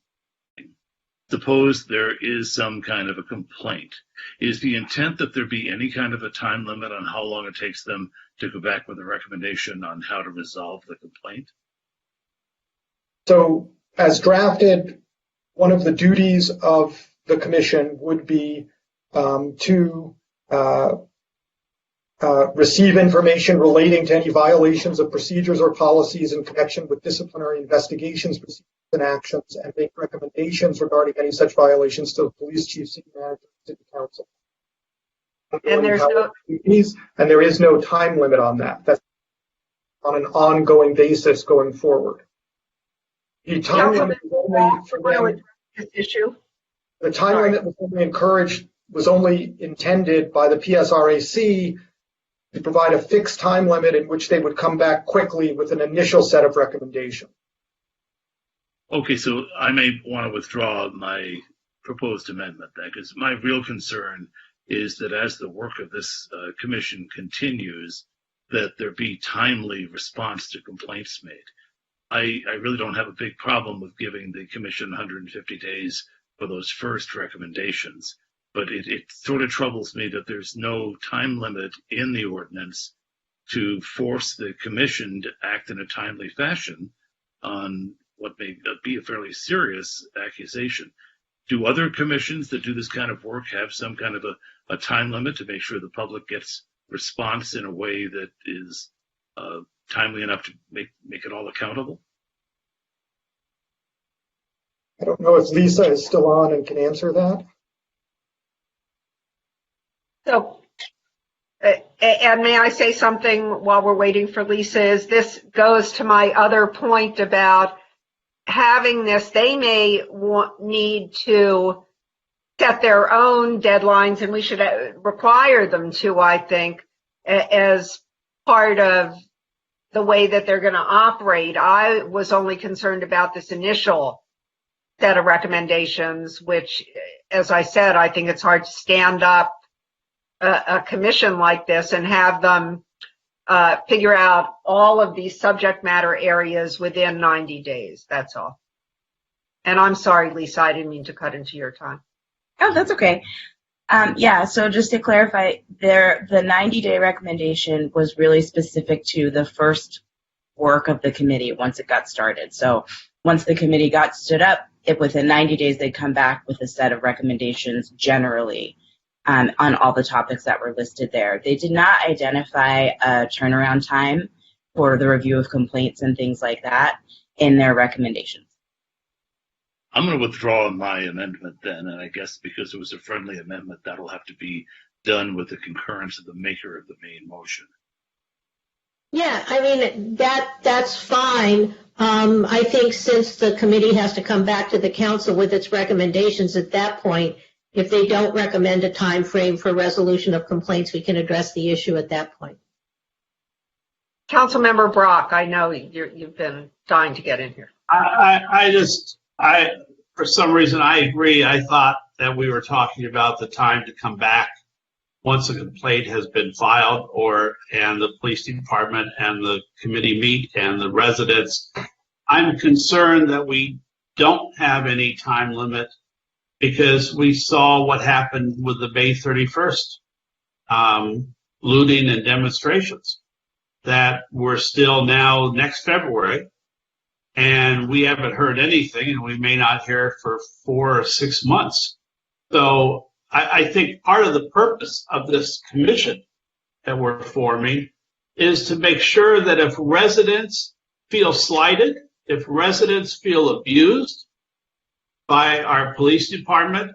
D: suppose there is some kind of a complaint. Is the intent that there be any kind of a time limit on how long it takes them to go back with a recommendation on how to resolve the complaint?
F: So as drafted, one of the duties of the commission would be to receive information relating to any violations of procedures or policies in connection with disciplinary investigations, procedures, and actions, and make recommendations regarding any such violations to the police chief, city manager, city council.
J: And
F: there is no time limit on that. That's on an ongoing basis going forward. The time limit is only for them.
J: This issue.
F: The time limit was only encouraged, was only intended by the PSRAC to provide a fixed time limit in which they would come back quickly with an initial set of recommendations.
D: Okay, so I may want to withdraw my proposed amendment then, because my real concern is that as the work of this commission continues, that there be timely response to complaints made. I really don't have a big problem with giving the commission 150 days for those first recommendations, but it sort of troubles me that there's no time limit in the ordinance to force the commission to act in a timely fashion on what may be a fairly serious accusation. Do other commissions that do this kind of work have some kind of a time limit to make sure the public gets response in a way that is timely enough to make it all accountable?
F: I don't know if Lisa is still on and can answer that.
J: So, and may I say something while we're waiting for Lisa? This goes to my other point about having this. They may need to set their own deadlines, and we should require them to, I think, as part of the way that they're going to operate. I was only concerned about this initial set of recommendations, which, as I said, I think it's hard to stand up a commission like this and have them figure out all of these subject matter areas within 90 days. That's all. And I'm sorry, Lisa, I didn't mean to cut into your time.
E: Oh, that's okay. Yeah, so just to clarify, the 90-day recommendation was really specific to the first work of the committee once it got started. So once the committee got stood up, within 90 days, they'd come back with a set of recommendations generally on all the topics that were listed there. They did not identify a turnaround time for the review of complaints and things like that in their recommendations.
D: I'm going to withdraw my amendment then, and I guess because it was a friendly amendment, that'll have to be done with the concurrence of the maker of the main motion.
I: Yeah, I mean, that's fine. I think since the committee has to come back to the council with its recommendations at that point, if they don't recommend a time frame for resolution of complaints, we can address the issue at that point.
J: Councilmember Brock, I know you've been dying to get in here.
L: For some reason, I agree. I thought that we were talking about the time to come back once a complaint has been filed, and the police department and the committee meet and the residents. I'm concerned that we don't have any time limit because we saw what happened with the May 31st looting and demonstrations that we're still now next February. And we haven't heard anything, and we may not hear for 4 or 6 months. So I think part of the purpose of this commission that we're forming is to make sure that if residents feel slighted, if residents feel abused by our police department,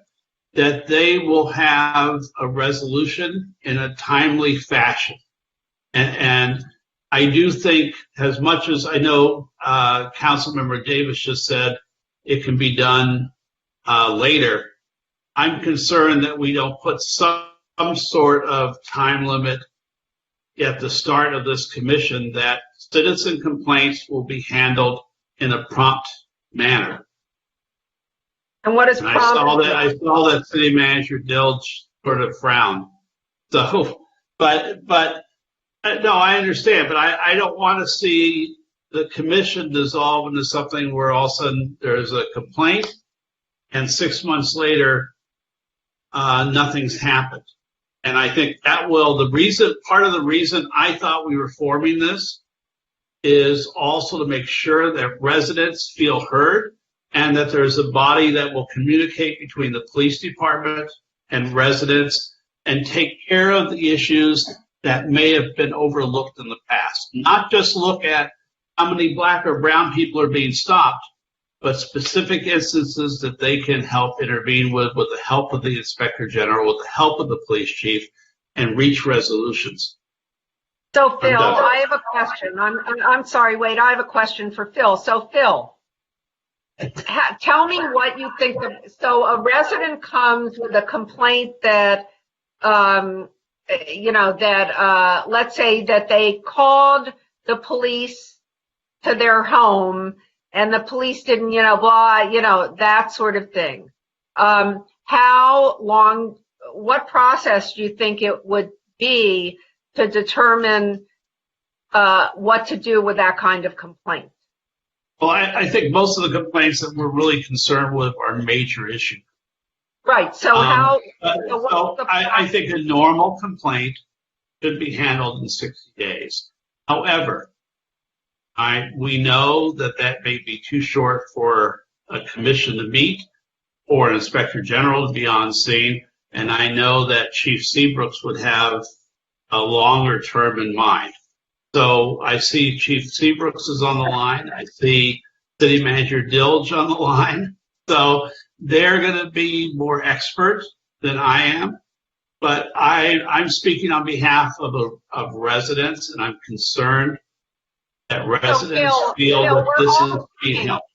L: that they will have a resolution in a timely fashion. And I do think, as much as I know Councilmember Davis just said it can be done later, I'm concerned that we don't put some sort of time limit at the start of this commission that citizen complaints will be handled in a prompt manner.
J: And what is prompt?
L: I saw that City Manager Dilge sort of frowned. So, but no, I understand, but I don't want to see the commission dissolve into something where all of a sudden there's a complaint and 6 months later, nothing's happened. And I think that part of the reason I thought we were forming this is also to make sure that residents feel heard and that there's a body that will communicate between the police department and residents and take care of the issues that may have been overlooked in the past. Not just look at how many black or brown people are being stopped, but specific instances that they can help intervene with the help of the Inspector General, with the help of the police chief, and reach resolutions.
J: So, Phil, I have a question. I'm sorry, Wade, I have a question for Phil. So, Phil, tell me what you think. So a resident comes with a complaint that, let's say that they called the police to their home and the police didn't, that sort of thing. How long, what process do you think it would be to determine what to do with that kind of complaint?
L: Well, I think most of the complaints that we're really concerned with are major issues.
J: Right. So
L: I think a normal complaint should be handled in 60 days. However, we know that may be too short for a commission to meet or an Inspector General to be on scene. And I know that Chief Seabrooks would have a longer term in mind. So I see Chief Seabrooks is on the line. I see City Manager Dilge on the line. So they're going to be more expert than I am. But I'm speaking on behalf of residents, and I'm concerned that residents feel that this is being helped.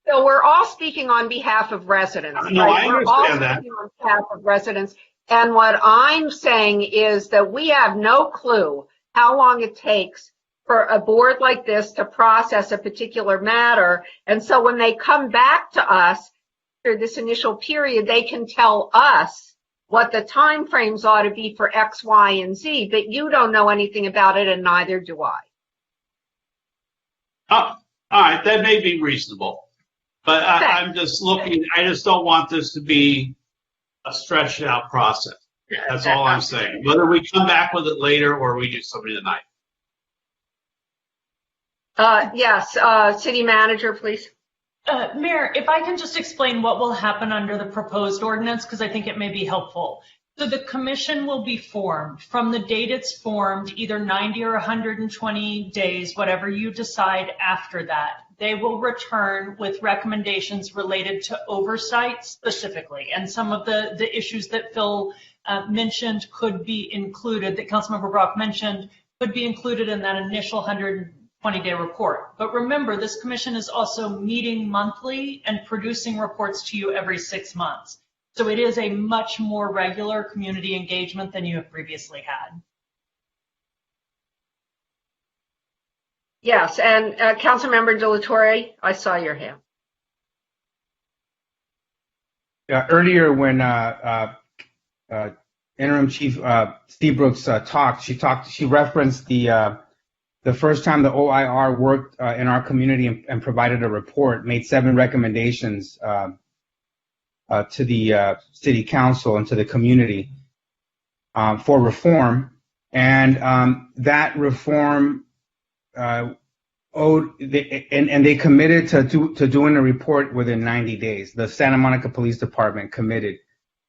J: So we're all speaking on behalf of residents.
L: No,
J: right?
L: I understand that.
J: We're all speaking on behalf of residents. And what I'm saying is that we have no clue how long it takes for a board like this to process a particular matter. And so when they come back to us after this initial period, they can tell us what the time frames ought to be for X, Y, and Z, but you don't know anything about it, and neither do I.
L: All right, that may be reasonable. But I'm just looking, I just don't want this to be a stretched out process. That's all I'm saying. Whether we come back with it later or we do something tonight.
J: Yes, City Manager, please.
M: Mayor, if I can just explain what will happen under the proposed ordinance, because I think it may be helpful. So the commission will be formed. From the date it's formed, either 90 or 120 days, whatever you decide after that, they will return with recommendations related to oversight specifically. And some of the issues that Phil mentioned could be included, that Councilmember Brock mentioned, could be included in that initial 120-day report. But remember, this commission is also meeting monthly and producing reports to you every 6 months. So it is a much more regular community engagement than you have previously had.
J: Yes, and Councilmember De La Torre, I saw your hand.
C: Earlier when Interim Chief Seabrooks talked, she referenced the first time the OIR worked in our community and provided a report, made 7 recommendations to the city council and to the community for reform, and that reform and they committed to doing a report within 90 days. The Santa Monica Police Department committed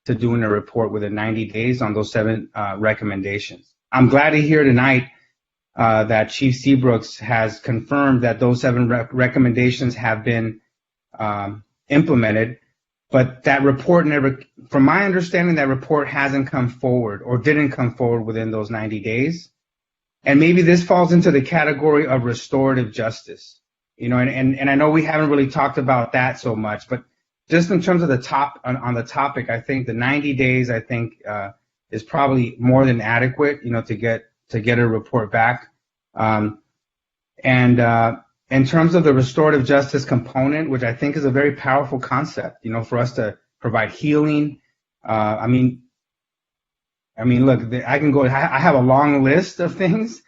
C: to doing a report within 90 days on those 7 recommendations. I'm glad to hear tonight that Chief Seabrooks has confirmed that those 7 recommendations have been implemented. But that report never, from my understanding, that report hasn't come forward or didn't come forward within those 90 days. And maybe this falls into the category of restorative justice, and I know we haven't really talked about that so much, but just in terms of on the topic, I think the 90 days, is probably more than adequate, to get a report back. In terms of the restorative justice component, which I think is a very powerful concept, for us to provide healing. Look, I can go. I have a long list of things,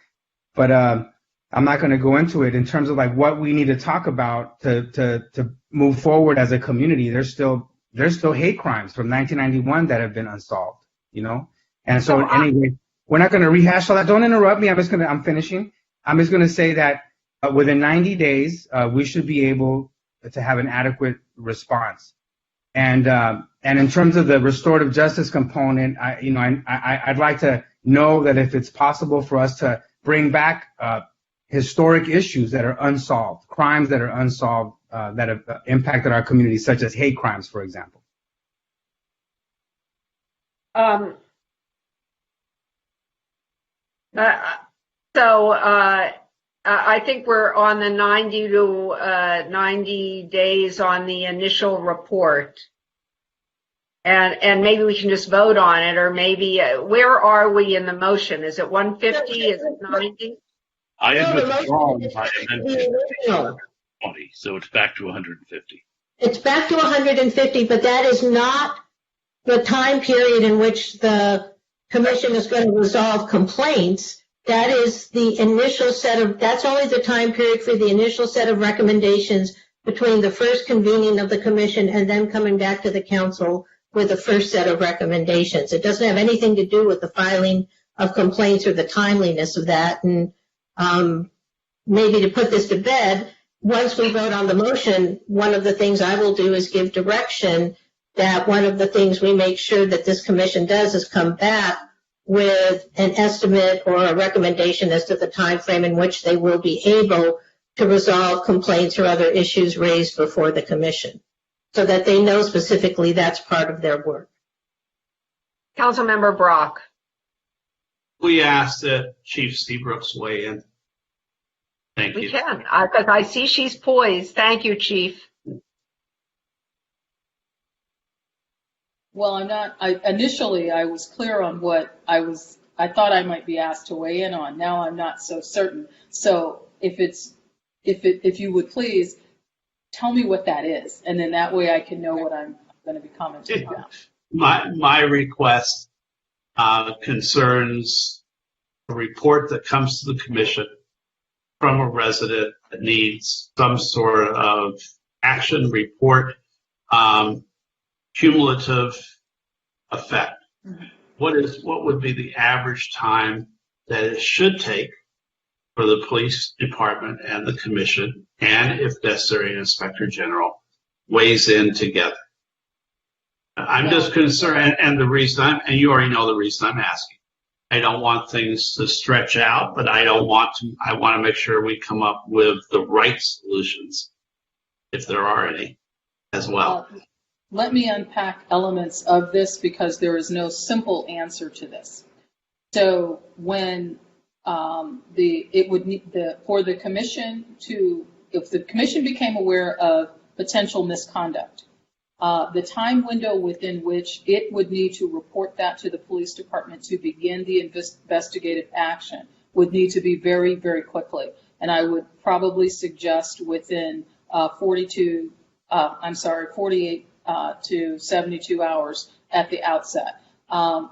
C: but I'm not going to go into it. In terms of like what we need to talk about to move forward as a community, there's still there's still hate crimes from 1991 that have been unsolved, you know? And so anyway, we're not going to rehash all that. Don't interrupt me. I'm finishing. I'm just going to say that within 90 days, we should be able to have an adequate response. And in terms of the restorative justice component, I'd like to know that if it's possible for us to bring back historic issues that are unsolved, crimes that are unsolved that have impacted our community, such as hate crimes, for example.
J: I think we're on the 90 days on the initial report. And maybe we can just vote on it, or maybe, where are we in the motion? Is it 150? Is it 90?
D: I have withdrawn my amendment to 20, so it's back to 150.
I: It's back to 150, but that is not the time period in which the commission is going to resolve complaints. That is the initial that's only the time period for the initial set of recommendations between the first convening of the commission and then coming back to the council with the first set of recommendations. It doesn't have anything to do with the filing of complaints or the timeliness of that. And maybe to put this to bed, once we vote on the motion, one of the things I will do is give direction that one of the things we make sure that this commission does is come back with an estimate or a recommendation as to the time frame in which they will be able to resolve complaints or other issues raised before the commission, so that they know specifically that's part of their work.
J: Councilmember Brock.
L: We ask that Chief Seabrooks weigh in. Thank you.
J: We can, because I see she's poised. Thank you, Chief.
A: Well, initially I was clear on what I thought I might be asked to weigh in on. Now I'm not so certain. So if you would please tell me what that is, and then that way I can know what I'm going to be commenting about.
L: My request concerns a report that comes to the commission from a resident that needs some sort of action report, cumulative effect. Mm-hmm. What would be the average time that it should take for the police department and the commission, and if necessary, an inspector general weighs in together? I'm just concerned, and the reason and you already know the reason I'm asking. I don't want things to stretch out, but I want to make sure we come up with the right solutions, if there are any, as well.
A: Let me unpack elements of this, because there is no simple answer to this. So when for the commission if the commission became aware of potential misconduct, the time window within which it would need to report that to the police department to begin the investigative action would need to be very, very quickly. And I would probably suggest within 48 to 72 hours at the outset,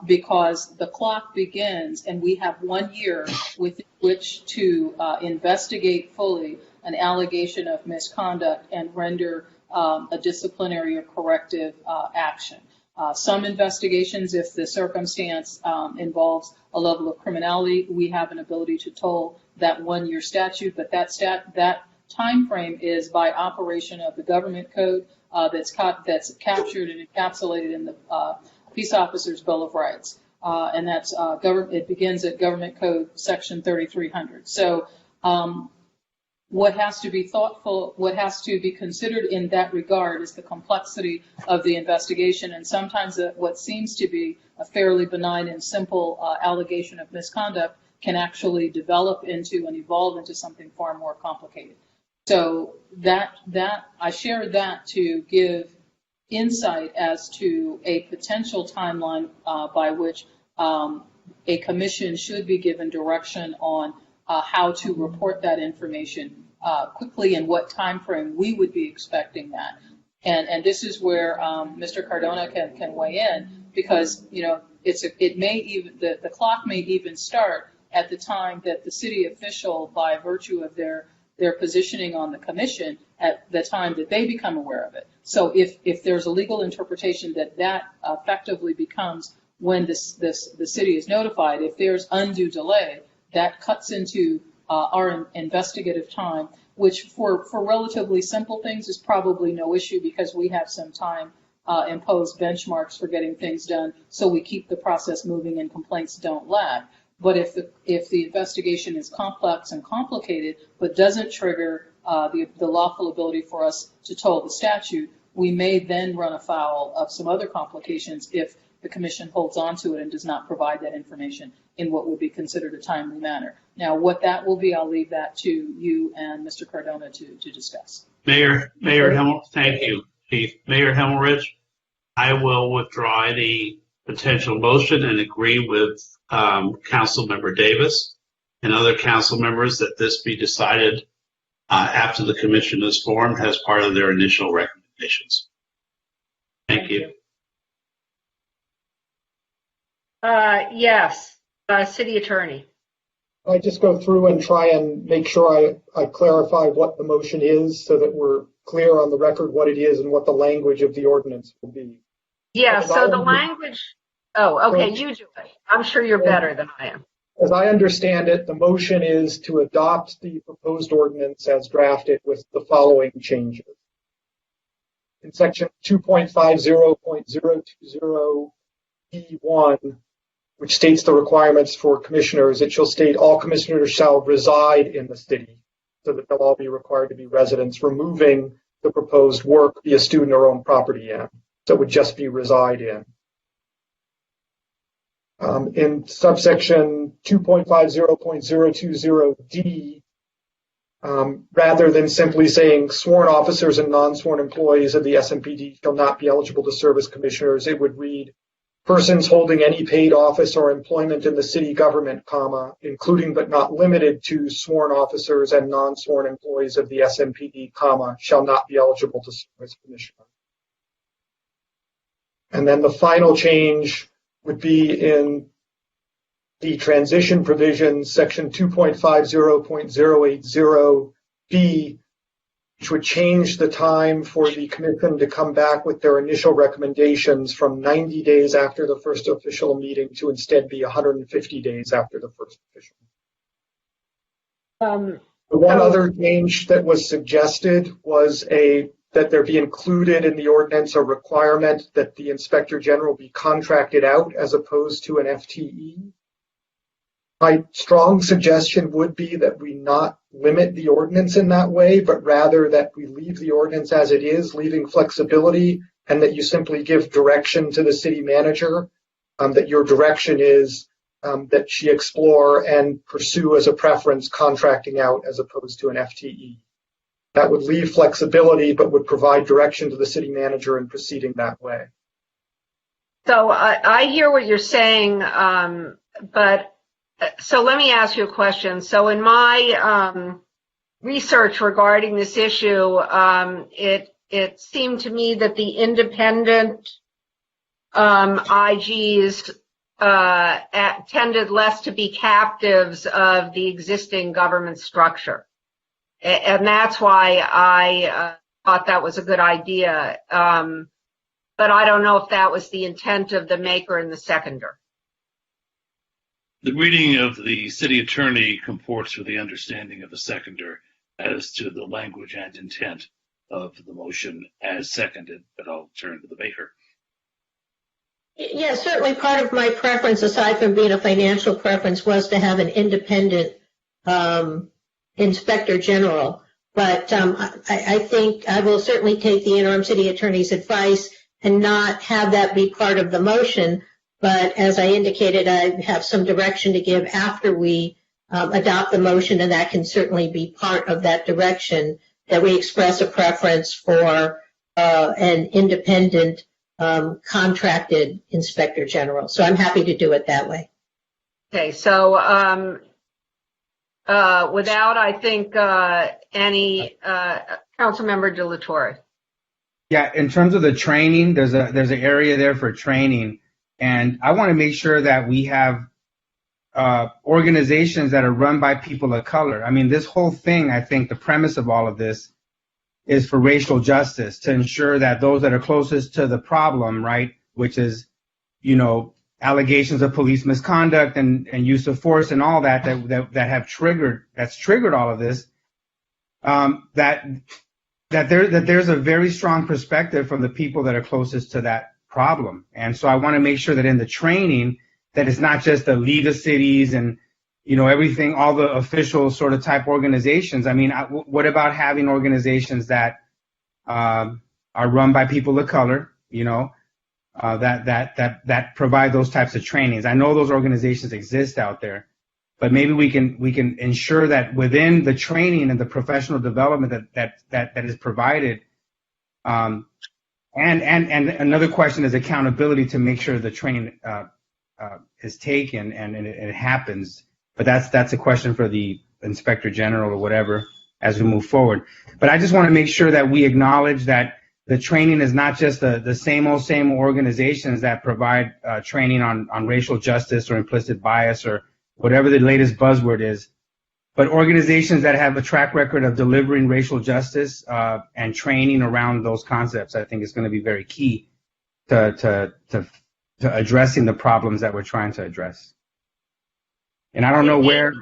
A: because the clock begins and we have 1 year with which to investigate fully an allegation of misconduct and render a disciplinary or corrective action. Some investigations, if the circumstance involves a level of criminality, we have an ability to toll that 1 year statute, but that time frame is by operation of the government code that's captured and encapsulated in the Peace Officers Bill of Rights, and that's it begins at Government Code Section 3300. So what has to be considered in that regard is the complexity of the investigation, and sometimes what seems to be a fairly benign and simple allegation of misconduct can actually develop into and evolve into something far more complicated. So that I shared that to give insight as to a potential timeline by which a commission should be given direction on how to report that information quickly and what time frame we would be expecting that. And this is where Mr. Cardona can weigh in, because the clock may even start at the time that the city official, by virtue of their positioning on the commission, at the time that they become aware of it. So if there's a legal interpretation that effectively becomes when the city is notified, if there's undue delay, that cuts into our investigative time, which for relatively simple things is probably no issue because we have some time imposed benchmarks for getting things done, so we keep the process moving and complaints don't lag. But if the investigation is complex and complicated, but doesn't trigger the lawful ability for us to toll the statute, we may then run afoul of some other complications if the commission holds on to it and does not provide that information in what would be considered a timely manner. Now, what that will be, I'll leave that to you and Mr. Cardona to discuss.
L: Mayor Himmel, thank you, Keith. Mayor Himmelrich, I will withdraw any potential motion and agree with Councilmember Davis and other council members that this be decided after the commission is formed as part of their initial recommendations. Thank you.
J: Yes, City Attorney.
F: I just go through and try and make sure I clarify what the motion is so that we're clear on the record what it is and what the language of the ordinance will be.
J: Yeah, so the language, okay, you do it. I'm sure you're better than I am.
F: As I understand it, the motion is to adopt the proposed ordinance as drafted with the following changes. In section 2.50.020B1, which states the requirements for commissioners, it shall state all commissioners shall reside in the city, so that they'll all be required to be residents, removing the proposed work, be a student or own property in. So it would just be reside in. In subsection 2.50.020D, rather than simply saying sworn officers and non-sworn employees of the SMPD shall not be eligible to serve as commissioners, it would read persons holding any paid office or employment in the city government, including but not limited to sworn officers and non-sworn employees of the SMPD, shall not be eligible to serve as commissioner. And then the final change would be in the transition provision, section 2.50.080B, which would change the time for the commission to come back with their initial recommendations from 90 days after the first official meeting to instead be 150 days after the first official meeting. The one other change that was suggested was that there be included in the ordinance a requirement that the Inspector General be contracted out as opposed to an FTE. My strong suggestion would be that we not limit the ordinance in that way, but rather that we leave the ordinance as it is, leaving flexibility, and that you simply give direction to the city manager, that your direction is that she explore and pursue as a preference contracting out as opposed to an FTE. That would leave flexibility, but would provide direction to the city manager in proceeding that way.
J: So I hear what you're saying, but so let me ask you a question. So in my research regarding this issue, it seemed to me that the independent IGs tended less to be captives of the existing government structure. And that's why I thought that was a good idea. But I don't know if that was the intent of the maker and the seconder.
D: The reading of the city attorney comports with the understanding of the seconder as to the language and intent of the motion as seconded, but I'll turn to the maker.
I: Yeah, certainly part of my preference, aside from being a financial preference, was to have an independent Inspector General. But I think I will certainly take the interim city attorney's advice and not have that be part of the motion. But as I indicated, I have some direction to give after we adopt the motion, and that can certainly be part of that direction, that we express a preference for an independent contracted Inspector General. So I'm happy to do it that way.
J: Okay, so without, I think, any Councilmember De La Torre.
C: Yeah, in terms of the training, there's an area there for training, and I want to make sure that we have organizations that are run by people of color. I mean, this whole thing, I think the premise of all of this is for racial justice, to ensure that those that are closest to the problem, right, which is, allegations of police misconduct and use of force and all that have triggered all of this, that there's a very strong perspective from the people that are closest to that problem. And so I want to make sure that in the training, that it's not just the League of Cities and, everything, all the official sort of type organizations. I mean, what about having organizations that are run by people of color, that provide those types of trainings? I know those organizations exist out there, but maybe we can ensure that within the training and the professional development that is provided. And another question is accountability, to make sure the training is taken and it happens. But that's a question for the Inspector General or whatever as we move forward. But I just want to make sure that we acknowledge that the training is not just the same organizations that provide training on racial justice or implicit bias or whatever the latest buzzword is, but organizations that have a track record of delivering racial justice and training around those concepts. I think is going to be very key to addressing the problems that we're trying to address. And I don't know where.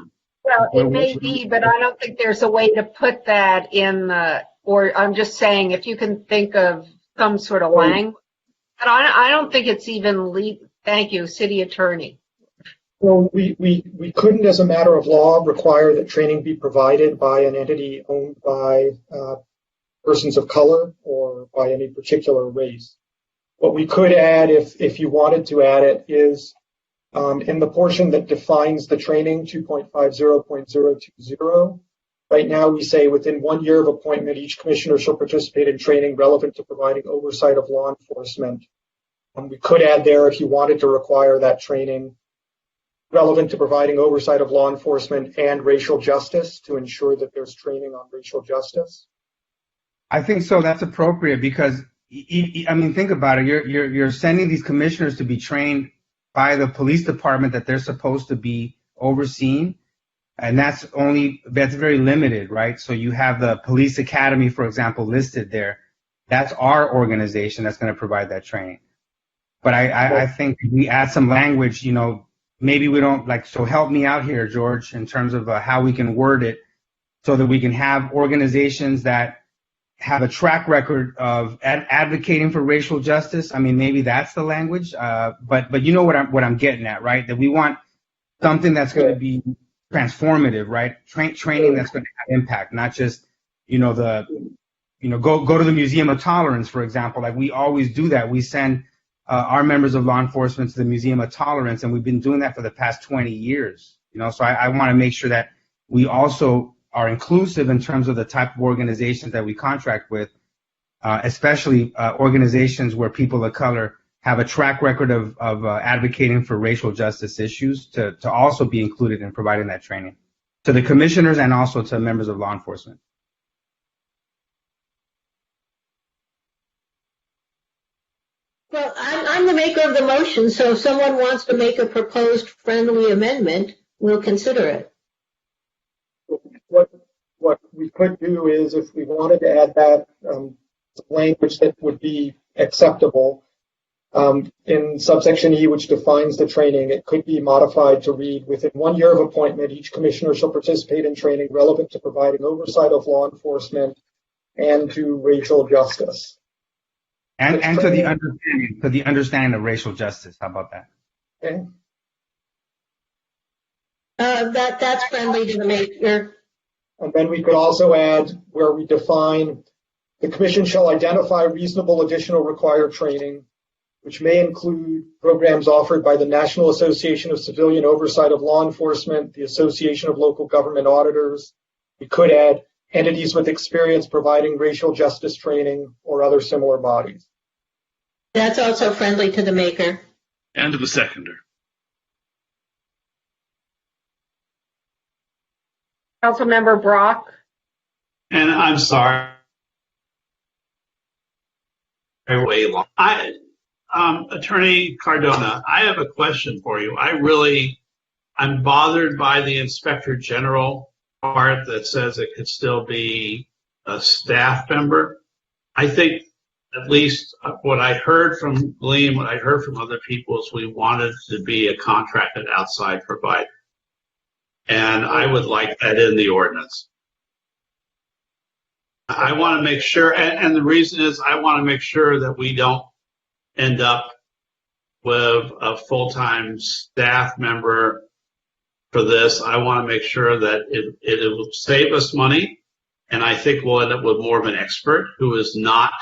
J: Well, it may be, but I don't think there's a way to put that in or I'm just saying, if you can think of some sort of language, but I don't think it's even legal. Thank you, City Attorney.
F: Well, we couldn't, as a matter of law, require that training be provided by an entity owned by persons of color or by any particular race. What we could add, if you wanted to add it, is in the portion that defines the training, 2.50.020. Right now, we say within 1 year of appointment, each commissioner shall participate in training relevant to providing oversight of law enforcement. We could add there, if you wanted to require that training, relevant to providing oversight of law enforcement and racial justice, to ensure that there's training on racial justice.
C: I think so. That's appropriate because, I mean, think about it. You're sending these commissioners to be trained by the police department that they're supposed to be overseeing. And that's very limited, right? So you have the police academy, for example, listed there. That's our organization that's going to provide that training. But I think if we add some language, maybe we don't so help me out here, George, in terms of how we can word it so that we can have organizations that have a track record of advocating for racial justice. I mean, maybe that's the language. But you know what I'm getting at, right? That we want something that's going to be transformative, right? Training that's going to have impact, not just, go to the Museum of Tolerance, for example. Like we always do that. We send our members of law enforcement to the Museum of Tolerance, and we've been doing that for the past 20 years. So I want to make sure that we also are inclusive in terms of the type of organizations that we contract with, especially organizations where people of color have a track record of advocating for racial justice issues, to also be included in providing that training to the commissioners and also to members of law enforcement.
I: Well, I'm the maker of the motion, so if someone wants to make a proposed friendly amendment, we'll consider it.
F: What we could do is, if we wanted to add that language that would be acceptable, in subsection E, which defines the training, it could be modified to read, within 1 year of appointment, each commissioner shall participate in training relevant to providing oversight of law enforcement and to racial justice.
C: And to the understanding of racial justice. How about that?
F: Okay.
I: That's friendly to the maker.
F: And then we could also add, where we define, the commission shall identify reasonable additional required training, which may include programs offered by the National Association of Civilian Oversight of Law Enforcement, the Association of Local Government Auditors. We could add entities with experience providing racial justice training or other similar bodies.
I: That's also friendly to the maker.
D: And to the seconder.
J: Councilmember Brock.
L: And I'm sorry. Way long. Attorney Cardona, I have a question for you. I'm bothered by the Inspector General part that says it could still be a staff member. I think at least what I heard from Gleam, what I heard from other people is we wanted to be a contracted outside provider. And I would like that in the ordinance. I want to make sure, and the reason is I want to make sure that we don't end up with a full-time staff member for this. I want to make sure that it will save us money, and I think we'll end up with more of an expert who is not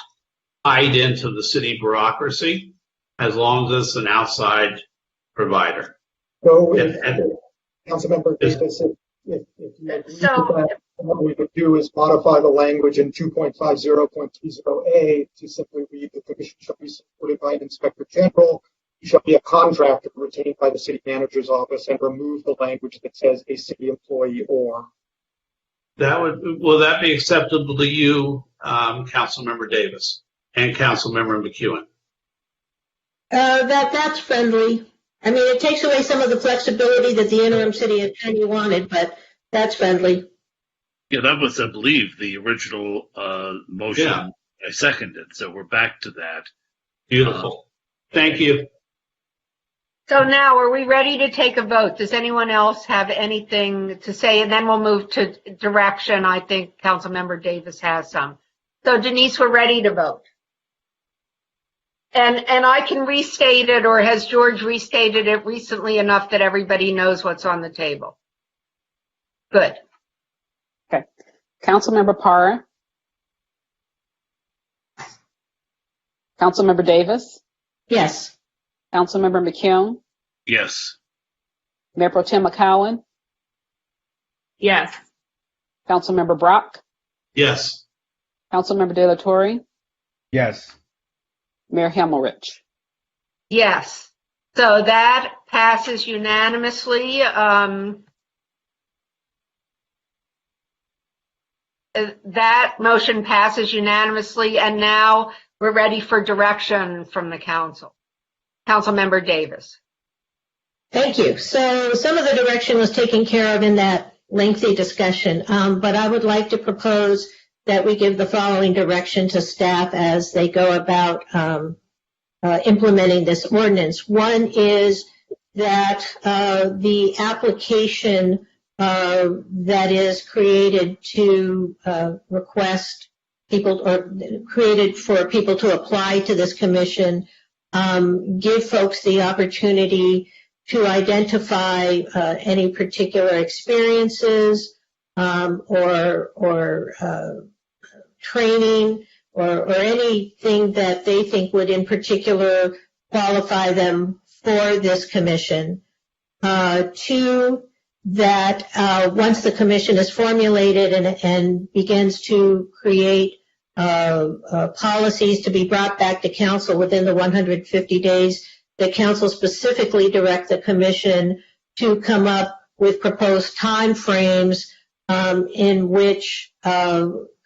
L: tied into the city bureaucracy, as long as it's an outside provider.
F: So, Councilmember Davis, if what we would do is modify the language in 2.50.30A to simply read: the commission shall be supported by an inspector general, who shall be a contractor retained by the city manager's office, and remove the language that says a city employee or.
L: Will that be acceptable to you, Councilmember Davis and Councilmember McEwen?
I: That's friendly. I mean, it takes away some of the flexibility that the interim city attorney wanted, but that's friendly.
D: Yeah, that was, I believe, the original motion.
L: Yeah.
D: I seconded, so we're back to that.
L: Beautiful. Thank you.
J: So now, are we ready to take a vote? Does anyone else have anything to say? And then we'll move to direction. I think Councilmember Davis has some. So Denise, we're ready to vote. And I can restate it, or has George restated it recently enough that everybody knows what's on the table? Good.
B: Okay. Councilmember Parra. Councilmember Davis.
I: Yes.
B: Councilmember McKeown.
D: Yes.
B: Mayor Pro Tem McCowan.
K: Yes.
B: Councilmember Brock.
L: Yes.
B: Councilmember De La Torre.
C: Yes.
B: Mayor Himmelrich.
J: Yes. So that passes unanimously. That motion passes unanimously, and now we're ready for direction from the council. Councilmember Davis.
I: Thank you. So some of the direction was taken care of in that lengthy discussion, but I would like to propose that we give the following direction to staff as they go about implementing this ordinance. One is that the application that is created to request people, or created for people to apply to this commission, give folks the opportunity to identify any particular experiences or training or anything that they think would in particular qualify them for this commission. Two, that once the commission is formulated and begins to create policies to be brought back to council within the 150 days, the council specifically direct the commission to come up with proposed time frames in which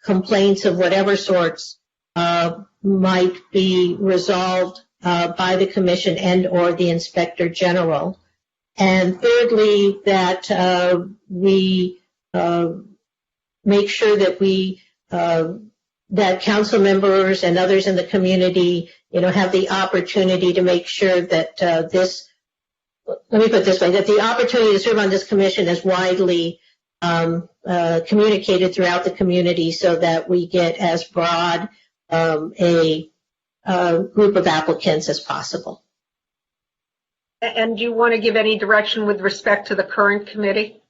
I: complaints of whatever sorts might be resolved by the commission and or the inspector general. And thirdly, that we make sure that that council members and others in the community, have the opportunity to make sure that let me put it this way, that the opportunity to serve on this commission is widely communicated throughout the community so that we get as broad a group of applicants as possible.
J: And do you want to give any direction with respect to the current committee?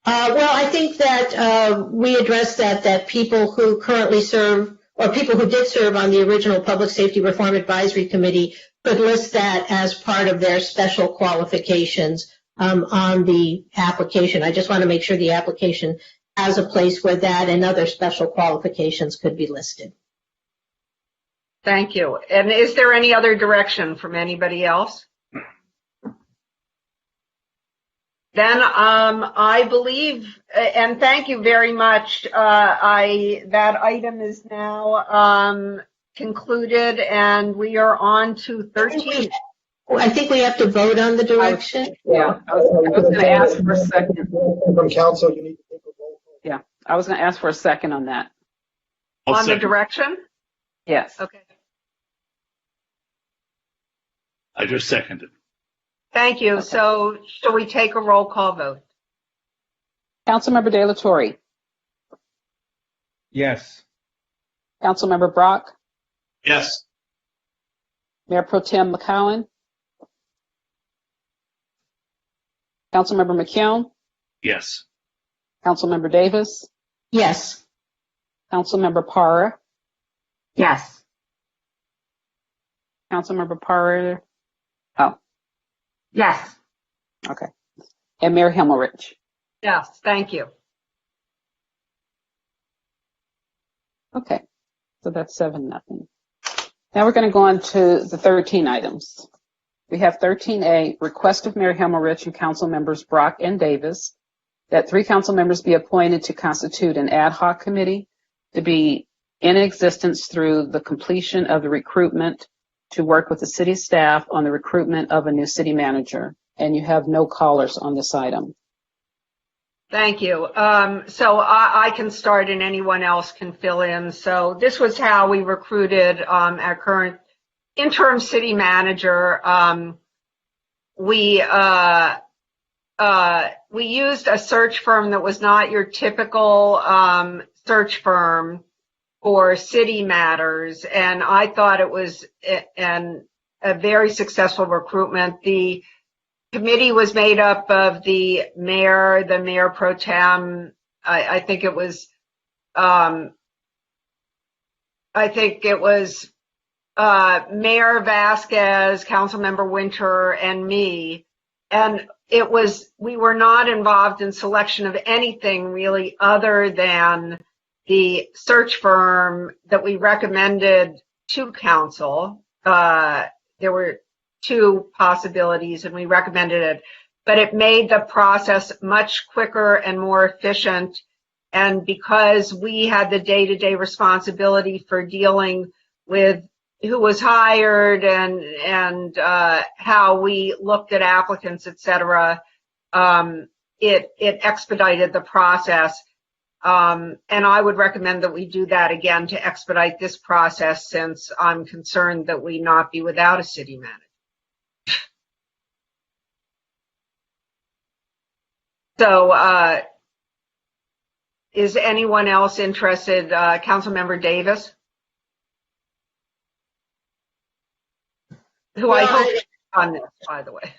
I: Well, I think that we addressed that people who currently serve, or people who did serve on the original Public Safety Reform Advisory Committee, could list that as part of their special qualifications on the application. I just want to make sure the application has a place where that and other special qualifications could be listed.
J: Thank you. And is there any other direction from anybody else? Then I believe, and thank you very much, that item is now concluded, and we are on to 13.
I: I think we have to vote on the direction.
B: Yeah, I was going to ask for a second.
F: From council, you need to take a roll call.
B: Yeah, I was going to ask for a second on that.
J: On the direction?
B: Yes.
J: Okay.
D: I just seconded.
J: Thank you.
B: Okay.
J: So shall we take a roll call vote?
B: Councilmember De La Torre.
C: Yes.
B: Councilmember Brock.
L: Yes.
B: Mayor Pro Tem McCowan. Councilmember McKeown.
D: Yes.
B: Councilmember Davis.
I: Yes.
B: Councilmember Parra.
E: Yes.
B: Councilmember Parra. Oh,
E: Yes.
B: okay. And Mayor Himmelrich.
J: Yes, thank you.
B: Okay. So that's 7-0. Now we're going to go on to the 13 items. We have 13A, request of Mayor Himmelrich and council members Brock and Davis that 3 council members be appointed to constitute an ad hoc committee to be in existence through the completion of the recruitment to work with the city staff on the recruitment of a new city manager. And you have no callers on this item.
J: Thank you. So I can start and anyone else can fill in. So this was how we recruited our current interim city manager. We used a search firm that was not your typical search firm for city matters, and I thought it was a very successful recruitment. The committee was made up of the mayor pro tem. I think it was Mayor Vasquez, Councilmember Winter, and me. And we were not involved in selection of anything really other than the search firm that we recommended to council. There were 2 possibilities and we recommended it, but it made the process much quicker and more efficient. And because we had the day-to-day responsibility for dealing with who was hired and how we looked at applicants, et cetera, it expedited the process. And I would recommend that we do that again to expedite this process, since I'm concerned that we not be without a city manager. So, is anyone else interested? Councilmember Davis? Who I hope is on this, by the way.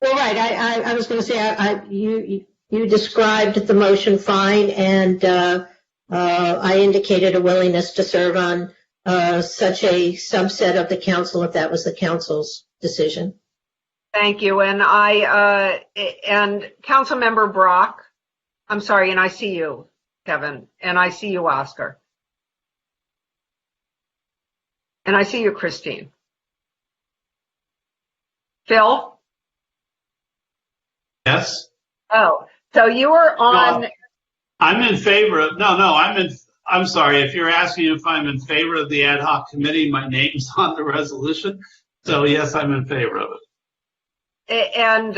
I: Well, right. I was going to say, you described the motion fine, and I indicated a willingness to serve on such a subset of the council if that was the council's decision.
J: Thank you. And and Councilmember Brock, I'm sorry, and I see you, Kevin, and I see you, Oscar. And I see you, Christine. Phil?
L: Yes.
J: Oh, so you were on.
L: No, I'm in favor of, I'm sorry, if you're asking if I'm in favor of the ad hoc committee, my name's on the resolution. So yes, I'm in favor of it.
J: And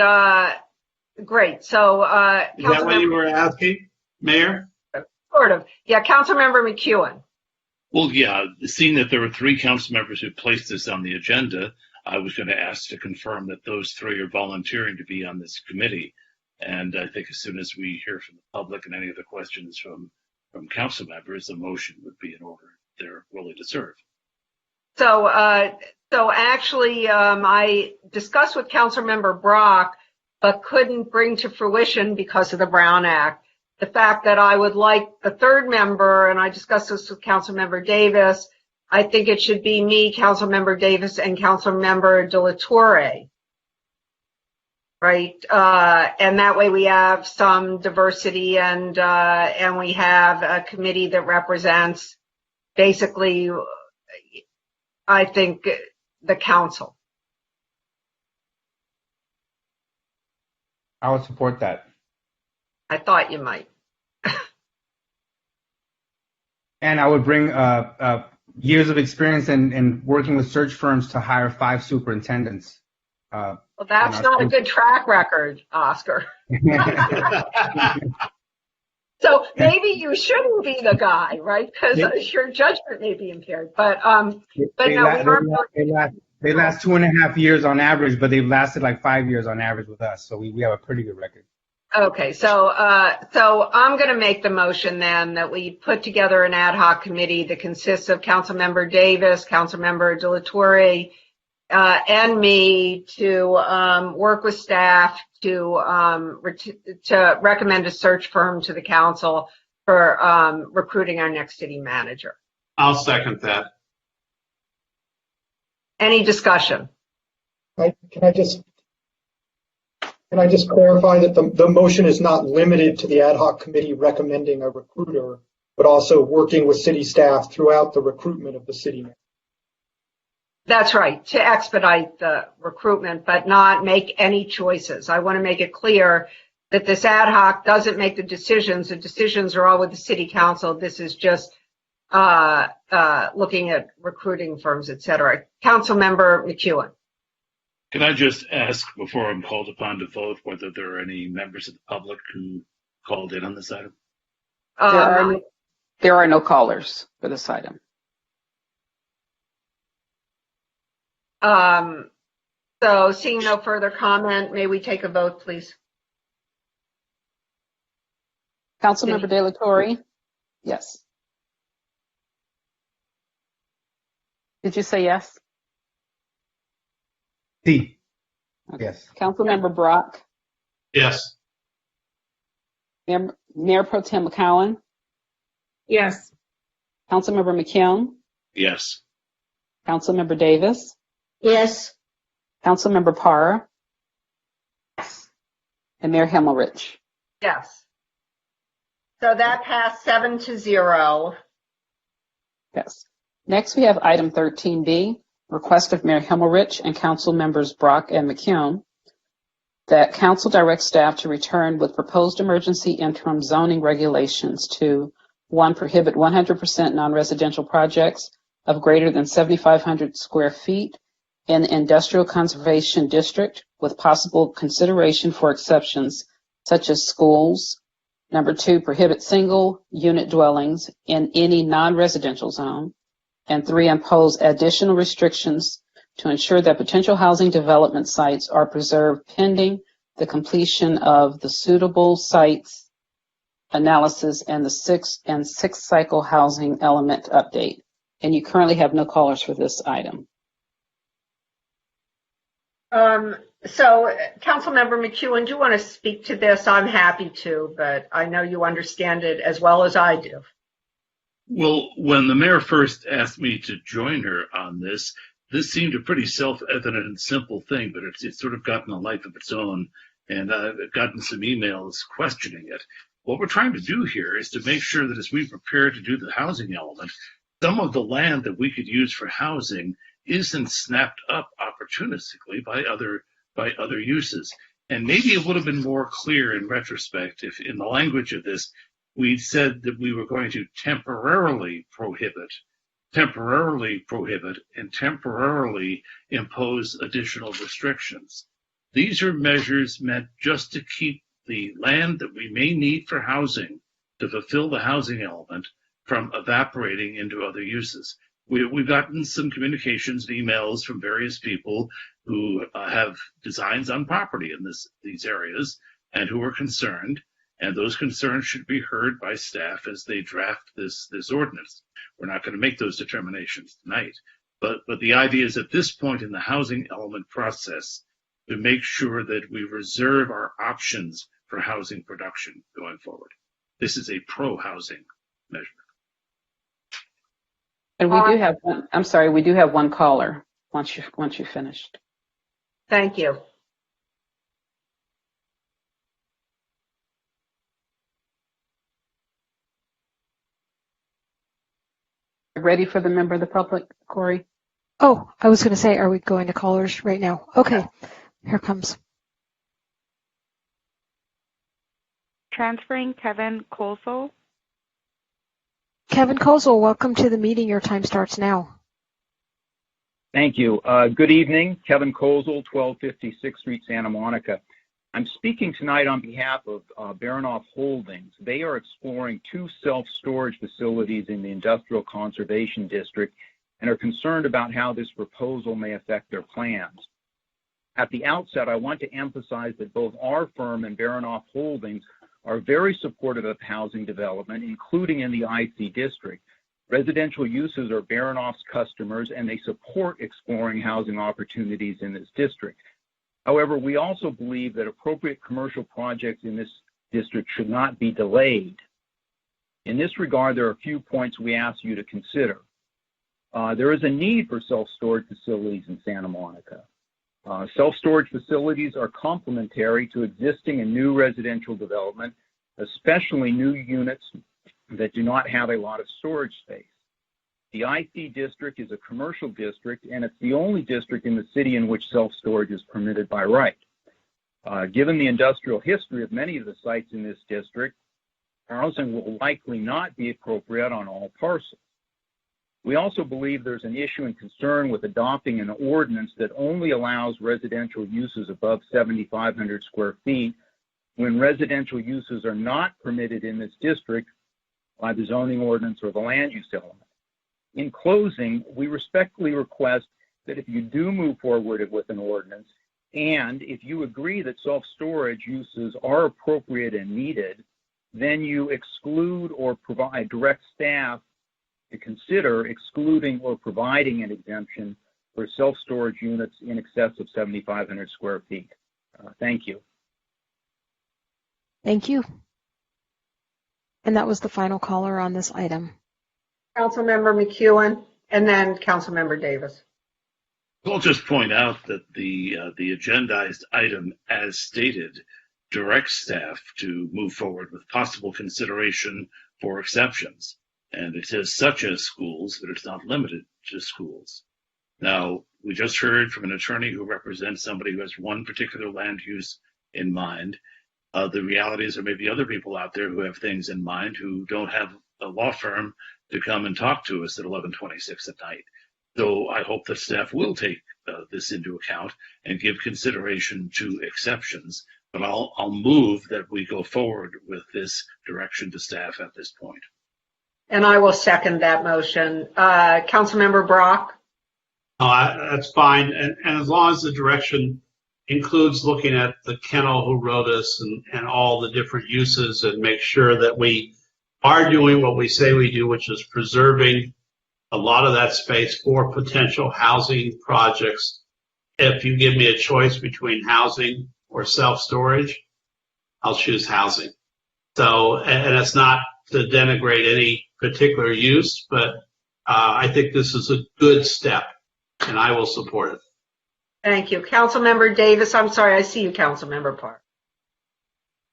J: great. So
L: is that what you were asking, Mayor?
J: Sort of. Yeah, Councilmember McEwen.
D: Well, yeah, seeing that there were 3 council members who placed this on the agenda, I was going to ask to confirm that those 3 are volunteering to be on this committee. And I think as soon as we hear from the public and any of the questions from council members, the motion would be in order. They're willing to serve.
J: So, actually, I discussed with Councilmember Brock, but couldn't bring to fruition because of the Brown Act, the fact that I would like the 3rd member, and I discussed this with Councilmember Davis. I think it should be me, Councilmember Davis, and Councilmember De La Torre. Right, and that way we have some diversity, and we have a committee that represents basically, I think, the council.
C: I would support that.
J: I thought you might.
C: And I would bring years of experience in working with search firms to hire 5 superintendents.
J: Well, that's not a good track record, Oscar. So maybe you shouldn't be the guy, right? Because your judgment may be impaired. But no, we are.
C: They last 2.5 years on average, but they've lasted like 5 years on average with us. So we have a pretty good record.
J: Okay, so I'm going to make the motion then that we put together an ad hoc committee that consists of Councilmember Davis, Councilmember Delatorre, and me to work with staff to recommend a search firm to the council for recruiting our next city manager.
L: I'll second that.
J: Any discussion?
F: Can I just clarify that the motion is not limited to the ad hoc committee recommending a recruiter, but also working with city staff throughout the recruitment of the city manager?
J: That's right, to expedite the recruitment, but not make any choices. I want to make it clear that this ad hoc doesn't make the decisions. The decisions are all with the city council. This is just looking at recruiting firms, et cetera. Councilmember McEwen.
D: Can I just ask, before I'm called upon to vote, whether there are any members of the public who called in on this item?
B: There are no callers for this item.
J: So seeing no further comment, may we take a vote, please?
B: Councilmember Delatorre? Yes. Did you say yes?
C: C.
B: Okay.
C: Yes.
B: Councilmember Brock?
L: Yes.
B: Mayor Pro Tem McCowan?
K: Yes.
B: Councilmember McKeown?
D: Yes.
B: Councilmember Davis?
I: Yes.
B: Councilmember Parra? Yes. And Mayor Himmelrich?
J: Yes. So that passed 7-0.
B: Yes. Next, we have item 13B, request of Mayor Himmelrich and council members Brock and McKeown that council direct staff to return with proposed emergency interim zoning regulations to 1, prohibit 100% non-residential projects of greater than 7,500 square feet in the industrial conservation district with possible consideration for exceptions such as schools. Number 2, prohibit single unit dwellings in any non-residential zone. And 3, impose additional restrictions to ensure that potential housing development sites are preserved pending the completion of the suitable sites analysis and the sixth cycle housing element update. And you currently have no callers for this item.
J: So, Councilmember McEwen, do you want to speak to this? I'm happy to, but I know you understand it as well as I do.
D: Well, when the mayor first asked me to join her on this seemed a pretty self-evident and simple thing, but it's sort of gotten a life of its own, and I've gotten some emails questioning it. What we're trying to do here is to make sure that as we prepare to do the housing element, some of the land that we could use for housing isn't snapped up opportunistically by other uses. And maybe it would have been more clear in retrospect if in the language of this, we said that we were going to temporarily prohibit, and temporarily impose additional restrictions. These are measures meant just to keep the land that we may need for housing to fulfill the housing element from evaporating into other uses. We've gotten some communications and emails from various people who have designs on property in these areas and who are concerned, and those concerns should be heard by staff as they draft this ordinance. We're not going to make those determinations tonight, but the idea is at this point in the housing element process to make sure that we reserve our options for housing production going forward. This is a pro-housing measure.
B: And we do have one, I'm sorry, we do have one caller once you finished.
J: Thank you.
B: Ready for the member of the public, Corey?
H: Oh, I was going to say, are we going to callers right now? Okay, here comes.
P: Transferring Kevin Colsall.
H: Kevin Colsall, welcome to the meeting. Your time starts now.
G: Thank you. Good evening. Kevin Colsall, 1250 6th Street, Santa Monica. I'm speaking tonight on behalf of Baranoff Holdings. They are exploring 2 self-storage facilities in the Industrial Conservation District and are concerned about how this proposal may affect their plans. At the outset, I want to emphasize that both our firm and Baranoff Holdings are very supportive of housing development, including in the IC district. Residential uses are Baranoff's customers, and they support exploring housing opportunities in this district. However, we also believe that appropriate commercial projects in this district should not be delayed. In this regard, there are a few points we ask you to consider. There is a need for self-storage facilities in Santa Monica. Self-storage facilities are complementary to existing and new residential development, especially new units that do not have a lot of storage space. The IC district is a commercial district, and it's the only district in the city in which self-storage is permitted by right. Given the industrial history of many of the sites in this district, housing will likely not be appropriate on all parcels. We also believe there's an issue and concern with adopting an ordinance that only allows residential uses above 7,500 square feet when residential uses are not permitted in this district by the zoning ordinance or the land use element. In closing, we respectfully request that if you do move forward with an ordinance, and if you agree that self-storage uses are appropriate and needed, then you exclude or direct staff to consider excluding or providing an exemption for self-storage units in excess of 7,500 square feet. Thank you.
H: Thank you. And that was the final caller on this item.
J: Councilmember McEwen, and then Councilmember Davis.
D: I'll just point out that the agendized item, as stated, directs staff to move forward with possible consideration for exceptions. And it says such as schools, but it's not limited to schools. Now, we just heard from an attorney who represents somebody who has one particular land use in mind. The reality is there may be other people out there who have things in mind who don't have a law firm to come and talk to us at 11:26 at night. So I hope that staff will take this into account and give consideration to exceptions. But I'll move that we go forward with this direction to staff at this point.
J: And I will second that motion. Councilmember Brock?
L: That's fine. And as long as the direction includes looking at the kennel who wrote us and all the different uses and make sure that we are doing what we say we do, which is preserving a lot of that space for potential housing projects. If you give me a choice between housing or self-storage, I'll choose housing. So, and it's not to denigrate any particular use, but I think this is a good step, and I will support it.
J: Thank you. Councilmember Davis, I'm sorry, I see you, Councilmember Park.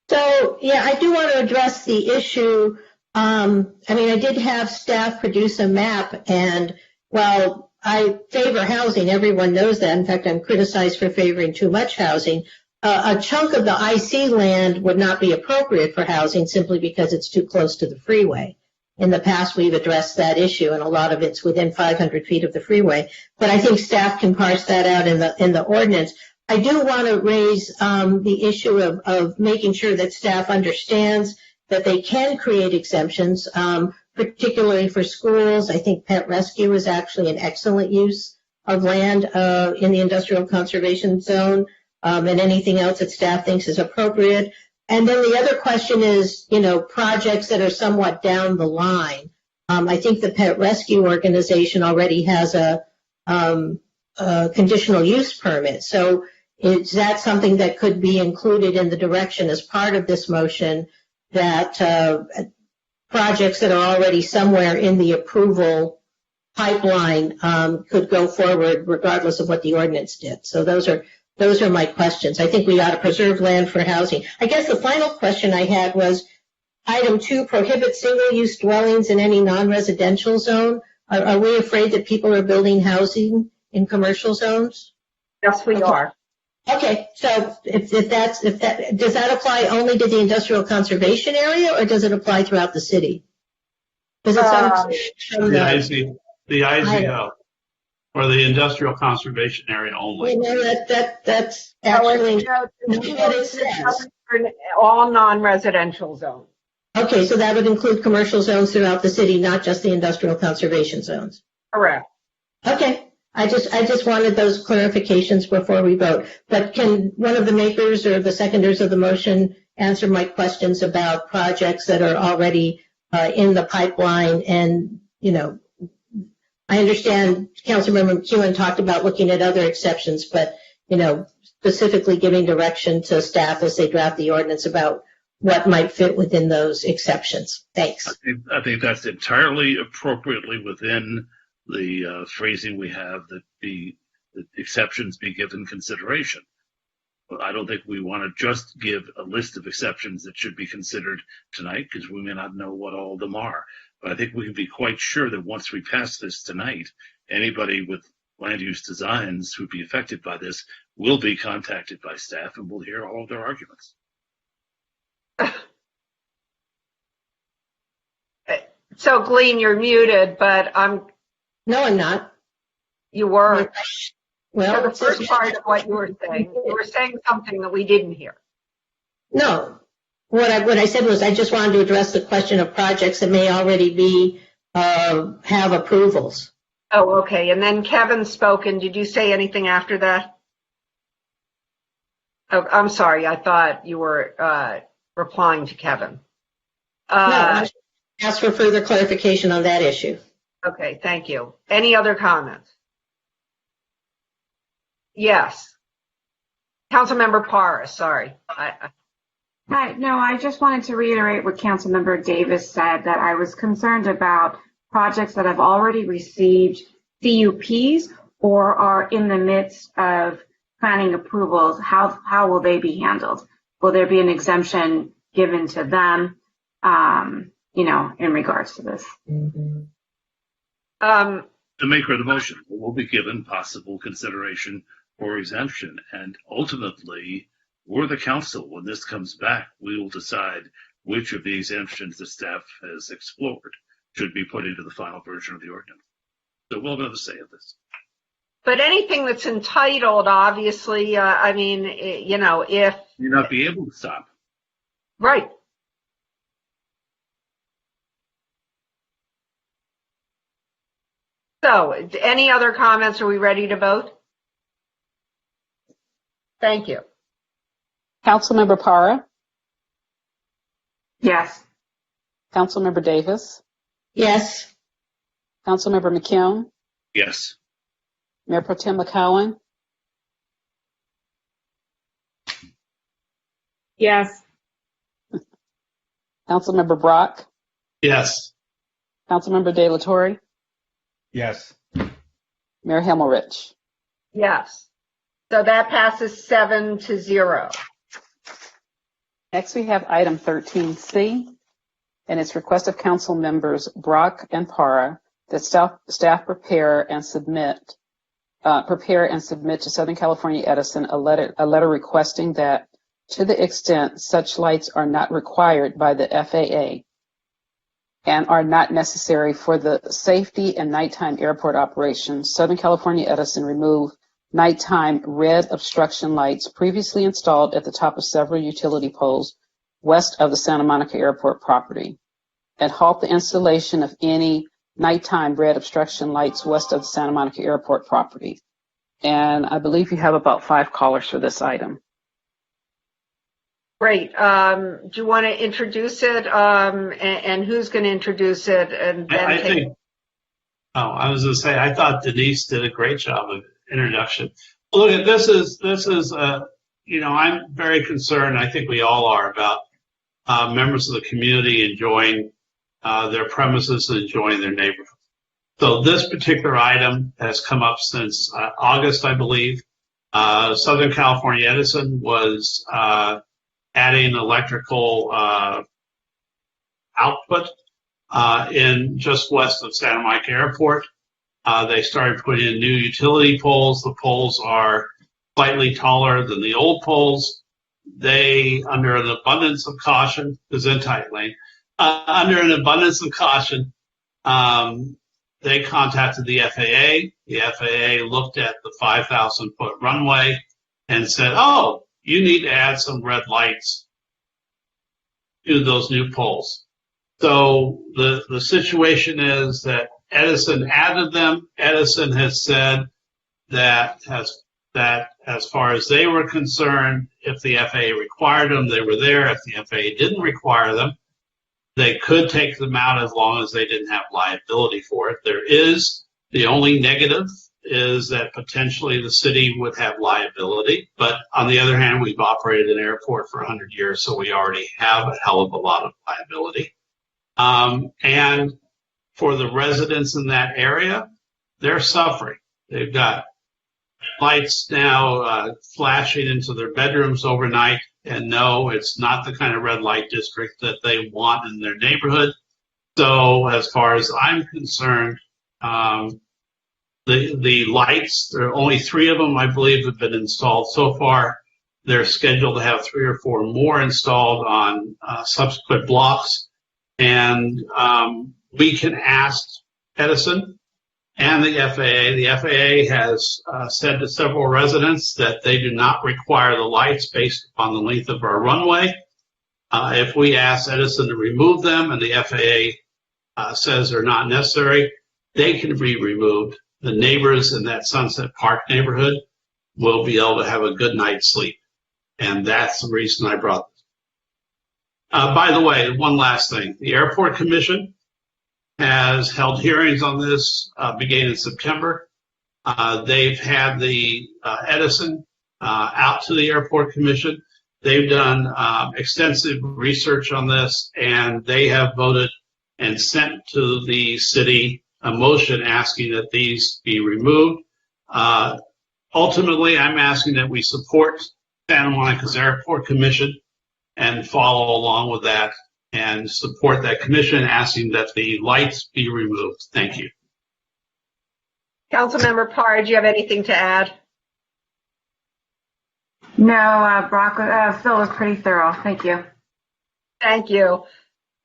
I: So, yeah, I do want to address the issue. I did have staff produce a map, and while I favor housing, everyone knows that. In fact, I'm criticized for favoring too much housing. A chunk of the IC land would not be appropriate for housing simply because it's too close to the freeway. In the past, we've addressed that issue, and a lot of it's within 500 feet of the freeway. But I think staff can parse that out in the ordinance. I do want to raise the issue of making sure that staff understands that they can create exemptions, particularly for schools. I think pet rescue is actually an excellent use of land in the industrial conservation zone, and anything else that staff thinks is appropriate. And then the other question is, projects that are somewhat down the line. I think the pet rescue organization already has a conditional use permit. So is that something that could be included in the direction as part of this motion, that projects that are already somewhere in the approval pipeline could go forward regardless of what the ordinance did? So those are my questions. I think we ought to preserve land for housing. I guess the final question I had was item 2, prohibit single-use dwellings in any non-residential zone. Are we afraid that people are building housing in commercial zones?
J: Yes, we are.
I: Okay, so if that does that apply only to the industrial conservation area, or does it apply throughout the city? Does it
L: the IZO. or the industrial conservation area only?
I: That's actually
J: No,
I: what it says.
J: all non-residential zones.
I: Okay, so that would include commercial zones throughout the city, not just the industrial conservation zones.
J: Correct.
I: Okay, I just wanted those clarifications before we vote. But can one of the makers or the seconders of the motion answer my questions about projects that are already in the pipeline? And, you know, I understand Councilmember McEwen talked about looking at other exceptions, but, you know, specifically giving direction to staff as they draft the ordinance about what might fit within those exceptions. Thanks.
D: I think that's entirely appropriately within the phrasing we have, that the exceptions be given consideration. But I don't think we want to just give a list of exceptions that should be considered tonight, because we may not know what all of them are. But I think we can be quite sure that once we pass this tonight, anybody with land use designs who'd be affected by this will be contacted by staff, and we'll hear all of their arguments.
J: So, Glenn, you're muted, but
I: No, I'm not.
J: You were.
I: Well,
J: for the first part of what you were saying something that we didn't hear.
I: No. What I said was I just wanted to address the question of projects that may already be have approvals.
J: Oh, okay. And then Kevin spoke, and did you say anything after that? Oh, I'm sorry. I thought you were replying to Kevin.
I: No, I asked for further clarification on that issue.
J: Okay, thank you. Any other comments? Yes. Councilmember Parra, sorry.
P: Hi, no, I just wanted to reiterate what Councilmember Davis said, that I was concerned about projects that have already received CUPs or are in the midst of planning approvals. How will they be handled? Will there be an exemption given to them, in regards to this?
D: The maker of the motion will be given possible consideration or exemption, and ultimately, we're the council. When this comes back, we will decide which of the exemptions the staff has explored should be put into the final version of the ordinance. So we'll have another say of this.
J: But anything that's entitled, obviously, if...
D: You're not be able to stop.
J: Right. So, any other comments? Are we ready to vote? Thank you.
B: Councilmember Parra?
P: Yes.
B: Councilmember Davis?
I: Yes.
B: Councilmember McKeown?
D: Yes.
B: Mayor Pro Tem McCowan?
K: Yes.
B: Councilmember Brock?
L: Yes.
B: Councilmember De La Torre?
C: Yes.
B: Mayor Himmelrich?
J: Yes. So that passes 7-0.
B: Next, we have item 13C, and it's request of council members Brock and Parra that staff prepare and submit to Southern California Edison a letter requesting that, to the extent such lights are not required by the FAA and are not necessary for the safety and nighttime airport operations, Southern California Edison remove nighttime red obstruction lights previously installed at the top of several utility poles west of the Santa Monica Airport property, and halt the installation of any nighttime red obstruction lights west of the Santa Monica Airport property. And I believe you have about 5 callers for this item.
J: Great. Do you want to introduce it? And who's going to introduce it? And then
L: I was going to say, I thought Denise did a great job of introduction. Look, this is I'm very concerned. I think we all are about members of the community enjoying their premises and enjoying their neighborhood. So this particular item has come up since August, I believe. Southern California Edison was adding electrical output in just west of Santa Monica Airport. They started putting in new utility poles. The poles are slightly taller than the old poles. They, under an abundance of caution, is in tight lane. Under an abundance of caution, they contacted the FAA. The FAA looked at the 5,000-foot runway and said, oh, you need to add some red lights to those new poles. So the situation is that Edison added them. Edison has said that as far as they were concerned, if the FAA required them, they were there. If the FAA didn't require them, they could take them out as long as they didn't have liability for it. The only negative is that potentially the city would have liability. But on the other hand, we've operated an airport for 100 years, so we already have a hell of a lot of liability. And for the residents in that area, they're suffering. They've got lights now flashing into their bedrooms overnight. And no, it's not the kind of red light district that they want in their neighborhood. So as far as I'm concerned, the lights, there are only 3 of them, I believe, have been installed so far. They're scheduled to have 3 or 4 more installed on subsequent blocks. And we can ask Edison and the FAA. The FAA has said to several residents that they do not require the lights based upon the length of our runway. If we ask Edison to remove them and the FAA says they're not necessary, they can be removed. The neighbors in that Sunset Park neighborhood will be able to have a good night's sleep. And that's the reason I brought this. By the way, one last thing. The Airport Commission has held hearings on this beginning in September. They've had the Edison out to the Airport Commission. They've done extensive research on this, and they have voted and sent to the city a motion asking that these be removed. Ultimately, I'm asking that we support Santa Monica's Airport Commission and follow along with that and support that commission asking that the lights be removed. Thank you.
J: Councilmember Parr, do you have anything to add?
P: No, Phil was pretty thorough. Thank you.
J: Thank you.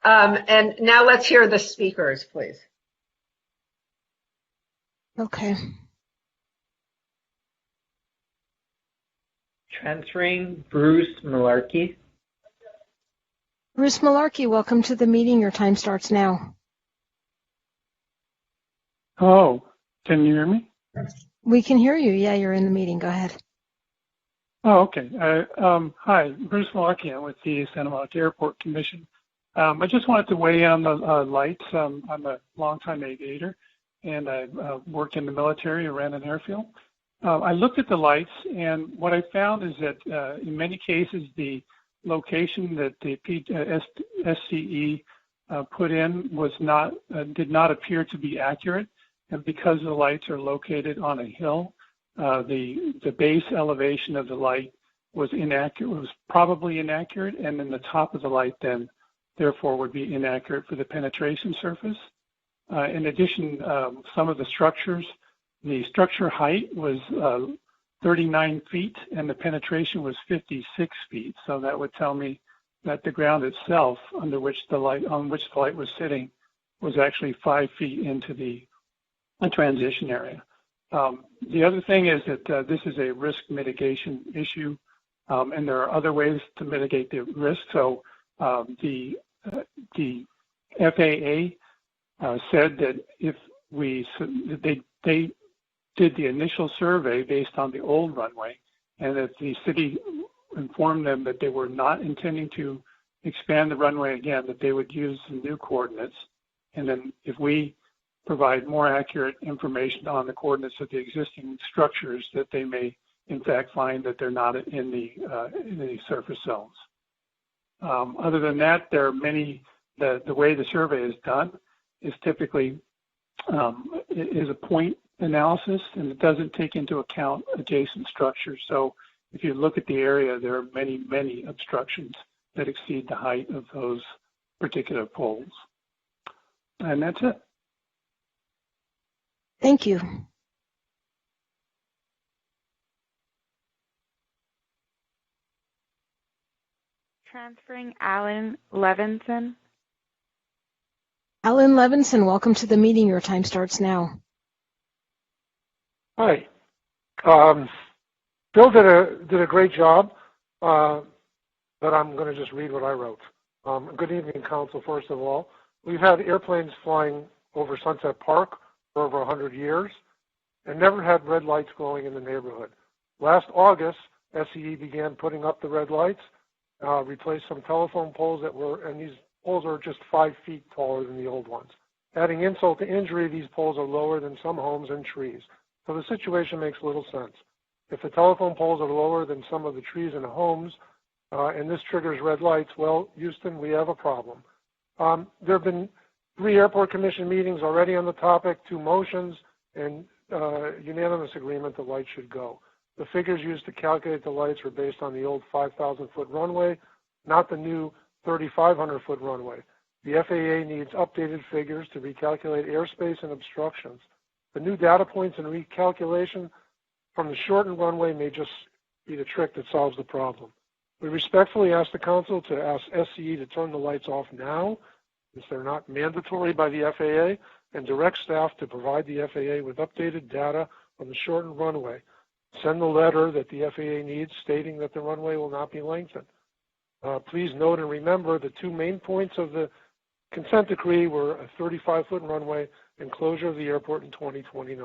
J: And now let's hear the speakers, please.
H: Okay.
O: Transferring Bruce Malarkey.
H: Bruce Malarkey, welcome to the meeting. Your time starts now.
R: Oh, can you hear me?
H: We can hear you. Yeah, you're in the meeting. Go ahead.
R: Oh, okay. Hi, Bruce Malarkey. I'm with the Santa Monica Airport Commission. I just wanted to weigh in on the lights. I'm a longtime aviator, and I worked in the military. I ran an airfield. I looked at the lights, and what I found is that in many cases, the location that the SCE put in was not did not appear to be accurate, and because the lights are located on a hill, the base elevation of the light was inaccurate. Was probably inaccurate, and then the top of the light then therefore would be inaccurate for the penetration surface. In addition, some of the structures, the structure height was 39 feet and the penetration was 56 feet. So that would tell me that the ground itself on which the light was sitting was actually 5 feet into the transition area. The other thing is that this is a risk mitigation issue, and there are other ways to mitigate the risk. So the FAA said that if they did the initial survey based on the old runway, and that the city informed them that they were not intending to expand the runway again, that they would use some new coordinates. And then if we provide more accurate information on the coordinates of the existing structures, that they may in fact find that they're not in the surface zones. Other than that, there are many, the way the survey is done is typically is a point analysis, and it doesn't take into account adjacent structures. So if you look at the area, there are many, many obstructions that exceed the height of those particular poles. And that's it.
H: Thank you.
N: Transferring Alan Levinson.
H: Alan Levinson, welcome to the meeting. Your time starts now.
Q: Hi. Bill did a great job, but I'm going to just read what I wrote. Good evening, Council, first of all. We've had airplanes flying over Sunset Park for over 100 years and never had red lights glowing in the neighborhood. Last August, SCE began putting up the red lights, replaced some telephone poles and these poles are just 5 feet taller than the old ones. Adding insult to injury, these poles are lower than some homes and trees. So the situation makes little sense. If the telephone poles are lower than some of the trees and homes, and this triggers red lights, well, Houston, we have a problem. There have been 3 airport commission meetings already on the topic, 2 motions, and unanimous agreement the lights should go. The figures used to calculate the lights were based on the old 5,000-foot runway, not the new 3,500-foot runway. The FAA needs updated figures to recalculate airspace and obstructions. The new data points and recalculation from the shortened runway may just be the trick that solves the problem. We respectfully ask the Council to ask SCE to turn the lights off now, since they're not mandatory by the FAA, and direct staff to provide the FAA with updated data on the shortened runway. Send the letter that the FAA needs stating that the runway will not be lengthened. Please note and remember the 2 main points of the consent decree were a 35-foot runway and closure of the airport in 2029.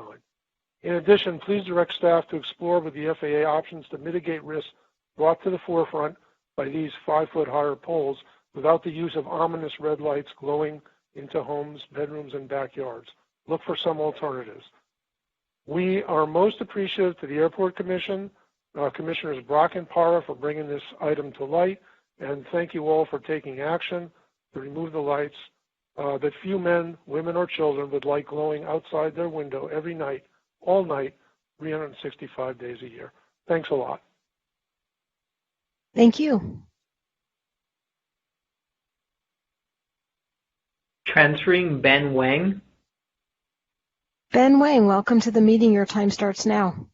Q: In addition, please direct staff to explore with the FAA options to mitigate risks brought to the forefront by these 5-foot higher poles without the use of ominous red lights glowing into homes, bedrooms, and backyards. Look for some alternatives. We are most appreciative to the Airport Commission, Commissioners Brock and Parra for bringing this item to light, and thank you all for taking action to remove the lights that few men, women, or children would like glowing outside their window every night, all night, 365 days a year. Thanks a lot.
H: Thank you.
O: Transferring Ben Wang.
H: Ben Wang, welcome to the meeting. Your time starts now.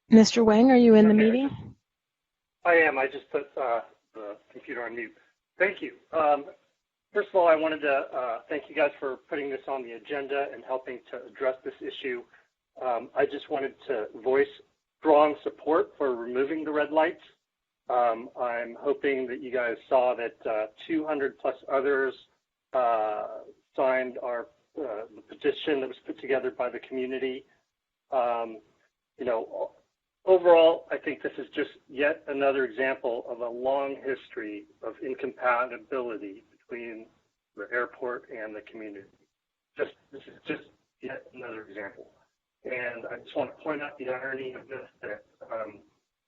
H: Mr. Wang, are you in the meeting?
S: I am. I just put the computer on mute. Thank you. First of all, I wanted to thank you guys for putting this on the agenda and helping to address this issue. I just wanted to voice strong support for removing the red lights. I'm hoping that you guys saw that 200 plus others signed our the petition that was put together by the community. You know, overall, I think this is just yet another example of a long history of incompatibility between the airport and the community. This is just yet another example. And I just want to point out the irony of this, that,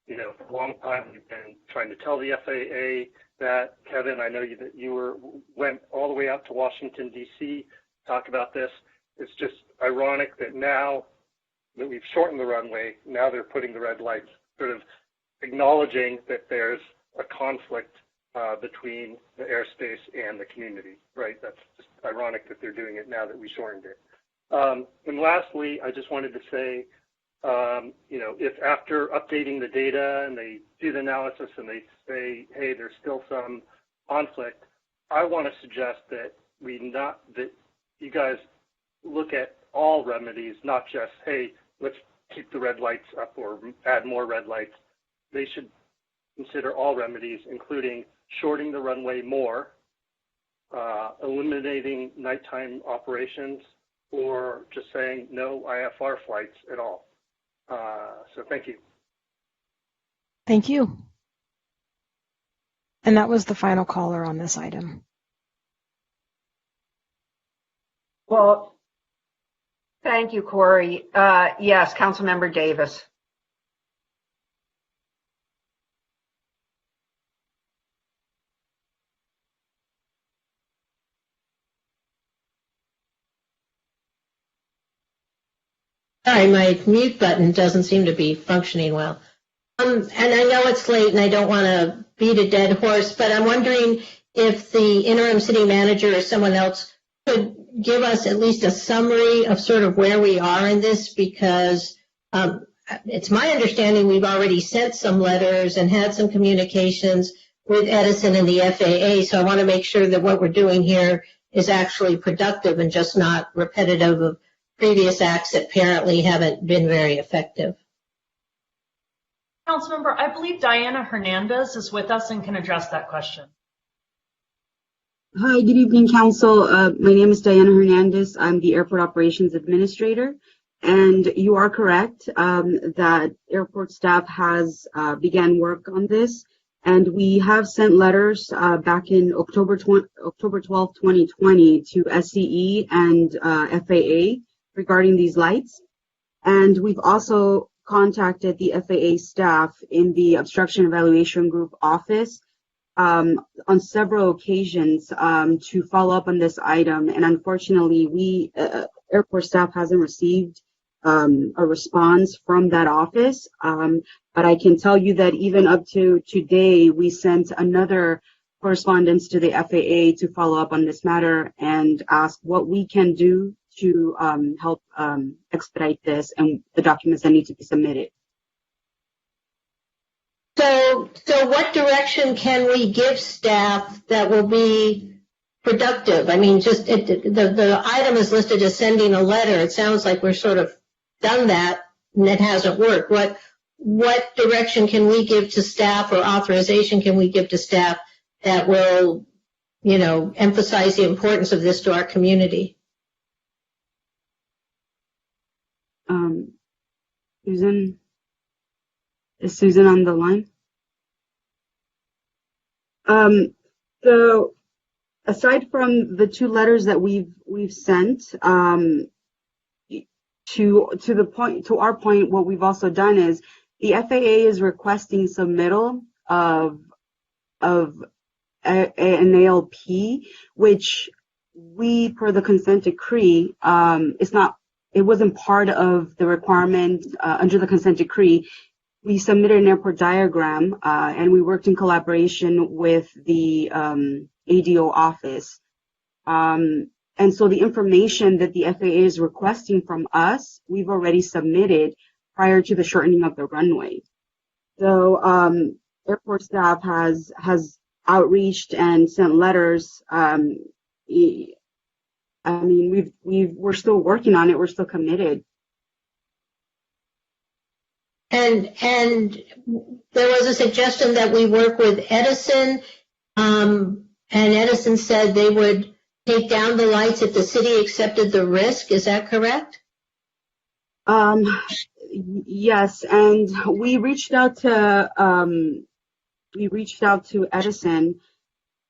S: you know, for a long time we've been trying to tell the FAA that, Kevin, I know that you went all the way out to Washington, D.C. to talk about this. It's just ironic that now that we've shortened the runway, now they're putting the red lights, sort of acknowledging that there's a conflict between the airspace and the community, right? That's just ironic that they're doing it now that we shortened it. And lastly, I just wanted to say, you know, if after updating the data and they do the analysis and they say, hey, there's still some conflict, I want to suggest that that you guys look at all remedies, not just, hey, let's keep the red lights up or add more red lights. They should consider all remedies, including shorting the runway more, eliminating nighttime operations, or just saying no IFR flights at all. So thank you.
H: Thank you. And that was the final caller on this item.
J: Well, thank you, Corey. Yes, Councilmember Davis.
I: Sorry, my mute button doesn't seem to be functioning well. And I know it's late and I don't want to beat a dead horse, but I'm wondering if the interim city manager or someone else could give us at least a summary of sort of where we are in this, because I it's my understanding we've already sent some letters and had some communications with Edison and the FAA, so I want to make sure that what we're doing here is actually productive and just not repetitive of previous acts that apparently haven't been very effective.
M: Councilmember, I believe Diana Hernandez is with us and can address that question.
T: Hi, good evening, Council. My name is Diana Hernandez. I'm the Airport Operations Administrator. And you are correct that airport staff has began work on this. And we have sent letters back in October 12, 2020 to SCE and FAA regarding these lights. And we've also contacted the FAA staff in the Obstruction Evaluation Group office on several occasions to follow up on this item. And unfortunately, airport staff hasn't received a response from that office. But I can tell you that even up to today, we sent another correspondence to the FAA to follow up on this matter and ask what we can do to help expedite this and the documents that need to be submitted.
I: So what direction can we give staff that will be productive? I mean, just the item is listed as sending a letter. It sounds like we're sort of done that and it hasn't worked. What direction can we give to staff or authorization can we give to staff that will, emphasize the importance of this to our community?
T: Susan, is Susan on the line? So aside from the two letters that we've sent, to our point, what we've also done is the FAA is requesting submittal of an ALP, which we, per the consent decree, it wasn't part of the requirement under the consent decree. We submitted an airport diagram, and we worked in collaboration with the ADO office. And so the information that the FAA is requesting from us, we've already submitted prior to the shortening of the runway. So airport staff has outreached and sent letters. We're still working on it. We're still committed.
I: And there was a suggestion that we work with Edison, and Edison said they would take down the lights if the city accepted the risk. Is that correct?
T: Yes, and we reached out to Edison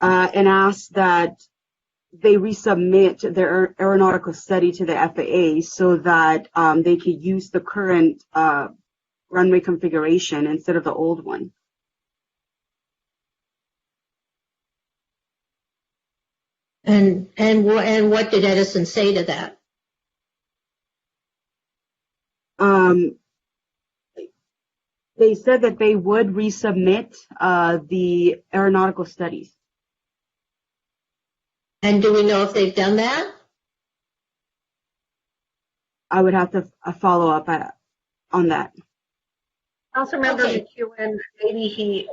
T: and asked that they resubmit their aeronautical study to the FAA so that they could use the current runway configuration instead of the old one.
I: And what did Edison say to that?
T: They said that they would resubmit the aeronautical studies.
I: And do we know if they've done that?
T: I would have to follow up on that.
J: Councilmember McEwen, maybe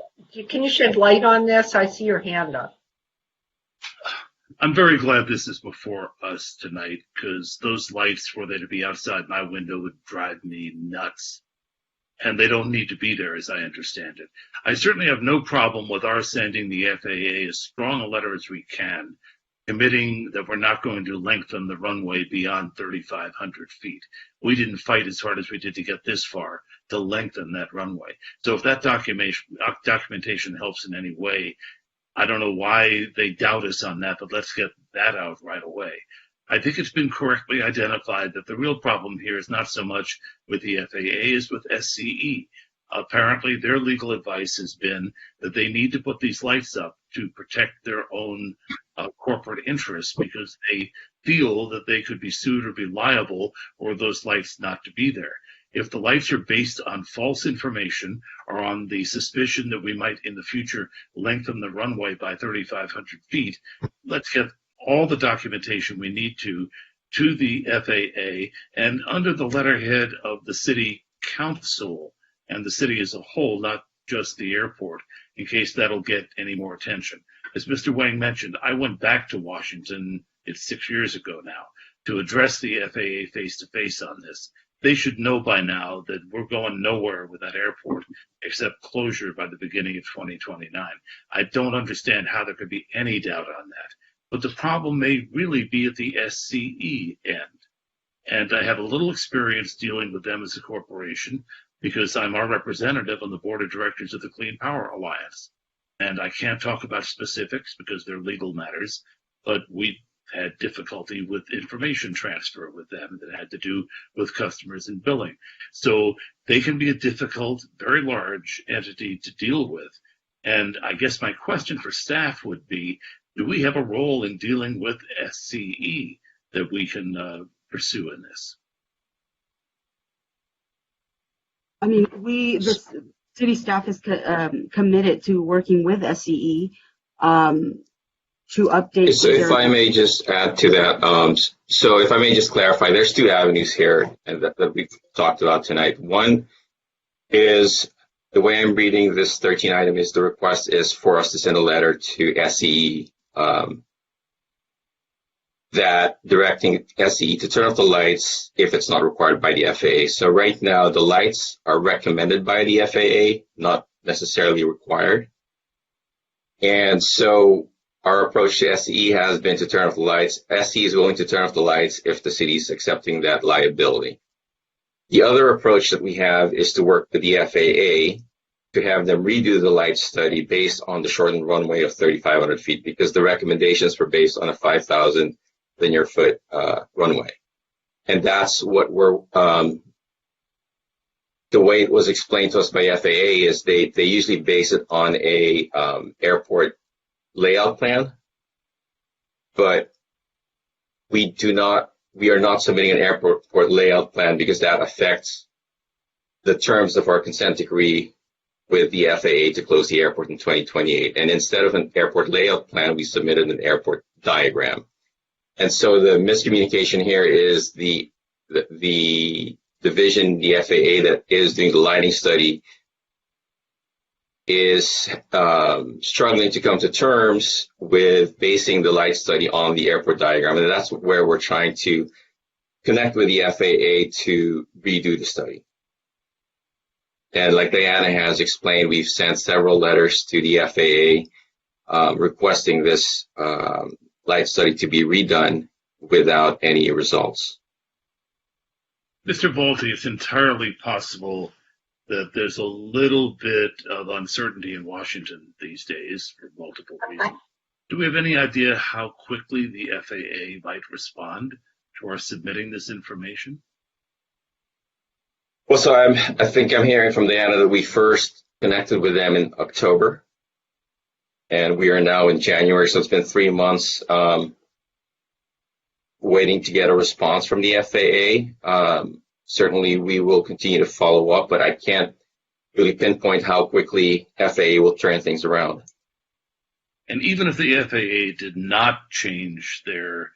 J: can you shed light on this? I see your hand up.
D: I'm very glad this is before us tonight, because those lights, were they to be outside my window, would drive me nuts. And they don't need to be there, as I understand it. I certainly have no problem with our sending the FAA as strong a letter as we can, committing that we're not going to lengthen the runway beyond 3,500 feet. We didn't fight as hard as we did to get this far to lengthen that runway. So if that documentation helps in any way, I don't know why they doubt us on that, but let's get that out right away. I think it's been correctly identified that the real problem here is not so much with the FAA as with SCE. Apparently, their legal advice has been that they need to put these lights up to protect their own corporate interests, because they feel that they could be sued or be liable for those lights not to be there. If the lights are based on false information or on the suspicion that we might in the future lengthen the runway by 3,500 feet, let's get all the documentation we need to the FAA, and under the letterhead of the city council and the city as a whole, not just the airport, in case that'll get any more attention. As Mr. Wang mentioned, I went back to Washington, it's 6 years ago now, to address the FAA face-to-face on this. They should know by now that we're going nowhere with that airport except closure by the beginning of 2029. I don't understand how there could be any doubt on that. But the problem may really be at the SCE end. And I have a little experience dealing with them as a corporation because I'm our representative on the board of directors of the Clean Power Alliance. And I can't talk about specifics because they're legal matters, but we had difficulty with information transfer with them that had to do with customers and billing. So they can be a difficult, very large entity to deal with. And I guess my question for staff would be, do we have a role in dealing with SCE that we can pursue in this?
T: I mean, the city staff is committed to working with SCE to update.
U: So if I may just add to that, so if I may just clarify, there's two avenues here and that we've talked about tonight. One is, the way I'm reading this 13 item is the request is for us to send a letter to SCE that directing SCE to turn off the lights if it's not required by the FAA. So right now the lights are recommended by the FAA, not necessarily required. And so our approach to SCE has been to turn off the lights. SCE is willing to turn off the lights if the city is accepting that liability. The other approach that we have is to work with the FAA to have them redo the light study based on the shortened runway of 3,500 feet, because the recommendations were based on a 5,000 linear foot runway. And that's what we're, the way it was explained to us by FAA is they usually base it on a airport layout plan, but we are not submitting an airport layout plan because that affects the terms of our consent decree with the FAA to close the airport in 2028. And instead of an airport layout plan, we submitted an airport diagram. And so the miscommunication here is the division, the FAA that is doing the lighting study is struggling to come to terms with basing the light study on the airport diagram. And that's where we're trying to connect with the FAA to redo the study. And like Diana has explained, we've sent several letters to the FAA requesting this light study to be redone without any results.
D: Mr. Volti, it's entirely possible that there's a little bit of uncertainty in Washington these days for multiple reasons. Do we have any idea how quickly the FAA might respond to our submitting this information?
U: Well, so I think I'm hearing from Diana that we first connected with them in October, and we are now in January, so it's been 3 months waiting to get a response from the FAA. Certainly, we will continue to follow up, but I can't really pinpoint how quickly FAA will turn things around.
D: And even if the FAA did not change their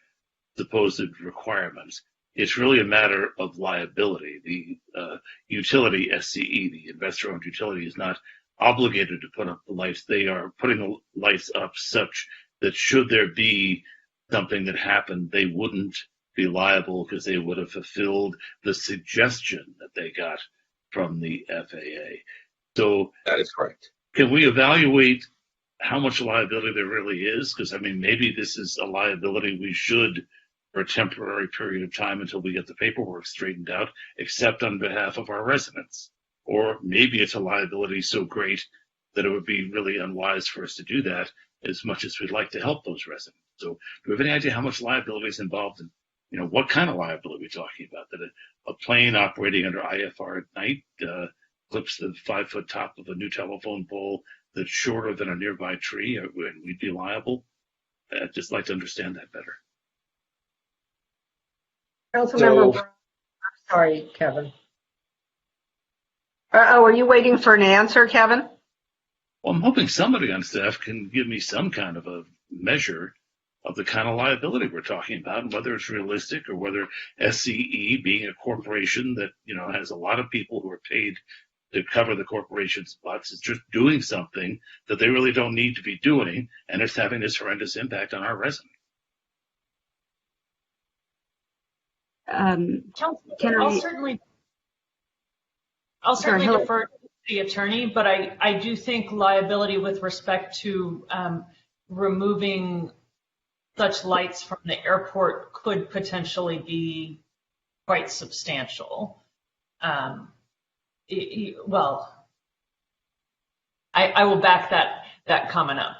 D: supposed requirements, it's really a matter of liability. The utility, SCE, the investor-owned utility, is not obligated to put up the lights. They are putting the lights up such that should there be something that happened, they wouldn't be liable because they would have fulfilled the suggestion that they got from the FAA. So
U: that is correct.
D: Can we evaluate how much liability there really is? Because, I mean, maybe this is a liability we should, for a temporary period of time until we get the paperwork straightened out, accept on behalf of our residents. Or maybe it's a liability so great that it would be really unwise for us to do that, as much as we'd like to help those residents. So do we have any idea how much liability is involved in, what kind of liability are we talking about? That a plane operating under IFR at night clips the 5-foot top of a new telephone pole that's shorter than a nearby tree, and we'd be liable? I'd just like to understand that better.
J: Councilmember Brown. I'm sorry, Kevin. Are you waiting for an answer, Kevin?
D: Well, I'm hoping somebody on staff can give me some kind of a measure of the kind of liability we're talking about, and whether it's realistic or whether SCE, being a corporation that has a lot of people who are paid to cover the corporation's butts, is just doing something that they really don't need to be doing, and it's having this horrendous impact on our residents.
M: I'll certainly defer to the attorney, but I do think liability with respect to removing such lights from the airport could potentially be quite substantial. I will back that comment up.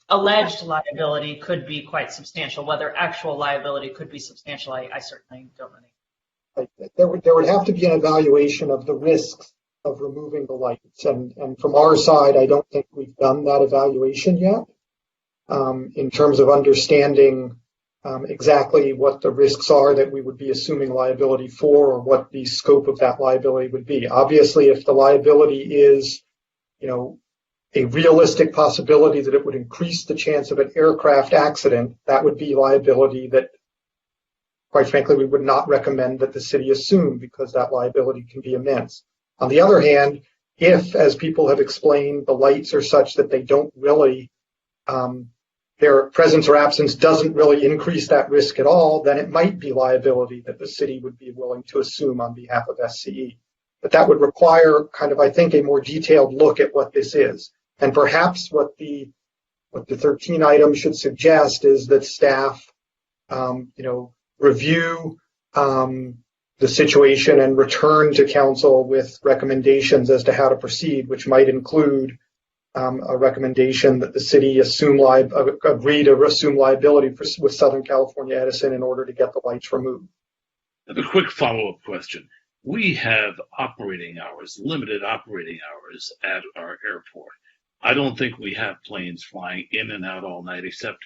M: Alleged liability could be quite substantial. Whether actual liability could be substantial, I certainly don't know.
F: There would have to be an evaluation of the risks of removing the lights. And from our side, I don't think we've done that evaluation yet in terms of understanding exactly what the risks are that we would be assuming liability for, or what the scope of that liability would be. Obviously, if the liability is, a realistic possibility that it would increase the chance of an aircraft accident, that would be liability that, quite frankly, we would not recommend that the city assume, because that liability can be immense. On the other hand, if, as people have explained, the lights are such that they don't really, their presence or absence doesn't really increase that risk at all, then it might be liability that the city would be willing to assume on behalf of SCE. But that would require kind of, I think, a more detailed look at what this is. And perhaps what the 13 items should suggest is that staff, review the situation and return to council with recommendations as to how to proceed, which might include a recommendation that the city agree to assume liability with Southern California Edison in order to get the lights removed.
D: I have a quick follow-up question. We have operating hours, limited operating hours at our airport. I don't think we have planes flying in and out all night except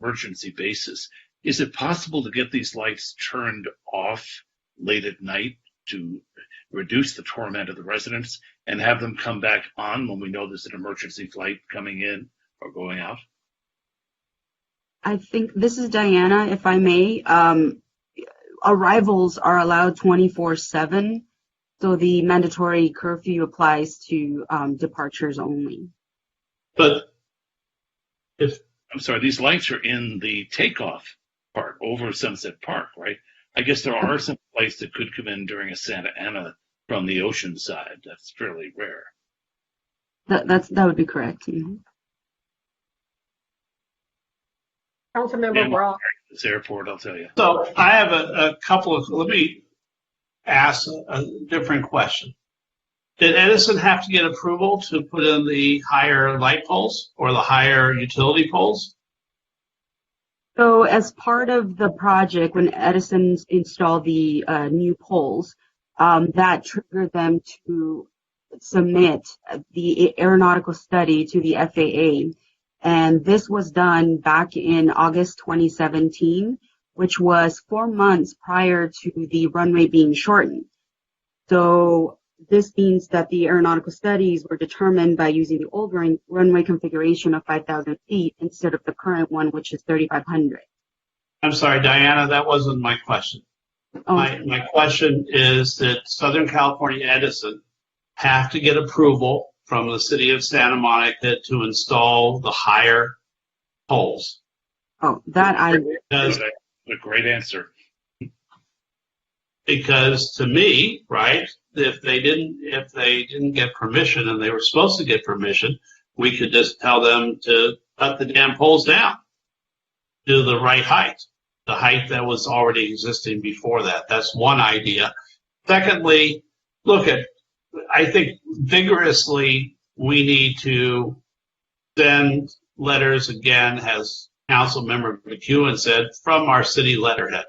D: emergency basis. Is it possible to get these lights turned off late at night to reduce the torment of the residents and have them come back on when we know there's an emergency flight coming in or going out?
T: I think this is Diana, if I may. Arrivals are allowed 24/7, so the mandatory curfew applies to departures only.
L: But
D: I'm sorry, these lights are in the takeoff part over Sunset Park, right? I guess there are some flights that could come in during a Santa Ana from the ocean side. That's fairly rare.
T: That would be correct. Mm-hmm.
J: Councilmember Brock.
D: This airport, I'll tell you.
L: So I have a couple of, let me ask a different question. Did Edison have to get approval to put in the higher light poles or the higher utility poles?
T: So as part of the project, when Edison installed the new poles, that triggered them to submit the aeronautical study to the FAA. And this was done back in August 2017, which was 4 months prior to the runway being shortened. So this means that the aeronautical studies were determined by using the old runway configuration of 5,000 feet instead of the current one, which is 3,500.
L: I'm sorry, Diana, that wasn't my question.
T: Oh.
L: My question is that Southern California Edison have to get approval from the city of Santa Monica to install the higher poles.
T: Oh, that I...
D: That's a great answer.
L: Because to me, right, if they didn't get permission and they were supposed to get permission, we could just tell them to cut the damn poles down, do the right height, the height that was already existing before that. That's one idea. Secondly, I think vigorously we need to send letters again, as Councilmember McEwen said, from our city letterhead.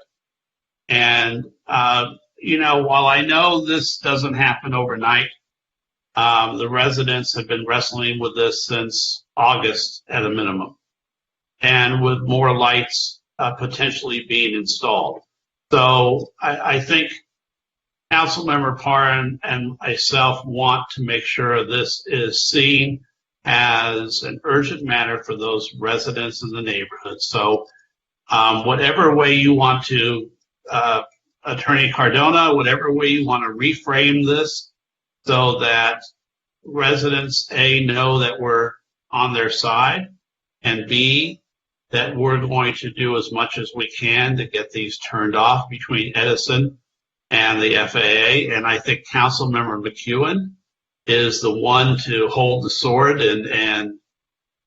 L: And, while I know this doesn't happen overnight, the residents have been wrestling with this since August at a minimum, and with more lights potentially being installed. So I think Councilmember Parr and myself want to make sure this is seen as an urgent matter for those residents in the neighborhood. So whatever way you want to, Attorney Cardona, whatever way you want to reframe this so that residents, A, know that we're on their side, and B, that we're going to do as much as we can to get these turned off between Edison and the FAA. And I think Councilmember McEwen is the one to hold the sword and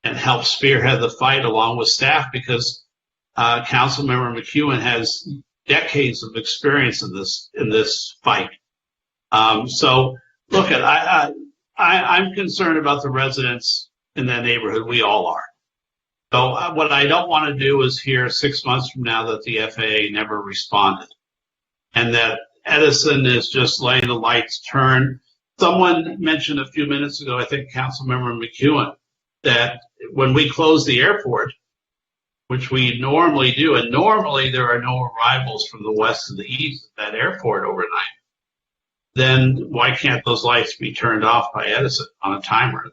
L: help spearhead the fight along with staff, because Councilmember McEwen has decades of experience in this fight. So look, I'm concerned about the residents in that neighborhood. We all are. So what I don't want to do is hear 6 months from now that the FAA never responded and that Edison is just letting the lights turn. Someone mentioned a few minutes ago, I think Councilmember McEwen, that when we close the airport, which we normally do, and normally there are no arrivals from the west and the east at that airport overnight, then why can't those lights be turned off by Edison on a timer?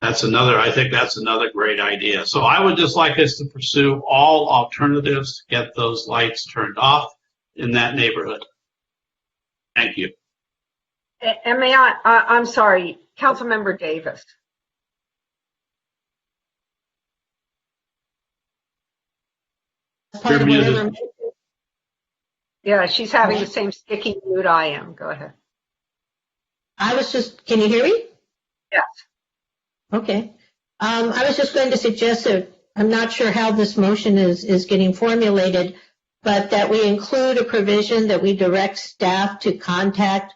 L: I think that's another great idea. So I would just like us to pursue all alternatives to get those lights turned off in that neighborhood. Thank you.
J: And may I'm sorry, Councilmember Davis. Yeah, she's having the same sticky mood I am. Go ahead.
I: Can you hear me?
J: Yes.
I: Okay. I was just going to suggest that I'm not sure how this motion is getting formulated, but that we include a provision that we direct staff to contact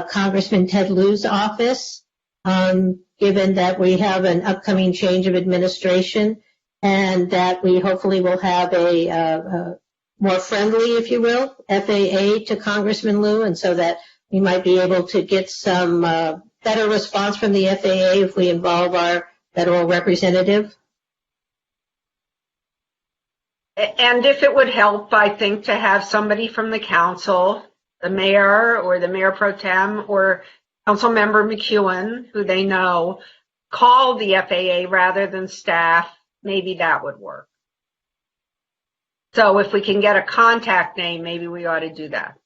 I: Congressman Ted Lieu's office, given that we have an upcoming change of administration, and that we hopefully will have a more friendly, if you will, FAA to Congressman Lieu, and so that we might be able to get some better response from the FAA if we involve our federal representative.
J: And if it would help, I think, to have somebody from the council, the mayor or the mayor pro tem or Councilmember McEwen, who they know, call the FAA rather than staff, maybe that would work. So if we can get a contact name, maybe we ought to do that.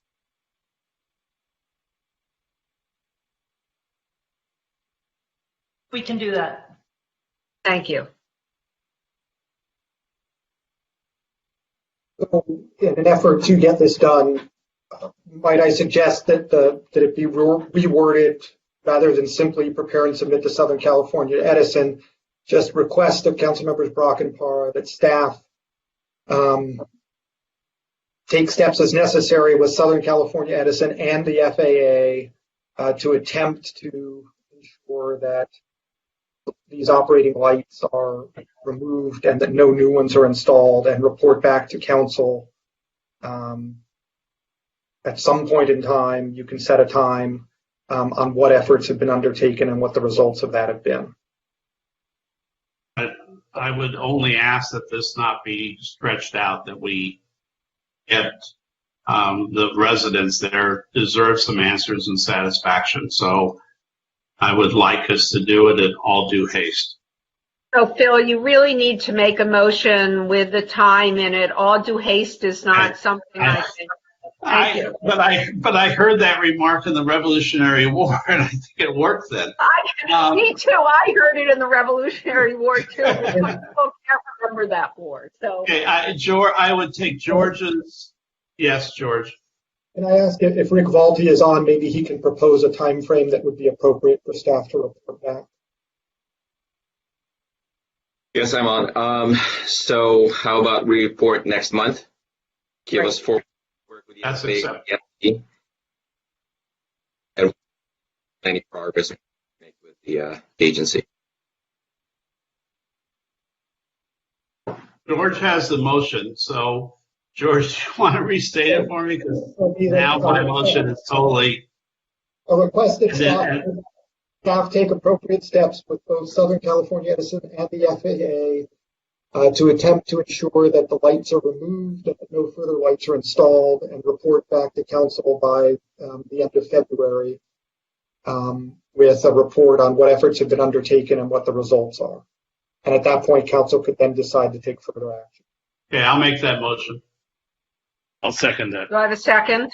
M: We can do that.
J: Thank you.
F: So in an effort to get this done, might I suggest that it be reworded rather than simply prepare and submit to Southern California Edison, just request of Council Members Brock and Parra that staff take steps as necessary with Southern California Edison and the FAA to attempt to ensure that these operating lights are removed and that no new ones are installed, and report back to council at some point in time. You can set a time on what efforts have been undertaken and what the results of that have been.
L: I would only ask that this not be stretched out, that we get the residents there deserve some answers and satisfaction. So I would like us to do it in all due haste.
J: So Phil, you really need to make a motion with the time in it. All due haste is not something I think. Thank you.
L: But I heard that remark in the Revolutionary War, and I think it worked then.
J: Me too. I heard it in the Revolutionary War too. I can't remember that war. So
L: okay, I would take George's. Yes, George.
F: Can I ask if Rick Valti is on? Maybe he can propose a time frame that would be appropriate for staff to report back.
U: Yes, I'm on. So how about we report next month? Give us 4 work with the FAA and any progress make with the agency.
L: George has the motion, so George, do you want to restate it for me? Because now my motion is totally.
F: A request that staff take appropriate steps with both Southern California Edison and the FAA to attempt to ensure that the lights are removed and that no further lights are installed, and report back to council by the end of February. with a report on what efforts have been undertaken and what the results are. And at that point, council could then decide to take further action.
L: Okay, I'll make that motion.
D: I'll second that.
J: Do I have a second?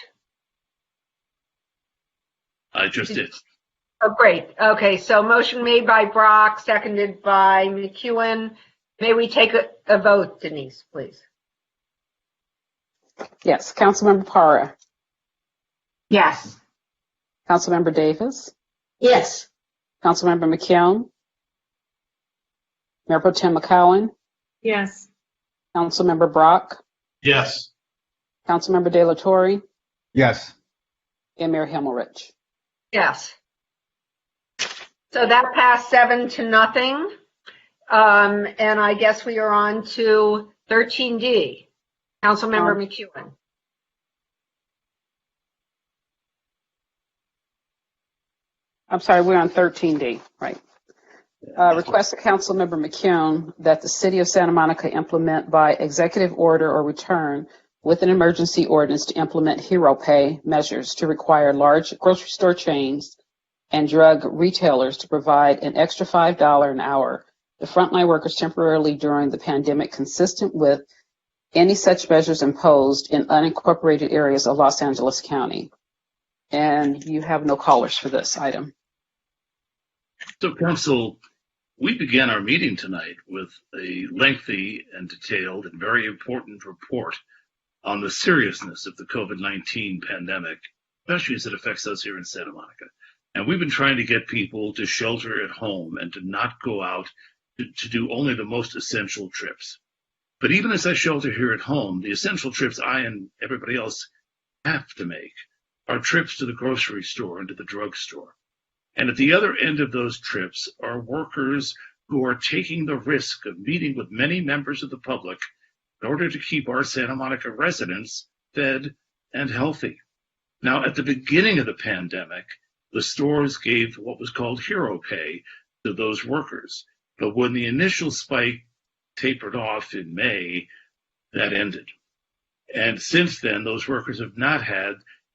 D: I just did.
J: Oh, great. Okay, so motion made by Brock, seconded by McEwen. May we take a vote, Denise, please?
B: Yes. Councilmember Parra.
P: Yes.
B: Councilmember Davis.
I: Yes.
B: Councilmember McKeown. Mayor Pro Tem McCowan.
K: Yes.
B: Councilmember Brock.
L: Yes.
B: Councilmember De La Torre.
C: Yes.
B: And Mayor Himmelrich.
J: Yes. So that passed 7-0. And I guess we are on to 13D. Councilmember McEwen.
B: I'm sorry, we're on 13D, right. Request of Councilmember McKeown that the City of Santa Monica implement by executive order or return with an emergency ordinance to implement hero pay measures to require large grocery store chains and drug retailers to provide an extra $5 an hour to frontline workers temporarily during the pandemic, consistent with any such measures imposed in unincorporated areas of Los Angeles County. And you have no callers for this item.
D: So, Council, we began our meeting tonight with a lengthy and detailed and very important report on the seriousness of the COVID-19 pandemic, especially as it affects us here in Santa Monica. And we've been trying to get people to shelter at home and to not go out, to do only the most essential trips. But even as I shelter here at home, the essential trips I and everybody else have to make are trips to the grocery store and to the drugstore. And at the other end of those trips are workers who are taking the risk of meeting with many members of the public in order to keep our Santa Monica residents fed and healthy. Now, at the beginning of the pandemic, the stores gave what was called hero pay to those workers. But when the initial spike tapered off in May, that ended. And since then, those workers have not had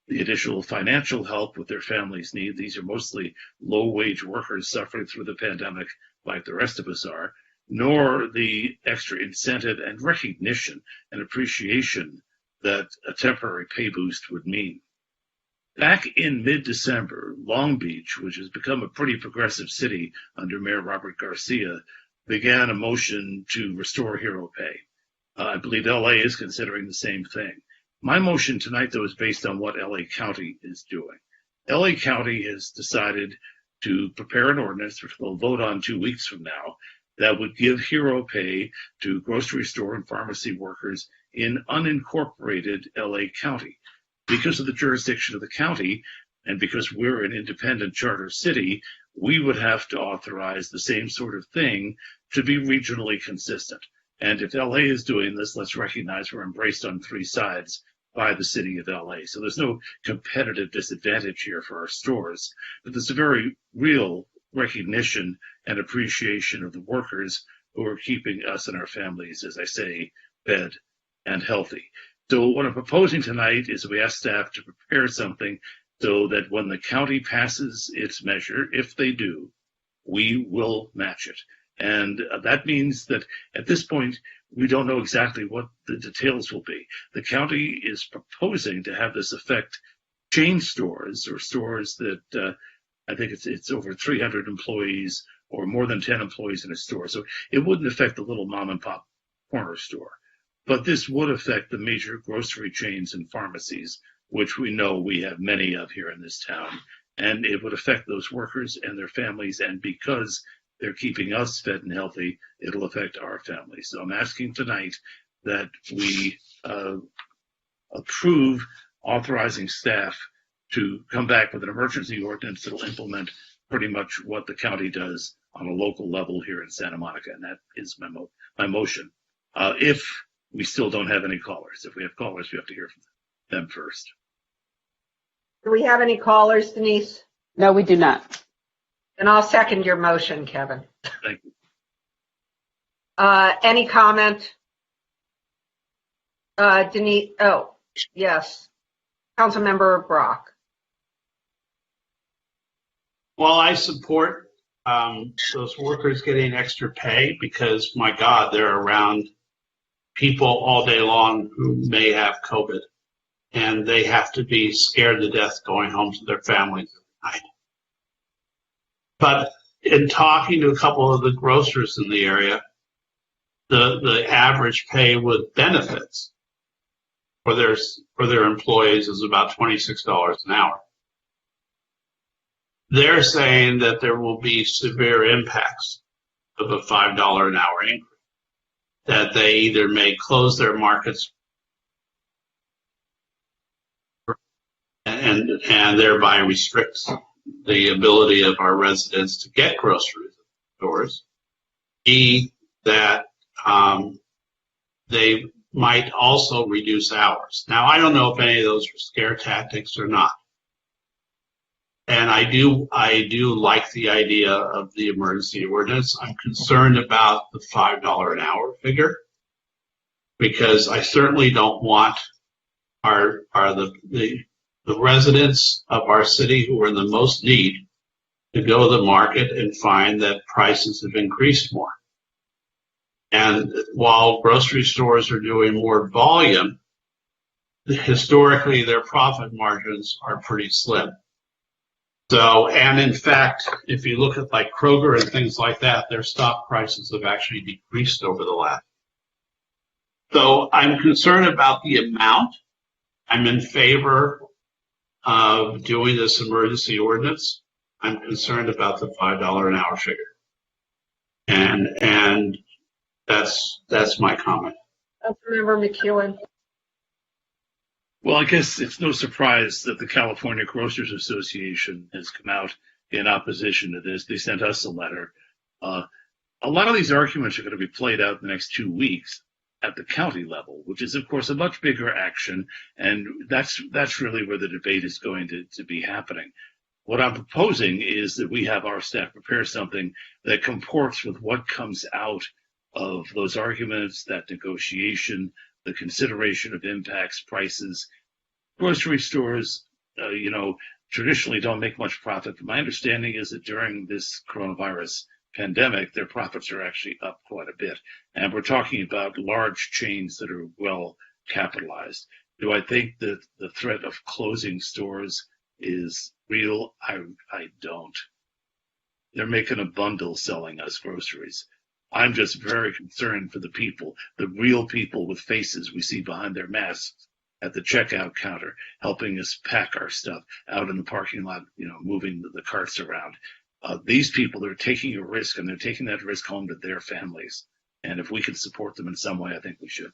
D: the additional financial help with their families' need. These are mostly low-wage workers suffering through the pandemic like the rest of us are, nor the extra incentive and recognition and appreciation that a temporary pay boost would mean. Back in mid-December, Long Beach, which has become a pretty progressive city under Mayor Robert Garcia, began a motion to restore hero pay. I believe LA is considering the same thing. My motion tonight, though, is based on what LA County is doing. LA County has decided to prepare an ordinance, which we'll vote on 2 weeks from now, that would give hero pay to grocery store and pharmacy workers in unincorporated LA County. Because of the jurisdiction of the county, and because we're an independent charter city, we would have to authorize the same sort of thing to be regionally consistent. And if LA is doing this, let's recognize we're embraced on three sides by the city of LA. So there's no competitive disadvantage here for our stores, but there's a very real recognition and appreciation of the workers who are keeping us and our families, as I say, fed and healthy. So what I'm proposing tonight is we ask staff to prepare something so that when the county passes its measure, if they do, we will match it. And that means that at this point, we don't know exactly what the details will be. The county is proposing to have this affect chain stores or stores that I think it's over 300 employees or more than 10 employees in a store. So it wouldn't affect the little mom and pop corner store. But this would affect the major grocery chains and pharmacies, which we know we have many of here in this town. And it would affect those workers and their families. And because they're keeping us fed and healthy, it'll affect our families. So I'm asking tonight that we approve authorizing staff to come back with an emergency ordinance that will implement pretty much what the county does on a local level here in Santa Monica. And that is my motion. If we still don't have any callers. If we have callers, we have to hear from them first.
J: Do we have any callers, Denise?
B: No, we do not.
J: And I'll second your motion, Kevin.
D: Thank you.
J: Any comment? Denise, oh, yes. Councilmember Brock.
L: while I support those workers getting extra pay because, my God, they're around people all day long who may have COVID, and they have to be scared to death going home to their families every night. But in talking to a couple of the grocers in the area, the average pay with benefits for their employees is about $26 an hour. They're saying that there will be severe impacts of a $5 an hour increase, that they either may close their markets and thereby restrict the ability of our residents to get groceries at stores. That they might also reduce hours. Now, I don't know if any of those are scare tactics or not. And I do like the idea of the emergency ordinance. I'm concerned about the $5 an hour figure because I certainly don't want the residents of our city who are in the most need to go to the market and find that prices have increased more. And while grocery stores are doing more volume, historically their profit margins are pretty slim. So, and in fact, if you look at like Kroger and things like that, their stock prices have actually decreased over the last. So I'm concerned about the amount. I'm in favor of doing this emergency ordinance. I'm concerned about the $5 an hour figure. And that's my comment.
J: Councilmember McEwen.
D: Well, I guess it's no surprise that the California Grocers Association has come out in opposition to this. They sent us a letter. A lot of these arguments are going to be played out in the next 2 weeks at the county level, which is, of course, a much bigger action, and that's really where the debate is going to be happening. What I'm proposing is that we have our staff prepare something that comports with what comes out of those arguments, that negotiation, the consideration of impacts, prices. Grocery stores, traditionally don't make much profit. My understanding is that during this coronavirus pandemic, their profits are actually up quite a bit. And we're talking about large chains that are well capitalized. Do I think that the threat of closing stores is real? I don't. They're making a bundle selling us groceries. I'm just very concerned for the people, the real people with faces we see behind their masks at the checkout counter, helping us pack our stuff out in the parking lot, moving the carts around. These people are taking a risk, and they're taking that risk home to their families. And if we can support them in some way, I think we should.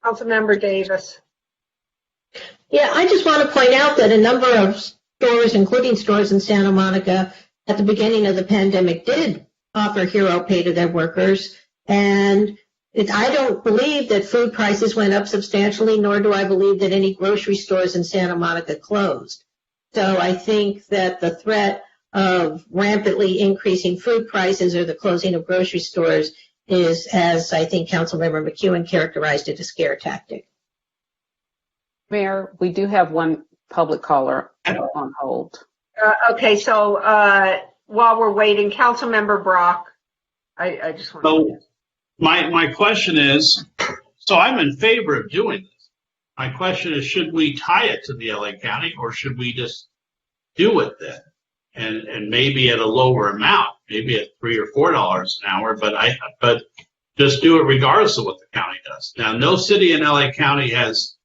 J: Councilmember Davis.
I: Yeah, I just want to point out that a number of stores, including stores in Santa Monica, at the beginning of the pandemic did offer hero pay to their workers. And I don't believe that food prices went up substantially, nor do I believe that any grocery stores in Santa Monica closed. So I think that the threat of rampantly increasing food prices or the closing of grocery stores is, as I think Councilmember McEwen characterized it, a scare tactic.
B: Mayor, we do have one public caller on hold.
J: Okay, so while we're waiting, Councilmember Brock, I just want to.
L: My question is, so I'm in favor of doing this. My question is, should we tie it to the LA County, or should we just do it then? And maybe at a lower amount, maybe at $3 or $4 an hour, but just do it regardless of what the county does. Now, no city in LA County has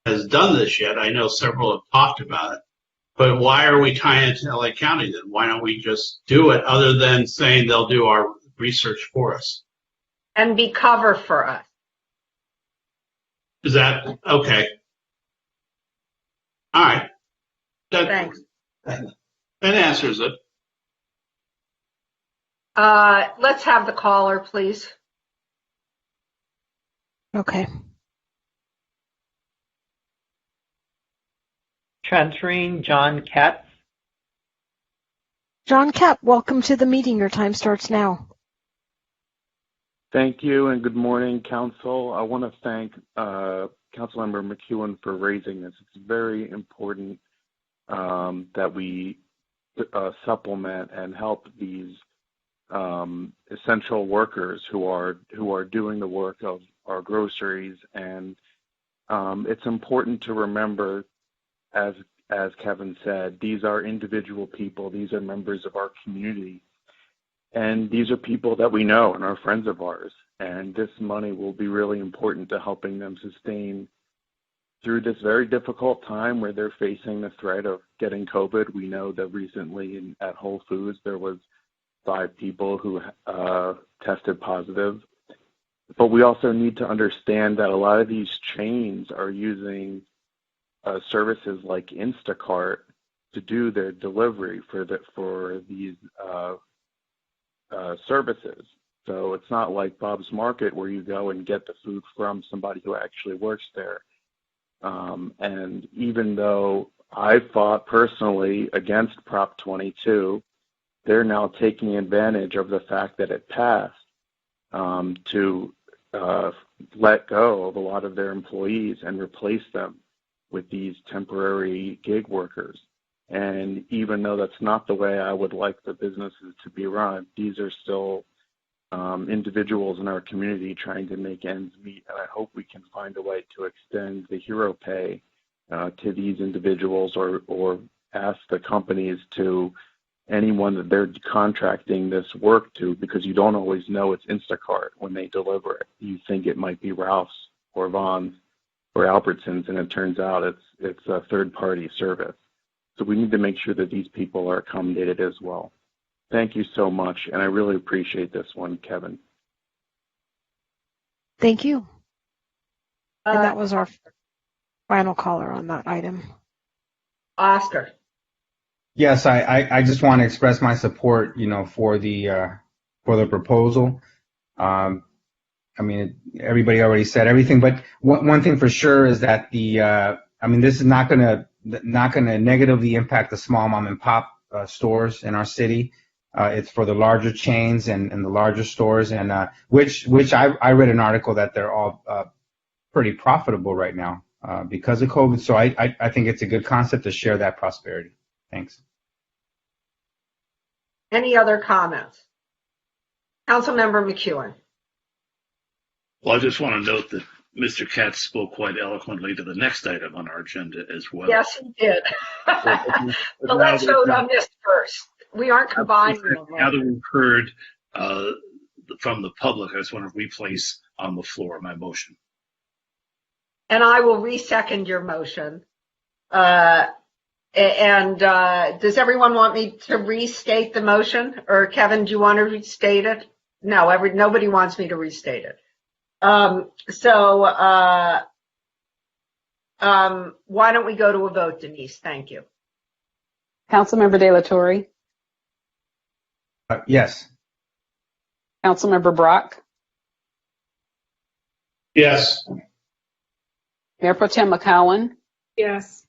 L: done this yet. I know several have talked about it. But why are we tying it to LA County then? Why don't we just do it, other than saying they'll do our research for us?
J: And be cover for us.
L: Is that okay? All right.
J: Thanks.
L: That answers it.
J: Let's have the caller, please.
H: Okay.
O: Transferring John Katz.
H: John Kapp, welcome to the meeting. Your time starts now.
A: Thank you, and good morning, Council. I want to thank Councilmember McEwen for raising this. It's very important that we supplement and help these essential workers who are doing the work of our groceries. And it's important to remember, as Kevin said, these are individual people. These are members of our community. And these are people that we know and are friends of ours. And this money will be really important to helping them sustain through this very difficult time where they're facing the threat of getting COVID. We know that recently at Whole Foods, there was 5 people who tested positive. But we also need to understand that a lot of these chains are using services like Instacart to do their delivery for these services. So it's not like Bob's Market where you go and get the food from somebody who actually works there. And even though I fought personally against Prop 22, they're now taking advantage of the fact that it passed to let go of a lot of their employees and replace them with these temporary gig workers. And even though that's not the way I would like the businesses to be run, these are still individuals in our community trying to make ends meet. And I hope we can find a way to extend the hero pay to these individuals, or ask the companies to anyone that they're contracting this work to, because you don't always know it's Instacart when they deliver it. You think it might be Ralph's or Vons or Albertsons, and it turns out it's a third-party service. So we need to make sure that these people are accommodated as well. Thank you so much, and I really appreciate this one, Kevin.
H: Thank you. And that was our final caller on that item.
J: Oscar.
C: Yes, I just want to express my support, for the proposal. I mean, everybody already said everything, but one thing for sure is that this is not going to negatively impact the small mom and pop stores in our city. It's for the larger chains and the larger stores, and which I read an article that they're all pretty profitable right now because of COVID. So I think it's a good concept to share that prosperity. Thanks.
J: Any other comments? Councilmember McEwen.
D: Well, I just want to note that Mr. Katz spoke quite eloquently to the next item on our agenda as well.
J: Yes, he did. But let's vote on this first. We aren't combining them.
D: Now that we've heard from the public, I just want to replace on the floor my motion.
J: And I will resecond your motion. Does everyone want me to restate the motion? Or Kevin, do you want to restate it? No, nobody wants me to restate it. Why don't we go to a vote, Denise? Thank you.
B: Councilmember De La Torre?
C: Yes.
B: Councilmember Brock?
L: Yes.
B: Mayor Pro Tem McCowan?
K: Yes.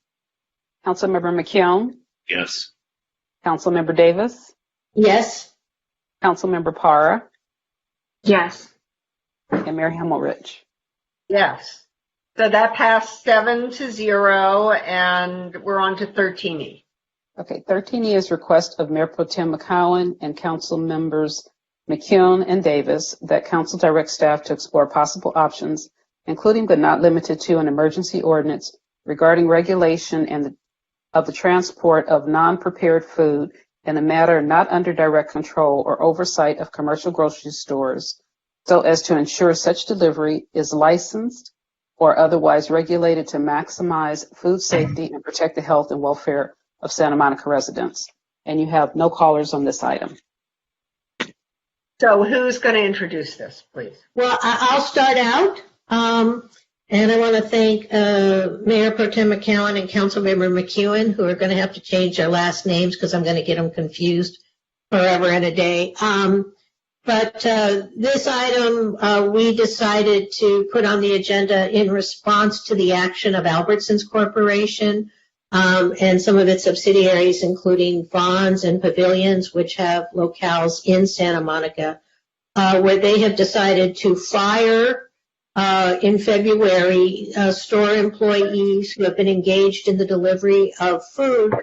B: Councilmember McKeown?
D: Yes.
B: Councilmember Davis?
I: Yes.
B: Councilmember Parra?
P: Yes.
B: And Mayor Himmelrich?
J: Yes. So that passed 7-0, and we're on to 13E.
B: Okay, 13E is request of Mayor Pro Tem McCowan and Council members McKeown and Davis that Council direct staff to explore possible options, including but not limited to an emergency ordinance regarding regulation of the transport of non-prepared food in a matter not under direct control or oversight of commercial grocery stores, so as to ensure such delivery is licensed or otherwise regulated to maximize food safety and protect the health and welfare of Santa Monica residents. And you have no callers on this item.
J: So who's going to introduce this, please?
I: Well, I'll start out. And I want to thank Mayor Pro Tem McCowan and Councilmember McEwen, who are going to have to change their last names because I'm going to get them confused forever and a day. But this item we decided to put on the agenda in response to the action of Albertsons Corporation and some of its subsidiaries, including Vons and Pavilions, which have locales in Santa Monica, where they have decided to fire in February store employees who have been engaged in the delivery of food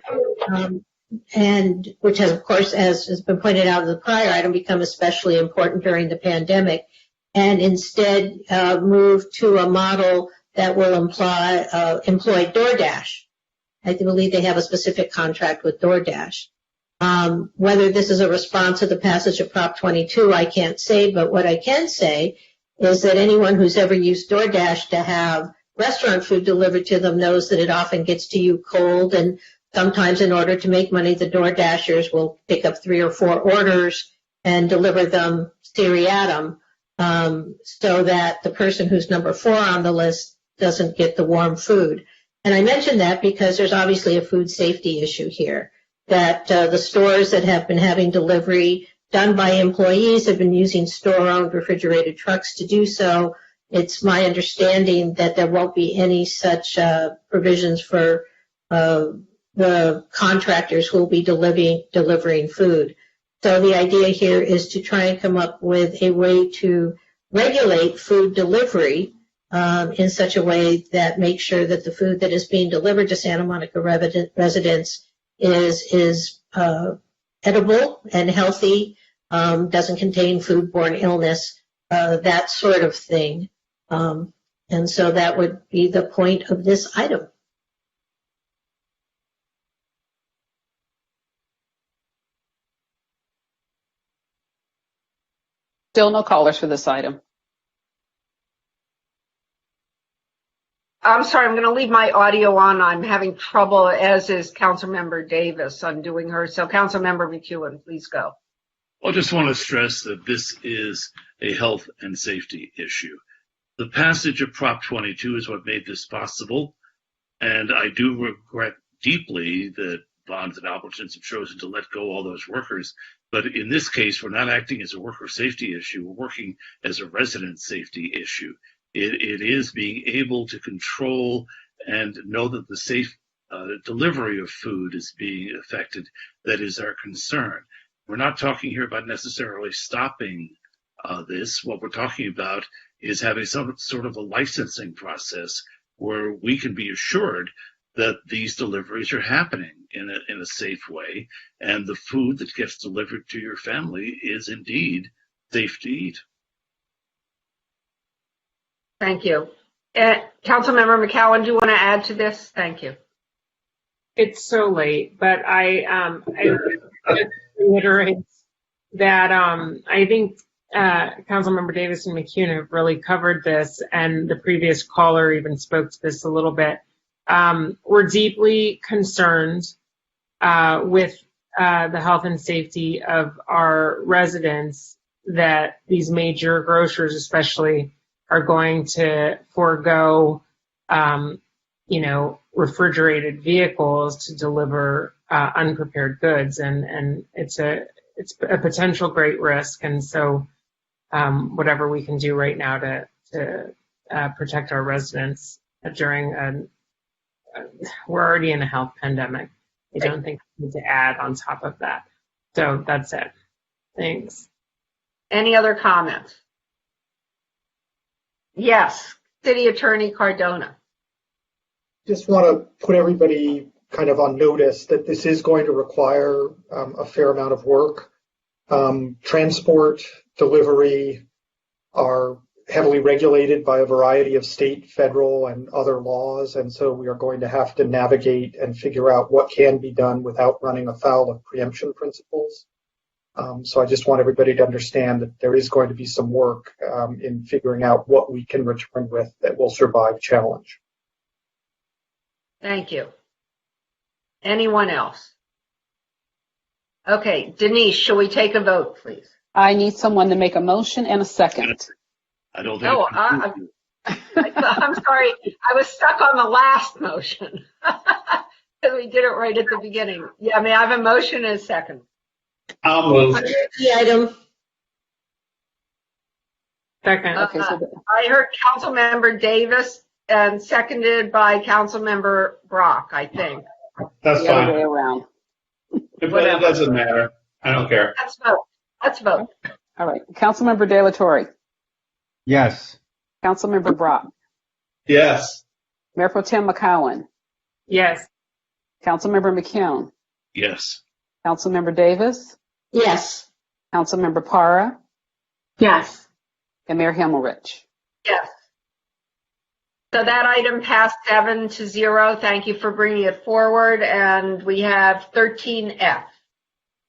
I: and which has, of course, as has been pointed out in the prior item, become especially important during the pandemic, and instead move to a model that will employ DoorDash. I believe they have a specific contract with DoorDash. Whether this is a response to the passage of Prop 22, I can't say, but what I can say is that anyone who's ever used DoorDash to have restaurant food delivered to them knows that it often gets to you cold, and sometimes in order to make money, the DoorDashers will pick up 3 or 4 orders and deliver them seriatim, so that the person who's number 4 on the list doesn't get the warm food. And I mention that because there's obviously a food safety issue here, that the stores that have been having delivery done by employees have been using store-owned refrigerated trucks to do so. It's my understanding that there won't be any such provisions for the contractors who will be delivering food. So the idea here is to try and come up with a way to regulate food delivery in such a way that makes sure that the food that is being delivered to Santa Monica residents is edible and healthy, doesn't contain foodborne illness, that sort of thing. And so that would be the point of this item.
B: Still no callers for this item.
J: I'm sorry, I'm going to leave my audio on. I'm having trouble, as is Councilmember Davis, undoing her. So Councilmember McEwen, please go.
D: I just want to stress that this is a health and safety issue. The passage of Prop 22 is what made this possible, and I do regret deeply that Bonds and Albertsons have chosen to let go all those workers. But in this case, we're not acting as a worker safety issue. We're working as a resident safety issue. It is being able to control and know that the safe delivery of food is being affected that is our concern. We're not talking here about necessarily stopping this. What we're talking about is having some sort of a licensing process where we can be assured that these deliveries are happening in a safe way, and the food that gets delivered to your family is indeed safe to eat.
J: Thank you. Councilmember McCowan, do you want to add to this? Thank you.
K: It's so late, but I reiterate that I think Councilmember Davis and McCune have really covered this, and the previous caller even spoke to this a little bit. We're deeply concerned with the health and safety of our residents, that these major grocers especially are going to forego, refrigerated vehicles to deliver unprepared goods, and it's a potential great risk. And so, whatever we can do right now to protect our residents during we're already in a health pandemic. I don't think we need to add on top of that. So that's it. Thanks.
J: Any other comments? Yes, City Attorney Cardona.
F: Just want to put everybody kind of on notice that this is going to require a fair amount of work. Transport, delivery are heavily regulated by a variety of state, federal, and other laws, and so we are going to have to navigate and figure out what can be done without running afoul of preemption principles. So I just want everybody to understand that there is going to be some work in figuring out what we can return with that will survive challenge.
J: Thank you. Anyone else? Okay, Denise, shall we take a vote, please?
B: I need someone to make a motion and a second.
D: I don't think.
J: No, I'm sorry. I was stuck on the last motion because we did it right at the beginning. Yeah, may I have a motion and a second?
L: I'll move.
I: The item.
K: Second.
B: Okay, so
J: I heard Councilmember Davis and seconded by Councilmember Brock, I think.
L: That's
B: the
L: fine.
B: other way around.
L: It doesn't matter. I don't care.
J: Let's vote. Let's vote.
B: All right. Councilmember De La Torre.
C: Yes.
B: Councilmember Brock.
L: Yes.
B: Mayor Pro Tem McCowan.
K: Yes.
B: Councilmember McCune.
D: Yes.
B: Councilmember Davis,
I: Yes.
B: Councilmember Para,
P: Yes.
B: and Mayor Himmelrich.
J: Yes. So that item passed 7-0. Thank you for bringing it forward. And we have 13F.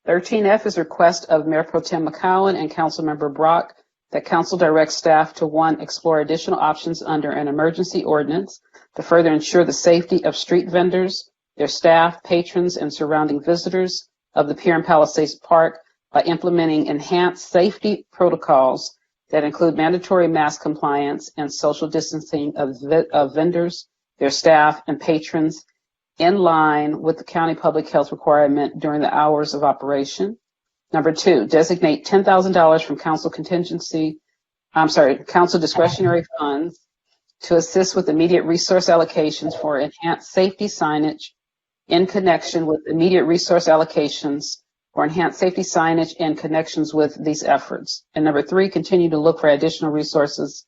B: 13F is a request of Mayor Pro Tem McCowan and Councilmember Brock that council direct staff to, 1, explore additional options under an emergency ordinance to further ensure the safety of street vendors, their staff, patrons, and surrounding visitors of the Pier and Palisades Park by implementing enhanced safety protocols that include mandatory mask compliance and social distancing of vendors, their staff, and patrons in line with the county public health requirement during the hours of operation. Number 2, designate $10,000 from council council discretionary funds to assist with immediate resource allocations for enhanced safety signage in connection with immediate resource allocations or enhanced safety signage in connections with these efforts. And number 3, continue to look for additional resource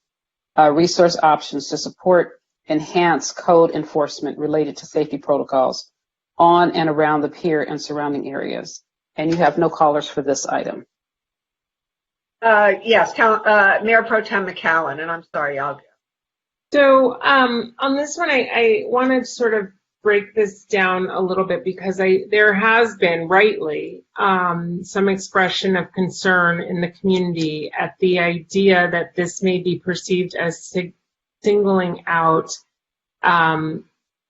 B: options to support enhanced code enforcement related to safety protocols on and around the pier and surrounding areas. And you have no callers for this item.
J: Yes, Mayor Pro Tem McCowan, and I'm sorry, I'll go.
K: So on this one, I want to sort of break this down a little bit because there has been rightly some expression of concern in the community at the idea that this may be perceived as singling out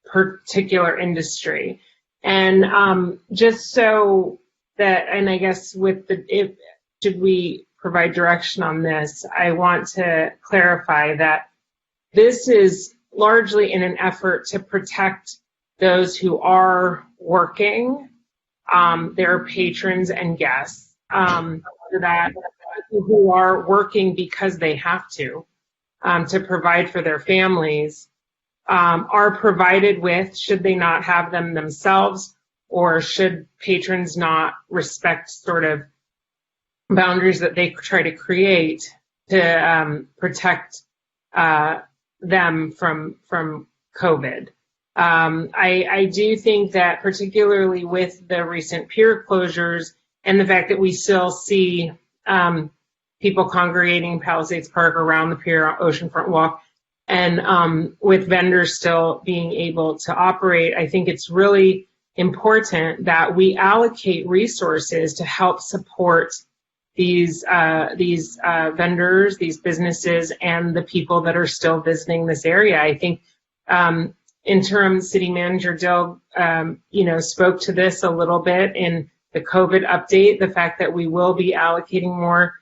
K: particular industry. And just so that, and I guess should we provide direction on this, I want to clarify that this is largely in an effort to protect those who are working, their patrons and guests, that who are working because they have to provide for their families, are provided with, should they not have them themselves, or should patrons not respect sort of boundaries that they try to create to protect them from COVID. I do think that particularly with the recent pier closures and the fact that we still see people congregating in Palisades Park around the pier, Oceanfront Walk, and with vendors still being able to operate, I think it's really important that we allocate resources to help support these vendors, these businesses, and the people that are still visiting this area. I think Interim City Manager Dill, spoke to this a little bit in the COVID update, the fact that we will be allocating more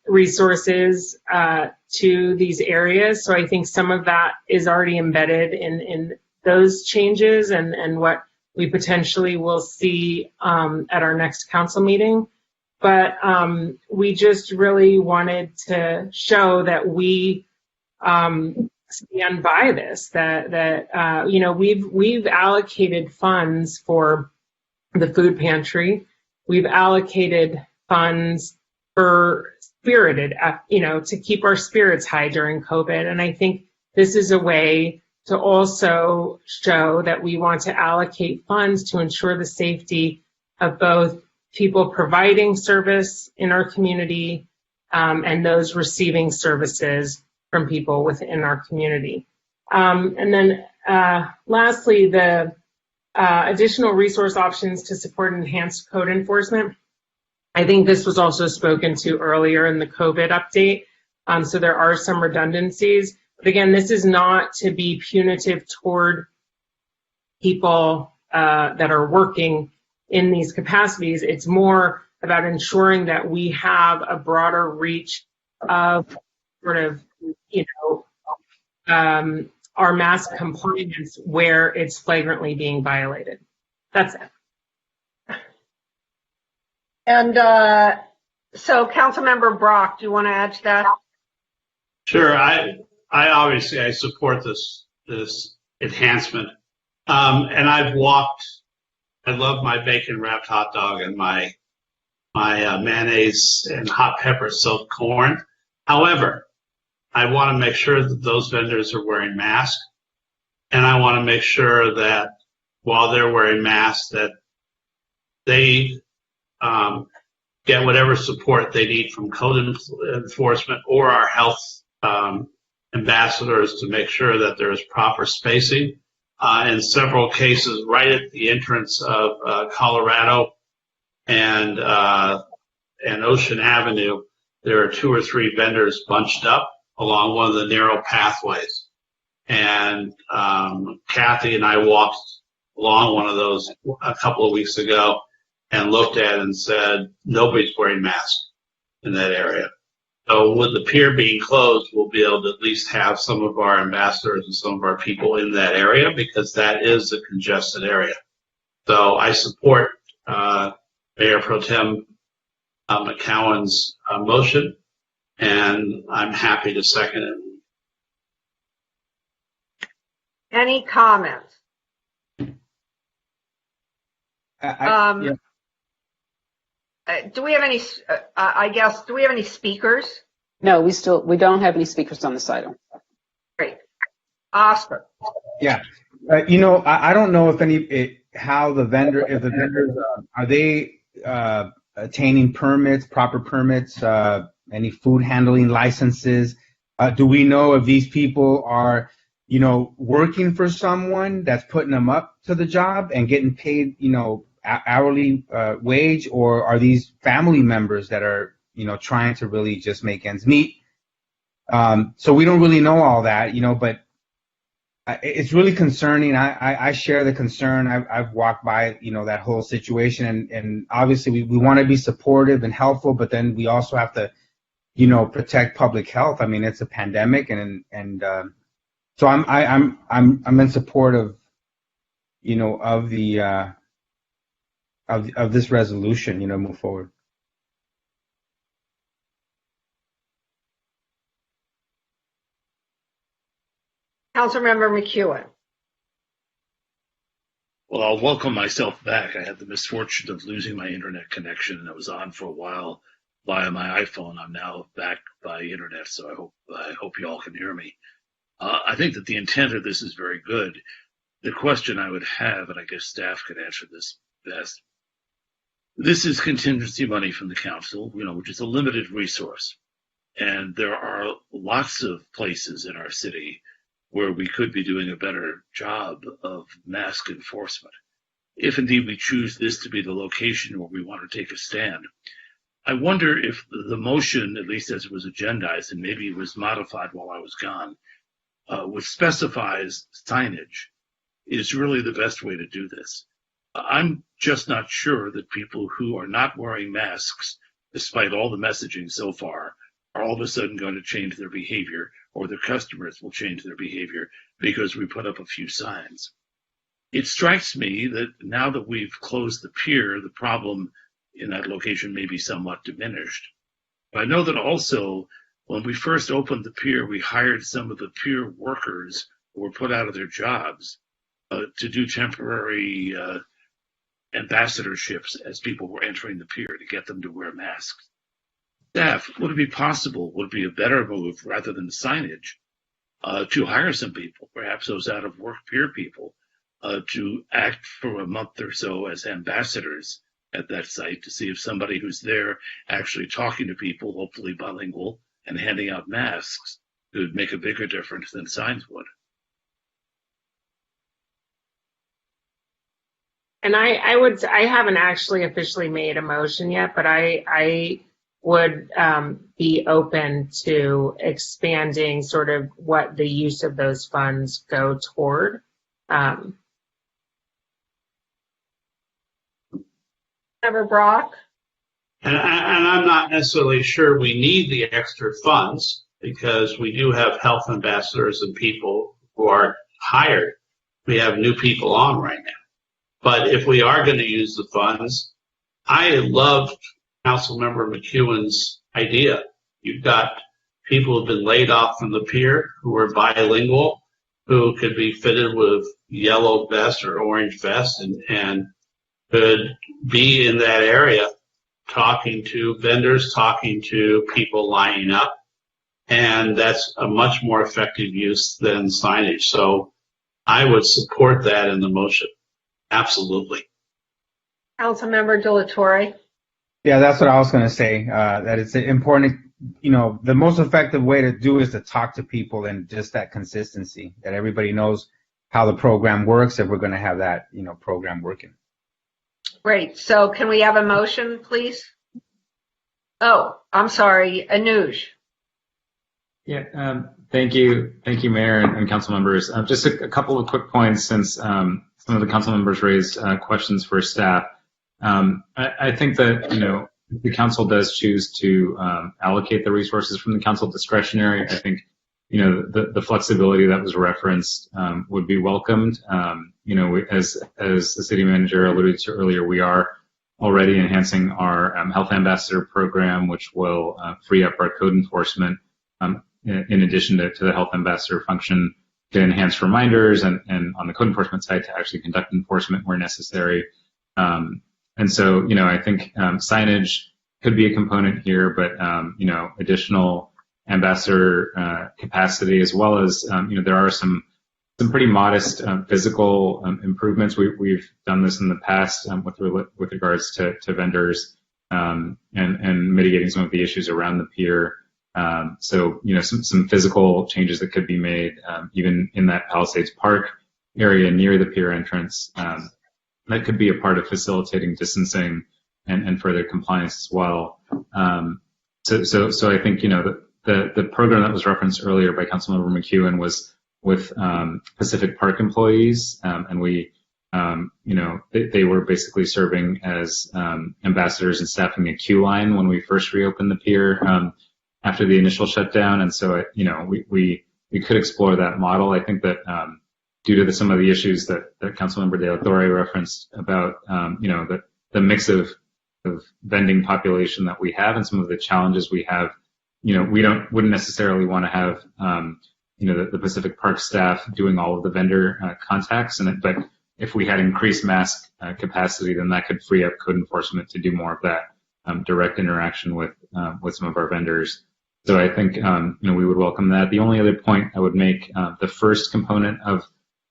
K: resources to these areas. So I think some of that is already embedded in those changes and what we potentially will see at our next council meeting. But we just really wanted to show that we stand by this, that we've allocated funds for the food pantry. We've allocated funds for spirited, to keep our spirits high during COVID. And I think this is a way to also show that we want to allocate funds to ensure the safety of both people providing service in our community and those receiving services from people within our community. And then lastly, the additional resource options to support enhanced code enforcement. I think this was also spoken to earlier in the COVID update. So there are some redundancies. But again, this is not to be punitive toward people that are working in these capacities. It's more about ensuring that we have a broader reach of sort of, our mask compliance where it's flagrantly being violated. That's it.
J: And so Councilmember Brock, do you want to add to that?
L: Sure. I obviously support this enhancement. And I've walked. I love my bacon wrapped hot dog and my mayonnaise and hot pepper soaked corn. However, I want to make sure that those vendors are wearing masks, and I want to make sure that while they're wearing masks, that they get whatever support they need from code enforcement or our health ambassadors to make sure that there is proper spacing. In several cases, right at the entrance of Colorado and Ocean Avenue, there are 2 or 3 vendors bunched up along one of the narrow pathways. And Kathy and I walked along one of those a couple of weeks ago and looked at it and said, nobody's wearing masks in that area. So with the pier being closed, we'll be able to at least have some of our ambassadors and some of our people in that area because that is a congested area. So I support Mayor Pro Tem McCowan's motion, and I'm happy to second it.
J: Any comments?
C: Yeah.
J: Do we have any, do we have any speakers?
B: No, we don't have any speakers on this item.
J: Great. Oscar.
C: Yeah. I don't know if how the vendors, are they attaining permits, proper permits, any food handling licenses? Do we know if these people are, working for someone that's putting them up to the job and getting paid, hourly wage, or are these family members that are, trying to really just make ends meet? So we don't really know all that, but it's really concerning. I share the concern. I've walked by, that whole situation, and obviously we want to be supportive and helpful, but then we also have to, protect public health. I mean, it's a pandemic, and so I'm in support of, of the of this resolution, move forward.
J: Councilmember McEwen.
D: Well, I'll welcome myself back. I had the misfortune of losing my internet connection, and it was on for a while via my iPhone. I'm now back by internet, so I hope you all can hear me. I think that the intent of this is very good. The question I would have, and I guess staff could answer this best, this is contingency money from the council, which is a limited resource. And there are lots of places in our city where we could be doing a better job of mask enforcement. If indeed we choose this to be the location where we want to take a stand, I wonder if the motion, at least as it was agendized, and maybe it was modified while I was gone, which specifies signage, is really the best way to do this. I'm just not sure that people who are not wearing masks, despite all the messaging so far, are all of a sudden going to change their behavior, or their customers will change their behavior because we put up a few signs. It strikes me that now that we've closed the pier, the problem in that location may be somewhat diminished. But I know that also when we first opened the pier, we hired some of the pier workers who were put out of their jobs to do temporary ambassadorships as people were entering the pier to get them to wear masks. Staff, would it be possible, would it be a better move rather than signage, to hire some people, perhaps those out of work pier people, to act for a month or so as ambassadors at that site to see if somebody who's there actually talking to people, hopefully bilingual, and handing out masks could make a bigger difference than signs would.
K: And I haven't actually officially made a motion yet, but I would be open to expanding sort of what the use of those funds go toward.
J: Member Brock?
L: And I'm not necessarily sure we need the extra funds because we do have health ambassadors and people who are hired. We have new people on right now. But if we are going to use the funds, I loved Councilmember McEwen's idea. You've got people who have been laid off from the pier who are bilingual, who could be fitted with yellow vest or orange vest and could be in that area talking to vendors, talking to people lining up. And that's a much more effective use than signage. So I would support that in the motion. Absolutely.
J: Councilmember De La Torre.
C: Yeah, that's what I was going to say. That it's important. The most effective way to do is to talk to people and just that consistency, that everybody knows how the program works if we're going to have that, program working.
J: Great. So can we have a motion, please? Oh, I'm sorry, Anuj.
E: Yeah, thank you, Mayor and council members. Just a couple of quick points since some of the council members raised questions for staff. I think that, if the council does choose to allocate the resources from the council discretionary, I think, the flexibility that was referenced would be welcomed. As the city manager alluded to earlier, we are already enhancing our health ambassador program, which will free up our code enforcement in addition to the health ambassador function to enhance reminders and on the code enforcement side to actually conduct enforcement where necessary. And so, I think signage could be a component here, but, additional ambassador capacity, as well as, there are some pretty modest physical improvements. We've done this in the past with regards to vendors and mitigating some of the issues around the pier. So, some physical changes that could be made even in that Palisades Park area near the pier entrance. That could be a part of facilitating distancing and further compliance as well. So I think, the program that was referenced earlier by Councilmember McEwen was with Pacific Park employees, and we, they were basically serving as ambassadors and staffing a queue line when we first reopened the pier after the initial shutdown. And so, we could explore that model. I think that due to some of the issues that Councilmember De La Torre referenced about, the mix of vending population that we have and some of the challenges we have, we wouldn't necessarily want to have, the Pacific Park staff doing all of the vendor contacts. But if we had increased mask capacity, then that could free up code enforcement to do more of that direct interaction with some of our vendors. So I think, we would welcome that. The only other point I would make, the first component of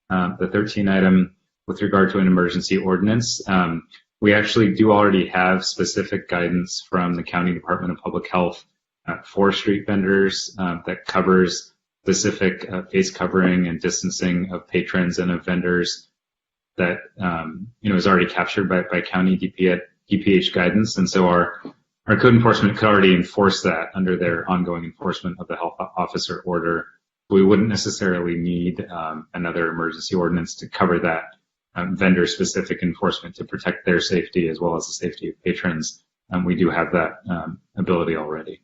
E: the 13 item with regard to an emergency ordinance, we actually do already have specific guidance from the County Department of Public Health for street vendors that covers specific face covering and distancing of patrons and of vendors that is already captured by county DPH guidance. And so our code enforcement could already enforce that under their ongoing enforcement of the health officer order. We wouldn't necessarily need another emergency ordinance to cover that vendor-specific enforcement to protect their safety as well as the safety of patrons. We do have that ability already.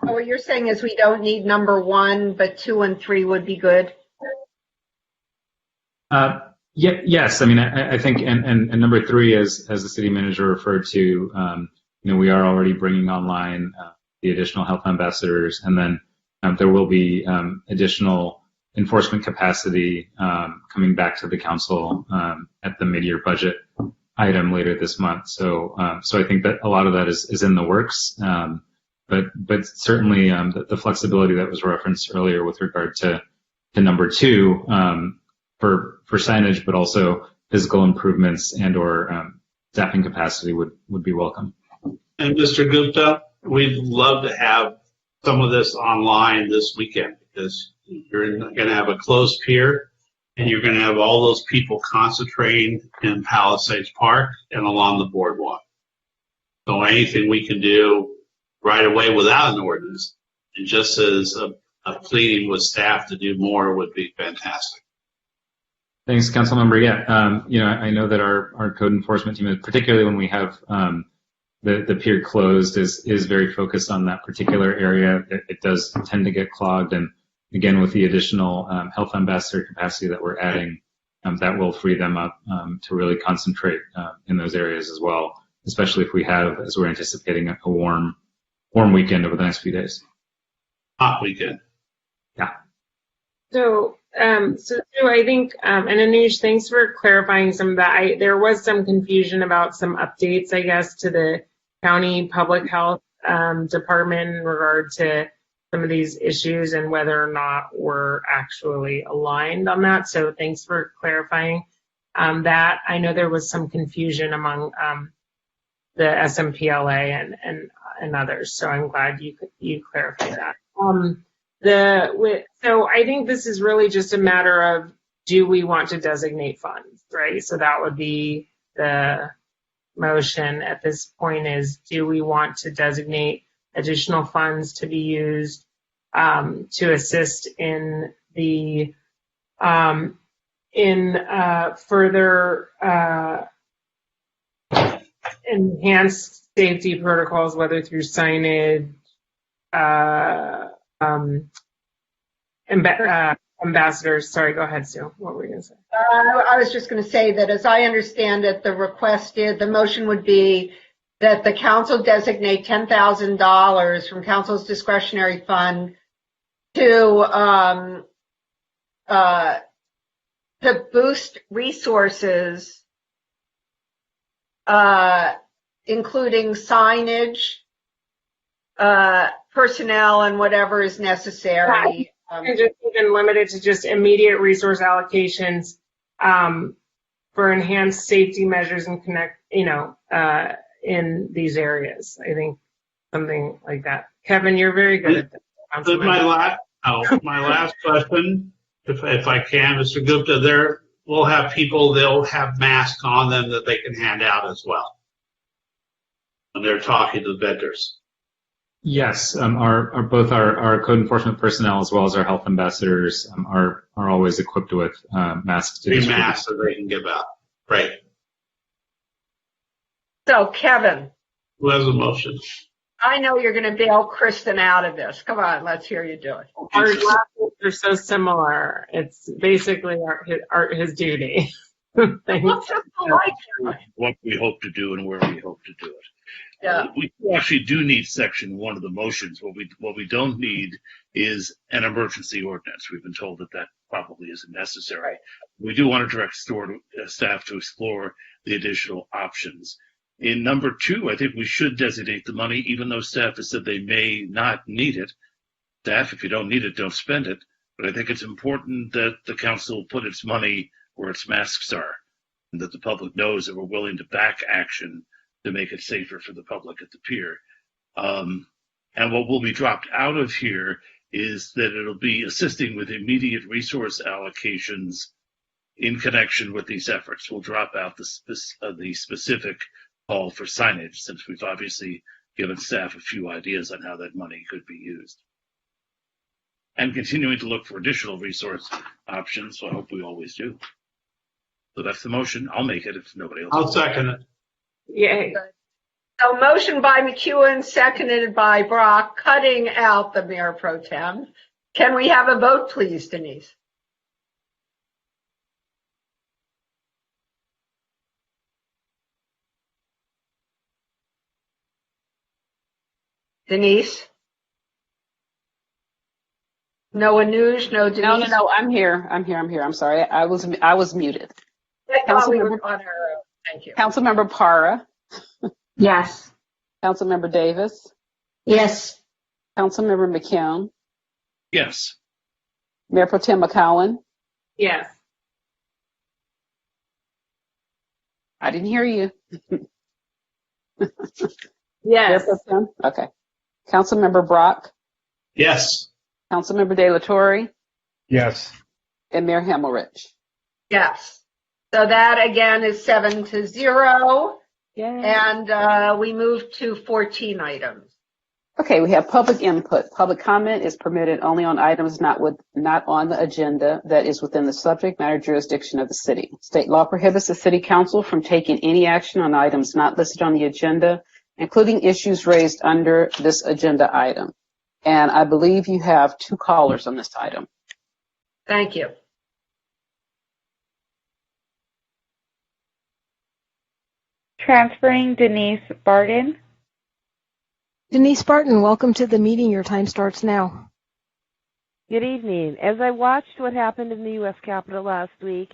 J: So what you're saying is we don't need number 1, but 2 and 3 would be good?
E: Yes. I mean, I think, and number 3, as the city manager referred to, we are already bringing online the additional health ambassadors, and then there will be additional enforcement capacity coming back to the council at the mid-year budget item later this month. So I think that a lot of that is in the works. But certainly the flexibility that was referenced earlier with regard to number 2 for signage, but also physical improvements and or staffing capacity would be welcome.
L: And Mr. Gupta, we'd love to have some of this online this weekend because you're going to have a closed pier and you're going to have all those people concentrating in Palisades Park and along the boardwalk. So anything we can do right away without an ordinance and just as a pleading with staff to do more would be fantastic.
E: Thanks, Councilmember. Yeah, I know that our code enforcement team, particularly when we have the pier closed, is very focused on that particular area. It does tend to get clogged, and again, with the additional health ambassador capacity that we're adding, that will free them up to really concentrate in those areas as well, especially if we have, as we're anticipating, a warm weekend over the next few days.
L: Hot weekend.
E: Yeah.
K: So I think, and Anuj, thanks for clarifying some of that. There was some confusion about some updates, I guess, to the county public health department in regard to some of these issues and whether or not we're actually aligned on that. So thanks for clarifying. That I know there was some confusion among the SMPLA and others, so I'm glad you clarified that. So I think this is really just a matter of, do we want to designate funds, right? So that would be the motion at this point, is, do we want to designate additional funds to be used to assist in the further enhanced safety protocols, whether through signage, ambassadors. Sorry, go ahead, Sue. What were you going to say?
J: I was just going to say that, as I understand it, the motion would be that the council designate $10,000 from council's discretionary fund to boost resources, including signage, personnel, and whatever is necessary.
K: And just even limited to just immediate resource allocations for enhanced safety measures and in these areas. I think something like that. Kevin, you're very good at that.
L: My last question, if I can, Mr. Gupta, we'll have people, they'll have masks on them that they can hand out as well when they're talking to the vendors.
E: Yes, both our code enforcement personnel as well as our health ambassadors are always equipped with masks.
L: Free masks that they can give out. Right.
J: So, Kevin.
L: Who has a motion?
J: I know you're going to bail Kristen out of this. Come on, let's hear you do it.
K: Our jobs are so similar. It's basically his duty.
D: What we hope to do and where we hope to do it.
J: Yeah.
D: We actually do need section 1 of the motions. What we don't need is an emergency ordinance. We've been told that probably isn't necessary. We do want to direct staff to explore the additional options. In number 2, I think we should designate the money, even though staff has said they may not need it. Staff, if you don't need it, don't spend it. But I think it's important that the council put its money where its masks are, and that the public knows that we're willing to back action to make it safer for the public at the pier. And what will be dropped out of here is that it'll be assisting with immediate resource allocations in connection with these efforts. We'll drop out the specific call for signage, since we've obviously given staff a few ideas on how that money could be used. And continuing to look for additional resource options, so I hope we always do. So that's the motion. I'll make it if nobody else.
L: I'll second it.
K: Yay.
J: So, motion by McEwen, seconded by Brock, cutting out the mayor pro tem. Can we have a vote, please, Denise? Denise? No Anuj, no Denise?
B: No, I'm here. I'm sorry. I was muted.
J: Thank you.
B: Councilmember Para.
P: Yes.
B: Councilmember Davis.
I: Yes.
B: Councilmember McKeown.
D: Yes.
B: Mayor Pro Tem McCowan.
K: Yes.
B: I didn't hear you.
K: Yes.
B: Mayor Pro Tem? Okay. Councilmember Brock.
L: Yes.
B: Councilmember De La Torre.
C: Yes.
B: And Mayor Hamilrich.
J: Yes. So that again is 7-0.
B: Yay.
J: And we move to 14 items.
B: Okay, we have public input. Public comment is permitted only on items not on the agenda that is within the subject matter jurisdiction of the city. State law prohibits the city council from taking any action on items not listed on the agenda, including issues raised under this agenda item. And I believe you have 2 callers on this item.
J: Thank you.
N: Transferring Denise Barton.
H: Denise Barton, welcome to the meeting. Your time starts now.
N: Good evening. As I watched what happened in the U.S. Capitol last week,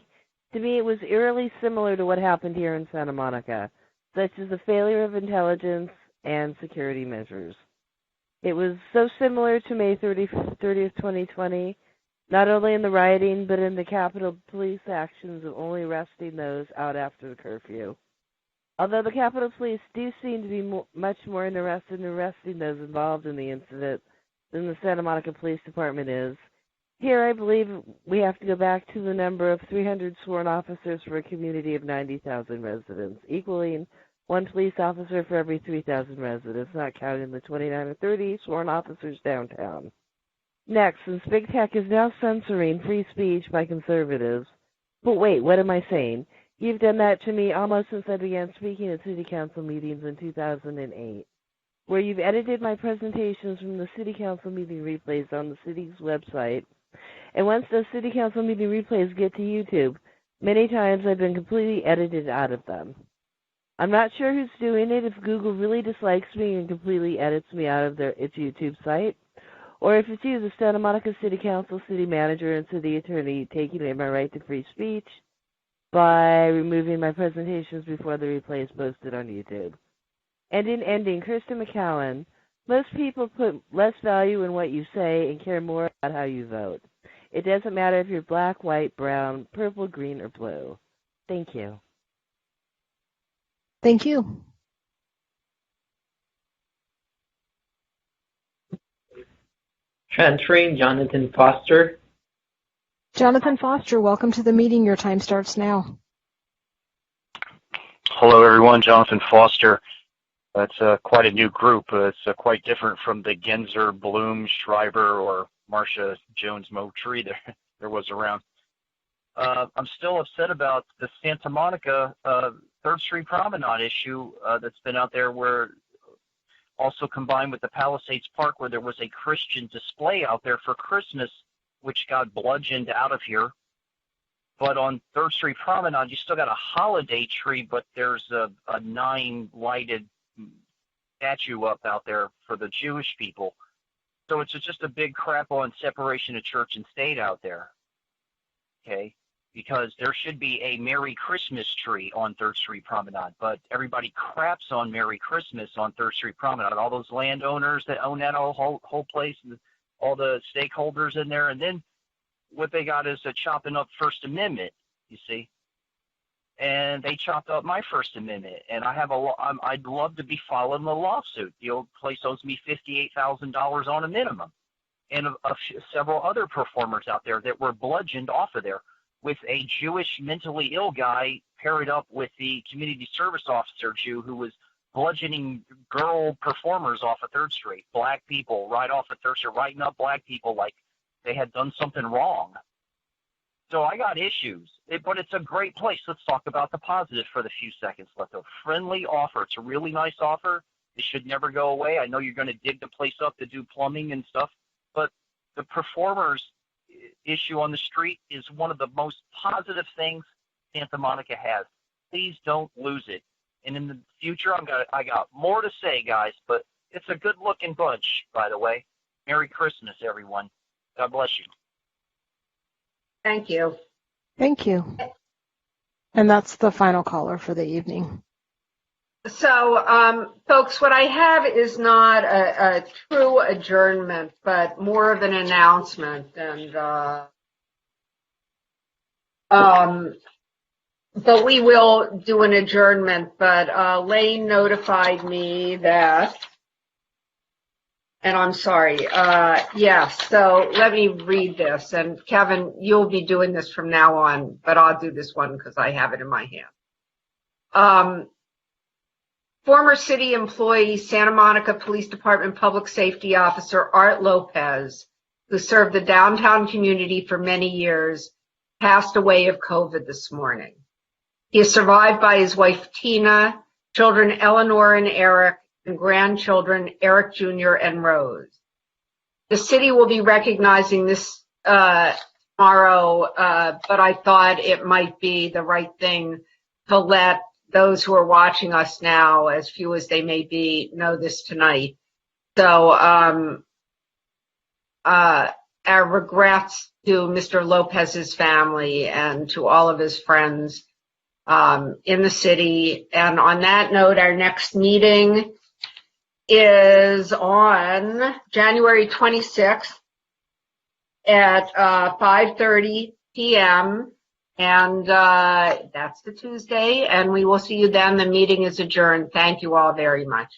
N: to me it was eerily similar to what happened here in Santa Monica, such as the failure of intelligence and security measures. It was so similar to May 30th, 2020,
G: not only in the rioting, but in the Capitol Police actions of only arresting those out after the curfew. Although the Capitol Police do seem to be much more interested in arresting those involved in the incident than the Santa Monica Police Department is, here I believe we have to go back to the number of 300 sworn officers for a community of 90,000 residents, equaling one police officer for every 3,000 residents, not counting the 29 or 30 sworn officers downtown. Next, since big tech is now censoring free speech by conservatives, but wait, what am I saying? You've done that to me almost since I began speaking at city council meetings in 2008, where you've edited my presentations from the city council meeting replays on the city's website. And once those city council meeting replays get to YouTube, many times I've been completely edited out of them. I'm not sure who's doing it, if Google really dislikes me and completely edits me out of its YouTube site, or if it's you, the Santa Monica City Council, city manager, and city attorney, taking away my right to free speech by removing my presentations before the replay is posted on YouTube. And in ending, Kristen McCowan, most people put less value in what you say and care more about how you vote. It doesn't matter if you're black, white, brown, purple, green, or blue. Thank you.
H: Thank you.
O: Transferring Jonathan Foster.
H: Jonathan Foster, welcome to the meeting. Your time starts now.
V: Hello, everyone. Jonathan Foster. That's quite a new group. It's quite different from the Genzer, Bloom, Schreiber, or Marsha Jones Moultrie there was around. I'm still upset about the Santa Monica 3rd Street Promenade issue that's been out there, where also combined with the Palisades Park, where there was a Christian display out there for Christmas, which got bludgeoned out of here. But on 3rd Street Promenade, you still got a holiday tree, but there's a 9-lighted statue up out there for the Jewish people. So it's just a big crap on separation of church and state out there. Okay? Because there should be a Merry Christmas tree on 3rd Street Promenade, but everybody craps on Merry Christmas on 3rd Street Promenade. All those landowners that own that whole place, and all the stakeholders in there, and then what they got is a chopping up First Amendment, you see. And they chopped up my First Amendment, and I'd love to be following the lawsuit. The old place owes me $58,000 on a minimum, and several other performers out there that were bludgeoned off of there, with a Jewish mentally ill guy paired up with the community service officer Jew who was bludgeoning girl performers off of 3rd Street, black people right off of 3rd Street, writing up black people like they had done something wrong. So I got issues, but it's a great place. Let's talk about the positive for the few seconds left. A friendly offer. It's a really nice offer. It should never go away. I know you're going to dig the place up to do plumbing and stuff, but the performers issue on the street is one of the most positive things Santa Monica has. Please don't lose it. And in the future, I got more to say, guys, but it's a good-looking bunch, by the way. Merry Christmas, everyone. God bless you.
J: Thank you.
H: Thank you. And that's the final caller for the evening.
J: So, folks, what I have is not a true adjournment, but more of an announcement. And but we will do an adjournment. But Lane notified me that, and I'm sorry. Yes. So let me read this. And Kevin, you'll be doing this from now on, but I'll do this one because I have it in my hand. Former city employee, Santa Monica Police Department Public Safety Officer Art Lopez, who served the downtown community for many years, passed away of COVID this morning. He is survived by his wife, Tina, children Eleanor and Eric, and grandchildren Eric Jr. and Rose. The city will be recognizing this tomorrow, but I thought it might be the right thing to let those who are watching us now, as few as they may be, know this tonight. So our regrets to Mr. Lopez's family and to all of his friends in the city. And on that note, our next meeting is on January 26th at 5:30 p.m. And that's the Tuesday, and we will see you then. The meeting is adjourned. Thank you all very much.